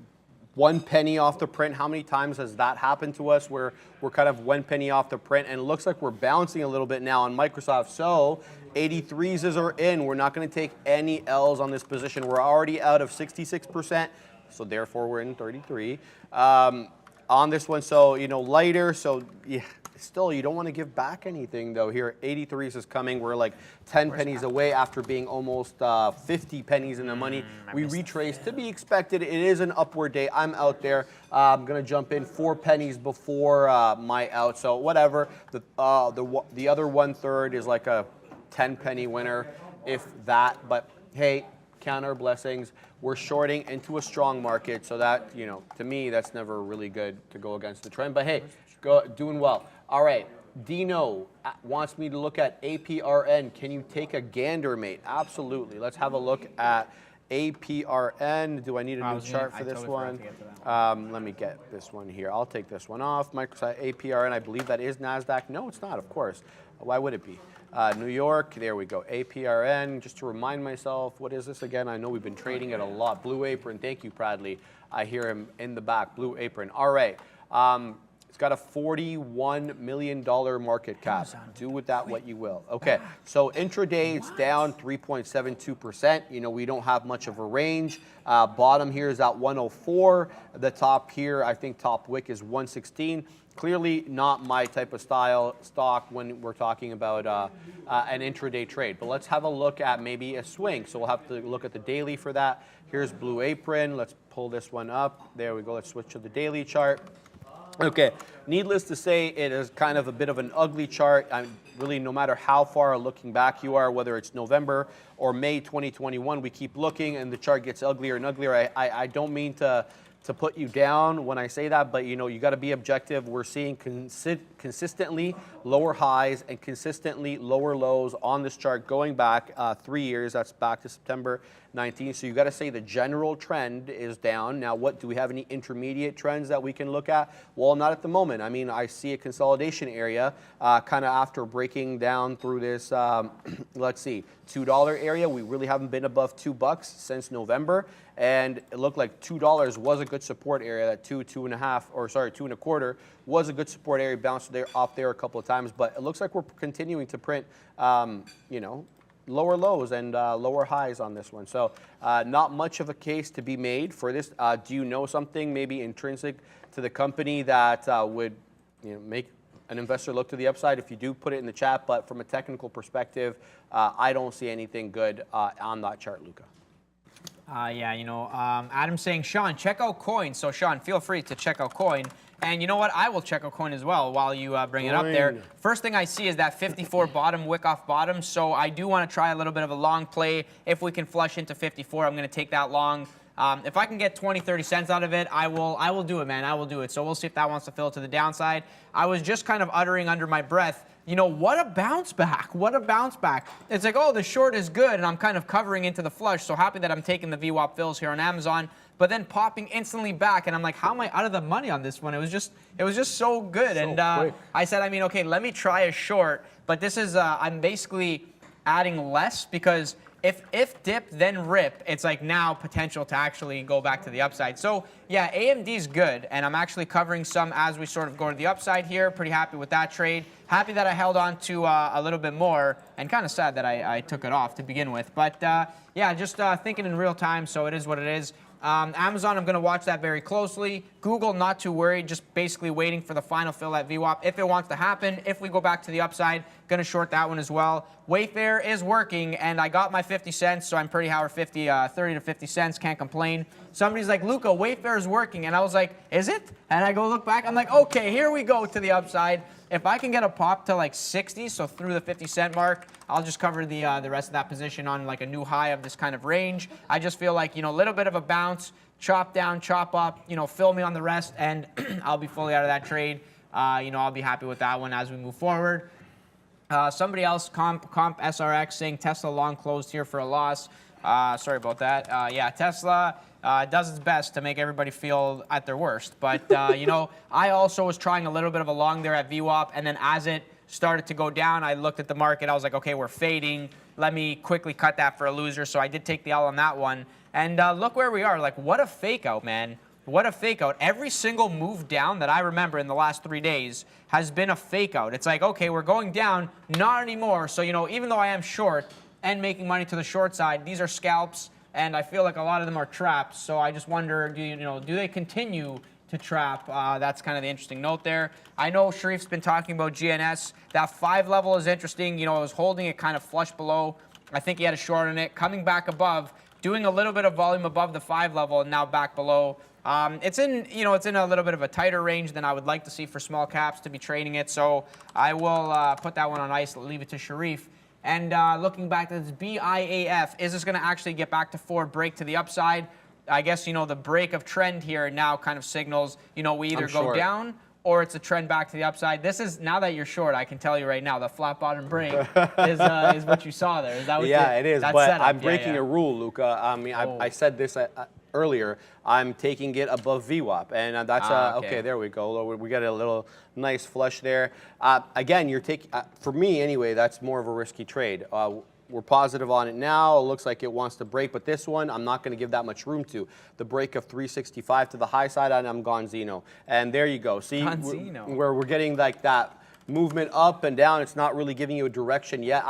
1 penny off the print. How many times has that happened to us where we're kind of 1 penny off the print? And it looks like we're bouncing a little bit now on Microsoft. So 83s are in. We're not going to take any L's on this position. We're already out of 66%, so therefore we're in 33 on this one. So, you know, lighter. So, yeah. Still, you don't want to give back anything, though. Here, 83s is coming. We're like 10 pennies away after being almost 50 pennies in the money. We retrace to be expected. It is an upward day. I'm out there. I'm going to jump in 4 pennies before my out. So whatever. The other 1/3 is like a 10 penny winner, if that. But hey, count our blessings. We're shorting into a strong market. So that, you know, to me, that's never really good to go against the trend. But hey, doing well. All right, Dino wants me to look at APRN. Can you take a gander, mate? Absolutely. Let's have a look at APRN. Do I need a new chart for this one? Let me get this one here. I'll take this one off. Microsoft APRN, I believe that is NASDAQ. No, it's not, of course. Why would it be? New York, there we go. APRN, just to remind myself, what is this again? I know we've been trading it a lot. Blue Apron, thank you, Bradley. I hear him in the back, Blue Apron. All right. It's got a $41 million market cap. Do with that what you will. Okay, so intraday, it's down 3.72%. You know, we don't have much of a range. Bottom here is at 104. The top here, I think top wick is 116. Clearly not my type of style stock when we're talking about an intraday trade. But let's have a look at maybe a swing. So we'll have to look at the daily for that. Here's Blue Apron. Let's pull this one up. There we go. Let's switch to the daily chart. Okay, needless to say, it is kind of a bit of an ugly chart. Really, no matter how far looking back you are, whether it's November or May 2021, we keep looking and the chart gets uglier and uglier. I don't mean to put you down when I say that, but you know, you got to be objective. We're seeing consistently lower highs and consistently lower lows on this chart going back 3 years. That's back to September 19. So you got to say the general trend is down. Now, what do we have any intermediate trends that we can look at? Well, not at the moment. I mean, I see a consolidation area kind of after breaking down through this, let's see, $2 area. We really haven't been above $2 since November. And it looked like $2 was a good support area. That 2.25 was a good support area. Bounced there off there a couple of times, but it looks like we're continuing to print, you know, lower lows and lower highs on this one. So not much of a case to be made for this. Do you know something maybe intrinsic to the company that would, you know, make an investor look to the upside? If you do, put it in the chat. But from a technical perspective, I don't see anything good on that chart, Luca. Yeah, you know, Adam's saying, Sean, check out Coin. So, Sean, feel free to check out Coin. And you know what? I will check out Coin as well while you bring it up there. First thing I see is that 54 bottom, wick off bottom. So I do want to try a little bit of a long play. If we can flush into 54, I'm going to take that long. If I can get 20, 30 cents out of it, I will do it, man. I will do it. So we'll see if that wants to fill to the downside. I was just kind of uttering under my breath, you know, what a bounce back. What a bounce back. It's like, oh, the short is good, and I'm kind of covering into the flush. So happy that I'm taking the VWAP fills here on Amazon, but then popping instantly back, and I'm like, how am I out of the money on this one? It was just so good. So and I said, I mean, okay, let me try a short, but this is, I'm basically adding less because if dip, then rip, it's like now potential to actually go back to the upside. So yeah, AMD's good, and I'm actually covering some as we sort of go to the upside here. Pretty happy with that trade. Happy that I held on to a little bit more, and kind of sad that I took it off to begin with. But yeah, just thinking in real time, so it is what it is. Amazon, I'm going to watch that very closely. Google, not too worried, just basically waiting for the final fill at VWAP. If it wants to happen, if we go back to the upside, going to short that one as well. Wayfair is working, and I got my 50 cents, so I'm pretty high, 30 to 50 cents, can't complain. Somebody's like, Luca, Wayfair is working, and I was like, is it? And I go look back, I'm like, okay, here we go to the upside. If I can get a pop to like 60, so through the 50 cent mark, I'll just cover the rest of that position on like a new high of this kind of range. I just feel like, you know, a little bit of a bounce, chop down, chop up, you know, fill me on the rest, and I'll be fully out of that trade. You know, I'll be happy with that one as we move forward. Somebody else, comp SRX, saying Tesla long closed here for a loss. Sorry about that. Yeah, Tesla does its best to make everybody feel at their worst. But, you know, I also was trying a little bit of a long there at VWAP, and then as it started to go down, I looked at the market. I was like, okay, we're fading. Let me quickly cut that for a loser. So I did take the L on that one. And look where we are. Like, what a fake out, man. what a fake out. Every single move down that I remember in the last 3 days has been a fake out. It's like, okay, we're going down, not anymore. So, you know, even though I am short and making money to the short side, these are scalps, and I feel like a lot of them are traps. So I just wonder, do they continue to trap? That's kind of the interesting note there. I know Sharif's been talking about GNS. That 5 level is interesting. You know, I was holding it kind of flush below. I think he had a short on it, coming back above, doing a little bit of volume above the 5 level, and now back below. It's in a little bit of a tighter range than I would like to see for small caps to be trading it. So I will put that one on ice, leave it to Sharif. And looking back at this BIAF, is this going to actually get back to 4, break to the upside? I guess, you know, the break of trend here now kind of signals, you know, we either go down or it's a trend back to the upside. This is, now that you're short, I can tell you right now, the flat bottom break is what you saw there. Is that what it is. But setup? I'm breaking a rule, Luca. I mean, I said this earlier. I'm taking it above VWAP, and that's okay. There we go. We got a little nice flush there. Again, you're taking for me anyway. That's more of a risky trade. We're positive on it now. It looks like it wants to break, but this one I'm not going to give that much room to. The break of 365 to the high side, and I'm gonzino. And there you go. See, where we're getting like that movement up and down. It's not really giving you a direction yet.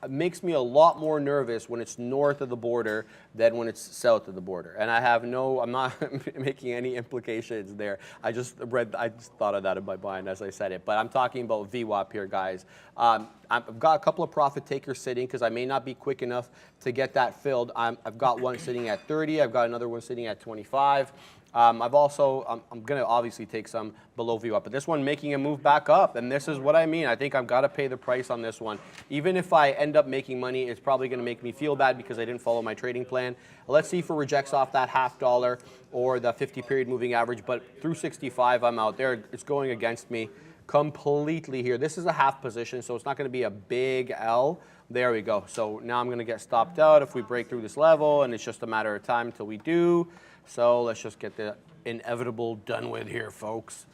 It makes me a lot more nervous when it's north of the border than when it's south of the border. And I'm not making any implications there. I just thought of that in my mind as I said it. But I'm talking about VWAP here, guys. I've got a couple of profit takers sitting because I may not be quick enough to get that filled. I've got one sitting at 30. I've got another one sitting at 25. I'm going to obviously take some below VWAP, but this one making a move back up, and this is what I mean. I think I've got to pay the price on this one. Even if I end up making money, it's probably going to make me feel bad because I didn't follow my trading plan. Let's see if it rejects off that $0.50 or the 50-period moving average, but through 65, I'm out there. It's going against me completely here. This is a half position, so it's not going to be a big L. There we go. So now I'm going to get stopped out if we break through this level, and it's just a matter of time until we do. So let's just get the inevitable done with here, folks.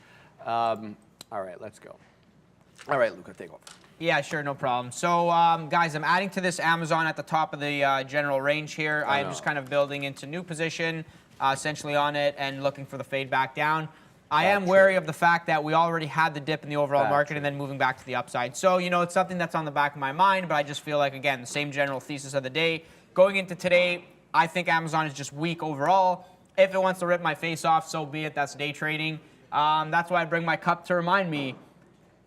All right, let's go. All right, Luca, take over. Yeah, sure, no problem. So, guys, I'm adding to this Amazon at the top of the general range here. I am just kind of building into new position, essentially on it, and looking for the fade back down. I am wary of the fact that we already had the dip in the overall market and then moving back to the upside. So, you know, it's something that's on the back of my mind, but I just feel like, again, the same general thesis of the day. Going into today, I think Amazon is just weak overall. If it wants to rip my face off, so be it. That's day trading. That's why I bring my cup to remind me,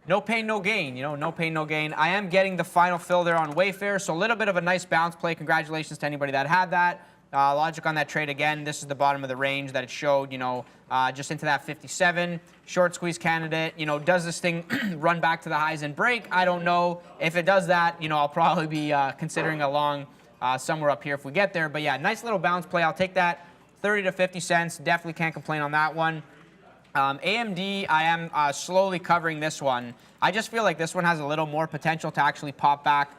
no pain, no gain. You know, no pain, no gain. I am getting the final fill there on Wayfair, so a little bit of a nice bounce play. Congratulations to anybody that had that. Logic on that trade again. This is the bottom of the range that it showed, you know, just into that 57. Short squeeze candidate. You know, does this thing run back to the highs and break? I don't know. If it does that, you know, I'll probably be considering a long somewhere up here if we get there. But yeah, nice little bounce play. I'll take that. 30 to 50 cents. Definitely can't complain on that one. AMD, I am slowly covering this one. I just feel like this one has a little more potential to actually pop back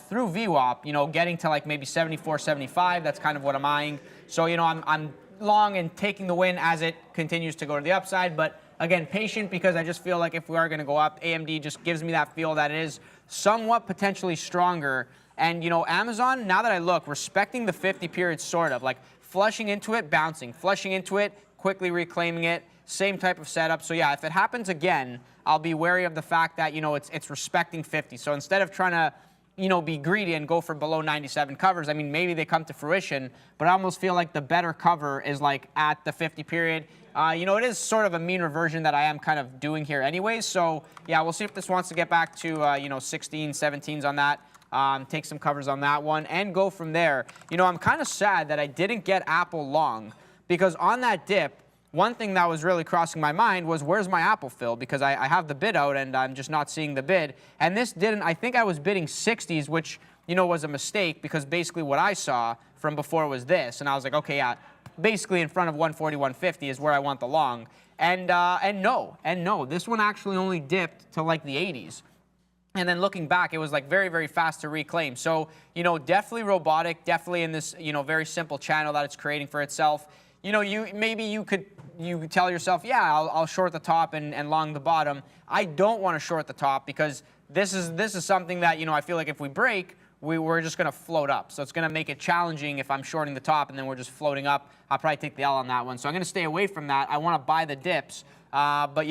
through VWAP, you know, getting to like maybe 74, 75. That's kind of what I'm eyeing. So, you know, I'm long and taking the win as it continues to go to the upside. But again, patient because I just feel like if we are going to go up, AMD just gives me that feel that it is somewhat potentially stronger. And, you know, Amazon, now that I look, respecting the 50 period sort of, like flushing into it, bouncing, flushing into it, quickly reclaiming it, same type of setup. So yeah, if it happens again, I'll be wary of the fact that, you know, it's respecting 50. So instead of trying to, you know, be greedy and go for below 97 covers, I mean, maybe they come to fruition, but I almost feel like the better cover is like at the 50 period. You know, it is sort of a mean reversion that I am kind of doing here anyways. So yeah, we'll see if this wants to get back to, you know, 16, 17s on that. Take some covers on that one and go from there. You know, I'm kind of sad that I didn't get Apple long because on that dip, one thing that was really crossing my mind was where's my Apple fill, because I have the bid out and I'm just not seeing the bid. And this didn't, I think I was bidding 60s, which, you know, was a mistake because basically what I saw from before was this. And I was like, okay, yeah, basically in front of 140, 150 is where I want the long. And no, this one actually only dipped to like the 80s. And then looking back, it was like very, very fast to reclaim. So, you know, definitely robotic, definitely in this, you know, very simple channel that it's creating for itself. You know, you could tell yourself, yeah, I'll short the top and long the bottom. I don't want to short the top because this is something that, you know, I feel like if we break, we're just going to float up. So it's going to make it challenging if I'm shorting the top and then we're just floating up. I'll probably take the L on that one. So I'm going to stay away from that. I want to buy the dips. But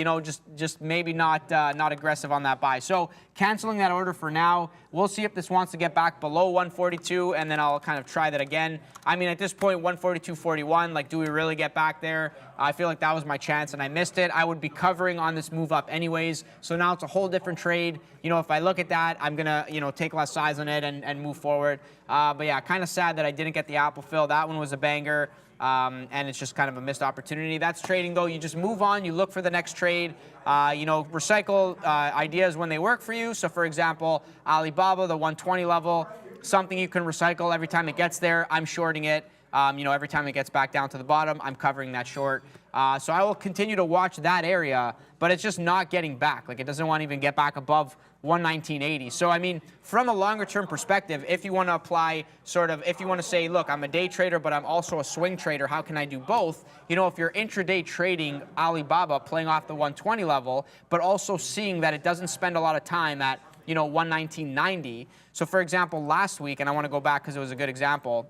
just maybe not aggressive on that buy. So canceling that order for now. We'll see if this wants to get back below 142, and then I'll kind of try that again. I mean, at this point, 142.41. Like, do we really get back there? I feel like that was my chance, and I missed it. I would be covering on this move up anyways. So now it's a whole different trade. If I look at that, I'm gonna take less size on it and move forward. But yeah, kind of sad that I didn't get the Apple fill. That one was a banger. And it's just kind of a missed opportunity. That's trading, though. You just move on. You look for the next trade. Recycle ideas when they work for you. So, for example, Alibaba, the 120 level, something you can recycle every time it gets there. I'm shorting it. Every time it gets back down to the bottom, I'm covering that short. So I will continue to watch that area, but it's just not getting back. Like, it doesn't want to even get back above 119.80. So, I mean, from a longer term perspective, if you want to apply if you want to say, look, I'm a day trader, but I'm also a swing trader, how can I do both? If you're intraday trading Alibaba, playing off the 120 level, but also seeing that it doesn't spend a lot of time at, 119.90. So, for example, last week, and I want to go back because it was a good example,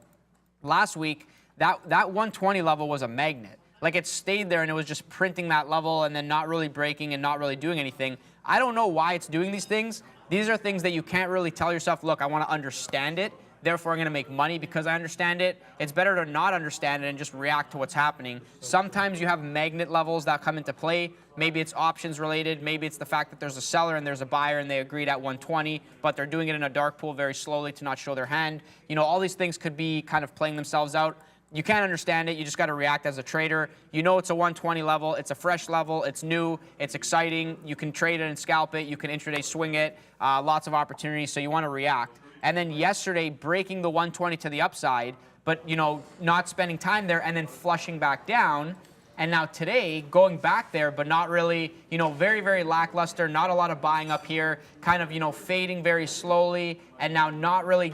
last week, that 120 level was a magnet. Like, it stayed there and it was just printing that level and then not really breaking and not really doing anything. I don't know why it's doing these things. These are things that you can't really tell yourself, look, I want to understand it, therefore I'm going to make money because I understand it. It's better to not understand it and just react to what's happening. Sometimes you have magnet levels that come into play. Maybe it's options related. Maybe it's the fact that there's a seller and there's a buyer and they agreed at 120, but they're doing it in a dark pool very slowly to not show their hand. All these things could be kind of playing themselves out. You can't understand it. You just got to react as a trader. It's a 120 level. It's a fresh level. It's new. It's exciting. You can trade it and scalp it. You can intraday swing it. Lots of opportunities. So you want to react. And then yesterday, breaking the 120 to the upside, but not spending time there and then flushing back down. And now today, going back there, but not really, very, very lackluster, not a lot of buying up here, kind of, fading very slowly, and now not really,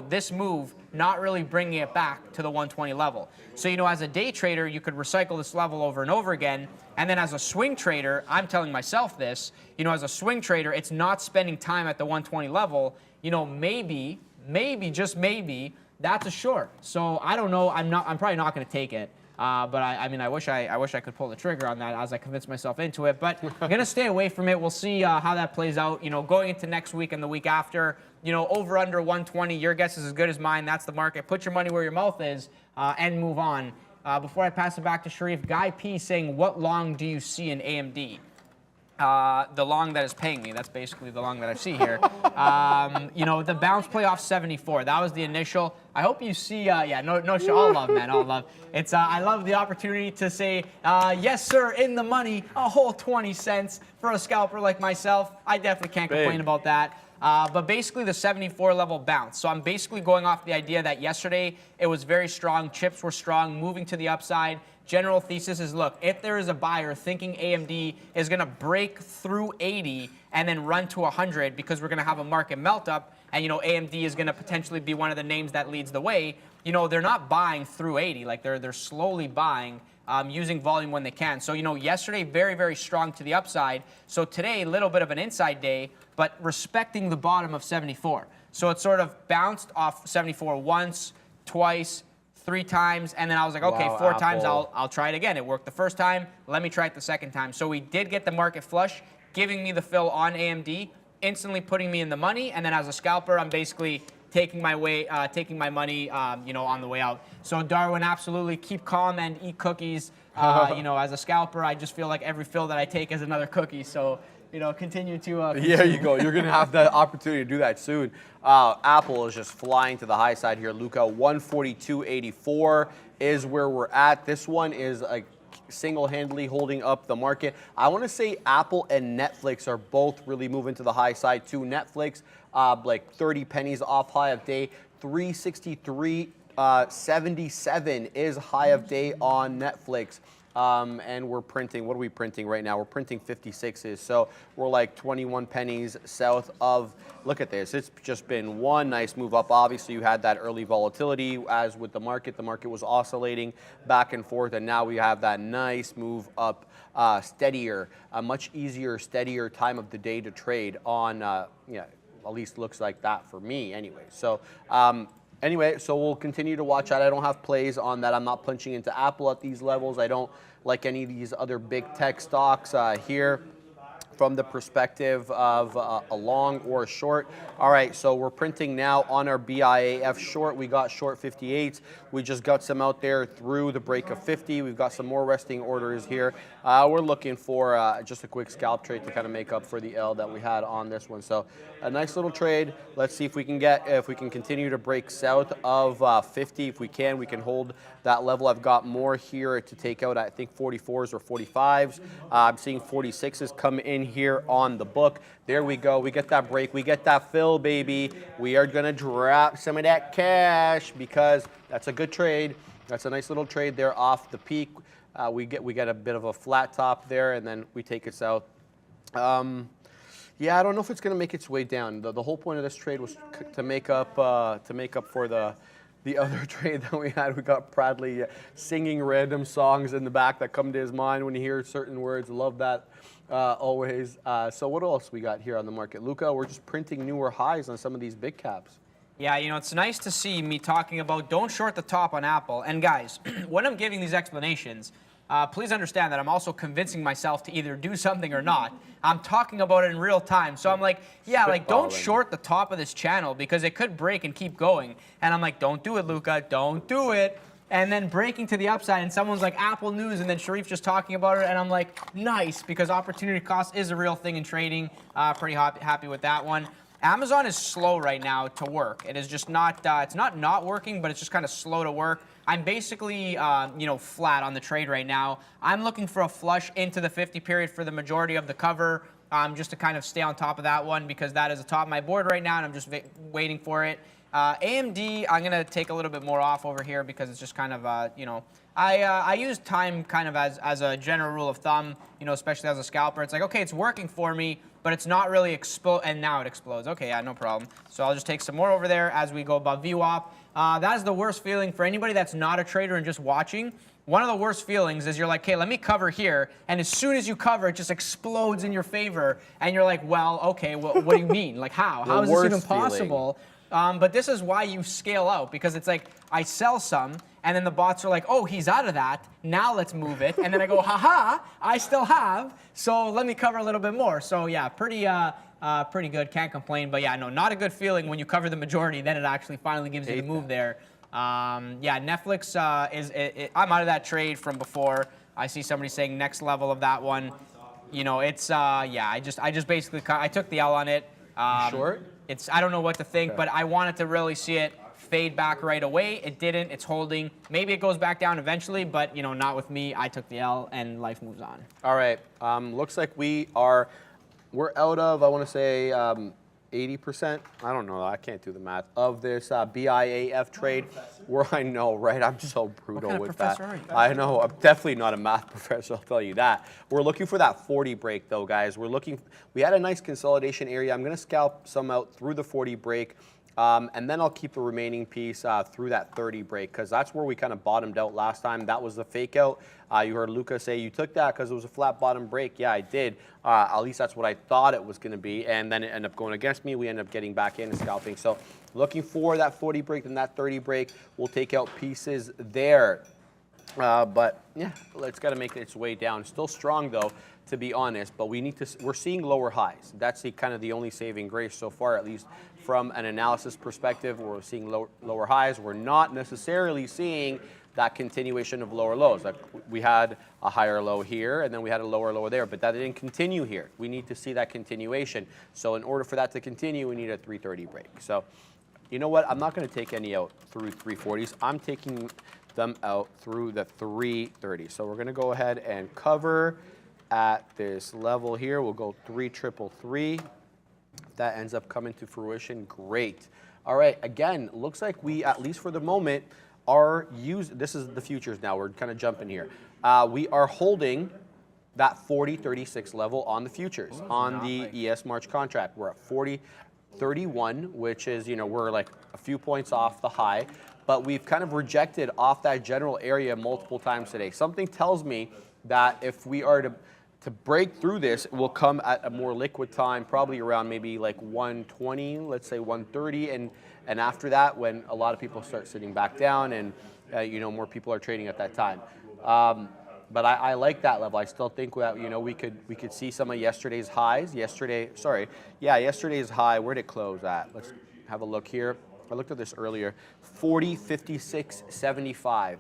this move, not really bringing it back to the 120 level. So, as a day trader, you could recycle this level over and over again. And then as a swing trader, I'm telling myself this, as a swing trader, it's not spending time at the 120 level. Maybe, just maybe, that's a short. So I don't know. I'm probably not going to take it. But I wish I could pull the trigger on that as I convince myself into it. But I'm going to stay away from it. We'll see how that plays out. Going into next week and the week after, over under 120. Your guess is as good as mine. That's the market. Put your money where your mouth is and move on. Before I pass it back to Sharif, Guy P saying, what long do you see in AMD? The long that is paying me. That's basically the long that I see here. The bounce play off 74. That was the initial. I hope you see. No show. All love, man. All love. It's. I love the opportunity to say, yes, sir, in the money, a whole 20 cents for a scalper like myself. I definitely can't complain about that. But basically the 74 level bounce. So I'm basically going off the idea that yesterday it was very strong. Chips were strong, moving to the upside. General thesis is, look, if there is a buyer thinking AMD is going to break through 80 and then run to 100 because we're going to have a market melt up and, AMD is going to potentially be one of the names that leads the way, they're not buying through 80. Like, they're slowly buying, using volume when they can. So, yesterday, very, very strong to the upside. So today, a little bit of an inside day, but respecting the bottom of 74. So it sort of bounced off 74 once, twice, 3 times, and then I was like, okay, 4 times, I'll try it again. It worked the first time. Let me try it the second time. So we did get the market flush, giving me the fill on AMD, instantly putting me in the money, and then as a scalper, I'm basically taking my money, on the way out. So Darwin, absolutely keep calm and eat cookies. As a scalper, I just feel like every fill that I take is another cookie. So, continue to. There you go. You're going to have the opportunity to do that soon. Apple is just flying to the high side here. Luca, 142.84 is where we're at. This one is single-handedly holding up the market. I want to say Apple and Netflix are both really moving to the high side too. Netflix, like 30 pennies off high of day. 363.77 is high of day on Netflix. And we're printing, what are we printing right now? We're printing 56s, so we're like 21 pennies south of, look at this, it's just been one nice move up. Obviously, you had that early volatility, as with the market was oscillating back and forth, and now we have that nice move up, steadier, a much easier, steadier time of the day to trade on, at least looks like that for me anyway. So anyway, so we'll continue to watch that. I don't have plays on that. I'm not punching into Apple at these levels. I don't like any of these other big tech stocks here from the perspective of a long or a short. All right, so we're printing now on our BIAF short. We got short 58s. We just got some out there through the break of 50. We've got some more resting orders here. We're looking for just a quick scalp trade to kind of make up for the L that we had on this one. So a nice little trade. Let's see if we can continue to break south of 50. If we can hold that level. I've got more here to take out, I think 44s or 45s. I'm seeing 46s come in here on the book. There we go. We get that break. We get that fill, baby. We are going to drop some of that cash because that's a good trade. That's a nice little trade there off the peak. We get a bit of a flat top there, and then we take it south. Yeah, I don't know if it's going to make its way down. The whole point of this trade was to make up for the other trade that we had. We got Bradley singing random songs in the back that come to his mind when you hear certain words. Love that always. So what else we got here on the market? Luca, we're just printing newer highs on some of these big caps. Yeah, you know, it's nice to see me talking about don't short the top on Apple. And guys, when I'm giving these explanations, please understand that I'm also convincing myself to either do something or not. I'm talking about it in real time. So I'm like, yeah, like don't short the top of this channel because it could break and keep going. And I'm like, don't do it, Luca, don't do it. And then breaking to the upside and someone's like Apple News and then Sharif's just talking about it and I'm like, nice, because opportunity cost is a real thing in trading. Pretty happy with that one. Amazon is slow right now to work. It is just not, it's not working, but it's just kind of slow to work. I'm basically, you know, flat on the trade right now. I'm looking for a flush into the 50 period for the majority of the cover, just to kind of stay on top of that one because that is the top of my board right now and I'm just waiting for it. AMD, I'm going to take a little bit more off over here because it's just kind of, you know, I use time kind of as a general rule of thumb, you know, especially as a scalper. It's like, okay, it's working for me, but it's not really and now it explodes. Okay, yeah, no problem. So I'll just take some more over there as we go above VWAP. That is the worst feeling for anybody that's not a trader and just watching. One of the worst feelings is you're like, okay, let me cover here, and as soon as you cover, it just explodes in your favor, and you're like, well, okay, well, what do you mean? Like, how? How is this even possible? But this is why you scale out, because it's like, I sell some, and then the bots are like, oh, he's out of that, now let's move it, and then I go, haha, I still have, so let me cover a little bit more. So yeah, pretty good, can't complain, but yeah, no, not a good feeling when you cover the majority, then it actually finally gives you the move there. Yeah, Netflix I'm out of that trade from before. I see somebody saying next level of that one. You know, it's, yeah, I just basically, I took the L on it. Short? I don't know what to think, but I wanted to really see it fade back right away. It didn't. It's holding. Maybe it goes back down eventually, but you know, not with me. I took the L, and life moves on. All right. Looks like we're out of, I want to say, 80%. I don't know. I can't do the math of this BIAF trade. Where I know, right? I'm so brutal with that. Are you? I know. I'm definitely not a math professor. I'll tell you that. We're looking for that 40 break, though, guys. We had a nice consolidation area. I'm going to scalp some out through the 40 break. And then I'll keep the remaining piece through that 30 break because that's where we kind of bottomed out last time. That was the fake out. You heard Luca say you took that because it was a flat bottom break. Yeah, I did. At least that's what I thought it was going to be. And then it ended up going against me. We ended up getting back in and scalping. So looking for that 40 break and that 30 break. We'll take out pieces there. But yeah, it's got to make its way down. Still strong though, to be honest. But we're seeing lower highs. That's kind of the only saving grace so far, at least from an analysis perspective. We're seeing lower highs. We're not necessarily seeing that continuation of lower lows. Like we had a higher low here, and then we had a lower low there, but that didn't continue here. We need to see that continuation. So in order for that to continue, we need a 330 break. So you know what? I'm not going to take any out through 340s. I'm taking them out through the 330. So we're going to go ahead and cover at this level here. We'll go 333. If that ends up coming to fruition, great. All right, again, looks like we, at least for the moment, are this is the futures now. We're kind of jumping here. We are holding that 40.36 level on the futures on the ES March contract. We're at 40.31, which is, you know, we're like a few points off the high, but we've kind of rejected off that general area multiple times today. Something tells me that if we are to to break through this will come at a more liquid time, probably around maybe like 120, let's say 130, and after that, when a lot of people start sitting back down and more people are trading at that time. But I like that level. I still think that we could see some of yesterday's highs. Yesterday's high. Where did it close at? Let's have a look here. I looked at this earlier. 40.5675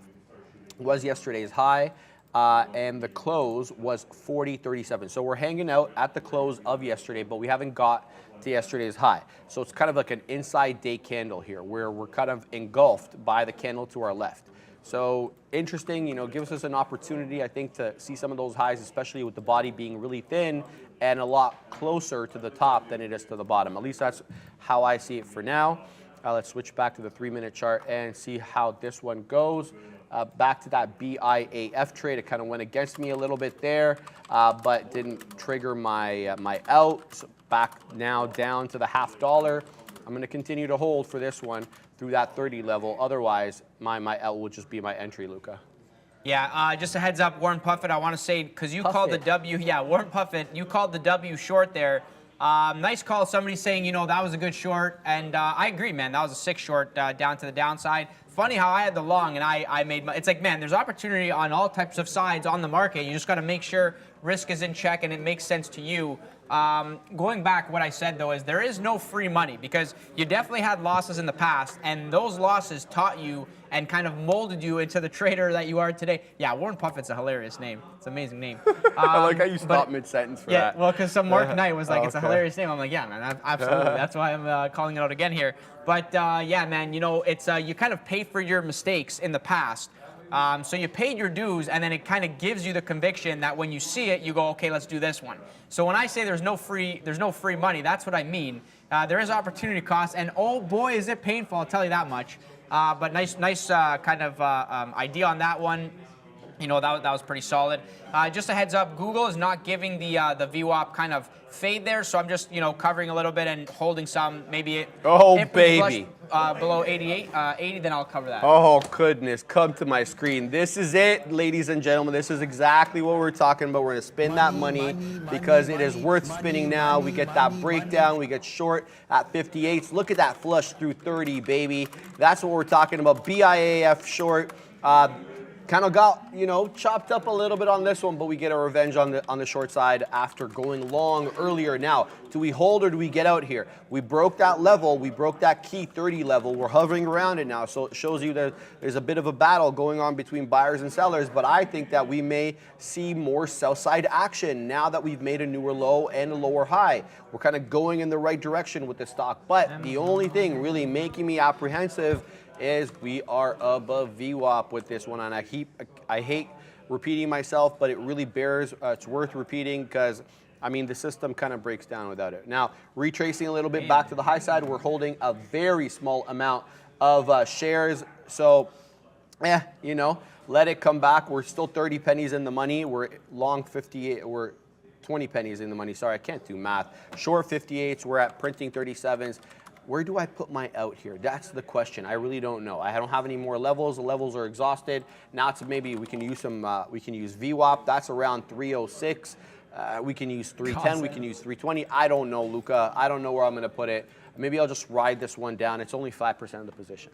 was yesterday's high. And the close was 40.37. So we're hanging out at the close of yesterday, but we haven't got to yesterday's high. So it's kind of like an inside day candle here, where we're kind of engulfed by the candle to our left. So interesting, gives us an opportunity, I think, to see some of those highs, especially with the body being really thin and a lot closer to the top than it is to the bottom. At least that's how I see it for now. Let's switch back to the 3-minute chart and see how this one goes. Back to that BIAF trade, it kind of went against me a little bit there, but didn't trigger my my out. So back now down to the $0.50. I'm going to continue to hold for this one through that 30 level. Otherwise, my out will just be my entry, Luca. Yeah, just a heads up, Warren Buffett, I want to say, because you called the W, Warren Buffett, you called the W short there. Nice call. Somebody saying, that was a good short. And I agree, man. That was a 6 short down to the downside. Funny how I had the long and I made it's like, man, there's opportunity on all types of sides on the market. You just got to make sure risk is in check and it makes sense to you. Going back, what I said, though, is there is no free money, because you definitely had losses in the past, and those losses taught you and kind of molded you into the trader that you are today. Yeah, Warren Buffett's a hilarious name. It's an amazing name. I like how you stopped mid-sentence for that. Yeah, well, because some Mark Knight was like, it's a hilarious name. I'm like, yeah, man, absolutely. That's why I'm calling it out again here. But, yeah, man, it's you kind of pay for your mistakes in the past. So you paid your dues, and then it kind of gives you the conviction that when you see it, you go, okay, let's do this one. So when I say there's no free money, that's what I mean. There is opportunity cost, and oh boy, is it painful, I'll tell you that much. But nice kind of idea on that one. That was pretty solid. Just a heads up, Google is not giving the VWAP kind of fade there, so I'm just covering a little bit and holding some. Maybe if baby. Below 80, then I'll cover that. Oh goodness, come to my screen. This is it, ladies and gentlemen. This is exactly what we're talking about. We're gonna spin that money because it is worth spinning now. We get that breakdown. We get short at 58. Look at that flush through 30, baby. That's what we're talking about. BIAF short. Kind of got, chopped up a little bit on this one, but we get a revenge on the short side after going long earlier. Now, do we hold or do we get out here? We broke that level. We broke that key 30 level. We're hovering around it now, so it shows you that there's a bit of a battle going on between buyers and sellers, but I think that we may see more sell side action now that we've made a newer low and a lower high. We're kind of going in the right direction with the stock, but the only thing really making me apprehensive is we are above VWAP with this one, and I hate repeating myself, but it really bears, it's worth repeating because, the system kind of breaks down without it. Now, retracing a little bit back to the high side, we're holding a very small amount of shares, so, let it come back. We're still 30 pennies in the money. We're long 58, we're 20 pennies in the money. Sorry, I can't do math. Short 58s, we're at printing 37s. Where do I put my out here? That's the question. I really don't know. I don't have any more levels. The levels are exhausted. Now it's maybe we can use some. We can use VWAP. That's around 306. We can use 310. We can use 320. I don't know, Luca. I don't know where I'm going to put it. Maybe I'll just ride this one down. It's only 5% of the position.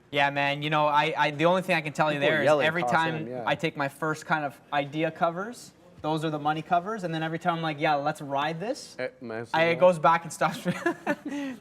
Yeah, man. The only thing I can tell you there is every time I take my first kind of idea covers, those are the money covers, and then every time I'm like, yeah, let's ride this, it goes back and stops.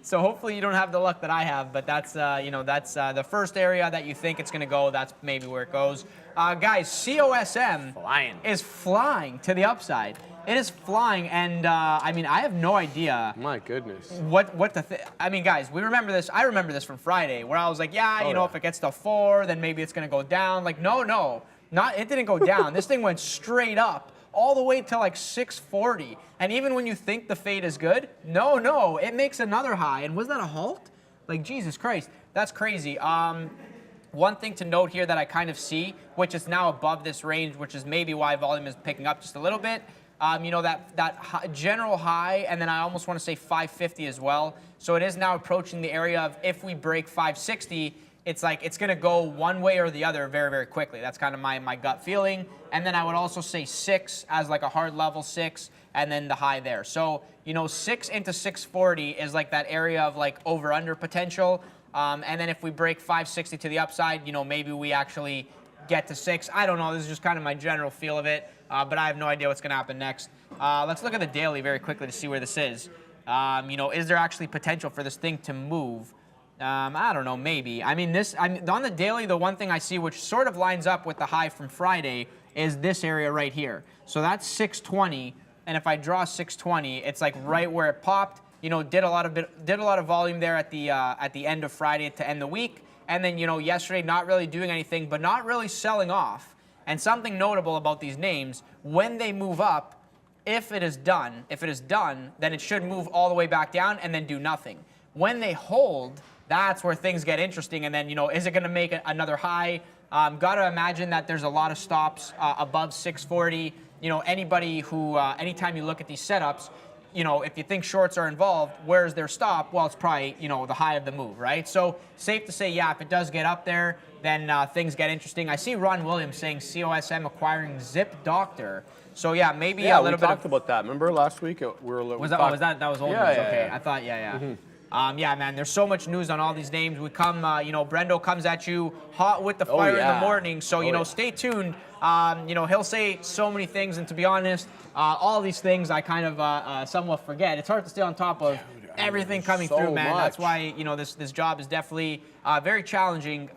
So hopefully you don't have the luck that I have, but that's the first area that you think it's going to go. That's maybe where it goes. Guys, COSM is flying to the upside. It is flying, and I have no idea. My goodness. What guys, we remember this. I remember this from Friday, where I was like, if it gets to 4, then maybe it's going to go down. Like, no, it didn't go down. This thing went straight up, all the way to like 640. And even when you think the fade is good, no, it makes another high. And was that a halt? Like, Jesus Christ, that's crazy. One thing to note here that I kind of see, which is now above this range, which is maybe why volume is picking up just a little bit. That general high, and then I almost want to say 550 as well. So it is now approaching the area of if we break 560, it's like it's going to go one way or the other very, very quickly. That's kind of my gut feeling. And then I would also say 6 as like a hard level 6, and then the high there. So, 6 into 640 is like that area of like over-under potential. And then if we break 560 to the upside, maybe we actually get to 6. I don't know. This is just kind of my general feel of it, but I have no idea what's going to happen next. Let's look at the daily very quickly to see where this is. Is there actually potential for this thing to move? I don't know, maybe. I mean, on the daily, the one thing I see which sort of lines up with the high from Friday is this area right here. So that's 620, and if I draw 620, it's like right where it popped. Did a lot of volume there at the end of Friday to end the week, and then yesterday not really doing anything, but not really selling off. And something notable about these names, when they move up, if it is done, then it should move all the way back down and then do nothing. When they hold, that's where things get interesting. And then, is it going to make another high? Got to imagine that there's a lot of stops above 640. Anybody who, anytime you look at these setups, if you think shorts are involved, where's their stop? Well, it's probably, the high of the move, right? So safe to say, yeah, if it does get up there, then things get interesting. I see Ron Williams saying COSM acquiring Zip Doctor. So yeah, maybe a little bit. Yeah, we talked about that. Remember last week? That was old news? Okay, I thought, yeah. Mm-hmm. Yeah, man, there's so much news on all these names. We come, Brendo comes at you hot with the fire in the morning. So, stay tuned. He'll say so many things. And to be honest, all these things I kind of somewhat forget. It's hard to stay on top of everything coming through, man. That's why, this job is definitely very challenging,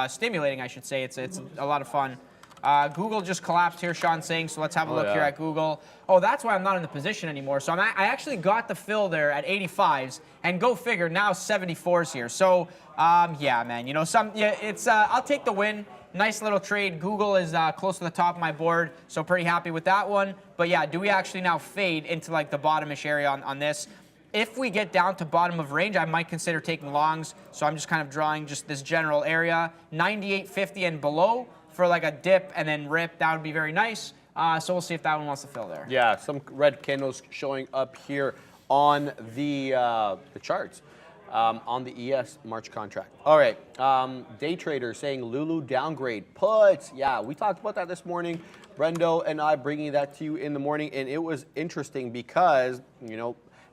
stimulating, I should say. It's a lot of fun. Google just collapsed here, Sean's saying, so let's have a look here at Google. Oh, that's why I'm not in the position anymore. So I actually got the fill there at 85s, and go figure, now 74s here. So, yeah, man, I'll take the win. Nice little trade. Google is close to the top of my board, so pretty happy with that one. But yeah, do we actually now fade into like the bottomish area on this? If we get down to bottom of range, I might consider taking longs. So I'm just kind of drawing just this general area. 98.50 and below for like a dip and then rip, that would be very nice. So we'll see if that one wants to fill there. Yeah, some red candles showing up here on the charts. On the ES March contract. All right, day trader saying Lulu downgrade puts. Yeah, we talked about that this morning. Brendo and I bringing that to you in the morning, and it was interesting because,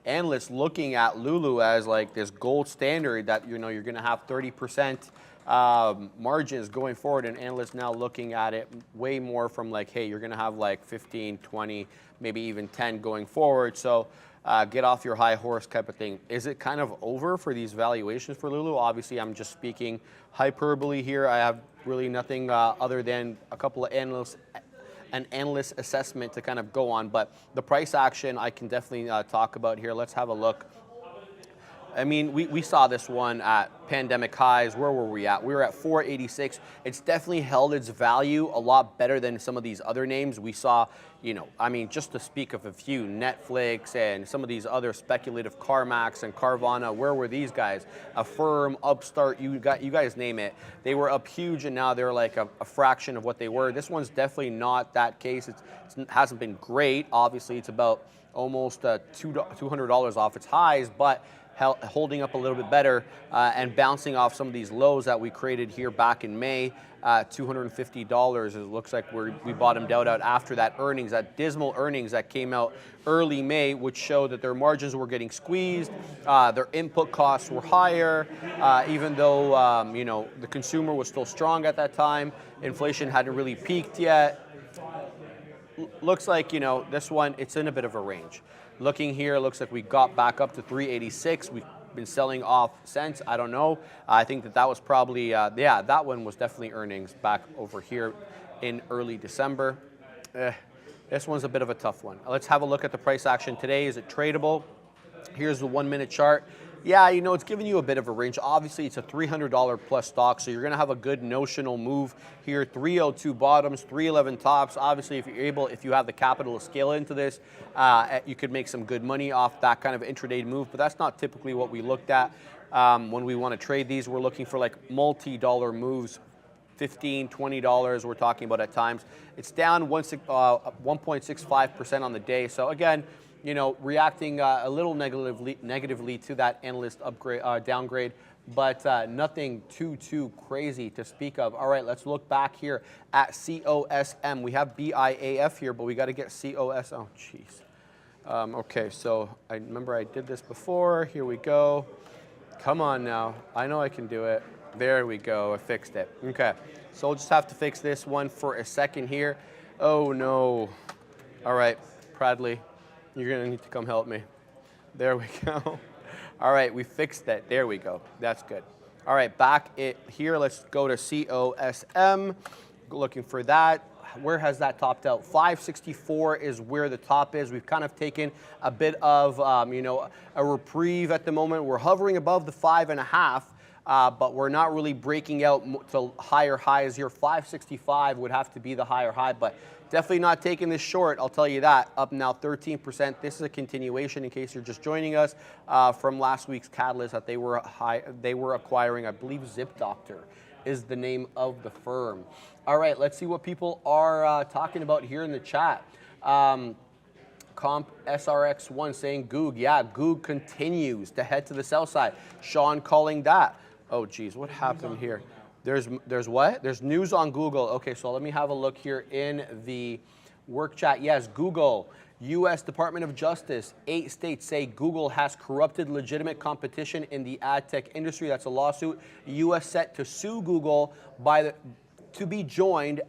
analysts looking at Lulu as like this gold standard that, you're going to have 30% margins going forward, and analysts now looking at it way more from like, hey, you're going to have like 15, 20, maybe even 10 going forward. So get off your high horse type of thing. Is it kind of over for these valuations for Lulu? Obviously, I'm just speaking hyperbole here. I have really nothing other than a couple of an analyst assessment to kind of go on, but the price action I can definitely talk about here. Let's have a look. I mean, we saw this one at pandemic highs. Where were we at? We were at 486. It's definitely held its value a lot better than some of these other names. We saw, just to speak of a few, Netflix and some of these other speculative CarMax and Carvana. Where were these guys? Affirm, Upstart, you guys name it. They were up huge, and now they're like a fraction of what they were. This one's definitely not that case. It hasn't been great. Obviously, it's about almost $200 off its highs, but holding up a little bit better and bouncing off some of these lows that we created here back in May, $250. It looks like we bottomed out after that dismal earnings that came out early May, which showed that their margins were getting squeezed, their input costs were higher, even though the consumer was still strong at that time. Inflation hadn't really peaked yet. Looks like, this one, it's in a bit of a range. Looking here, looks like we got back up to 386. We've been selling off since. I don't know. I think that was probably, that one was definitely earnings back over here in early December. This one's a bit of a tough one. Let's have a look at the price action today. Is it tradable? Here's the 1 minute chart. Yeah, it's giving you a bit of a range. Obviously, it's a $300 plus stock, so you're going to have a good notional move here. 302 bottoms, 311 tops. Obviously, if you have the capital to scale into this, you could make some good money off that kind of intraday move, but that's not typically what we looked at when we want to trade these. We're looking for like multi-dollar moves, $15, $20 we're talking about at times. It's down 1.65% on the day. So again, reacting a little negatively to that analyst downgrade, but nothing too crazy to speak of. All right, let's look back here at COSM. We have BIAF here, but we got to get COS. Oh, jeez. Okay, so I remember I did this before. Here we go. Come on now. I know I can do it. There we go. I fixed it. Okay, so we'll just have to fix this one for a second here. Oh, no. All right, Bradley, you're going to need to come help me. There we go. All right, we fixed that. There we go. That's good. All right, back here. Let's go to COSM. Looking for that. Where has that topped out? 564 is where the top is. We've kind of taken a bit of, a reprieve at the moment. We're hovering above the 5.5, but we're not really breaking out to higher highs here. 565 would have to be the higher high, but definitely not taking this short, I'll tell you that. Up now 13%. This is a continuation, in case you're just joining us, from last week's catalyst that they were acquiring. I believe ZipDoctor is the name of the firm. All right, let's see what people are talking about here in the chat. Comp SRX1 saying Goog. Yeah, Goog continues to head to the sell side. Sean calling that. Oh, geez, what happened here? There's what? There's news on Google. Okay, so let me have a look here in the work chat. Yes, Google. U.S. Department of Justice, 8 states say Google has corrupted legitimate competition in the ad tech industry. That's a lawsuit. U.S. set to sue Google to be joined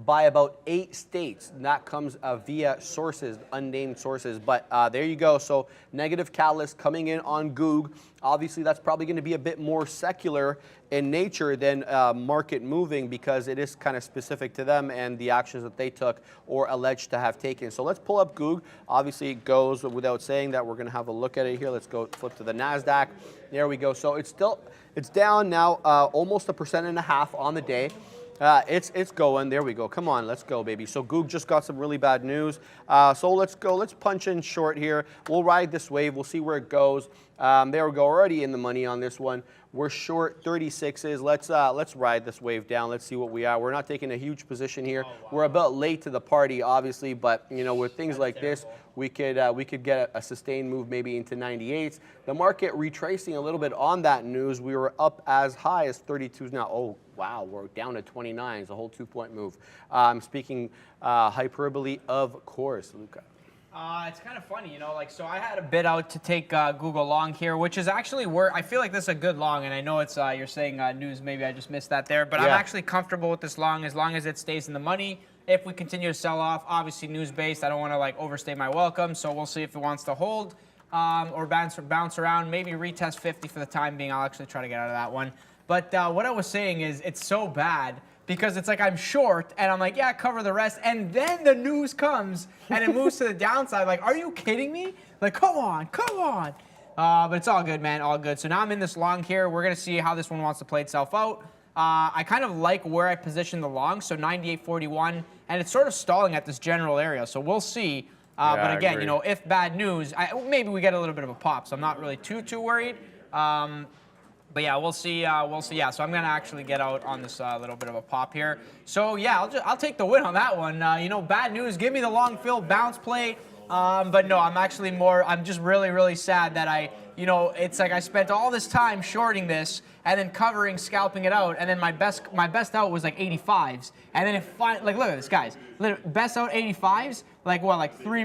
by about 8 states. And that comes via sources, unnamed sources. But there you go. So negative catalyst coming in on Goog. Obviously, that's probably going to be a bit more secular in nature than market moving, because it is kind of specific to them and the actions that they took or alleged to have taken. So let's pull up Goog. Obviously, it goes without saying that we're going to have a look at it here. Let's go flip to the NASDAQ. There we go. So it's down now almost 1.5% on the day. It's going. There we go. Come on, let's go, baby. So Goog just got some really bad news. So let's go. Let's punch in short here. We'll ride this wave. We'll see where it goes. There we go. Already in the money on this one. We're short 36s. Let's ride this wave down. Let's see what we are. We're not taking a huge position here. We're about late to the party, obviously, but with things like this, we could get a sustained move maybe into 98s. The market retracing a little bit on that news. We were up as high as 32s now. Oh, wow, we're down to 29s, a whole 2-point move. Speaking hyperbole, of course, Luca. It's kind of funny, so I had a bid out to take Google long here, which is actually where I feel like this is a good long, and I know it's you're saying news, maybe I just missed that there, but yeah. I'm actually comfortable with this long as it stays in the money. If we continue to sell off, obviously news-based, I don't want to overstay my welcome, so we'll see if it wants to hold or bounce around, maybe retest 50 for the time being. I'll actually try to get out of that one. But what I was saying is it's so bad, because it's like I'm short, and I'm like, yeah, cover the rest, and then the news comes, and it moves to the downside. Like, are you kidding me? Like, come on. But it's all good, man, all good. So now I'm in this long here. We're going to see how this one wants to play itself out. I kind of like where I position the long, so 98.41, and it's sort of stalling at this general area, so we'll see. But again, if bad news, maybe we get a little bit of a pop, so I'm not really too worried. But yeah, we'll see. Yeah, so I'm gonna actually get out on this little bit of a pop here. So yeah, I'll take the win on that one. Bad news. Give me the long fill bounce play. But no, I'm just really sad that it's like I spent all this time shorting this and then covering, scalping it out, and then my best out was like 85s, and then look at this, guys. Best out 85s. Like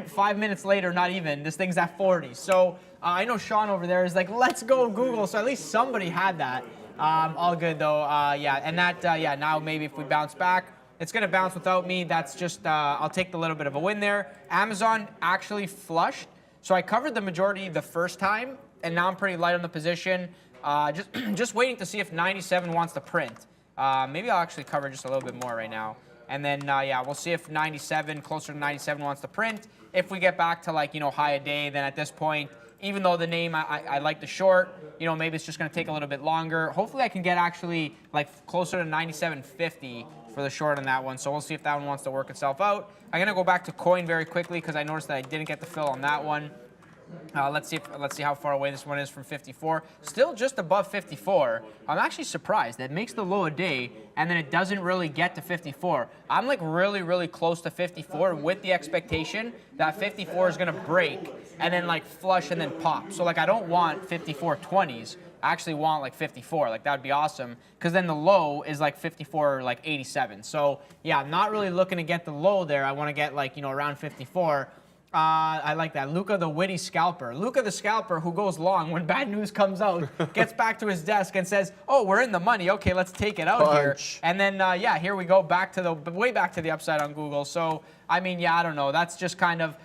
5 minutes later, not even. This thing's at 40. So I know Sean over there is like, let's go Google. So at least somebody had that. All good though. Yeah, and that now maybe if we bounce back, it's gonna bounce without me. That's just I'll take the little bit of a win there. Amazon actually flushed, so I covered the majority the first time, and now I'm pretty light on the position. Just waiting to see if 97 wants to print. Maybe I'll actually cover just a little bit more right now. And then, yeah, we'll see if 97, closer to 97 wants to print. If we get back to high a day, then at this point, even though the name I like the short, maybe it's just going to take a little bit longer. Hopefully I can get actually closer to 97.50 for the short on that one. So we'll see if that one wants to work itself out. I'm going to go back to coin very quickly because I noticed that I didn't get the fill on that one. Let's see how far away this one is from 54. Still just above 54. I'm actually surprised. That makes the low a day, and then it doesn't really get to 54. I'm really close to 54 with the expectation that 54 is going to break and then flush and then pop. So I don't want 54.20s. I actually want like 54. Like that would be awesome, because then the low is like 54, like 87. So yeah, I'm not really looking to get the low there. I want to get like, you know, around 54. I like that. Luca the witty scalper. Luca the scalper who goes long when bad news comes out, gets back to his desk and says, oh, we're in the money. Okay, let's take it out here. And then, yeah, here we go back to the way back to the upside on Google. So, I mean, yeah, I don't know. That's just kind of,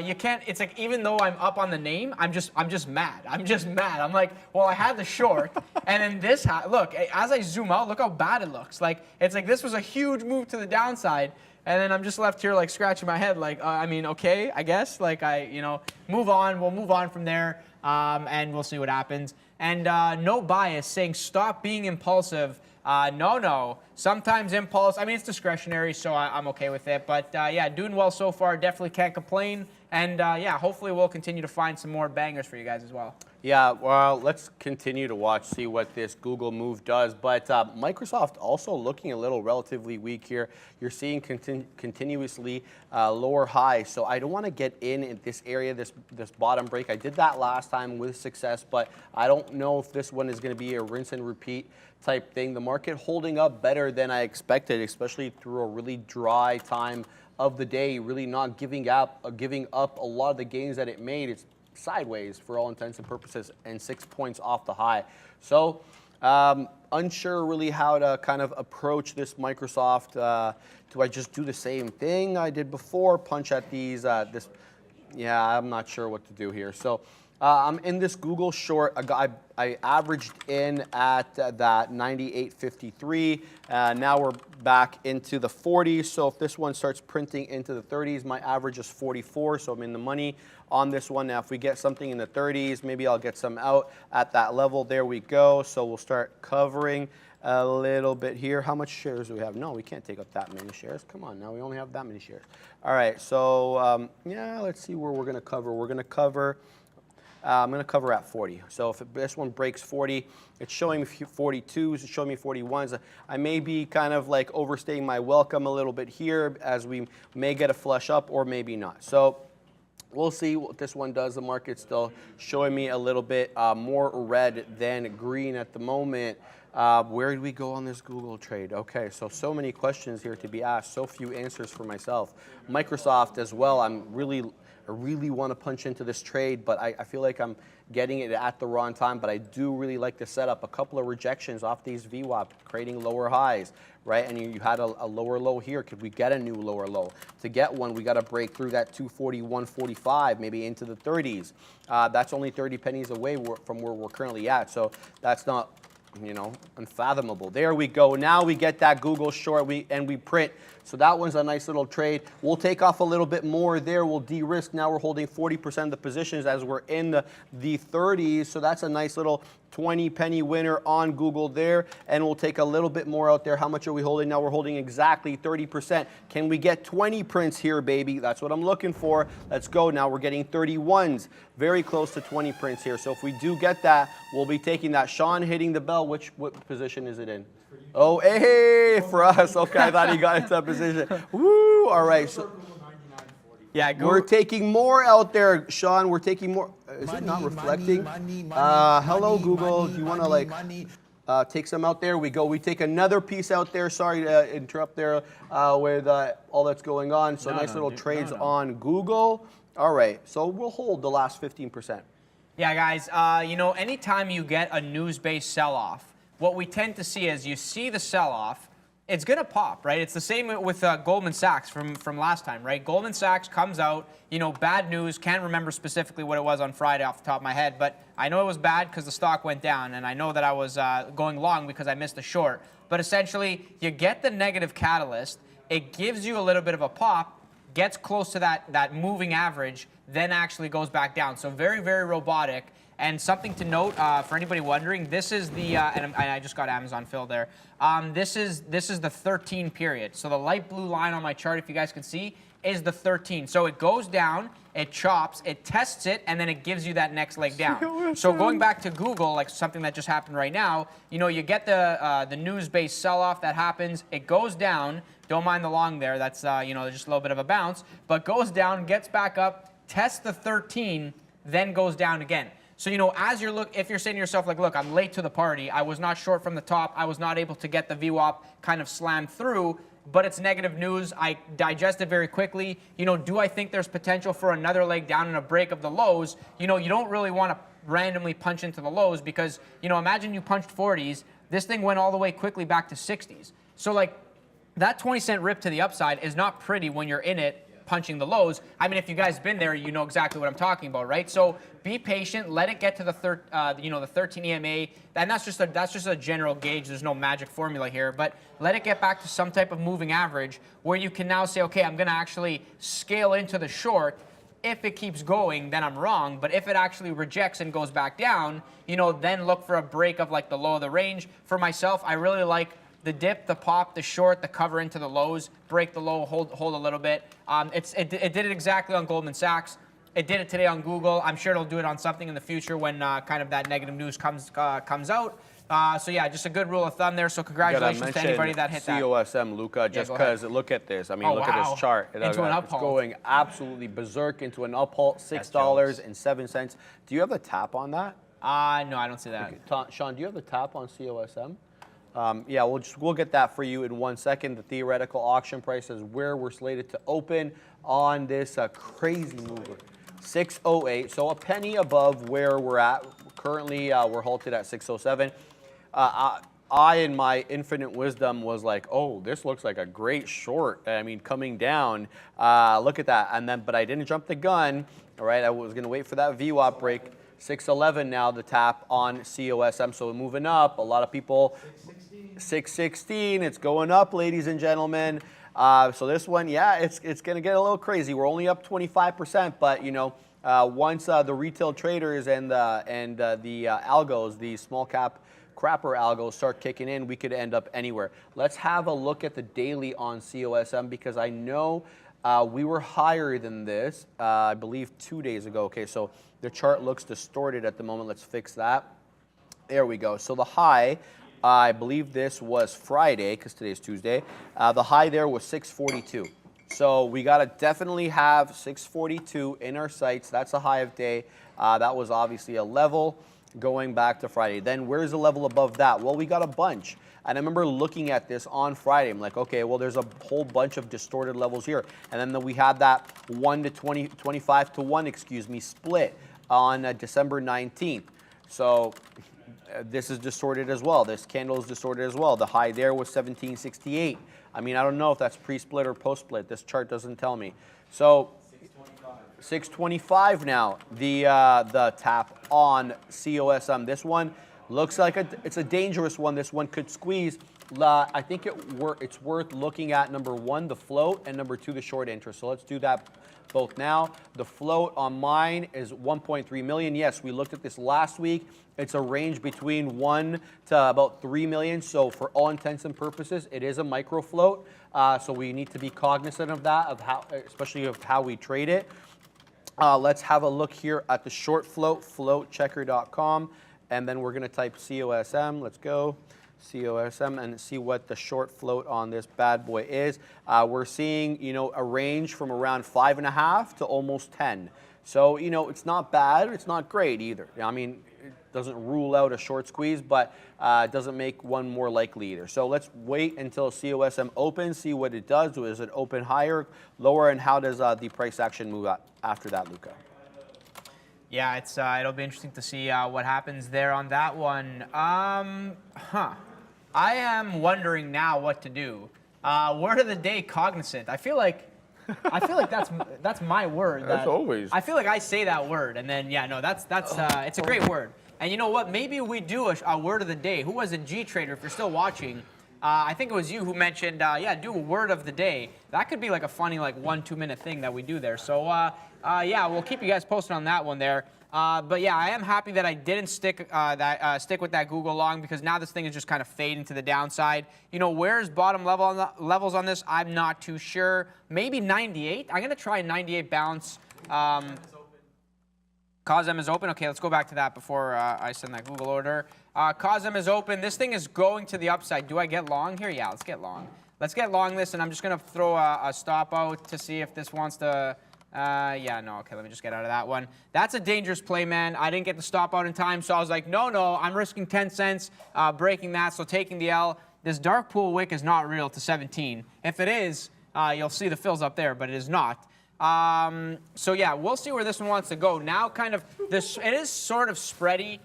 you can't, it's like, even though I'm up on the name, I'm just mad. I'm just mad. I'm like, well, I had the short, and then this, look, as I zoom out, look how bad it looks. Like, it's like this was a huge move to the downside. And then I'm just left here like scratching my head like, I mean, okay, I guess. Like you know, move on. We'll move on from there, and we'll see what happens. And no bias saying stop being impulsive. No. Sometimes impulse, I mean, it's discretionary, so I'm okay with it. But yeah, doing well so far. Definitely can't complain. And yeah, hopefully we'll continue to find some more bangers for you guys as well. Yeah, well, let's continue to watch, see what this Google move does. But Microsoft also looking a little relatively weak here. You're seeing continuously lower highs. So I don't want to get in this area, this bottom break. I did that last time with success, but I don't know if this one is going to be a rinse and repeat type thing. The market holding up better than I expected, especially through a really dry time of the day, really not giving up a lot of the gains that it made. It's sideways for all intents and purposes and 6 points off the high. So unsure really how to kind of approach this Microsoft. Do I just do the same thing I did before, punch at these? Yeah, I'm not sure what to do here. So I'm in this Google short. I averaged in at that 98.53. Now we're back into the 40s. So if this one starts printing into the 30s, my average is 44. So I'm in the money on this one. Now if we get something in the 30s, maybe I'll get some out at that level. There we go. So we'll start covering a little bit here. How much shares do we have? No, we can't take up that many shares. Come on, now we only have that many shares. All right, so yeah, let's see where we're going to cover. We're going to cover. I'm going to cover at 40. So if this one breaks 40, it's showing me 42s, it's showing me 41s. I may be kind of like overstaying my welcome a little bit here, as we may get a flush up or maybe not. So we'll see what this one does. The market's still showing me a little bit more red than green at the moment. Where do we go on this Google trade? Okay, so many questions here to be asked, so few answers for myself. Microsoft as well, I really want to punch into this trade, but I feel like I'm getting it at the wrong time, but I do really like the setup. A couple of rejections off these VWAP, creating lower highs, right? And you had a lower low here. Could we get a new lower low? To get one, we got to break through that 241.45, maybe into the 30s. That's only 30 pennies away from where we're currently at, so that's not, you know, unfathomable. There we go. Now we get that Google short and we print. So that one's a nice little trade. We'll take off a little bit more there. We'll de-risk. Now we're holding 40% of the positions as we're in the 30s. So that's a nice little 20 penny winner on Google there. And we'll take a little bit more out there. How much are we holding? Now we're holding exactly 30%. Can we get 20 prints here, baby? That's what I'm looking for. Let's go. Now we're getting 31s. Very close to 20 prints here. So if we do get that, we'll be taking that. Sean hitting the bell. What position is it in? Oh, hey, for us. Okay, I thought he got into that position. Woo, all right. So, yeah, we're taking more out there, Sean. We're taking more. Is it not reflecting? Hello, Google. Do you want to like take some out there? We go. We take another piece out there. Sorry to interrupt there with all that's going on. So nice little trades on Google. All right. So we'll hold the last 15%. Yeah, guys. You know, anytime you get a news-based sell-off, what we tend to see is you see the sell-off, it's going to pop, right? It's the same with Goldman Sachs from last time, right? Goldman Sachs comes out, you know, bad news. Can't remember specifically what it was on Friday off the top of my head, but I know it was bad because the stock went down, and I know that I was going long because I missed the short. But essentially, you get the negative catalyst. It gives you a little bit of a pop, gets close to that moving average, then actually goes back down. So very, very robotic. And something to note for anybody wondering, this is the and I just got Amazon Phil there. This is the 13 period. So the light blue line on my chart, if you guys can see, is the 13. So it goes down, it chops, it tests it, and then it gives you that next leg down. So going back to Google, like something that just happened right now, you know, you get the news-based sell-off that happens. It goes down. Don't mind the long there. That's you know, just a little bit of a bounce, but goes down, gets back up, tests the 13, then goes down again. So, you know, as if you're saying to yourself, like, look, I'm late to the party. I was not short from the top. I was not able to get the VWAP kind of slammed through, but it's negative news. I digest it very quickly. You know, do I think there's potential for another leg down and a break of the lows? You know, you don't really want to randomly punch into the lows because, you know, imagine you punched 40s. This thing went all the way quickly back to 60s. So, like, that 20-cent rip to the upside is not pretty when you're in it punching the lows. I mean, if you guys been there, you know exactly what I'm talking about, right? So be patient, let it get to the the 13 EMA, and that's just a general gauge. There's no magic formula here, but let it get back to some type of moving average where you can now say, okay, I'm going to actually scale into the short. If it keeps going, then I'm wrong. But if it actually rejects and goes back down, you know, then look for a break of like the low of the range. For myself, I really like the dip, the pop, the short, the cover into the lows, break the low, hold a little bit. It did it exactly on Goldman Sachs. It did it today on Google. I'm sure it'll do it on something in the future when kind of that negative news comes out. So yeah, just a good rule of thumb there. So congratulations to anybody that hit that. COSM, Luca, just because look at this. I mean, look at this chart. Into an It's going absolutely berserk into an uphold, $6.07. Do you have the tap on that? No, I don't see that. Okay. Sean, do you have the tap on COSM? Yeah, we'll get that for you in 1 second. The theoretical auction price is where we're slated to open on this crazy mover. 608, so a penny above where we're at. Currently, we're halted at 607. I, in my infinite wisdom, was like, oh, this looks like a great short. I mean, coming down, look at that. And then, but I didn't jump the gun. All right, I was going to wait for that VWAP break. 611 now, the tap on COSM. So moving up, a lot of people. 616, it's going up, ladies and gentlemen. So this one, yeah, it's going to get a little crazy. We're only up 25%, but you know, once the retail traders and the algos, the small cap crapper algos start kicking in, we could end up anywhere. Let's have a look at the daily on COSM because I know we were higher than this, I believe 2 days ago. Okay, so the chart looks distorted at the moment. Let's fix that. There we go. So the high, I believe this was Friday because today is Tuesday. The high there was 642. So we got to definitely have 642 in our sights. That's a high of day. That was obviously a level going back to Friday. Then where's the level above that? Well, we got a bunch. And I remember looking at this on Friday. I'm like, okay, well, there's a whole bunch of distorted levels here. And then we had that 1 to 20, 25 to 1, split on December 19th. So this is distorted as well. This candle is distorted as well. The high there was 1768. I mean, I don't know if that's pre-split or post-split. This chart doesn't tell me. So 625 now, the tap on COSM. This one looks like it's a dangerous one. This one could squeeze. I think it's worth looking at, number one, the float, and number two, the short interest. So let's do that both now. The float on mine is 1.3 million. Yes, we looked at this last week. It's a range between 1 to about 3 million. So for all intents and purposes, it is a micro float. So we need to be cognizant of that, especially of how we trade it. Let's have a look here at the short float, floatchecker.com. And then we're going to type COSM. Let's go. COSM and see what the short float on this bad boy is. We're seeing, you know, a range from around 5.5 to almost 10. So, you know, it's not bad. It's not great either. I mean, it doesn't rule out a short squeeze, but it doesn't make one more likely either. So let's wait until COSM opens, see what it does. Does it open higher, lower, and how does the price action move after that, Luca? Yeah, it'll be interesting to see what happens there on that one. I am wondering now what to do. Word of the day, cognizant. I feel like that's my word. That's always. I feel like I say that word, and then yeah, no, that's it's a great word. And you know what? Maybe we do a word of the day. Who was a G trader? If you're still watching, I think it was you who mentioned, yeah, do a word of the day. That could be like a funny, like 1-2 minute thing that we do there. So yeah, we'll keep you guys posted on that one there. But yeah, I am happy that I didn't stick with that Google long because now this thing is just kind of fading to the downside. You know, where's bottom levels on this? I'm not too sure. Maybe 98. I'm gonna try a 98 bounce. COSM is open. Okay, let's go back to that before I send that Google order. COSM is open. This thing is going to the upside. Do I get long here? Yeah, let's get long. Let's get long this, and I'm just gonna throw a stop out to see if this wants to Yeah, no, okay, let me just get out of that one. That's a dangerous play, man. I didn't get the stop out in time, so I was like, no, I'm risking 10 cents, breaking that, so taking the L. This dark pool wick is not real to 17. If it is, you'll see the fills up there, but it is not. So yeah, we'll see where this one wants to go. Now kind of, it is sort of spready.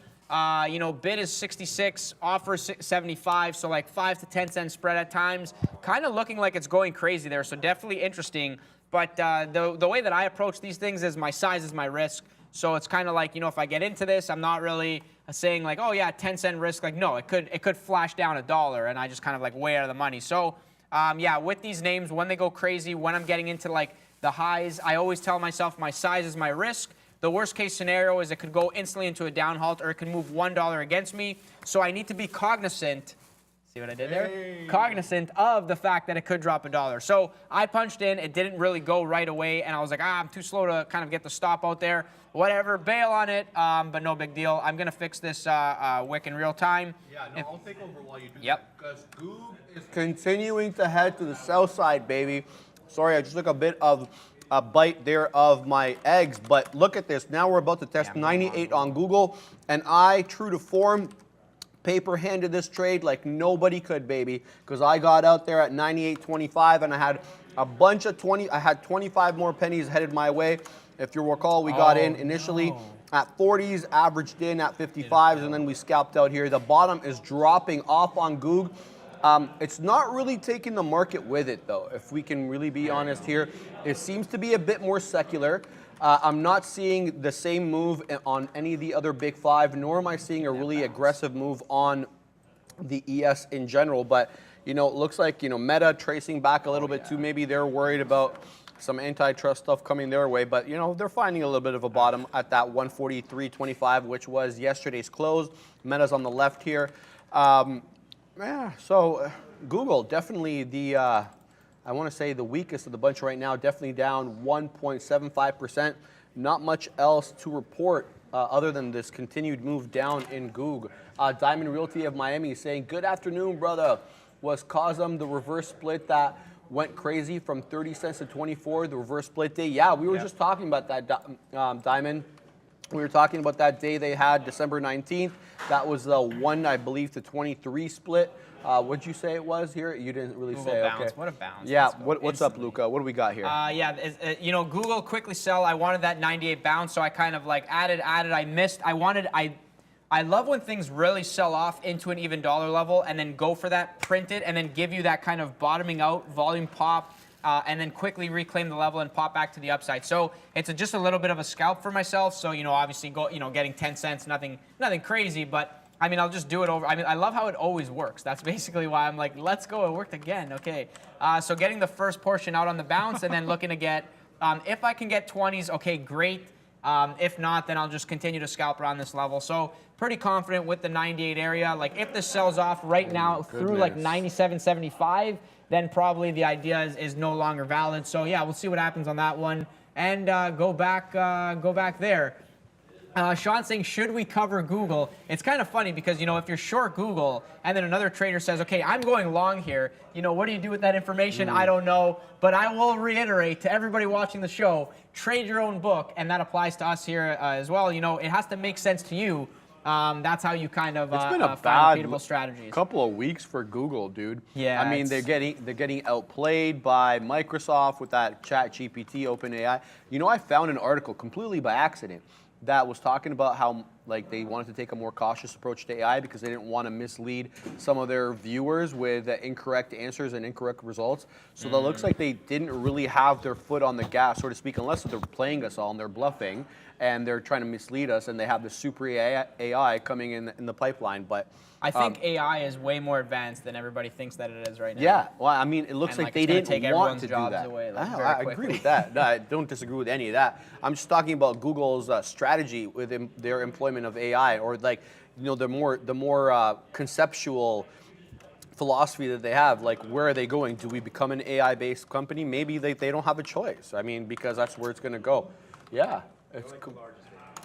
You know, bid is 66, offer 75, so like 5 to 10 cent spread at times. Kind of looking like it's going crazy there, so definitely interesting. But the way that I approach these things is my size is my risk. So it's kind of like, you know, if I get into this, I'm not really saying like, oh yeah, 10 cent risk. Like, no, it could flash down $1, and I just kind of like way out of the money. So yeah, with these names, when they go crazy, when I'm getting into like the highs, I always tell myself my size is my risk. The worst case scenario is it could go instantly into a down halt, or it could move $1 against me. So I need to be cognizant. See what I did there? Hey. Cognizant of the fact that it could drop $1. So I punched in. It didn't really go right away, and I was like, I'm too slow to kind of get the stop out there. Whatever, bail on it, but no big deal. I'm going to fix this wick in real time. Yeah, no, I'll take over while you do Yep. that. Because Goog is continuing to head to the sell side, baby. Sorry, I just took a bit of a bite there of my eggs, but look at this. Now we're about to test 98 on Google, and I, true to form, paper-handed this trade like nobody could, baby, because I got out there at 98.25, and I had a bunch of 20. I had 25 more pennies headed my way. If you recall, we got in initially at 40s, averaged in at 55s, and then we scalped out here. The bottom is dropping off on Goog. It's not really taking the market with it, though, if we can really be honest here. It seems to be a bit more secular. I'm not seeing the same move on any of the other big five, nor am I seeing a really aggressive move on the ES in general. But, you know, it looks like, you know, Meta tracing back a little bit too. Maybe they're worried about some antitrust stuff coming their way. But, you know, they're finding a little bit of a bottom at that 143.25, which was yesterday's close. Meta's on the left here. Yeah, so Google, definitely the, I want to say the weakest of the bunch right now, definitely down 1.75%. Not much else to report other than this continued move down in Goog. Diamond Realty of Miami saying, good afternoon, brother. Was Cosm the reverse split that went crazy from 30 cents to 24, the reverse split day? Yeah, we were just talking about that, Diamond. We were talking about that day they had, December 19th. That was the 1, I believe, to 23 split. What'd you say it was here? You didn't really Google say. bounce. Okay. What a bounce. Yeah. What's up, Luca? What do we got here? Yeah, you know, Google quickly sell. I wanted that 98 bounce, so I kind of like added. I missed. I love when things really sell off into an even dollar level and then go for that, print it, and then give you that kind of bottoming out volume pop. And then quickly reclaim the level and pop back to the upside. So it's just a little bit of a scalp for myself. So, you know, obviously getting 10 cents, nothing crazy, but I mean, I'll just do it over. I mean, I love how it always works. That's basically why I'm like, let's go, it worked again. Okay. So getting the first portion out on the bounce and then looking to get, if I can get 20s, okay, great. If not, then I'll just continue to scalp around this level. So pretty confident with the 98 area. Like if this sells off right now through like 97.75, then probably the idea is no longer valid. So yeah, we'll see what happens on that one and go back there. Sean saying, should we cover Google? It's kind of funny because, you know, if you're short Google and then another trader says, okay, I'm going long here, you know, what do you do with that information? I don't know, but I will reiterate to everybody watching the show, trade your own book, and that applies to us here as well. You know, it has to make sense to you. That's how you kind of it's been a find repeatable strategies. Couple of weeks for Google, dude. Yeah, I mean, they're getting outplayed by Microsoft with that ChatGPT, OpenAI. You know, I found an article completely by accident that was talking about how like they wanted to take a more cautious approach to AI because they didn't want to mislead some of their viewers with incorrect answers and incorrect results. So that looks like they didn't really have their foot on the gas, so to speak, unless they're playing us all and they're bluffing and they're trying to mislead us and they have the super AI coming in the pipeline. But I think AI is way more advanced than everybody thinks that it is right now. Yeah, well, I mean, it looks like they didn't want to do that. Away, I agree with that. No, I don't disagree with any of that. I'm just talking about Google's strategy with their employment of AI, or like, you know, the more conceptual philosophy that they have. Like, where are they going? Do we become an AI-based company? Maybe they don't have a choice. I mean, because that's where it's going to go. Yeah. It's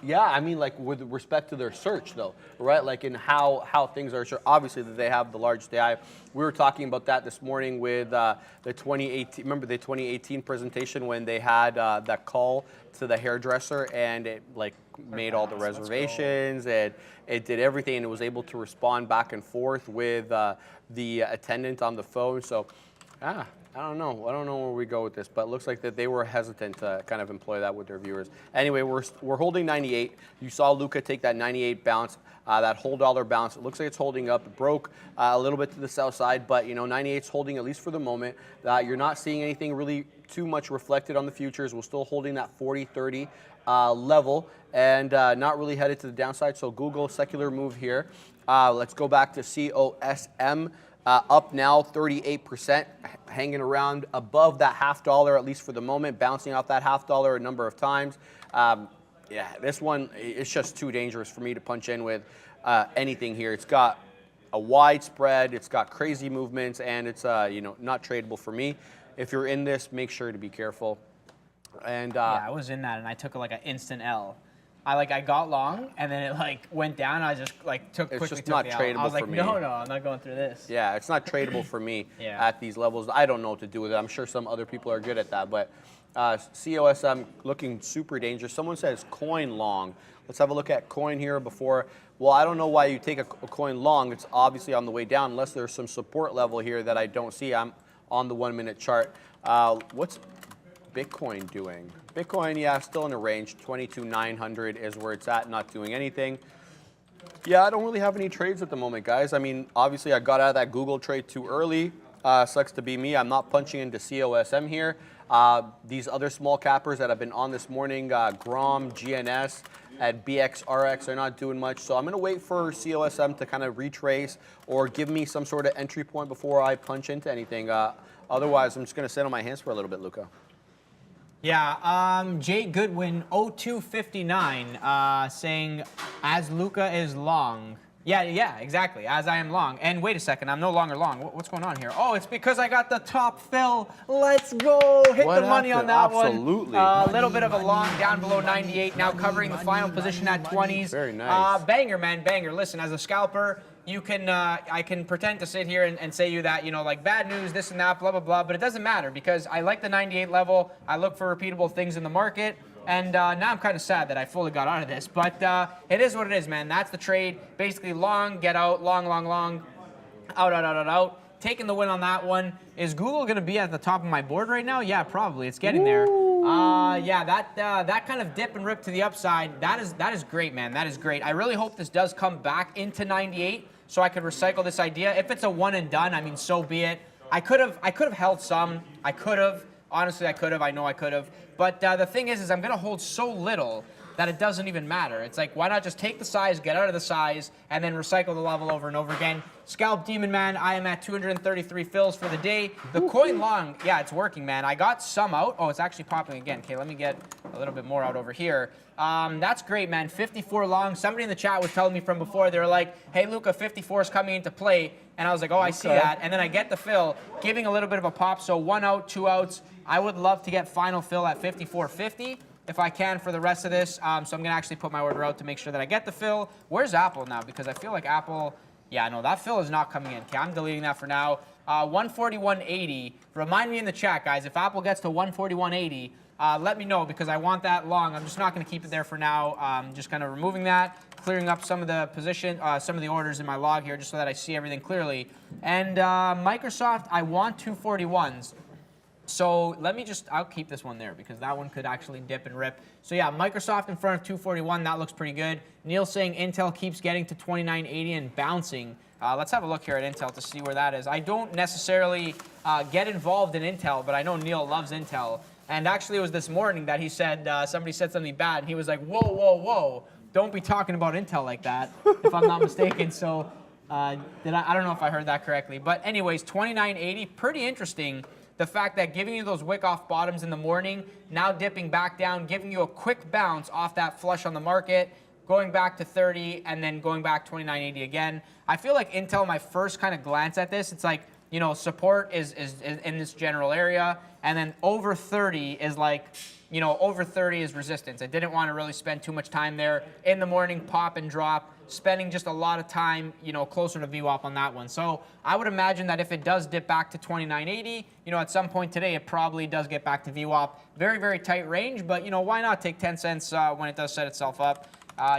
Yeah, I mean, like with respect to their search, though, right? Like in how things are. Obviously, that they have the largest AI. We were talking about that this morning with the 2018. Remember the 2018 presentation when they had that call to the hairdresser and it like made all the reservations and it did everything and it was able to respond back and forth with the attendant on the phone. So, I don't know. I don't know where we go with this, but it looks like that they were hesitant to kind of employ that with their viewers. Anyway, we're holding 98. You saw Luca take that 98 bounce, that whole dollar bounce. It looks like it's holding up. It broke a little bit to the south side, but 98's holding at least for the moment. You're not seeing anything really too much reflected on the futures. We're still holding that 40-30 level and not really headed to the downside. So Google secular move here. Let's go back to COSM. Up now 38%, hanging around above that $0.50 at least for the moment, bouncing off that $0.50 a number of times. Yeah, this one, it's just too dangerous for me to punch in with anything here. It's got a wide spread, it's got crazy movements, and it's not tradable for me. If you're in this, make sure to be careful. And yeah, I was in that, and I took like an instant L. I got long, and then it went down. I just took it's quickly. Just not tradable I was like, for me. no, I'm not going through this. Yeah, it's not tradable for me at these levels. I don't know what to do with it. I'm sure some other people are good at that, but COSM looking super dangerous. Someone says coin long. Let's have a look at coin here before. Well, I don't know why you take a coin long. It's obviously on the way down, unless there's some support level here that I don't see. I'm on the 1 minute chart. What's Bitcoin doing? Bitcoin, yeah, still in a range. 22,900 is where it's at, not doing anything. Yeah, I don't really have any trades at the moment, guys. I mean, obviously, I got out of that Google trade too early. Sucks to be me. I'm not punching into COSM here. These other small cappers that have been on this morning, Grom, GNS, at BXRX are not doing much. So I'm going to wait for COSM to kind of retrace or give me some sort of entry point before I punch into anything. Otherwise, I'm just going to sit on my hands for a little bit, Luca. Yeah, Jay Goodwin 0259 saying, as Luca is long. Yeah, exactly, as I am long. And wait a second, I'm no longer long. What's going on here? Oh, it's because I got the top fill. Let's go. Hit the money on that one. Absolutely. A little bit of a long down below 98, now covering the final position at 20s. Very nice. Banger, man, banger. Listen, as a scalper, you can, I can pretend to sit here and say you that, like bad news, this and that, blah, blah, blah, but it doesn't matter because I like the 98 level. I look for repeatable things in the market. And now I'm kind of sad that I fully got out of this, but it is what it is, man. That's the trade. Basically long, get out, long, out. Taking the win on that one. Is Google going to be at the top of my board right now? Yeah, probably. It's getting there. Yeah, that kind of dip and rip to the upside, that is great, man. That is great. I really hope this does come back into 98 so I could recycle this idea. If it's a one and done, I mean, so be it. I could have held some. I could have. Honestly, I could have. I know I could have. But the thing is I'm going to hold so little that it doesn't even matter. It's like, why not just take the size, get out of the size, and then recycle the level over and over again. Scalp Demon Man, I am at 233 fills for the day. The coin long, yeah, it's working, man. I got some out. Oh, it's actually popping again. Okay, let me get a little bit more out over here. That's great, man. 54 long. Somebody in the chat was telling me from before, they were like, hey, Luca, 54 is coming into play. And I was like, oh, I see that. And then I get the fill, giving a little bit of a pop. So 1 out, 2 outs. I would love to get final fill at 54.50 if I can for the rest of this. So I'm going to actually put my order out to make sure that I get the fill. Where's Apple now? Because I feel like Apple, yeah, no, that fill is not coming in. Okay, I'm deleting that for now. 141.80. Remind me in the chat, guys, if Apple gets to 141.80, let me know because I want that long. I'm just not going to keep it there for now. Just kind of removing that, clearing up some of the position, some of the orders in my log here just so that I see everything clearly. And Microsoft, I want 241s. So let me I'll keep this one there because that one could actually dip and rip. So yeah, Microsoft in front of 241, that looks pretty good. Neil saying Intel keeps getting to 2980 and bouncing. Let's have a look here at Intel to see where that is. I don't necessarily get involved in Intel, but I know Neil loves Intel. And actually it was this morning that he said, somebody said something bad, and he was like, whoa, whoa, whoa, don't be talking about Intel like that, if I'm not mistaken. So I don't know if I heard that correctly. But anyways, 2980, pretty interesting. The fact that giving you those wick-off bottoms in the morning, now dipping back down, giving you a quick bounce off that flush on the market, going back to 30, and then going back 29.80 again. I feel like Intel, my first kind of glance at this, it's like, support is in this general area. and then over 30 is like, you know, over 30 is resistance. I didn't want to really spend too much time there. In the morning, pop and drop, spending just a lot of time, you know, closer to VWAP on that one. So I would imagine that if it does dip back to 29.80, you know, at some point today, it probably does get back to VWAP. Very, very tight range, but, you know, why not take 10 cents when it does set itself up?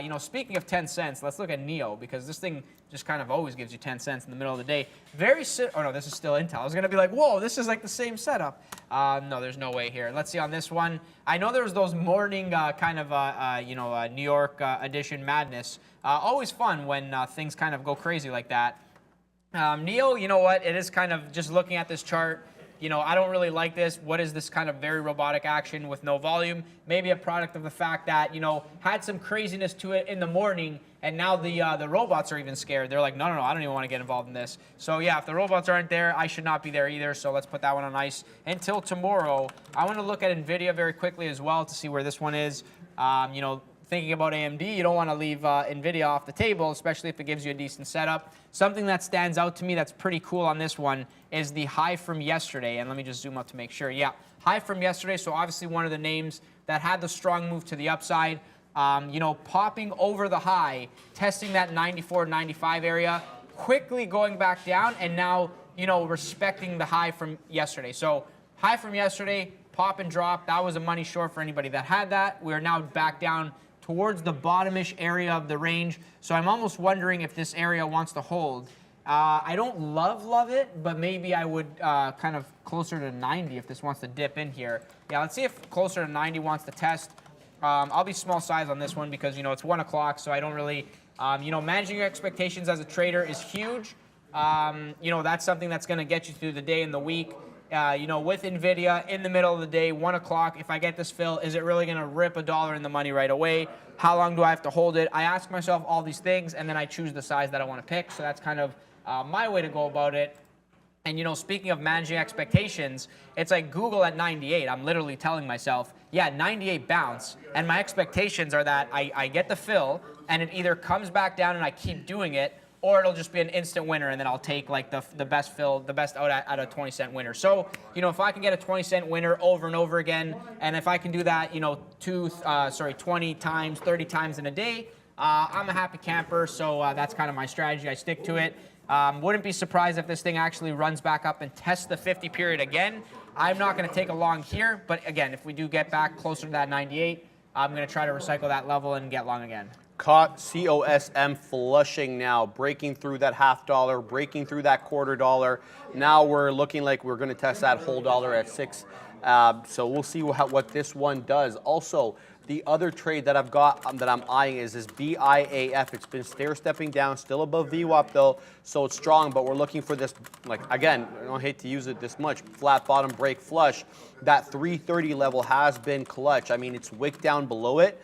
You know, speaking of 10 cents, let's look at NEO, because this thing just kind of always gives you 10 cents in the middle of the day. Oh no, this is still Intel. I was gonna be like, whoa, this is like the same setup. No, there's no way here. Let's see on this one. I know there was those morning kind of, you know, New York edition madness. Always fun when things kind of go crazy like that. NEO, you know what? It is kind of just looking at this chart. You know, I don't really like this. What is this kind of very robotic action with no volume? Maybe a product of the fact that, you know, had some craziness to it in the morning, and now the robots are even scared. They're like, no, I don't even want to get involved in this. So yeah, if the robots aren't there, I should not be there either. So let's put that one on ice until tomorrow. I want to look at NVIDIA very quickly as well to see where this one is. You know, thinking about AMD, you don't want to leave NVIDIA off the table, especially if it gives you a decent setup. Something that stands out to me that's pretty cool on this one is the high from yesterday. And let me just zoom up to make sure. Yeah, high from yesterday. So obviously one of the names that had the strong move to the upside. You know, popping over the high, testing that 94, 95 area, quickly going back down, and now, you know, respecting the high from yesterday. So high from yesterday, pop and drop. That was a money short for anybody that had that. We are now back down towards the bottomish area of the range. So I'm almost wondering if this area wants to hold. I don't love it, but maybe I would kind of closer to 90 if this wants to dip in here. Yeah, let's see if closer to 90 wants to test. I'll be small size on this one because, you know, it's 1 o'clock, so I don't really, you know, managing your expectations as a trader is huge. You know, that's something that's going to get you through the day and the week. You know, with NVIDIA in the middle of the day, 1 o'clock, if I get this fill, is it really going to rip $1 in the money right away? How long do I have to hold it? I ask myself all these things, and then I choose the size that I want to pick. So that's kind of my way to go about it. And, you know, speaking of managing expectations, it's like Google at 98. I'm literally telling myself, yeah, 98 bounce. And my expectations are that I get the fill, and it either comes back down and I keep doing it, or it'll just be an instant winner, and then I'll take like the best fill, the best out at a 20-cent winner. So, you know, if I can get a 20-cent winner over and over again, and if I can do that, you know, 20 times, 30 times in a day, I'm a happy camper. So that's kind of my strategy. I stick to it. Wouldn't be surprised if this thing actually runs back up and tests the 50 period again. I'm not going to take a long here, but again, if we do get back closer to that 98, I'm going to try to recycle that level and get long again. Caught COSM flushing now, breaking through that $0.50, breaking through that $0.25. Now we're looking like we're going to test that whole dollar at 6. So we'll see what this one does. Also, the other trade that I've got that I'm eyeing is this BIAF. It's been stair-stepping down, still above VWAP though, so it's strong, but we're looking for this, like, again, I don't hate to use it this much, flat bottom break flush. That 330 level has been clutch. I mean, it's wick down below it.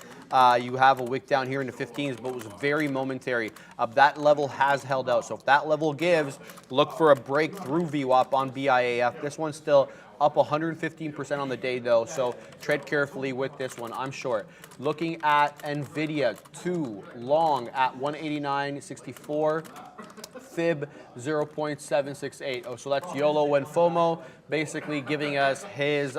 You have a wick down here in the 15s, but it was very momentary. That level has held out, so if that level gives, look for a break through VWAP on BIAF. This one's still up 115% on the day though, so tread carefully with this one. I'm short. Looking at NVIDIA, 2 long at 189.64, fib 0.768. Oh, so that's YOLO and FOMO, basically giving us his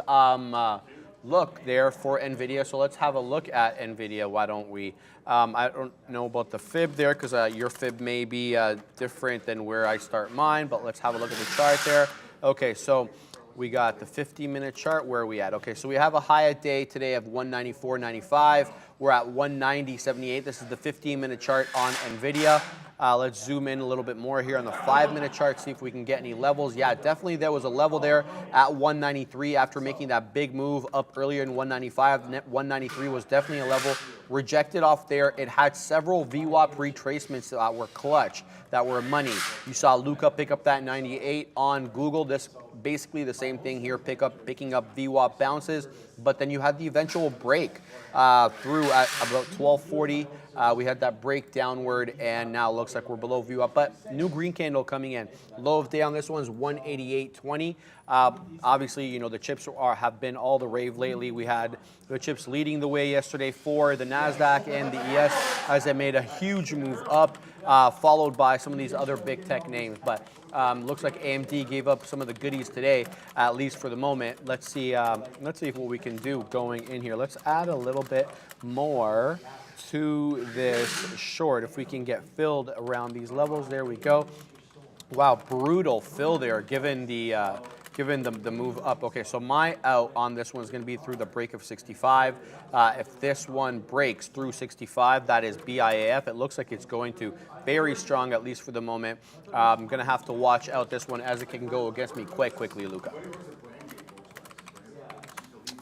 look there for NVIDIA. So let's have a look at NVIDIA, why don't we? I don't know about the fib there because your fib may be different than where I start mine, but let's have a look at the chart there. Okay, so we got the 50-minute chart. Where are we at? Okay, so we have a high at day today of 194.95. We're at 190.78. This is the 15-minute chart on NVIDIA. Let's zoom in a little bit more here on the 5-minute chart, see if we can get any levels. Yeah, definitely there was a level there at 193 after making that big move up earlier in 195. 193 was definitely a level rejected off there. It had several VWAP retracements that were clutch, that were money. You saw Luca pick up that 98 on Google. This basically the same thing here, picking up VWAP bounces, but then you had the eventual break through at about 1240. We had that break downward, and now it looks like we're below VWAP, but new green candle coming in. Low of day on this one is 188.20. Obviously, you know, the chips have been all the rave lately. We had the chips leading the way yesterday for the NASDAQ and the ES as they made a huge move up. followed by some of these other big tech names. But looks like AMD gave up some of the goodies today, at least for the moment. Let's see what we can do going in here. Let's add a little bit more to this short if we can get filled around these levels. There we go. Wow, brutal fill there given the move up. Okay, so my out on this one is going to be through the break of 65. If this one breaks through 65, that is BIAF. It looks like it's going to. Very strong, at least for the moment. I'm going to have to watch out this one as it can go against me quite quickly, Luca.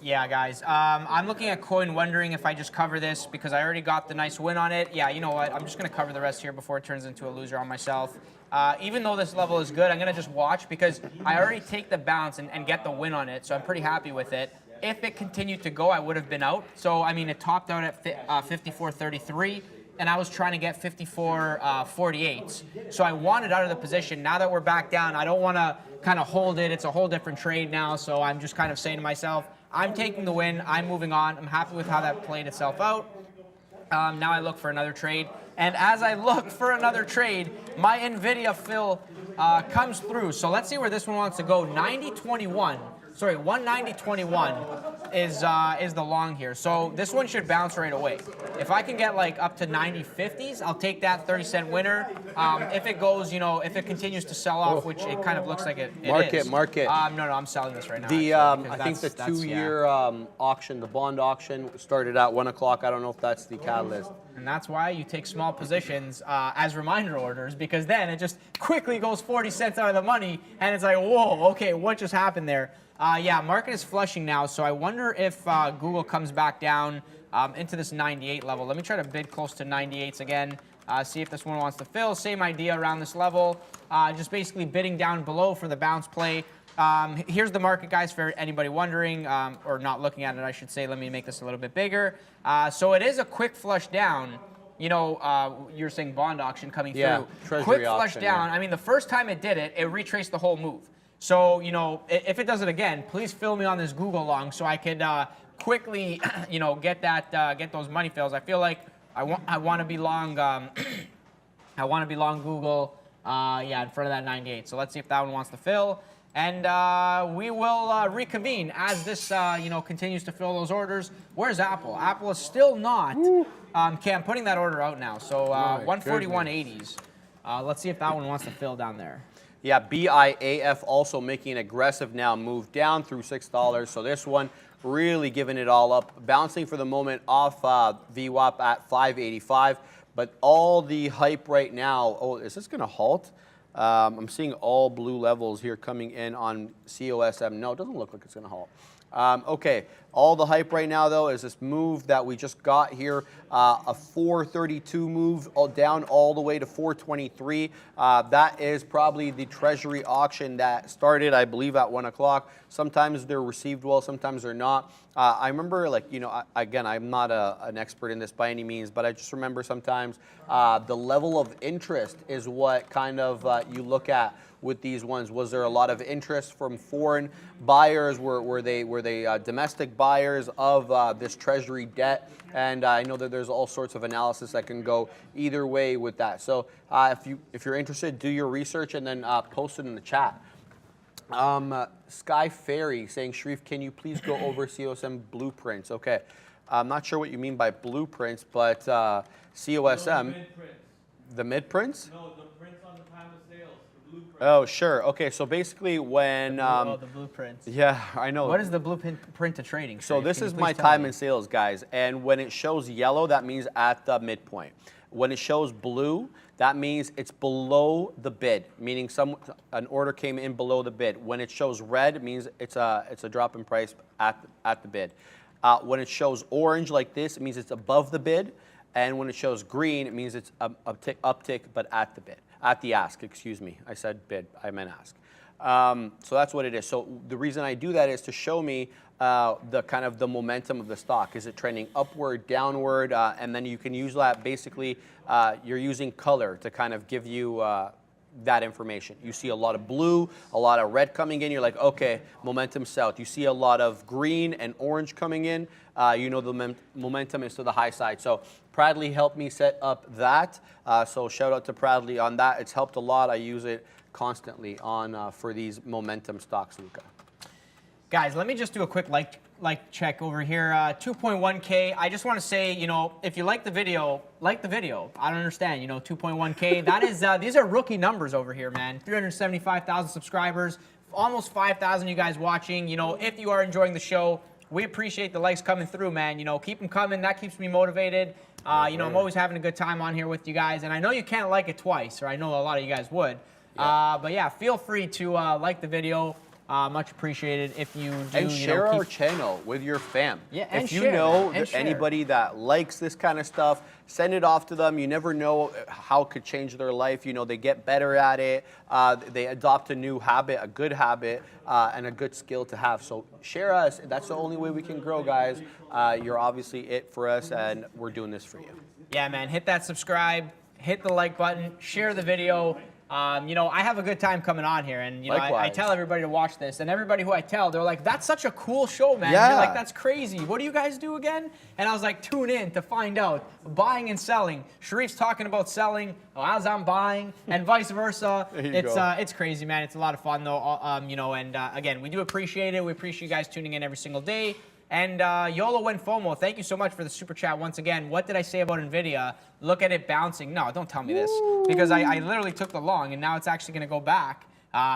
Yeah, guys. I'm looking at coin, wondering if I just cover this because I already got the nice win on it. Yeah, you know what? I'm just going to cover the rest here before it turns into a loser on myself. Even though this level is good, I'm going to just watch because I already take the bounce and get the win on it, so I'm pretty happy with it. If it continued to go, I would have been out. So, I mean, it topped out at 54.33, and I was trying to get 54.48. So I wanted out of the position. Now that we're back down, I don't want to kind of hold it. It's a whole different trade now, so I'm just kind of saying to myself, I'm taking the win. I'm moving on. I'm happy with how that played itself out. Now I look for another trade. And as I look for another trade, my NVIDIA fill comes through. So let's see where this one wants to go. 90.21. Sorry, 190.21 is the long here. So this one should bounce right away. If I can get like up to 90.50s, I'll take that 30-cent winner. If it goes, you know, if it continues to sell off, which it kind of looks like it is. Market. No, I'm selling this right now. The actually, I think the 2-year auction, the bond auction, started at 1 o'clock. I don't know if that's the catalyst. And that's why you take small positions as reminder orders, because then it just quickly goes 40 cents out of the money, and it's like, whoa, okay, what just happened there? Yeah, market is flushing now, so I wonder if Google comes back down into this 98 level. Let me try to bid close to 98s again, see if this one wants to fill. Same idea around this level, just basically bidding down below for the bounce play. Here's the market, guys, for anybody wondering, or not looking at it, I should say. Let me make this a little bit bigger. So it is a quick flush down. You know, you're saying bond auction coming through. Treasury quick flush auction, down. yeah. I mean, the first time it did it, it retraced the whole move. So, you know, if it does it again, please fill me on this Google long so I could quickly, you know, get those money fills. I feel like I want to be long. I want to be long Google. Yeah, in front of that 98. So let's see if that one wants to fill. And we will reconvene as this, you know, continues to fill those orders. Where's Apple? Apple is still not. Okay, I'm putting that order out now. So 141.80s. Let's see if that one wants to fill down there. Yeah, BIAF also making an aggressive now move down through $6. So this one really giving it all up, bouncing for the moment off VWAP at 585. But all the hype right now. Oh, is this going to halt? I'm seeing all blue levels here coming in on COSM. No, it doesn't look like it's going to halt. Okay, all the hype right now, though, is this move that we just got here, a 432 move down all the way to 423. That is probably the Treasury auction that started, I believe, at 1 o'clock. Sometimes they're received well, sometimes they're not. I remember, like, you know, again, I'm not an expert in this by any means, but I just remember sometimes the level of interest is what kind of you look at with these ones. Was there a lot of interest from foreign buyers? Were they domestic buyers of this Treasury debt? And I know that there's all sorts of analysis that can go either way with that. So if you're interested, do your research and then post it in the chat. Sky Fairy saying, Sharif, can you please go over COSM blueprints? Okay, I'm not sure what you mean by blueprints, but COSM, the mid-prints? No, the prints on the time of sales, the blueprint. Oh, sure. Okay, so basically when... the blueprints. Yeah, I know. What is the blueprint to trading? So this is my time in sales, guys. And when it shows yellow, that means at the midpoint. When it shows blue, that means it's below the bid, meaning an order came in below the bid. When it shows red, it means it's a drop in price at the bid. When it shows orange like this, it means it's above the bid. And when it shows green, it means it's a uptick, but at the bid. At the ask, excuse me. I said bid, I meant ask. So that's what it is. So the reason I do that is to show me the kind of the momentum of the stock. Is it trending upward, downward? And then you can use that basically, you're using color to kind of give you that information. You see a lot of blue, a lot of red coming in, you're like, okay, momentum south. You see a lot of green and orange coming in, you know the momentum is to the high side. So Pradley helped me set up that. So shout out to Pradley on that. It's helped a lot. I use it constantly on for these momentum stocks, Luca. Guys, let me just do a quick like check over here. 2.1K. I just want to say, you know, if you like the video, like the video. I don't understand, you know, 2.1K. That is, these are rookie numbers over here, man. 375,000 subscribers, almost 5,000 you guys watching. You know, if you are enjoying the show, we appreciate the likes coming through, man. You know, keep them coming. That keeps me motivated. You know, I'm always having a good time on here with you guys, and I know you can't like it twice, or I know a lot of you guys would. Yeah. But yeah, feel free to like the video. Much appreciated if you do. And share our channel with your fam. Yeah, and if you share, know and share. anybody that likes this kind of stuff, send it off to them. You never know how it could change their life. You know, they get better at it. They adopt a new habit, a good habit, and a good skill to have. So share us. That's the only way we can grow, guys. You're obviously it for us, and we're doing this for you. Yeah, man. Hit that subscribe. Hit the like button. Share the video. You know, I have a good time coming on here, and you know, I tell everybody to watch this, and everybody who I tell, they're like, "That's such a cool show, man." Yeah. You're like, "That's crazy. What do you guys do again?" And I was like, "Tune in to find out." Buying and selling. Sharif's talking about selling as I'm buying, and vice versa. It's crazy, man. It's a lot of fun though. You know, and again, we do appreciate it. We appreciate you guys tuning in every single day. And YOLO when FOMO, thank you so much for the super chat once again. What did I say about NVIDIA? Look at it bouncing. No, don't tell me this. Because I literally took the long, and now it's actually going to go back.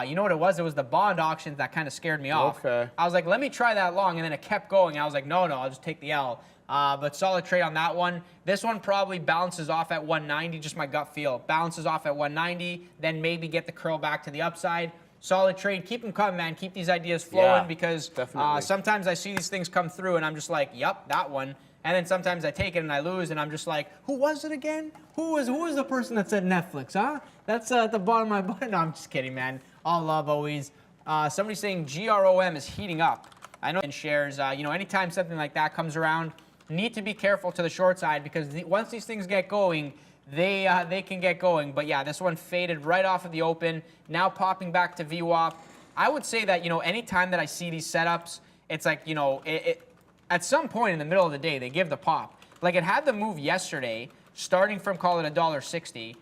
You know what it was? It was the bond auctions that kind of scared me off. Okay. I was like, let me try that long, and then it kept going. I was like, no, I'll just take the L. But solid trade on that one. This one probably bounces off at 190, just my gut feel. Bounces off at 190, then maybe get the curl back to the upside. Solid trade. Keep them coming, man. Keep these ideas flowing because sometimes I see these things come through and I'm just like, yep, that one. And then sometimes I take it and I lose and I'm just like, who was it again? Who was the person that said Netflix, huh? That's at the bottom of my button. No, I'm just kidding, man. All love always. Somebody's saying GROM is heating up. I know in shares, you know, anytime something like that comes around, need to be careful to the short side because once these things get going, they can get going. But yeah, this one faded right off of the open. Now popping back to VWAP. I would say that, you know, anytime that I see these setups, it's like, you know, at some point in the middle of the day, they give the pop. Like it had the move yesterday, starting from, call it $1.60,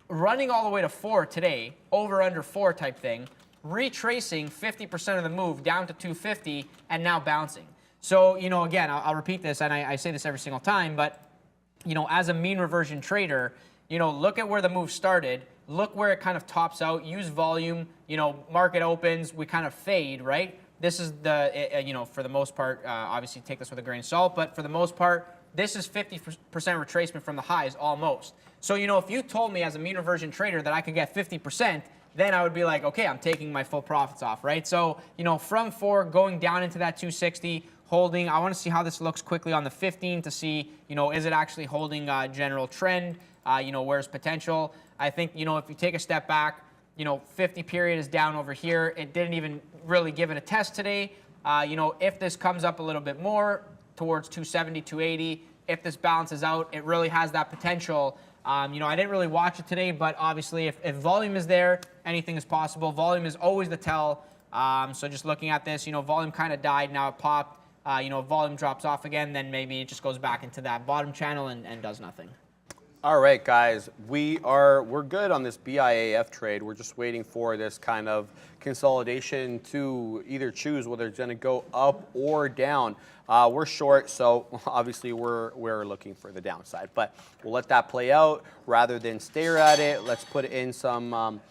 running all the way to 4 today, over under 4 type thing, retracing 50% of the move down to 250 and now bouncing. So, you know, again, I'll repeat this, and I say this every single time, but you know, as a mean reversion trader, you know, look at where the move started, look where it kind of tops out, use volume, you know, market opens, we kind of fade, right? This is the, you know, for the most part, obviously take this with a grain of salt, but for the most part, this is 50% retracement from the highs almost. So, you know, if you told me as a mean reversion trader that I could get 50%, then I would be like, okay, I'm taking my full profits off, right? So, you know, from 4 going down into that 260, holding. I want to see how this looks quickly on the 15 to see, you know, is it actually holding general trend? You know, where's potential? I think, you know, if you take a step back, you know, 50 period is down over here. It didn't even really give it a test today. You know, if this comes up a little bit more towards 270, 280, if this balances out, it really has that potential. You know, I didn't really watch it today, but obviously if volume is there, anything is possible. Volume is always the tell. So just looking at this, you know, volume kind of died. Now it popped. You know, if volume drops off again, then maybe it just goes back into that bottom channel and does nothing. All right, guys, we're good on this BIAF trade. We're just waiting for this kind of consolidation to either choose whether it's going to go up or down. We're short, so obviously we're looking for the downside. But we'll let that play out rather than stare at it. Let's put in some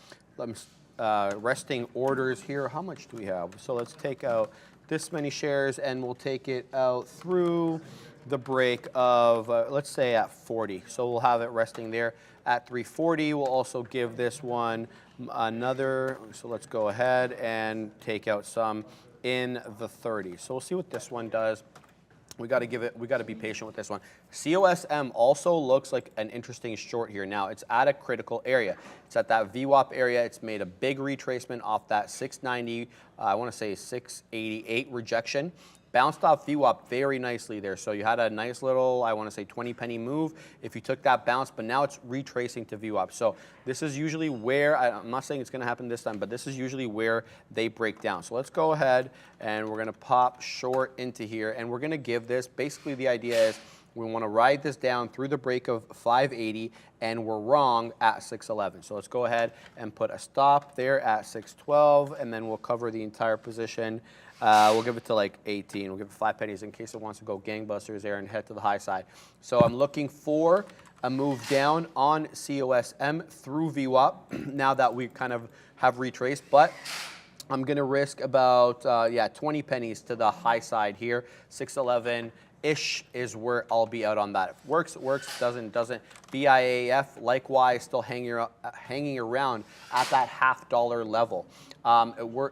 resting orders here. How much do we have? So let's take out this many shares, and we'll take it out through the break of, let's say at 40. So we'll have it resting there at 340. We'll also give this one another, so let's go ahead and take out some in the 30. So we'll see what this one does. We got to be patient with this one. COSM also looks like an interesting short here. Now, it's at a critical area. It's at that VWAP area. It's made a big retracement off that 690, I want to say 688 rejection. bounced off VWAP very nicely there. So you had a nice little, I want to say 20 penny move if you took that bounce, but now it's retracing to VWAP. So this is usually where, I'm not saying it's going to happen this time, but this is usually where they break down. So let's go ahead and we're going to pop short into here, and we're going to give this, basically the idea is we want to ride this down through the break of 580, and we're wrong at 611. So let's go ahead and put a stop there at 612, and then we'll cover the entire position. We'll give it to like 18. We'll give it 5 pennies in case it wants to go gangbusters there and head to the high side. So I'm looking for a move down on COSM through VWAP now that we kind of have retraced, but I'm going to risk about 20 pennies to the high side here. 611-ish is where I'll be out on that. If it works, it works. Doesn't. BIAF, likewise, still hanging around at that $0.50 level.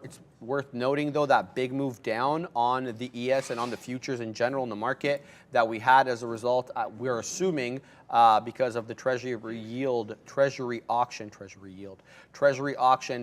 It's worth noting, though, that big move down on the ES and on the futures in general in the market that we had as a result, we're assuming because of the Treasury auction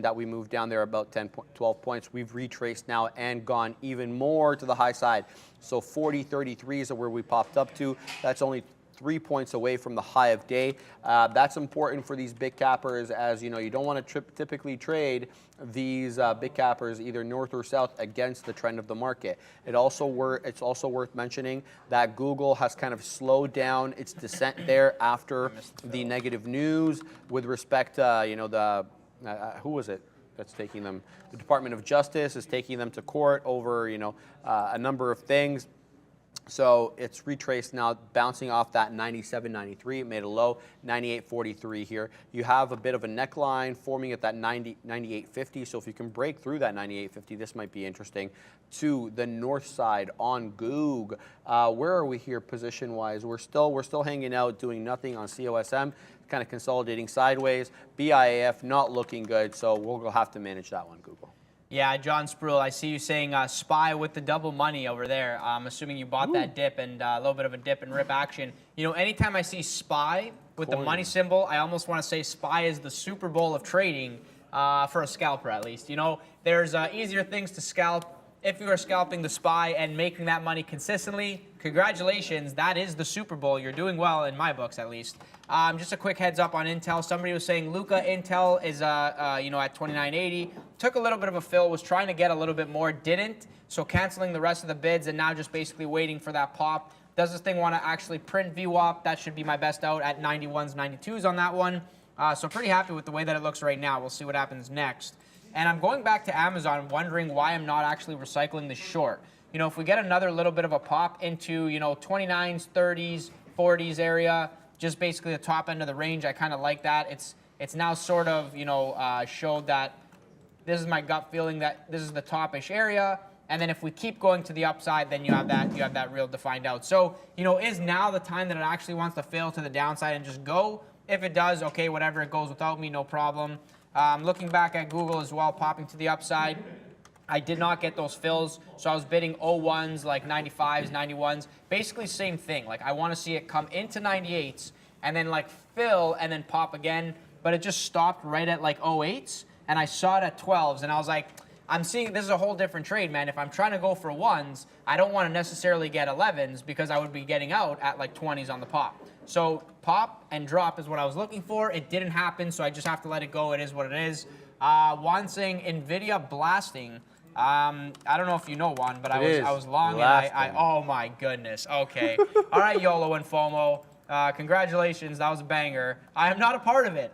that we moved down there about 12 points. We've retraced now and gone even more to the high side. So 40.33 is where we popped up to. That's only 3 points away from the high of day. That's important for these big cappers, as you know, you don't want to typically trade these big cappers either north or south against the trend of the market. It's also worth mentioning that Google has kind of slowed down its descent there after the negative news with respect to, who was it that's taking them? The Department of Justice is taking them to court over, a number of things. So it's retraced now, bouncing off that 97.93. It made a low, 98.43 here. You have a bit of a neckline forming at that 98.50. So if you can break through that 98.50, this might be interesting. To the north side on Goog, where are we here position-wise? We're still hanging out, doing nothing on COSM, kind of consolidating sideways. BIAF not looking good, so we'll have to manage that one, Google. Yeah, John Spruill, I see you saying SPY with the double money over there. I'm assuming you bought that dip and a little bit of a dip and rip action. Anytime I see SPY with the money symbol, I almost want to say SPY is the Super Bowl of trading for a scalper, at least. There's easier things to scalp. If you are scalping the SPY and making that money consistently, congratulations, that is the Super Bowl. You're doing well in my books, at least. Just a quick heads up on Intel. Somebody was saying, Luca, Intel is at 29.80. Took a little bit of a fill, was trying to get a little bit more, didn't. So canceling the rest of the bids and now just basically waiting for that pop. Does this thing want to actually print VWAP? That should be my best out at 91s, 92s on that one. So pretty happy with the way that it looks right now. We'll see what happens next. And I'm going back to Amazon, wondering why I'm not actually recycling the short. If we get another little bit of a pop into, 29s, 30s, 40s area, just basically the top end of the range, I kind of like that. It's now sort of, showed that this is my gut feeling that this is the top-ish area. And then if we keep going to the upside, then you have that real defined out. So, is now the time that it actually wants to fail to the downside and just go? If it does, okay, whatever, it goes without me, no problem. Looking back at Google as well, popping to the upside. I did not get those fills, so I was bidding 01s, like 95s, 91s. Basically same thing. Like I want to see it come into 98s and then like fill and then pop again, but it just stopped right at like 08s, and I saw it at 12s, and I was like, I'm seeing this is a whole different trade, man. If I'm trying to go for ones, I don't want to necessarily get 11s because I would be getting out at like 20s on the pop. So pop and drop is what I was looking for. It didn't happen, so I just have to let it go. It is what it is. Juan saying NVIDIA blasting. I don't know if you know, Juan, but I was long and oh my goodness. Okay. All right, YOLO and FOMO. Congratulations, that was a banger. I am not a part of it.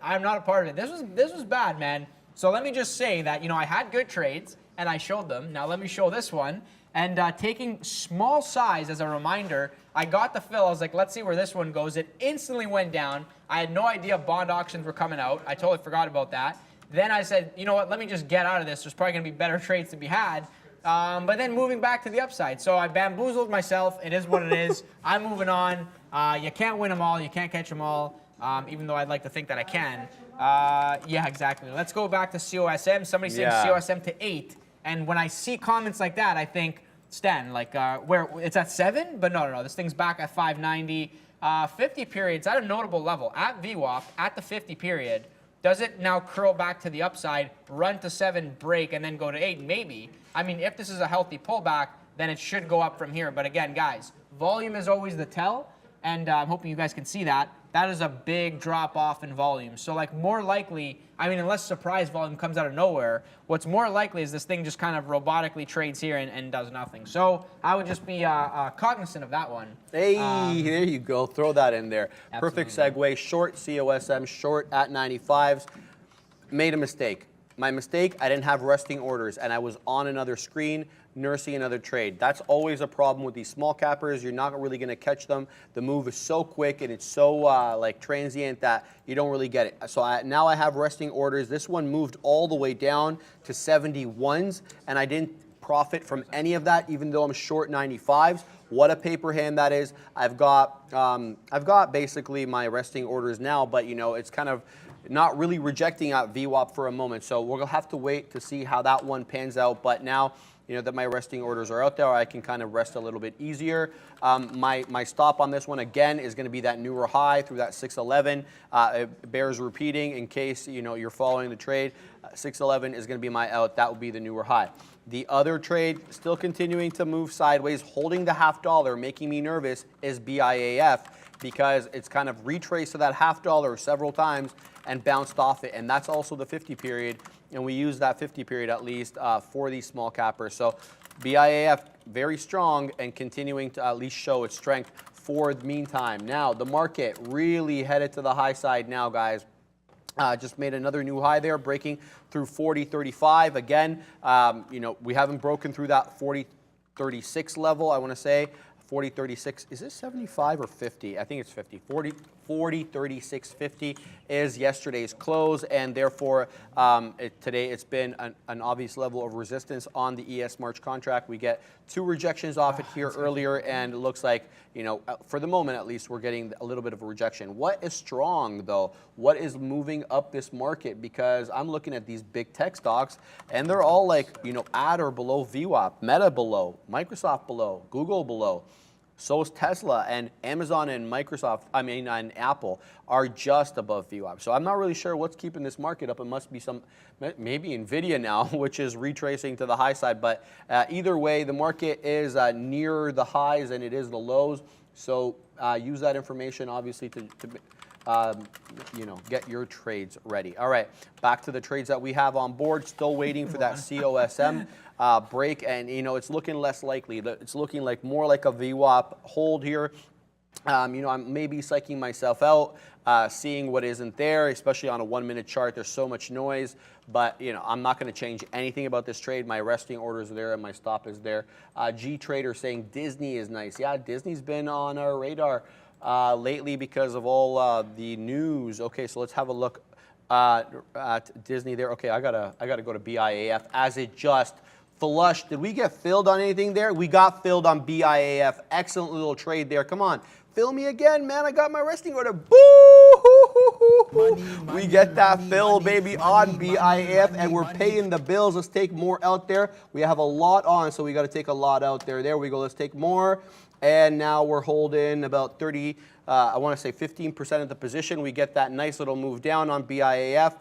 This was bad, man. So let me just say that, I had good trades and I showed them. Now let me show this one. And taking small size as a reminder, I got the fill. I was like, let's see where this one goes. It instantly went down. I had no idea bond auctions were coming out. I totally forgot about that. Then I said, you know what, let me just get out of this. There's probably going to be better trades to be had. But then moving back to the upside. So I bamboozled myself. It is what it is. I'm moving on. You can't win them all. You can't catch them all, even though I'd like to think that I can. Yeah, exactly. Let's go back to COSM. Somebody saying COSM to 8. And when I see comments like that, I think, Stan, like where it's at 7? But no. This thing's back at 590. 50 periods at a notable level. At VWAP, at the 50 period, does it now curl back to the upside, run to 7, break, and then go to 8? Maybe. I mean, if this is a healthy pullback, then it should go up from here. But again, guys, volume is always the tell, and I'm hoping you guys can see that. That is a big drop off in volume. So like more likely, I mean, unless surprise volume comes out of nowhere, what's more likely is this thing just kind of robotically trades here and does nothing. So I would just be cognizant of that one. Hey, there you go. Throw that in there. Absolutely. Perfect segue. Short COSM, short at 95s. Made a mistake. My mistake, I didn't have resting orders, and I was on another screen nursing another trade. That's always a problem with these small cappers. You're not really going to catch them. The move is so quick and it's so like transient that you don't really get it. So now I have resting orders. This one moved all the way down to 71s, and I didn't profit from any of that, even though I'm short 95s. What a paper hand that is. I've got basically my resting orders now, but you know, it's kind of not really rejecting out VWAP for a moment. So we'll have to wait to see how that one pans out. But now, you know, that my resting orders are out there, I can kind of rest a little bit easier. My stop on this one, again, is going to be that newer high through that 611. It bears repeating in case, you know, you're following the trade. 611 is going to be my out. That will be the newer high. The other trade, still continuing to move sideways, holding the $0.50, making me nervous, is BIAF, because it's kind of retraced to that $0.50 several times and bounced off it. And that's also the 50 period. And we use that 50 period at least for these small cappers. So BIAF, very strong and continuing to at least show its strength for the meantime. Now, the market really headed to the high side now, guys. Just made another new high there, breaking through 40.35. Again, you know, we haven't broken through that 40.36 level, I want to say. 40.36, is this 75 or 50? I think it's 50. 40.36.50 is yesterday's close, and therefore today it's been an obvious level of resistance on the ES March contract. We get two rejections off it here earlier, and it looks like, you know, for the moment at least, we're getting a little bit of a rejection. What is strong though? What is moving up this market? Because I'm looking at these big tech stocks, and they're all like, you know, at or below VWAP. Meta below, Microsoft below, Google below. So is Tesla, and Amazon and Microsoft, and Apple are just above VWAP. So I'm not really sure what's keeping this market up. It must be maybe Nvidia now, which is retracing to the high side. But either way, the market is nearer the highs than it is the lows. So use that information, obviously, to you know, get your trades ready. All right, back to the trades that we have on board. Still waiting for that COSM break, and you know, it's looking less likely. It's looking like more like a VWAP hold here. You know, I'm maybe psyching myself out, seeing what isn't there, especially on a 1-minute chart. There's so much noise, but you know, I'm not going to change anything about this trade. My resting orders are there, and my stop is there. G Trader saying Disney is nice. Yeah, Disney's been on our radar lately because of all the news. Okay, so let's have a look at Disney there. Okay, I gotta go to BIAF as it just flushed. Did we get filled on anything there? We got filled on BIAF. Excellent little trade there. Come on, fill me again, man. I got my resting order. Boo! We get that fill, baby, on BIAF, and we're paying the bills. Let's take more out there. We have a lot on, so we got to take a lot out there. There we go. Let's take more. And now we're holding about 30, I want to say 15% of the position. We get that nice little move down on BIAF.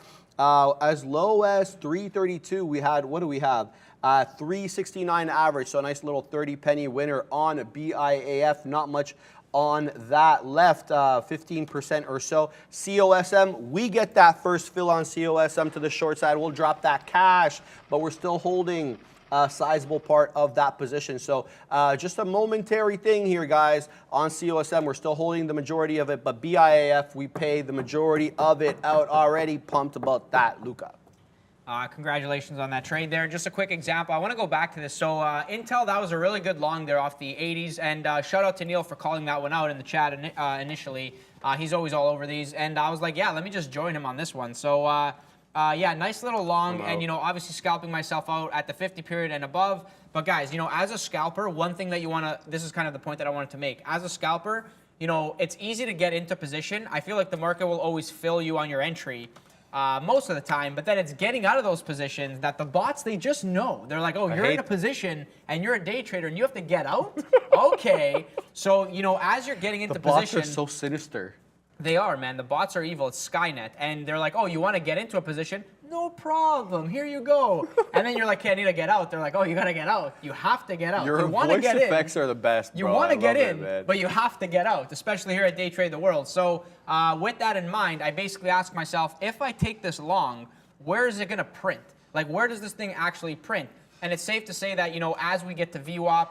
As low as 332, we had, what do we have? 369 average, so a nice little 30-penny winner on BIAF. Not much on that left, 15% or so. COSM, we get that first fill on COSM to the short side. We'll drop that cash, but we're still holding a sizable part of that position. So just a momentary thing here, guys. On COSM, we're still holding the majority of it, but BIAF, we pay the majority of it out already. Pumped about that, Luca. Congratulations on that trade there. Just a quick example. I want to go back to this. So Intel, that was a really good long there off the 80s. And shout out to Neil for calling that one out in the chat initially. He's always all over these. And I was like, yeah, let me just join him on this one. So yeah, nice little long. And, you know, obviously scalping myself out at the 50 period and above. But guys, you know, as a scalper, one thing that you want to, this is kind of the point that I wanted to make. As a scalper, you know, it's easy to get into position. I feel like the market will always fill you on your entry. Most of the time, but then it's getting out of those positions that the bots, they just know. They're like, oh, you're in a position and you're a day trader and you have to get out? Okay. So, you know, as you're getting into position. The bots are so sinister. They are, man. The bots are evil. It's Skynet. And they're like, oh, you want to get into a position? no problem. Here you go. And then you're like, okay, I need to get out. They're like, oh, you got to get out. You have to get out. Your you want to voice get effects in. are the best, You bro. want to I get love in, it, man. but you have to get out, especially here at Day Trade the World. So with that in mind, I basically ask myself, if I take this long, where is it going to print? Like, where does this thing actually print? And it's safe to say that, as we get to VWAP,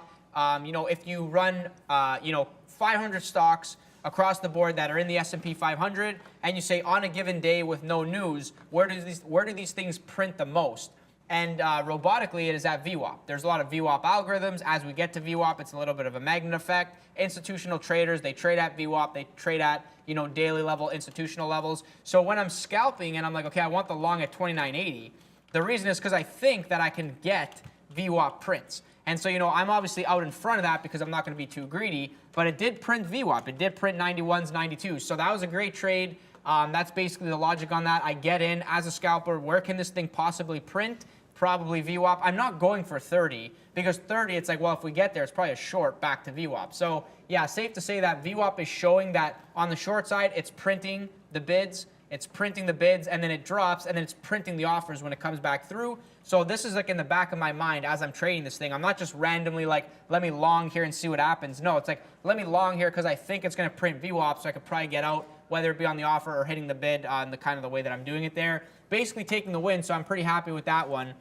if you run, 500 stocks across the board that are in the S&P 500, and you say on a given day with no news, where do these things print the most? And robotically, it is at VWAP. There's a lot of VWAP algorithms. As we get to VWAP, it's a little bit of a magnet effect. Institutional traders, they trade at VWAP. They trade at daily level, institutional levels. So when I'm scalping and I'm like, okay, I want the long at 29.80, the reason is because I think that I can get VWAP prints. And so, I'm obviously out in front of that because I'm not going to be too greedy, but it did print VWAP. It did print 91s, 92s. So that was a great trade. That's basically the logic on that. I get in as a scalper. Where can this thing possibly print? Probably VWAP. I'm not going for 30 because 30, it's like, well, if we get there, it's probably a short back to VWAP. So yeah, safe to say that VWAP is showing that on the short side, it's printing the bids. It's printing the bids, and then it drops, and then it's printing the offers when it comes back through. So this is like in the back of my mind as I'm trading this thing. I'm not just randomly like, let me long here and see what happens. No, it's like, let me long here because I think it's going to print VWAP so I could probably get out, whether it be on the offer or hitting the bid on the kind of the way that I'm doing it there. Basically taking the win, so I'm pretty happy with that one.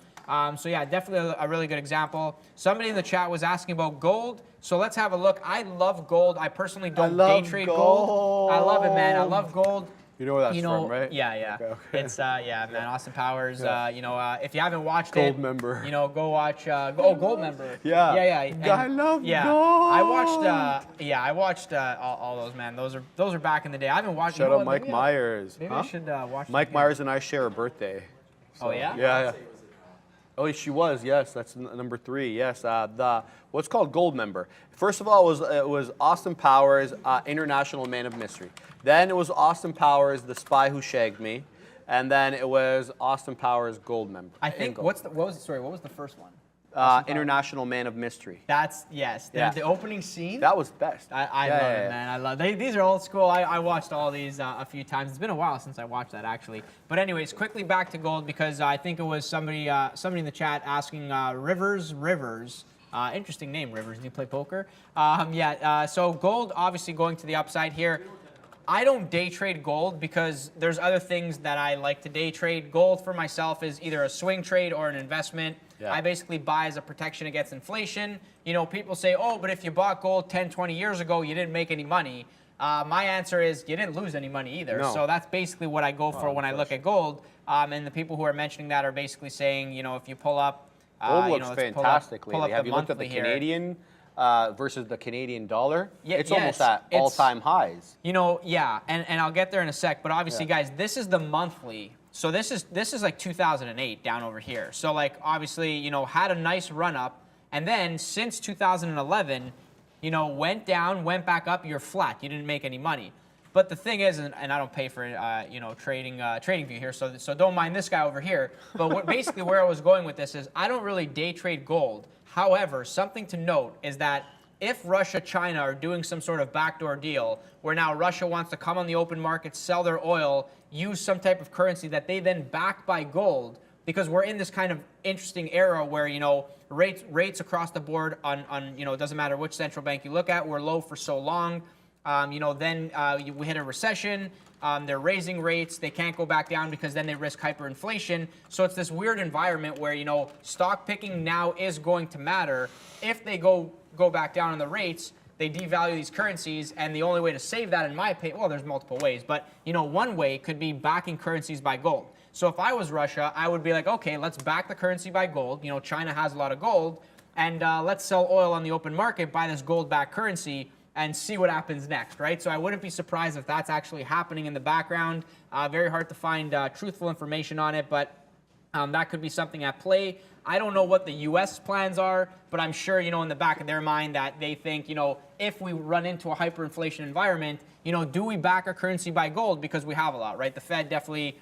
So yeah, definitely a really good example. Somebody in the chat was asking about gold. So let's have a look. I love gold. I personally don't day trade gold. I love it, man. I love gold. You know where that's from, right? Yeah. Okay. It's man, Austin Powers. If you haven't watched Gold it, member. Go watch. Gold member. Yeah. And, I love gold. I watched all those, man. Those are back in the day. I haven't watched. Shout out Mike Myers. Maybe I should watch. Mike Myers and I share a birthday. So, oh yeah. Yeah. Oh, she was. Yes, that's number 3. Yes, the what's called gold member. First of all, it was Austin Powers, International Man of Mystery. Then it was Austin Powers, The Spy Who Shagged Me, and then it was Austin Powers, Gold member. I think what was the first one? International Man of Mystery. That's the opening scene. That was best. I love it, man. I love these are old school. I watched all these a few times. It's been a while since I watched that actually. But anyways, quickly back to gold because I think it was somebody in the chat asking Rivers. Interesting name, Rivers. Do you play poker? So gold obviously going to the upside here. I don't day trade gold because there's other things that I like to day trade. Gold for myself is either a swing trade or an investment. Yeah. I basically buy as a protection against inflation. People say, oh, but if you bought gold 10, 20 years ago, you didn't make any money. My answer is you didn't lose any money either. No. So that's basically what I go for when I look at gold. And the people who are mentioning that are basically saying, if you pull up, gold looks fantastic lately. Have you looked at the Canadian versus the Canadian dollar? Yeah, it's almost at all-time highs. And I'll get there in a sec. But obviously, guys, this is the monthly. So this is like 2008 down over here. So like obviously, had a nice run up, and then since 2011, went down, went back up. You're flat. You didn't make any money. But the thing is, and I don't pay for trading view here, so don't mind this guy over here. But basically where I was going with this is I don't really day trade gold. However, something to note is that if Russia, China are doing some sort of backdoor deal where now Russia wants to come on the open market, sell their oil, use some type of currency that they then back by gold, because we're in this kind of interesting era where, rates across the board on it doesn't matter which central bank you look at, were low for so long. Then we hit a recession. They're raising rates. They can't go back down because then they risk hyperinflation. So it's this weird environment where, stock picking now is going to matter. If they go back down on the rates, they devalue these currencies, and the only way to save that, in my opinion, well, there's multiple ways, but, one way could be backing currencies by gold. So if I was Russia, I would be like, okay, let's back the currency by gold. China has a lot of gold, and let's sell oil on the open market, buy this gold-backed currency, and see what happens next, right? So I wouldn't be surprised if that's actually happening in the background. Very hard to find truthful information on it, but that could be something at play. I don't know what the U.S. plans are, but I'm sure, in the back of their mind that they think, if we run into a hyperinflation environment, do we back our currency by gold? Because we have a lot, right? The Fed definitely,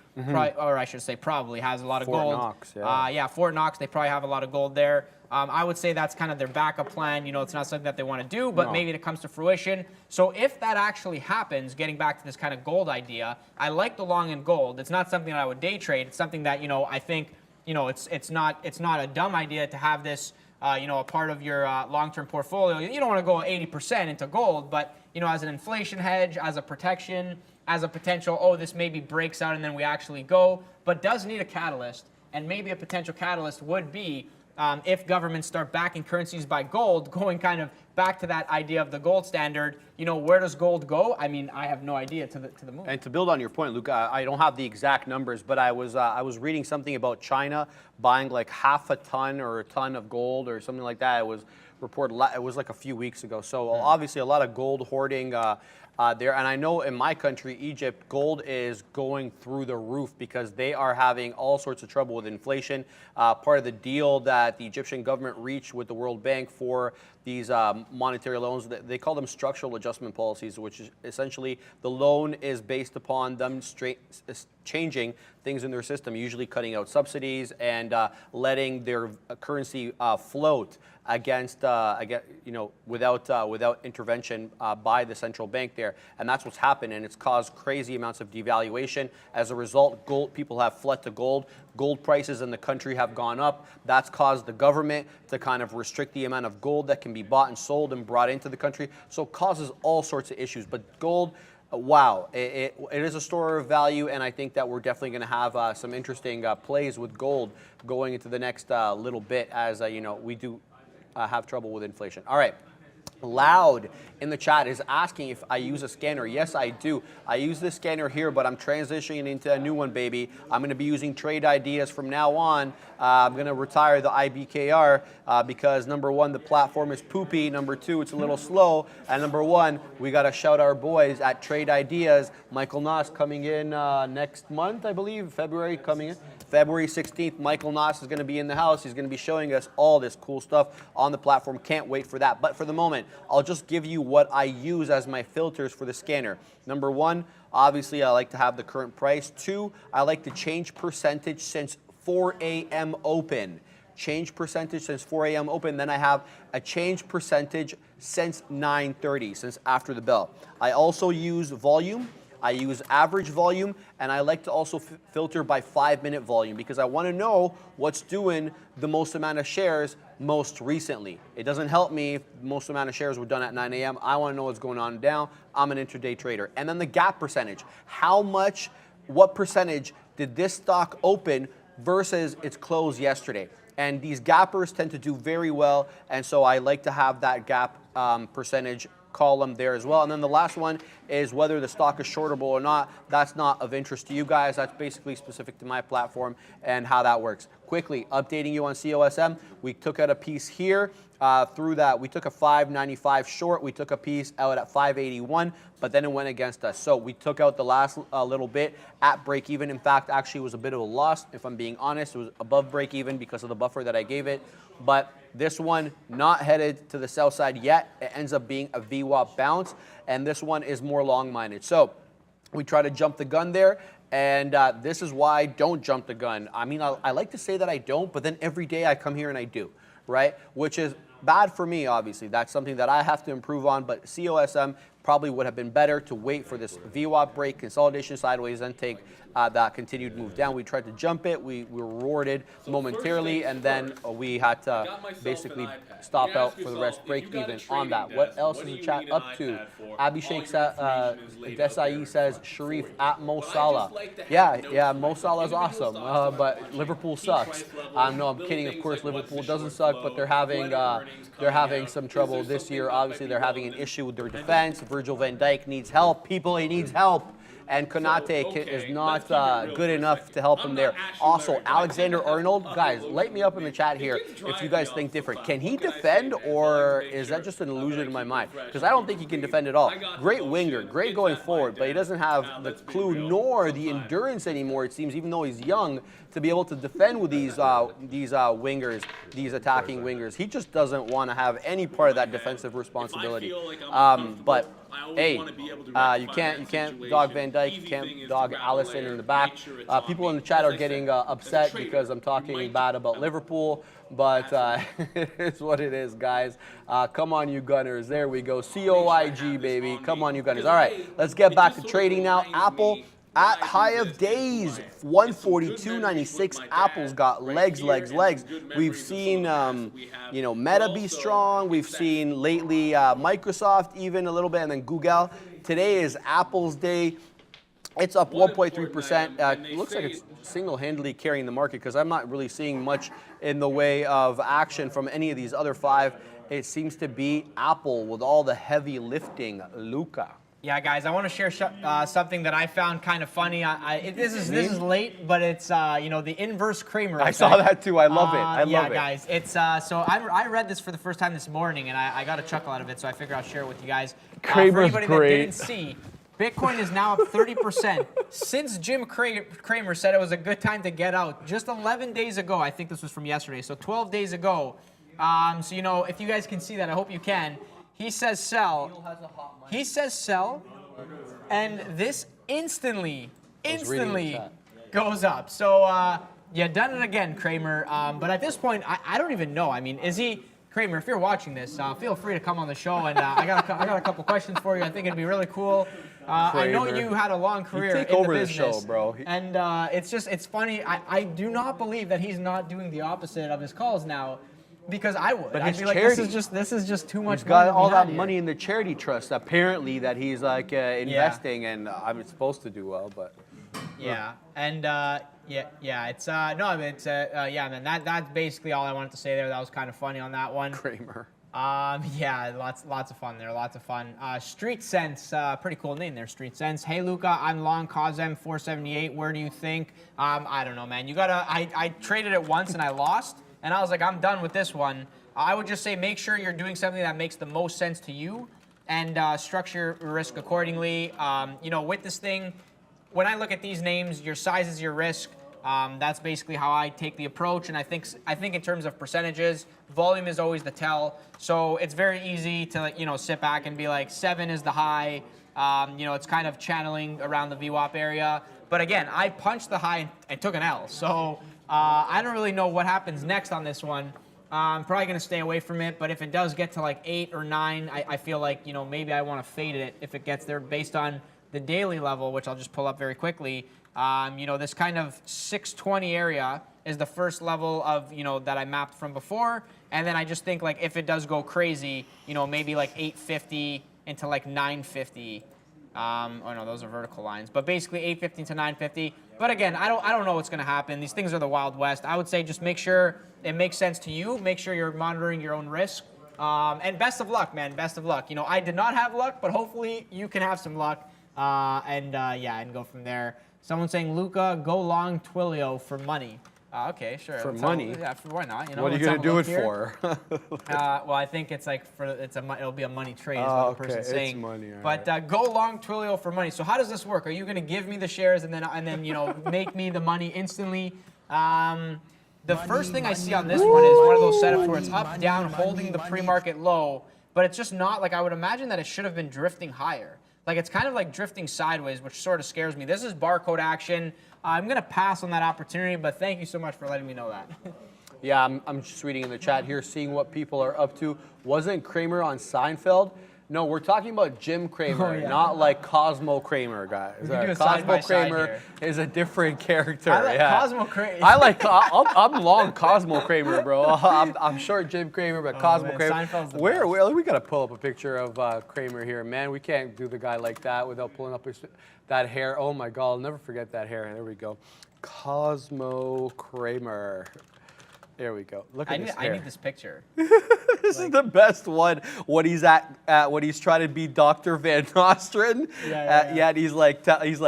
probably has a lot of Fort gold. Knox, yeah. Fort Knox, they probably have a lot of gold there. I would say that's kind of their backup plan. You know, it's not something that they want to do, but maybe it comes to fruition. So if that actually happens, getting back to this kind of gold idea, I like the long in gold. It's not something that I would day trade. It's something that, you know, I think, you know, it's not a dumb idea to have this, you know, a part of your long-term portfolio. You don't want to go 80% into gold, but, you know, as an inflation hedge, as a protection, as a potential, oh, this maybe breaks out and then we actually go, but does need a catalyst. And maybe a potential catalyst would be if governments start backing currencies by gold, going kind of back to that idea of the gold standard. You know, where does gold go? I mean, I have no idea to the moon. And to build on your point, Luke, I don't have the exact numbers, but I was reading something about China buying like half a ton or a ton of gold or something like that. It was reported. It was like a few weeks ago. So obviously a lot of gold hoarding there. And I know in my country, Egypt, gold is going through the roof because they are having all sorts of trouble with inflation. Part of the deal that the Egyptian government reached with the World Bank for these monetary loans, they call them structural adjustment policies, which is essentially the loan is based upon them changing things in their system, usually cutting out subsidies and letting their currency float against you know, without intervention by the central bank there. And that's what's happened, and it's caused crazy amounts of devaluation. As a result, people have fled to gold. Gold prices in the country have gone up. That's caused the government to kind of restrict the amount of gold that can be bought and sold and brought into the country. So it causes all sorts of issues. But gold, wow, it is a store of value, and I think that we're definitely going to have some interesting plays with gold going into the next little bit as, you know, we do have trouble with inflation. All right. Loud in the chat is asking if I use a scanner. Yes, I do. I use this scanner here, but I'm transitioning into a new one, baby. I'm going to be using Trade Ideas from now on. I'm going to retire the IBKR because number one, the platform is poopy. Number two, it's a little slow. And number one, we got to shout our boys at Trade Ideas. Michael Noss coming in next month, I believe, February coming in. February 16th, Michael Noss is going to be in the house. He's going to be showing us all this cool stuff on the platform. Can't wait for that. But for the moment, I'll just give you what I use as my filters for the scanner. Number one, obviously, I like to have the current price. Two, I like to change percentage since 4 a.m. open. Change percentage since 4 a.m. open. Then I have a change percentage since 9:30, since after the bell. I also use volume. I use average volume, and I like to also filter by 5-minute volume because I want to know what's doing the most amount of shares most recently. It doesn't help me if most amount of shares were done at 9 a.m. I want to know what's going on down. I'm an intraday trader. And then the gap percentage. What percentage did this stock open versus its close yesterday? And these gappers tend to do very well, and so I like to have that gap percentage column there as well. And then the last one is whether the stock is shortable or not. That's not of interest to you guys. That's basically specific to my platform and how that works. Quickly updating you on COSM. We took out a piece here. Through that, we took a 595 short. We took a piece out at 581, but then it went against us. So we took out the last little bit at break even. In fact, actually, it was a bit of a loss. If I'm being honest, it was above break even because of the buffer that I gave it. But this one not headed to the sell side yet. It ends up being a VWAP bounce, and this one is more long-minded. So we try to jump the gun there. And this is why I don't jump the gun. I mean, I like to say that I don't, but then every day I come here and I do, right? Which is bad for me, obviously. That's something that I have to improve on, but COSM probably would have been better to wait for this VWAP break, consolidation sideways, and take that continued move down. We tried to jump it. We were rewarded momentarily, and then we had to basically stop out for the rest, break even on that. What else is the chat up to? Abhishek Desai says, Sharif at Mo Salah. Yeah, Mo Salah is awesome, but Liverpool sucks. No, I'm kidding. Of course, Liverpool doesn't suck, but they're having some trouble this year. Obviously, they're having an issue with their defense. Virgil van Dijk needs help. People, he needs help. And Konate is not good enough to help him there. Also, Alexander Arnold, guys, light me up in the chat here if you guys think different. Can he defend, or is that just an illusion in my mind? Because I don't think he can defend at all. Great winger, great going forward, but he doesn't have the clue nor the endurance anymore, it seems, even though he's young, to be able to defend with these wingers, these attacking wingers. He just doesn't want to have any part of that defensive responsibility. But Hey, you can't dog Van Dyke, you can't dog Allison in the back. People in the chat are getting upset because I'm talking bad about Liverpool, but it's what it is, guys. Come on, you Gunners. There we go. COIG, baby. Come on, you Gunners. All right, let's get back to trading now. Apple at high of days, 142.96. Apple's got legs. We've seen, Meta be strong. We've seen lately Microsoft even a little bit, and then Google. Today is Apple's day. It's up 1.3%. It looks like it's single-handedly carrying the market because I'm not really seeing much in the way of action from any of these other five. It seems to be Apple with all the heavy lifting. Luca. Yeah, guys, I want to share something that I found kind of funny. This is late, but it's the inverse Kramer effect. I saw that too. I love it. I love it. Yeah, guys, it's so I read this for the first time this morning, and I got a chuckle out of it. So I figured I'll share it with you guys. Kramer's for anybody great. that didn't see, Bitcoin is now up 30% since Jim Cramer said it was a good time to get out just 11 days ago. I think this was from yesterday, so 12 days ago. So if you guys can see that, I hope you can. He says sell. He says sell, and this instantly goes up. So you done it again, Kramer. But at this point, I don't even know. I mean, is he, Kramer? If you're watching this, feel free to come on the show, and I got a couple questions for you. I think it'd be really cool. I know you had a long career take in over the the business, show, bro. And it's funny. I do not believe that he's not doing the opposite of his calls now. Because I would. But I'd his be like, charity, this is just too much. He's got money all that here. money in the charity trust, apparently, that he's like investing, and I'm supposed to do well, but. Yeah, and it's man. That's basically all I wanted to say there. That was kind of funny on that one. Kramer. Yeah, lots of fun there. Lots of fun. Street Sense, pretty cool name there. Street Sense. Hey Luca, I'm long COSM 478. Where do you think? I don't know, man. You gotta. I traded it once and I lost. And I was like, I'm done with this one. I would just say make sure you're doing something that makes the most sense to you and structure your risk accordingly. With this thing, when I look at these names, your size is your risk. That's basically how I take the approach. And I think in terms of percentages, volume is always the tell. So it's very easy to sit back and be like 7 is the high. It's kind of channeling around the VWAP area. But again, I punched the high and took an L. So I don't really know what happens next on this one. I'm probably going to stay away from it, but if it does get to like 8 or 9, I feel like, maybe I want to fade it if it gets there based on the daily level, which I'll just pull up very quickly. This kind of 620 area is the first level of, that I mapped from before. And then I just think like if it does go crazy, maybe like 850 into like 950. Oh no, those are vertical lines. But basically 850 to 950. But again, I don't know what's going to happen. These things are the Wild West. I would say just make sure it makes sense to you. Make sure you're monitoring your own risk. And best of luck, man. Best of luck. I did not have luck, but hopefully you can have some luck. And go from there. Someone's saying, Luca, go long Twilio for money. Okay, sure. For money? Why not? What are you going to do it for? Well, I think it's like it'll be a money trade is what the person's saying. It's money, but go long Twilio for money. So how does this work? Are you going to give me the shares and then make me the money instantly? The first thing I see on this one is one of those setups where it's up, down, holding the pre-market low, but it's just not like I would imagine that it should have been drifting higher. Like it's kind of like drifting sideways, which sort of scares me. This is barcode action. I'm going to pass on that opportunity, but thank you so much for letting me know that. Yeah, I'm just reading in the chat here, seeing what people are up to. Wasn't Kramer on Seinfeld? No, we're talking about Jim Cramer, not like Cosmo Kramer, guys. Cosmo Kramer is a different character. I like Cosmo Kramer. I'm long Cosmo Kramer, bro. I'm short Jim Cramer, but Cosmo Kramer. Seinfeld's the Where we gotta pull up a picture of Kramer here, man. We can't do the guy like that without pulling up that hair. Oh my God, I'll never forget that hair. There we go. Cosmo Kramer. There we go. Look at this hair. I need this picture. This is the best one. When he's when he's trying to be Dr. Van Nostrand. And he's like, and he's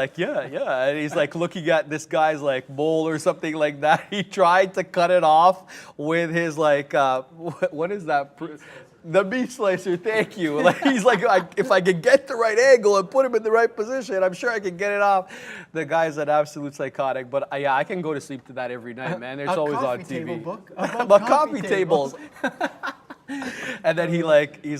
like looking at this guy's like mole or something like that. He tried to cut it off with his like, what is that? The meat slicer, thank you. Like he's like, if I could get the right angle and put him in the right position, I'm sure I could get it off. The guy's an absolute psychotic, but yeah, I can go to sleep to that every night, man. It's always on TV. Book About coffee tables. And then he's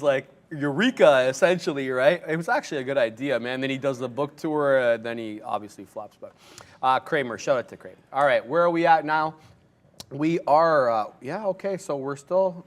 like, Eureka, essentially, right? It was actually a good idea, man. Then he does the book tour, then he obviously flops. But Kramer, shout out to Kramer. All right, where are we at now? We are, yeah, okay, so we're still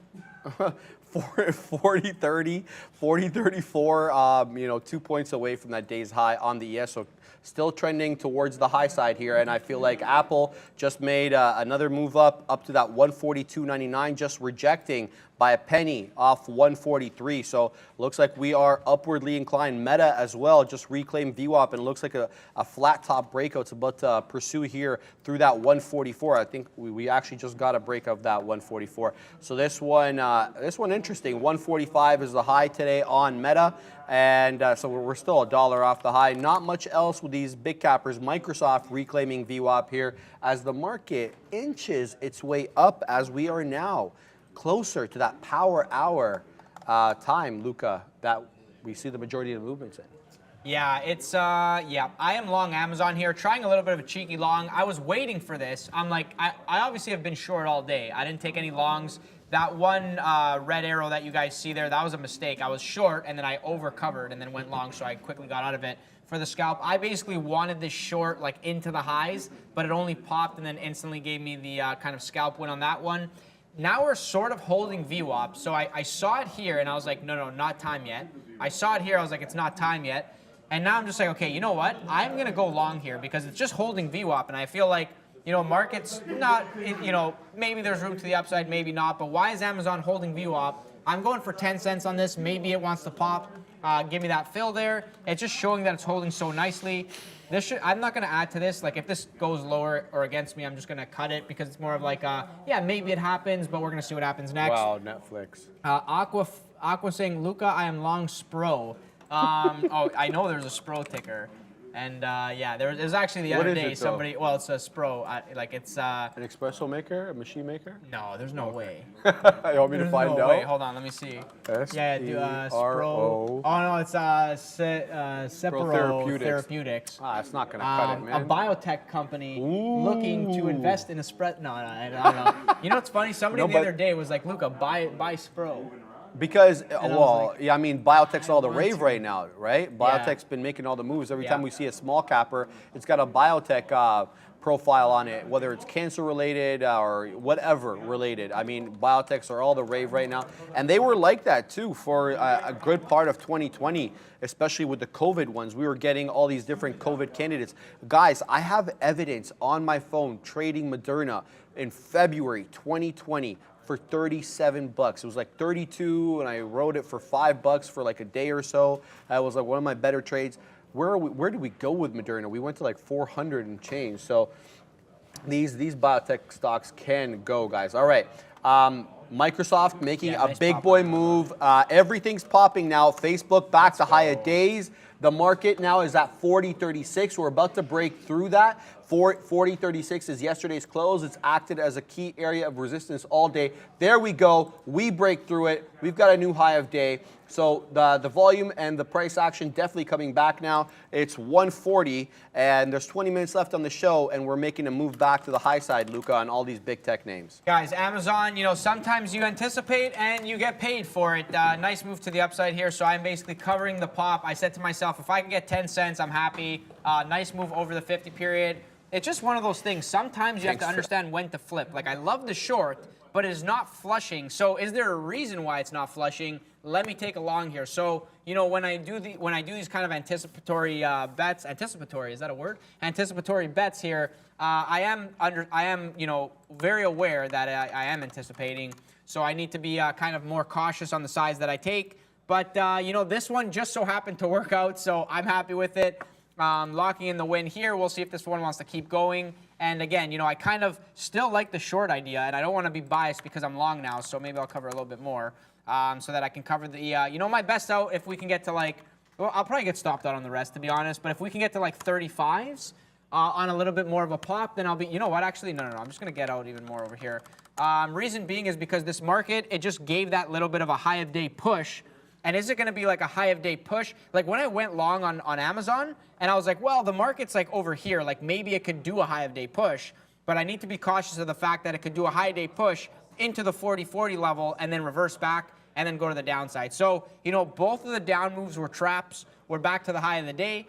40-30, 40-34, 2 points away from that day's high on the ES. So still trending towards the high side here, and I feel like Apple just made another move up to that 142.99, just rejecting by a penny off 143. So looks like we are upwardly inclined. Meta as well just reclaimed VWAP, and it looks like a flat top breakout's about to pursue here through that 144. I think we actually just got a break of that 144. So this one interesting. 145 is the high today on Meta. And so we're still $1 off the high. Not much else with these big cappers. Microsoft reclaiming VWAP here as the market inches its way up as we are now closer to that power hour time, Luca, that we see the majority of the movements in. Yeah, it's, I am long Amazon here, trying a little bit of a cheeky long. I was waiting for this. I'm like, I obviously have been short all day. I didn't take any longs. That one red arrow that you guys see there, that was a mistake. I was short, and then I overcovered and then went long, so I quickly got out of it. For the scalp, I basically wanted this short like into the highs, but it only popped and then instantly gave me the kind of scalp win on that one. Now we're sort of holding VWAP, so I saw it here, and I was like, no, not time yet. I saw it here, I was like, it's not time yet. And now I'm just like, okay, you know what? I'm going to go long here because it's just holding VWAP, and I feel like, market's not, maybe there's room to the upside, maybe not, but why is Amazon holding VWAP? I'm going for 10 cents on this. Maybe it wants to pop. Give me that fill there. It's just showing that it's holding so nicely. I'm not going to add to this. Like, if this goes lower or against me, I'm just going to cut it because it's more of like, yeah, maybe it happens, but we're going to see what happens next. Wow, Netflix. Aqua saying, Luca, I am long Spro. Oh, I know there's a Spro ticker. And yeah, there was actually the other day somebody. Well, it's a Spro. It's an espresso maker, a machine maker. No, there's no way. You want me to find out? Wait, hold on, let me see. Yeah, do Spro. Oh no, it's Sepro Therapeutics. It's not gonna cut it, man. A biotech company looking to invest in a spread. No, I don't know. You know what's funny? Somebody the other day was like, Luca, buy Spro. Because, I mean, biotech's all the rave right now, right? Biotech's been making all the moves. Every time we see a small capper, it's got a biotech profile on it, whether it's cancer-related or whatever related. I mean, biotechs are all the rave right now. And they were like that, too, for a good part of 2020, especially with the COVID ones. We were getting all these different COVID candidates. Guys, I have evidence on my phone trading Moderna in February 2020. For $37. It was like 32, and I wrote it for $5 for like a day or so. That was like one of my better trades. Where did we go with Moderna? We went to like 400 and change. So these biotech stocks can go, guys. All right. Microsoft making a nice big boy move. Everything's popping now. Facebook back to higher days. The market now is at 40.36. We're about to break through that. 40.36 is yesterday's close. It's acted as a key area of resistance all day. There we go. We break through it. We've got a new high of day. So the volume and the price action definitely coming back now. It's 140, and there's 20 minutes left on the show, and we're making a move back to the high side, Luca, on all these big tech names. Guys, Amazon, sometimes you anticipate and you get paid for it. Nice move to the upside here, so I'm basically covering the pop. I said to myself, if I can get 10 cents, I'm happy. Nice move over the 50 period. It's just one of those things. Sometimes you have to understand when to flip. Like, I love the short, but it is not flushing. So is there a reason why it's not flushing? Let me take a long here. So, when I do these kind of anticipatory bets, anticipatory, is that a word? Anticipatory bets here, I am very aware that I am anticipating. So I need to be kind of more cautious on the size that I take. But this one just so happened to work out, so I'm happy with it. Locking in the win here. We'll see if this one wants to keep going. And again, I kind of still like the short idea, and I don't want to be biased because I'm long now, so maybe I'll cover a little bit more so that I can cover the, my best out if we can get to well, I'll probably get stopped out on the rest, to be honest, but if we can get to 35s on a little bit more of a pop, then I'll be, actually, no, I'm just going to get out even more over here. Reason being is because this market, it just gave that little bit of a high of day push. And is it going to be like a high of day push? Like when I went long on Amazon, and I was like, well, the market's like over here. Like maybe it could do a high of day push, but I need to be cautious of the fact that it could do a high day push into the 40-40 level and then reverse back. and then go to the downside. So, both of the down moves were traps. We're back to the high of the day.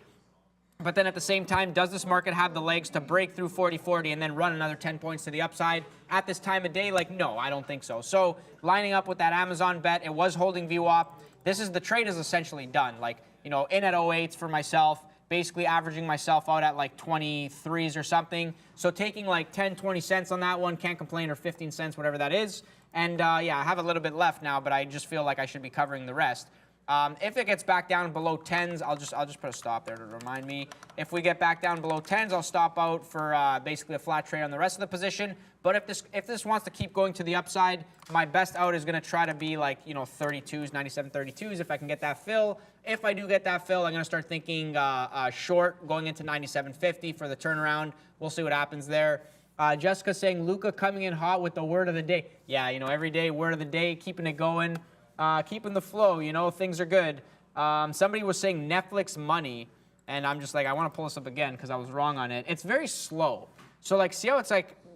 But then at the same time, does this market have the legs to break through 40-40 and then run another 10 points to the upside at this time of day? No, I don't think so. So lining up with that Amazon bet, it was holding VWAP. The trade is essentially done. In at 08s for myself, basically averaging myself out at 23s or something. So taking 10, 20 cents on that one, can't complain, or 15 cents, whatever that is. And yeah, I have a little bit left now, but I just feel like I should be covering the rest. If it gets back down below 10s, I'll just put a stop there to remind me. If we get back down below 10s, I'll stop out for basically a flat trade on the rest of the position. But if this wants to keep going to the upside, my best out is going to try to be 32s, 97 32s if I can get that fill. If I do get that fill, I'm going to start thinking short going into 97.50 for the turnaround. We'll see what happens there. Jessica saying Luca coming in hot with the word of the day. Yeah, every day word of the day, keeping it going. Keeping the flow, things are good. Somebody was saying Netflix money, and I'm just I want to pull this up again because I was wrong on it. It's very slow. So see how it's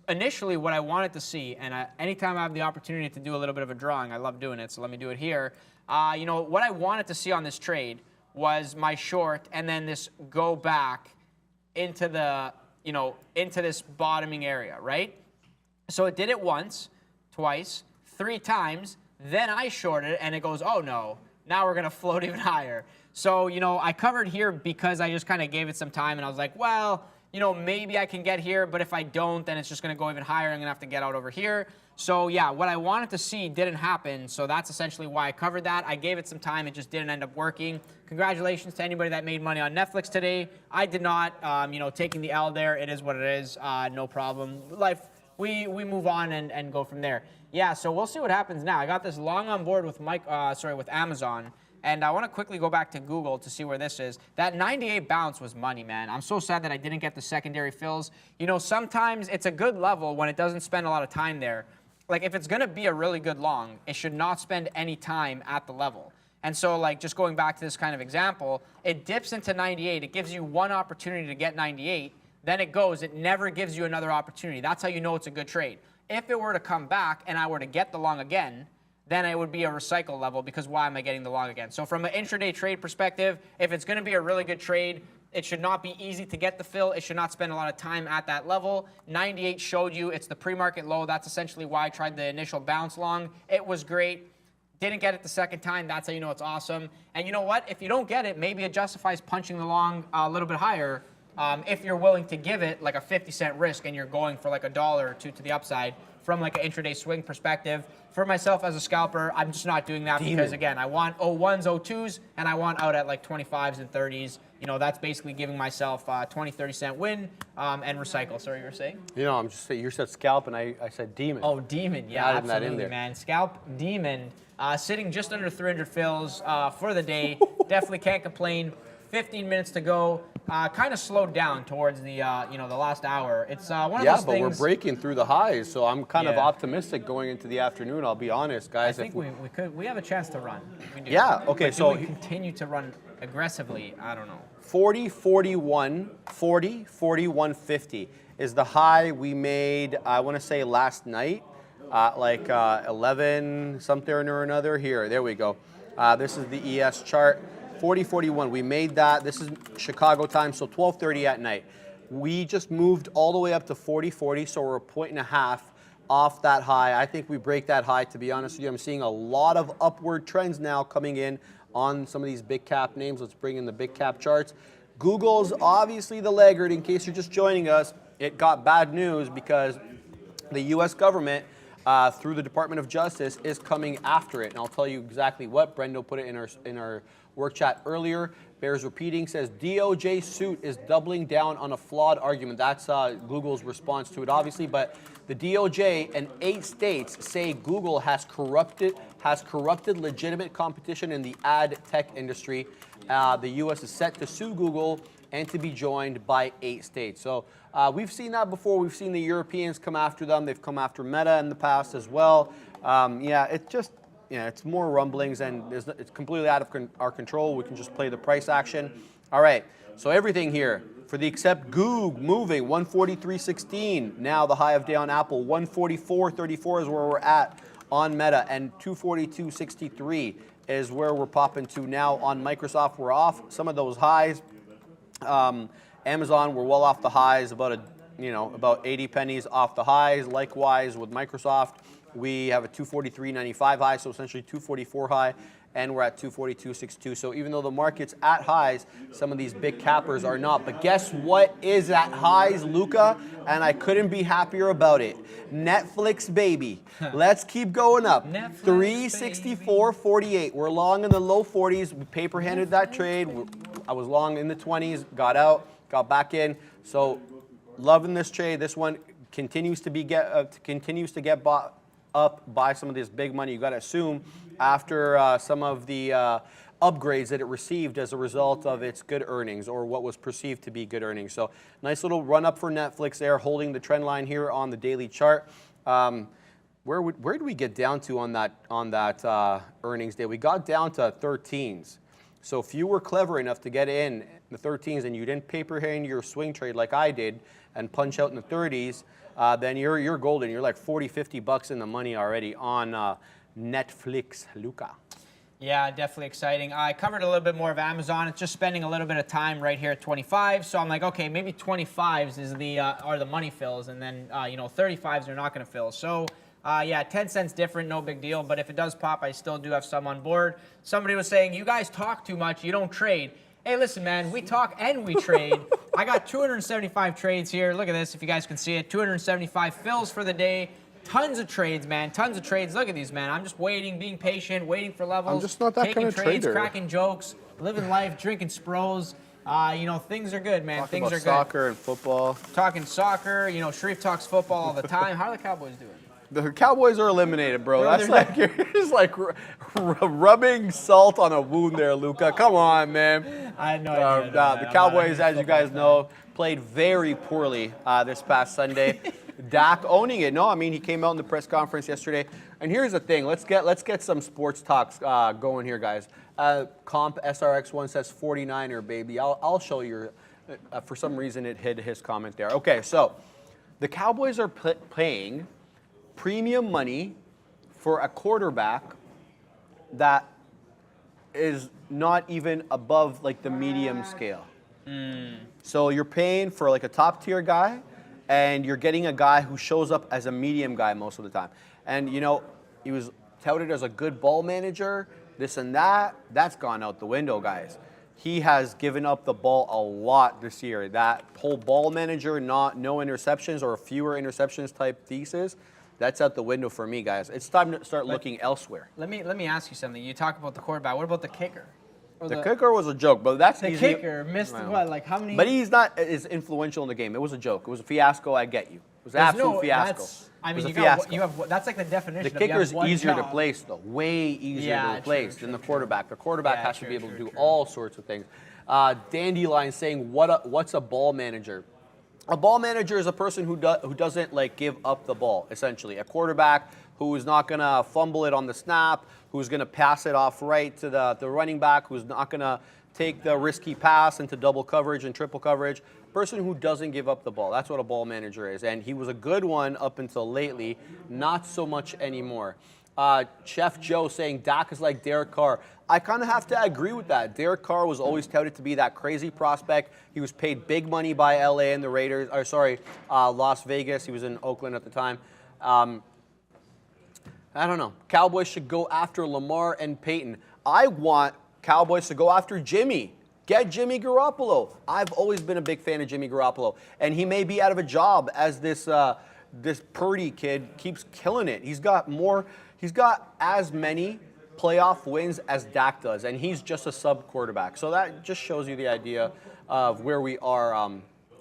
initially what I wanted to see, and anytime I have the opportunity to do a little bit of a drawing, I love doing it, so let me do it here. What I wanted to see on this trade was my short, and then this go back into the, into this bottoming area, right? So it did it once, twice, 3 times. Then I shorted it, and it goes, oh, no, now we're going to float even higher. So, I covered here because I just kind of gave it some time, and I was like, well, maybe I can get here, but if I don't, then it's just going to go even higher. I'm going to have to get out over here. So, yeah, what I wanted to see didn't happen, so that's essentially why I covered that. I gave it some time. It just didn't end up working. Congratulations to anybody that made money on Netflix today. I did not, taking the L there. It is what it is. No problem. Life. We move on and go from there. Yeah, so we'll see what happens now. I got this long on board with with Amazon, and I want to quickly go back to Google to see where this is. That 98 bounce was money, man. I'm so sad that I didn't get the secondary fills. Sometimes it's a good level when it doesn't spend a lot of time there. If it's going to be a really good long, it should not spend any time at the level. And so, just going back to this kind of example, it dips into 98. It gives you one opportunity to get 98. Then it goes. It never gives you another opportunity. That's how you know it's a good trade. If it were to come back and I were to get the long again, then it would be a recycle level because why am I getting the long again? So from an intraday trade perspective, if it's going to be a really good trade, it should not be easy to get the fill. It should not spend a lot of time at that level. 98 showed you it's the pre-market low. That's essentially why I tried the initial bounce long. It was great. Didn't get it the second time. That's how you know it's awesome. And you know what? If you don't get it, maybe it justifies punching the long a little bit higher. If you're willing to give it a 50-cent risk and you're going for $1 or $2 to the upside from an intraday swing perspective. For myself as a scalper, I'm just not doing that because, again, I want 01s, 02s, and I want out at 25s and 30s. That's basically giving myself 20, 30-cent win and recycle. Sorry, you were saying? I'm just saying, you said scalp, and I said demon. Oh, demon. Yeah, adding absolutely, that in there. Man. Scalp, demon, sitting just under 300 fills for the day. Definitely can't complain. 15 minutes to go. Kind of slowed down towards the the last hour. It's one of those things. Yeah, but we're breaking through the highs, so I'm kind of optimistic going into the afternoon. I'll be honest, guys. I think we have a chance to run. We do. Yeah. Okay. But so do we continue to run aggressively? I don't know. 40, 41, 40, 41, 50 is the high we made. I want to say last night, 11 something or another. Here, there we go. This is the ES chart. 40.41, we made that. This is Chicago time, so 12:30 at night. We just moved all the way up to 40.40, so we're 1.5 points off that high. I think we break that high, to be honest with you. I'm seeing a lot of upward trends now coming in on some of these big cap names. Let's bring in the big cap charts. Google's obviously the laggard. In case you're just joining us, it got bad news because the U.S. government, through the Department of Justice, is coming after it. And I'll tell you exactly what. Brendo put it in our work chat earlier. Bears repeating, says DOJ suit is doubling down on a flawed argument. That's Google's response to it, obviously. But the DOJ and 8 states say Google has corrupted legitimate competition in the ad tech industry. The U.S. is set to sue Google and to be joined by 8 states. So we've seen that before. We've seen the Europeans come after them. They've come after Meta in the past as well. It's more rumblings, and it's completely out of our control. We can just play the price action. All right, so everything here for the except Goog moving 143.16. Now the high of day on Apple 144.34 is where we're at on Meta, and 242.63 is where we're popping to now. On Microsoft, we're off some of those highs. Amazon, we're well off the highs, about 80 pennies off the highs. Likewise with Microsoft, we have a 243.95 high, so essentially 244 high, and we're at 242.62. So even though the market's at highs, some of these big cappers are not. But guess what is at highs, Luca? And I couldn't be happier about it. Netflix, baby. Let's keep going up. 364.48. We're long in the low 40s. We paper-handed that trade. I was long in the 20s, got out, got back in. So loving this trade. This one continues to get bought up by some of this big money. You got to assume after some of the upgrades that it received as a result of its good earnings, or what was perceived to be good earnings. So nice little run up for Netflix there, holding the trend line here on the daily chart. Where did we get down to on that earnings day? We got down to 13s. So if you were clever enough to get in the 13s and you didn't paper hand your swing trade like I did and punch out in the 30s, then you're golden. You're like 40, 50 bucks in the money already on Netflix, Luca. Yeah, definitely exciting. I covered a little bit more of Amazon. It's just spending a little bit of time right here at 25. So I'm like, okay, maybe 25s is are the money fills, and then 35s are not going to fill. So yeah, 10 cents different, no big deal. But if it does pop, I still do have some on board. Somebody was saying, you guys talk too much, you don't trade. Hey, listen, man, we talk and we trade. I got 275 trades here. Look at this, if you guys can see it. 275 fills for the day. Tons of trades, man. Tons of trades. Look at these, man. I'm just waiting, being patient, waiting for levels. I'm just not that taking kind of trades, trader. cracking jokes, living life, drinking Spros. Things are good, man. Talking Things about are good. soccer and football. Talking soccer. Sharif talks football all the time. How are the Cowboys doing? The Cowboys are eliminated, bro. That's like you're just like rubbing salt on a wound there, Luca. Come on, man. I had no idea. The Cowboys, as you guys know, played very poorly this past Sunday. Dak owning it. No, I mean he came out in the press conference yesterday. And here's the thing. Let's get some sports talks going here, guys. Comp SRX1 says 49er, baby. I'll show you. For some reason, it hid his comment there. Okay, so the Cowboys are paying premium money for a quarterback that is not even above like the medium scale. So you're paying for like a top tier guy, and you're getting a guy who shows up as a medium guy most of the time. And he was touted as a good ball manager, this and that. That's gone out the window, guys. He has given up the ball a lot this year. That whole ball manager, no interceptions or fewer interceptions type thesis, that's out the window for me, guys. It's time to start looking elsewhere. Let me ask you something. You talk about the quarterback. What about the kicker? The kicker was a joke, but that's the easy. kicker missed what? Like how many? But he's not as influential in the game. It was a joke. It was a fiasco. I get you. It was an absolute fiasco. I mean, it was a fiasco. you have that's like the definition. The kicker's of easier to job. place, though. Way easier to replace than the quarterback. The quarterback has to be able to do true. all sorts of things. Dandelion saying, what's a ball manager? A ball manager is a person who doesn't like give up the ball, essentially. A quarterback who is not going to fumble it on the snap, who's going to pass it off right to the running back, who's not going to take the risky pass into double coverage and triple coverage. Person who doesn't give up the ball. That's what a ball manager is. And he was a good one up until lately. Not so much anymore. Chef Joe saying Dak is like Derek Carr. I kind of have to agree with that. Derek Carr was always touted to be that crazy prospect. He was paid big money by LA and the Raiders. Las Vegas. He was in Oakland at the time. I don't know. Cowboys should go after Lamar and Peyton. I want Cowboys to go after Jimmy. Get Jimmy Garoppolo. I've always been a big fan of Jimmy Garoppolo, and he may be out of a job as this Purdy kid keeps killing it. He's got as many playoff wins as Dak does, and he's just a sub quarterback. So that just shows you the idea of where we are.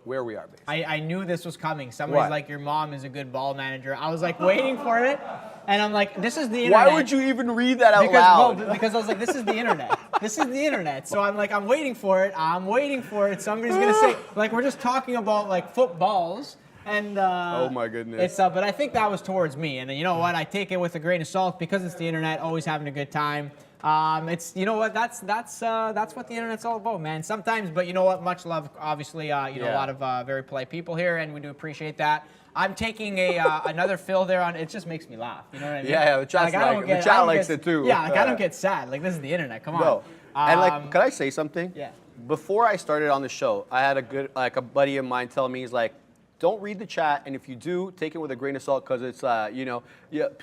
Basically. I knew this was coming. Somebody's like, your mom is a good ball manager. I was like waiting for it, and I'm like, this is the internet. Why would you even read that out loud? Well, because I was like, this is the internet. This is the internet. So I'm like, I'm waiting for it. Somebody's gonna say, like, we're just talking about like footballs. And oh my goodness. It's but I think that was towards me. And you know what? I take it with a grain of salt because it's the internet. Always having a good time. It's you know what that's what the internet's all about, man. Sometimes, but you know what? Much love, obviously. You know, a lot of very polite people here, and we do appreciate that. I'm taking another fill there on. It just makes me laugh. You know what I mean? Yeah, the chat's the chat likes it too. Yeah, like, I don't get sad. Like, this is the internet. Come on. No. And like, can I say something? Yeah. Before I started on the show, I had a buddy of mine tell me, he's like, don't read the chat, and if you do, take it with a grain of salt, because it's you know,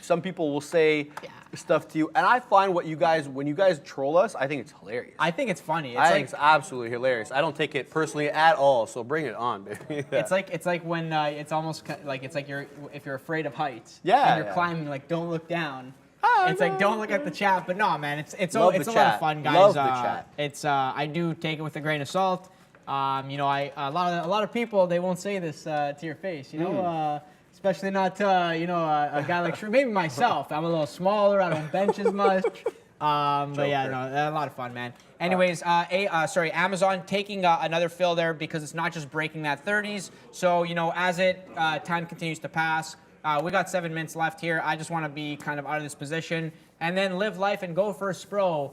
some people will say stuff to you, and I find when you guys troll us, I think it's hilarious. I think it's funny. I think it's absolutely hilarious. I don't take it personally at all, so bring it on, baby. It's like when it's almost like it's like if you're afraid of heights. Yeah. And you're climbing, like, don't look down. It's like, don't look at the chat, but no, man, it's a lot of fun, guys. Love the chat. It's I do take it with a grain of salt. You know, a lot of people, they won't say this to your face, you know, especially not you know, a guy like Shrew. Maybe myself. I'm a little smaller. I don't bench as much. But yeah, no, a lot of fun, man. Anyways, Amazon taking another fill there because it's not just breaking that 30s. So, you know, as time continues to pass, we got 7 minutes left here. I just want to be kind of out of this position and then live life and go for a spro.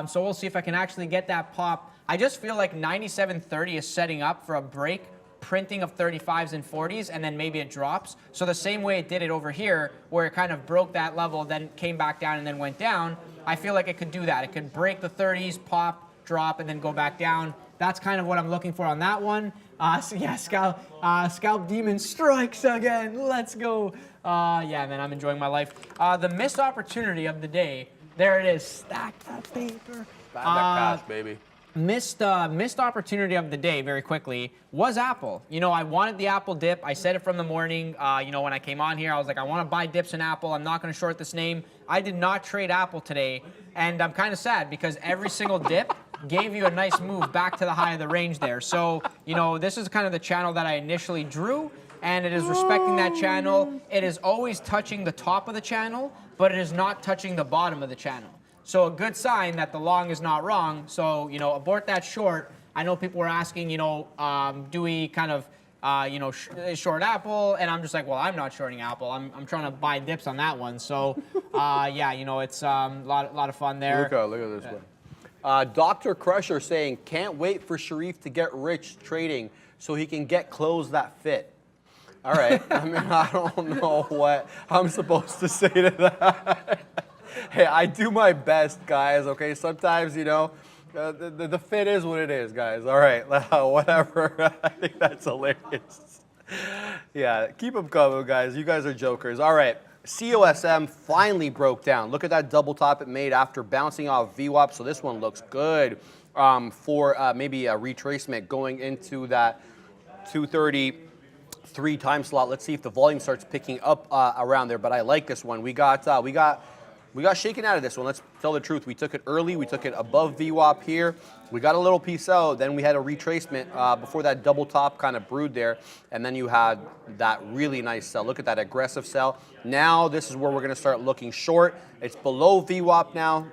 So we'll see if I can actually get that pop. I just feel like 97.30 is setting up for a break, printing of 35s and 40s, and then maybe it drops. So the same way it did it over here, where it kind of broke that level, then came back down and then went down, I feel like it could do that. It could break the 30s, pop, drop, and then go back down. That's kind of what I'm looking for on that one. So yeah, Scalp Demon strikes again. Let's go. Yeah, man, I'm enjoying my life. The missed opportunity of the day. There it is. Stack that paper. Bad cash, baby. Missed opportunity of the day very quickly was Apple. You know, I wanted the Apple dip. I said it from the morning. You know, when I came on here, I was like, I want to buy dips in Apple. I'm not going to short this name. I did not trade Apple today, and I'm kind of sad because every single dip gave you a nice move back to the high of the range there. So, you know, this is kind of the channel that I initially drew, and it is respecting that channel. It is always touching the top of the channel, but it is not touching the bottom of the channel. So a good sign that the long is not wrong. So, you know, abort that short. I know people were asking, you know, do we kind of, you know, short Apple? And I'm just like, well, I'm not shorting Apple. I'm trying to buy dips on that one. So, yeah, you know, it's a lot of fun there. Look at this one. Dr. Crusher saying, can't wait for Sharif to get rich trading so he can get clothes that fit. All right. I mean, I don't know what I'm supposed to say to that. Hey, I do my best, guys, okay? Sometimes, you know, the fit is what it is, guys. All right, whatever. I think that's hilarious. Yeah, keep them coming, guys. You guys are jokers. All right, COSM finally broke down. Look at that double top it made after bouncing off VWAP. So this one looks good for maybe a retracement going into that 233 time slot. Let's see if the volume starts picking up around there. But I like this one. We got shaken out of this one. Let's tell the truth. We took it early. We took it above VWAP here. We got a little piece out. Then we had a retracement before that double top kind of brewed there. And then you had that really nice sell. Look at that aggressive sell. Now this is where we're going to start looking short. It's below VWAP now.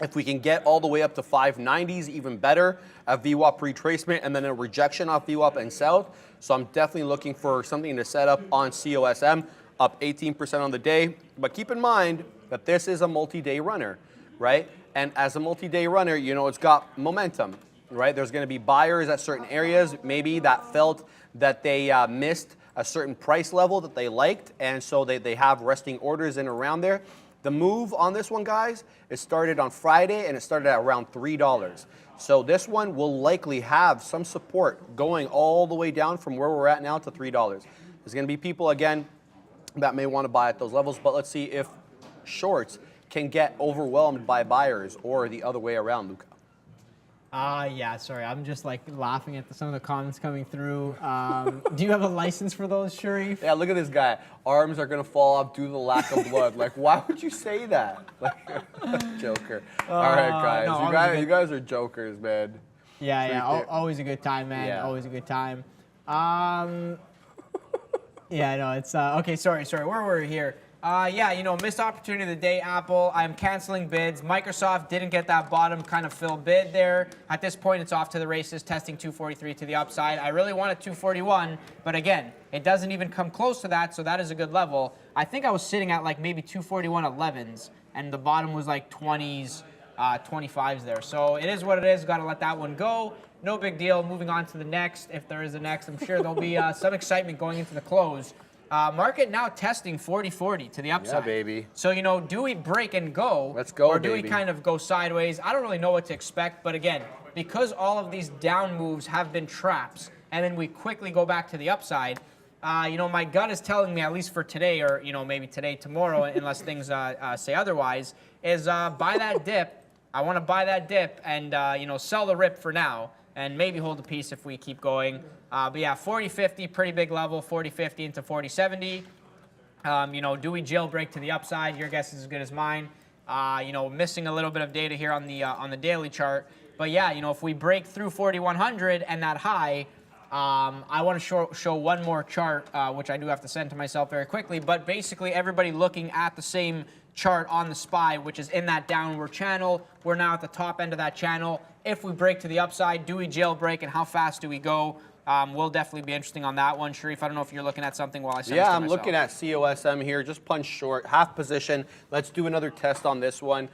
If we can get all the way up to 590s, even better. A VWAP retracement and then a rejection off VWAP and south. So I'm definitely looking for something to set up on COSM. Up 18% on the day. But keep in mind that this is a multi-day runner, right? And as a multi-day runner, you know, it's got momentum, right? There's going to be buyers at certain areas, maybe that felt that they missed a certain price level that they liked, and so they have resting orders in around there. The move on this one, guys, it started on Friday, and it started at around $3. So this one will likely have some support going all the way down from where we're at now to $3. There's going to be people, again, that may want to buy at those levels, but let's see if shorts can get overwhelmed by buyers or the other way around, Luca. Yeah, sorry. I'm just like laughing at some of the comments coming through. Do you have a license for those, Sharif? Yeah, look at this guy. Arms are going to fall off due to the lack of blood. Like, why would you say that? Like, joker. All right, guys. No, you guys are jokers, man. Yeah. Always a good time, man. Yeah. Always a good time. Yeah, no, it's okay. Sorry. Where were we here? Yeah, you know, missed opportunity of the day, Apple. I'm canceling bids. Microsoft didn't get that bottom kind of fill bid there. At this point, it's off to the races, testing 243 to the upside. I really wanted 241, but again, it doesn't even come close to that, so that is a good level. I think I was sitting at like maybe 241.11s, and the bottom was like 20s, 25s there. So it is what it is. Got to let that one go. No big deal. Moving on to the next. If there is a next, I'm sure there'll be some excitement going into the close. Market now testing 40-40 to the upside. Yeah, baby. So, do we break and go? Let's go, Or do baby. we kind of go sideways? I don't really know what to expect. But again, because all of these down moves have been traps, and then we quickly go back to the upside, my gut is telling me, at least for today, or maybe today, tomorrow, unless things say otherwise, is buy that dip. I want to buy that dip and sell the rip for now, and maybe hold a piece if we keep going. But yeah, 40-50, pretty big level. 40-50 into 40-70. Do we jailbreak to the upside? Your guess is as good as mine. Missing a little bit of data here on the daily chart. But yeah, if we break through 4100 and that high. I want to show one more chart, which I do have to send to myself very quickly. But basically, everybody looking at the same chart on the SPY, which is in that downward channel. We're now at the top end of that channel. If we break to the upside, do we jailbreak, and how fast do we go? Will definitely be interesting on that one. Sharif, I don't know if you're looking at something while I send this to Yeah, I'm myself. looking at COSM here. Just punch short, half position. Let's do another test on this one.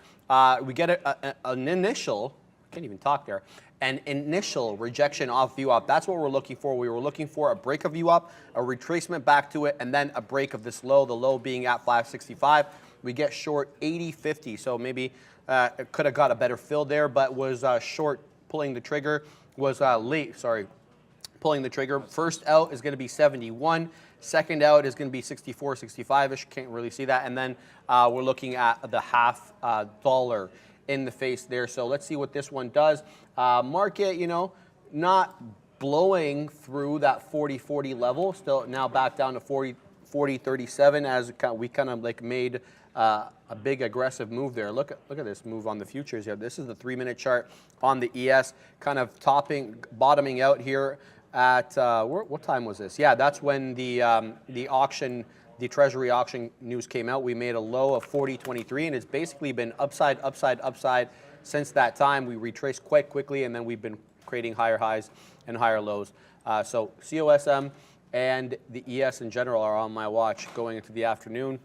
We get an initial, can't even talk there, an initial rejection off VWAP. That's what we're looking for. We were looking for a break of VWAP, a retracement back to it, and then a break of this low, the low being at 565. We get short 80.50, so maybe it could have got a better fill there, but was short pulling the trigger, was pulling the trigger. First out is going to be 71. Second out is going to be 64, 65-ish. Can't really see that. And then we're looking at the half dollar in the face there. So let's see what this one does. Market, not blowing through that 40-40 level. Still now back down to 40-37 as we kind of like made a big aggressive move there. Look at this move on the futures here. This is the 3-minute chart on the ES, kind of bottoming out here at what time was this? Yeah, that's when the auction, the Treasury auction news came out. We made a low of 40.23, and it's basically been upside, upside, upside since that time. We retraced quite quickly, and then we've been creating higher highs and higher lows. So COSM and the ES in general are on my watch going into the afternoon.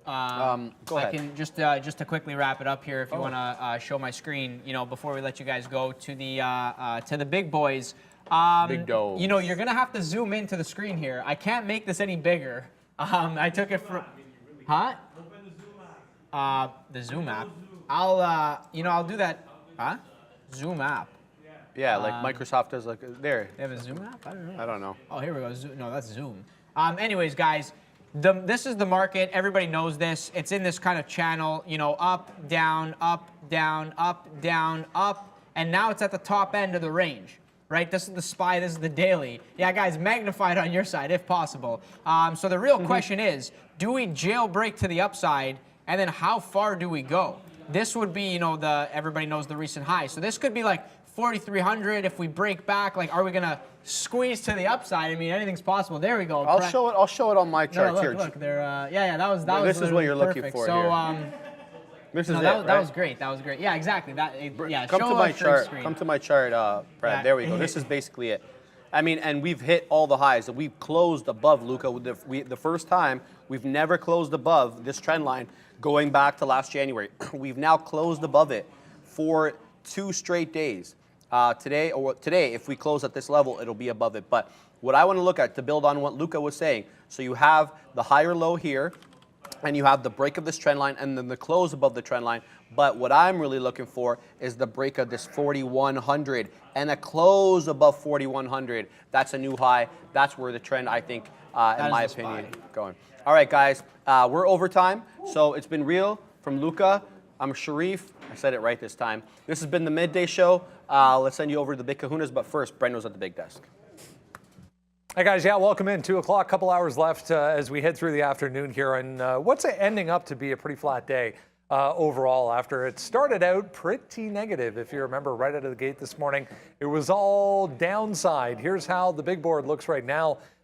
Go ahead. I can just to quickly wrap it up here, if you want to show my screen, before we let you guys go to the big boys. Big dogs. You're gonna have to zoom into the screen here. I can't make this any bigger. I took it from, huh? The Zoom app. I'll do that. Huh? Zoom app. Yeah, like Microsoft does. Like there. They have a Zoom app? I don't know. I don't know. Oh, here we go. No, that's Zoom. Anyways, guys, this is the market. Everybody knows this. It's in this kind of channel. Up, down, up, down, up, down, up, and now it's at the top end of the range. Right, this is the SPY, this is the daily. Yeah, guys, magnify it on your side if possible. So the real question is, do we jailbreak to the upside, and then how far do we go? This would be, everybody knows the recent high. So this could be like 4,300. If we break back, like, are we gonna squeeze to the upside? I mean, anything's possible. There we go. I'll show it on my chart here. Look, they're, that was this is what you're looking perfect. for so, here. This is that was great. That was great. Yeah, exactly. Come to my chart. Come to my chart, Brad. Yeah. There we go. This is basically it. I mean, and we've hit all the highs. We've closed above, Luca. The first time we've never closed above this trend line going back to last January. We've now closed above it for 2 straight days. Today, if we close at this level, it'll be above it. But what I want to look at to build on what Luca was saying, so you have the higher low here, and you have the break of this trend line and then the close above the trend line. But what I'm really looking for is the break of this 4,100 and a close above 4,100. That's a new high. That's where the trend, I think, in my opinion, going. All right, guys, we're overtime. So it's been real from Luca. I'm Sharif. I said it right this time. This has been the Midday Show. Let's send you over to the Big Kahunas. But first, Brendo's at the big desk. Hey guys, yeah, welcome in. 2 o'clock, couple hours left as we head through the afternoon here. And what's ending up to be a pretty flat day overall after it started out pretty negative. If you remember right out of the gate this morning, it was all downside. Here's how the big board looks right now.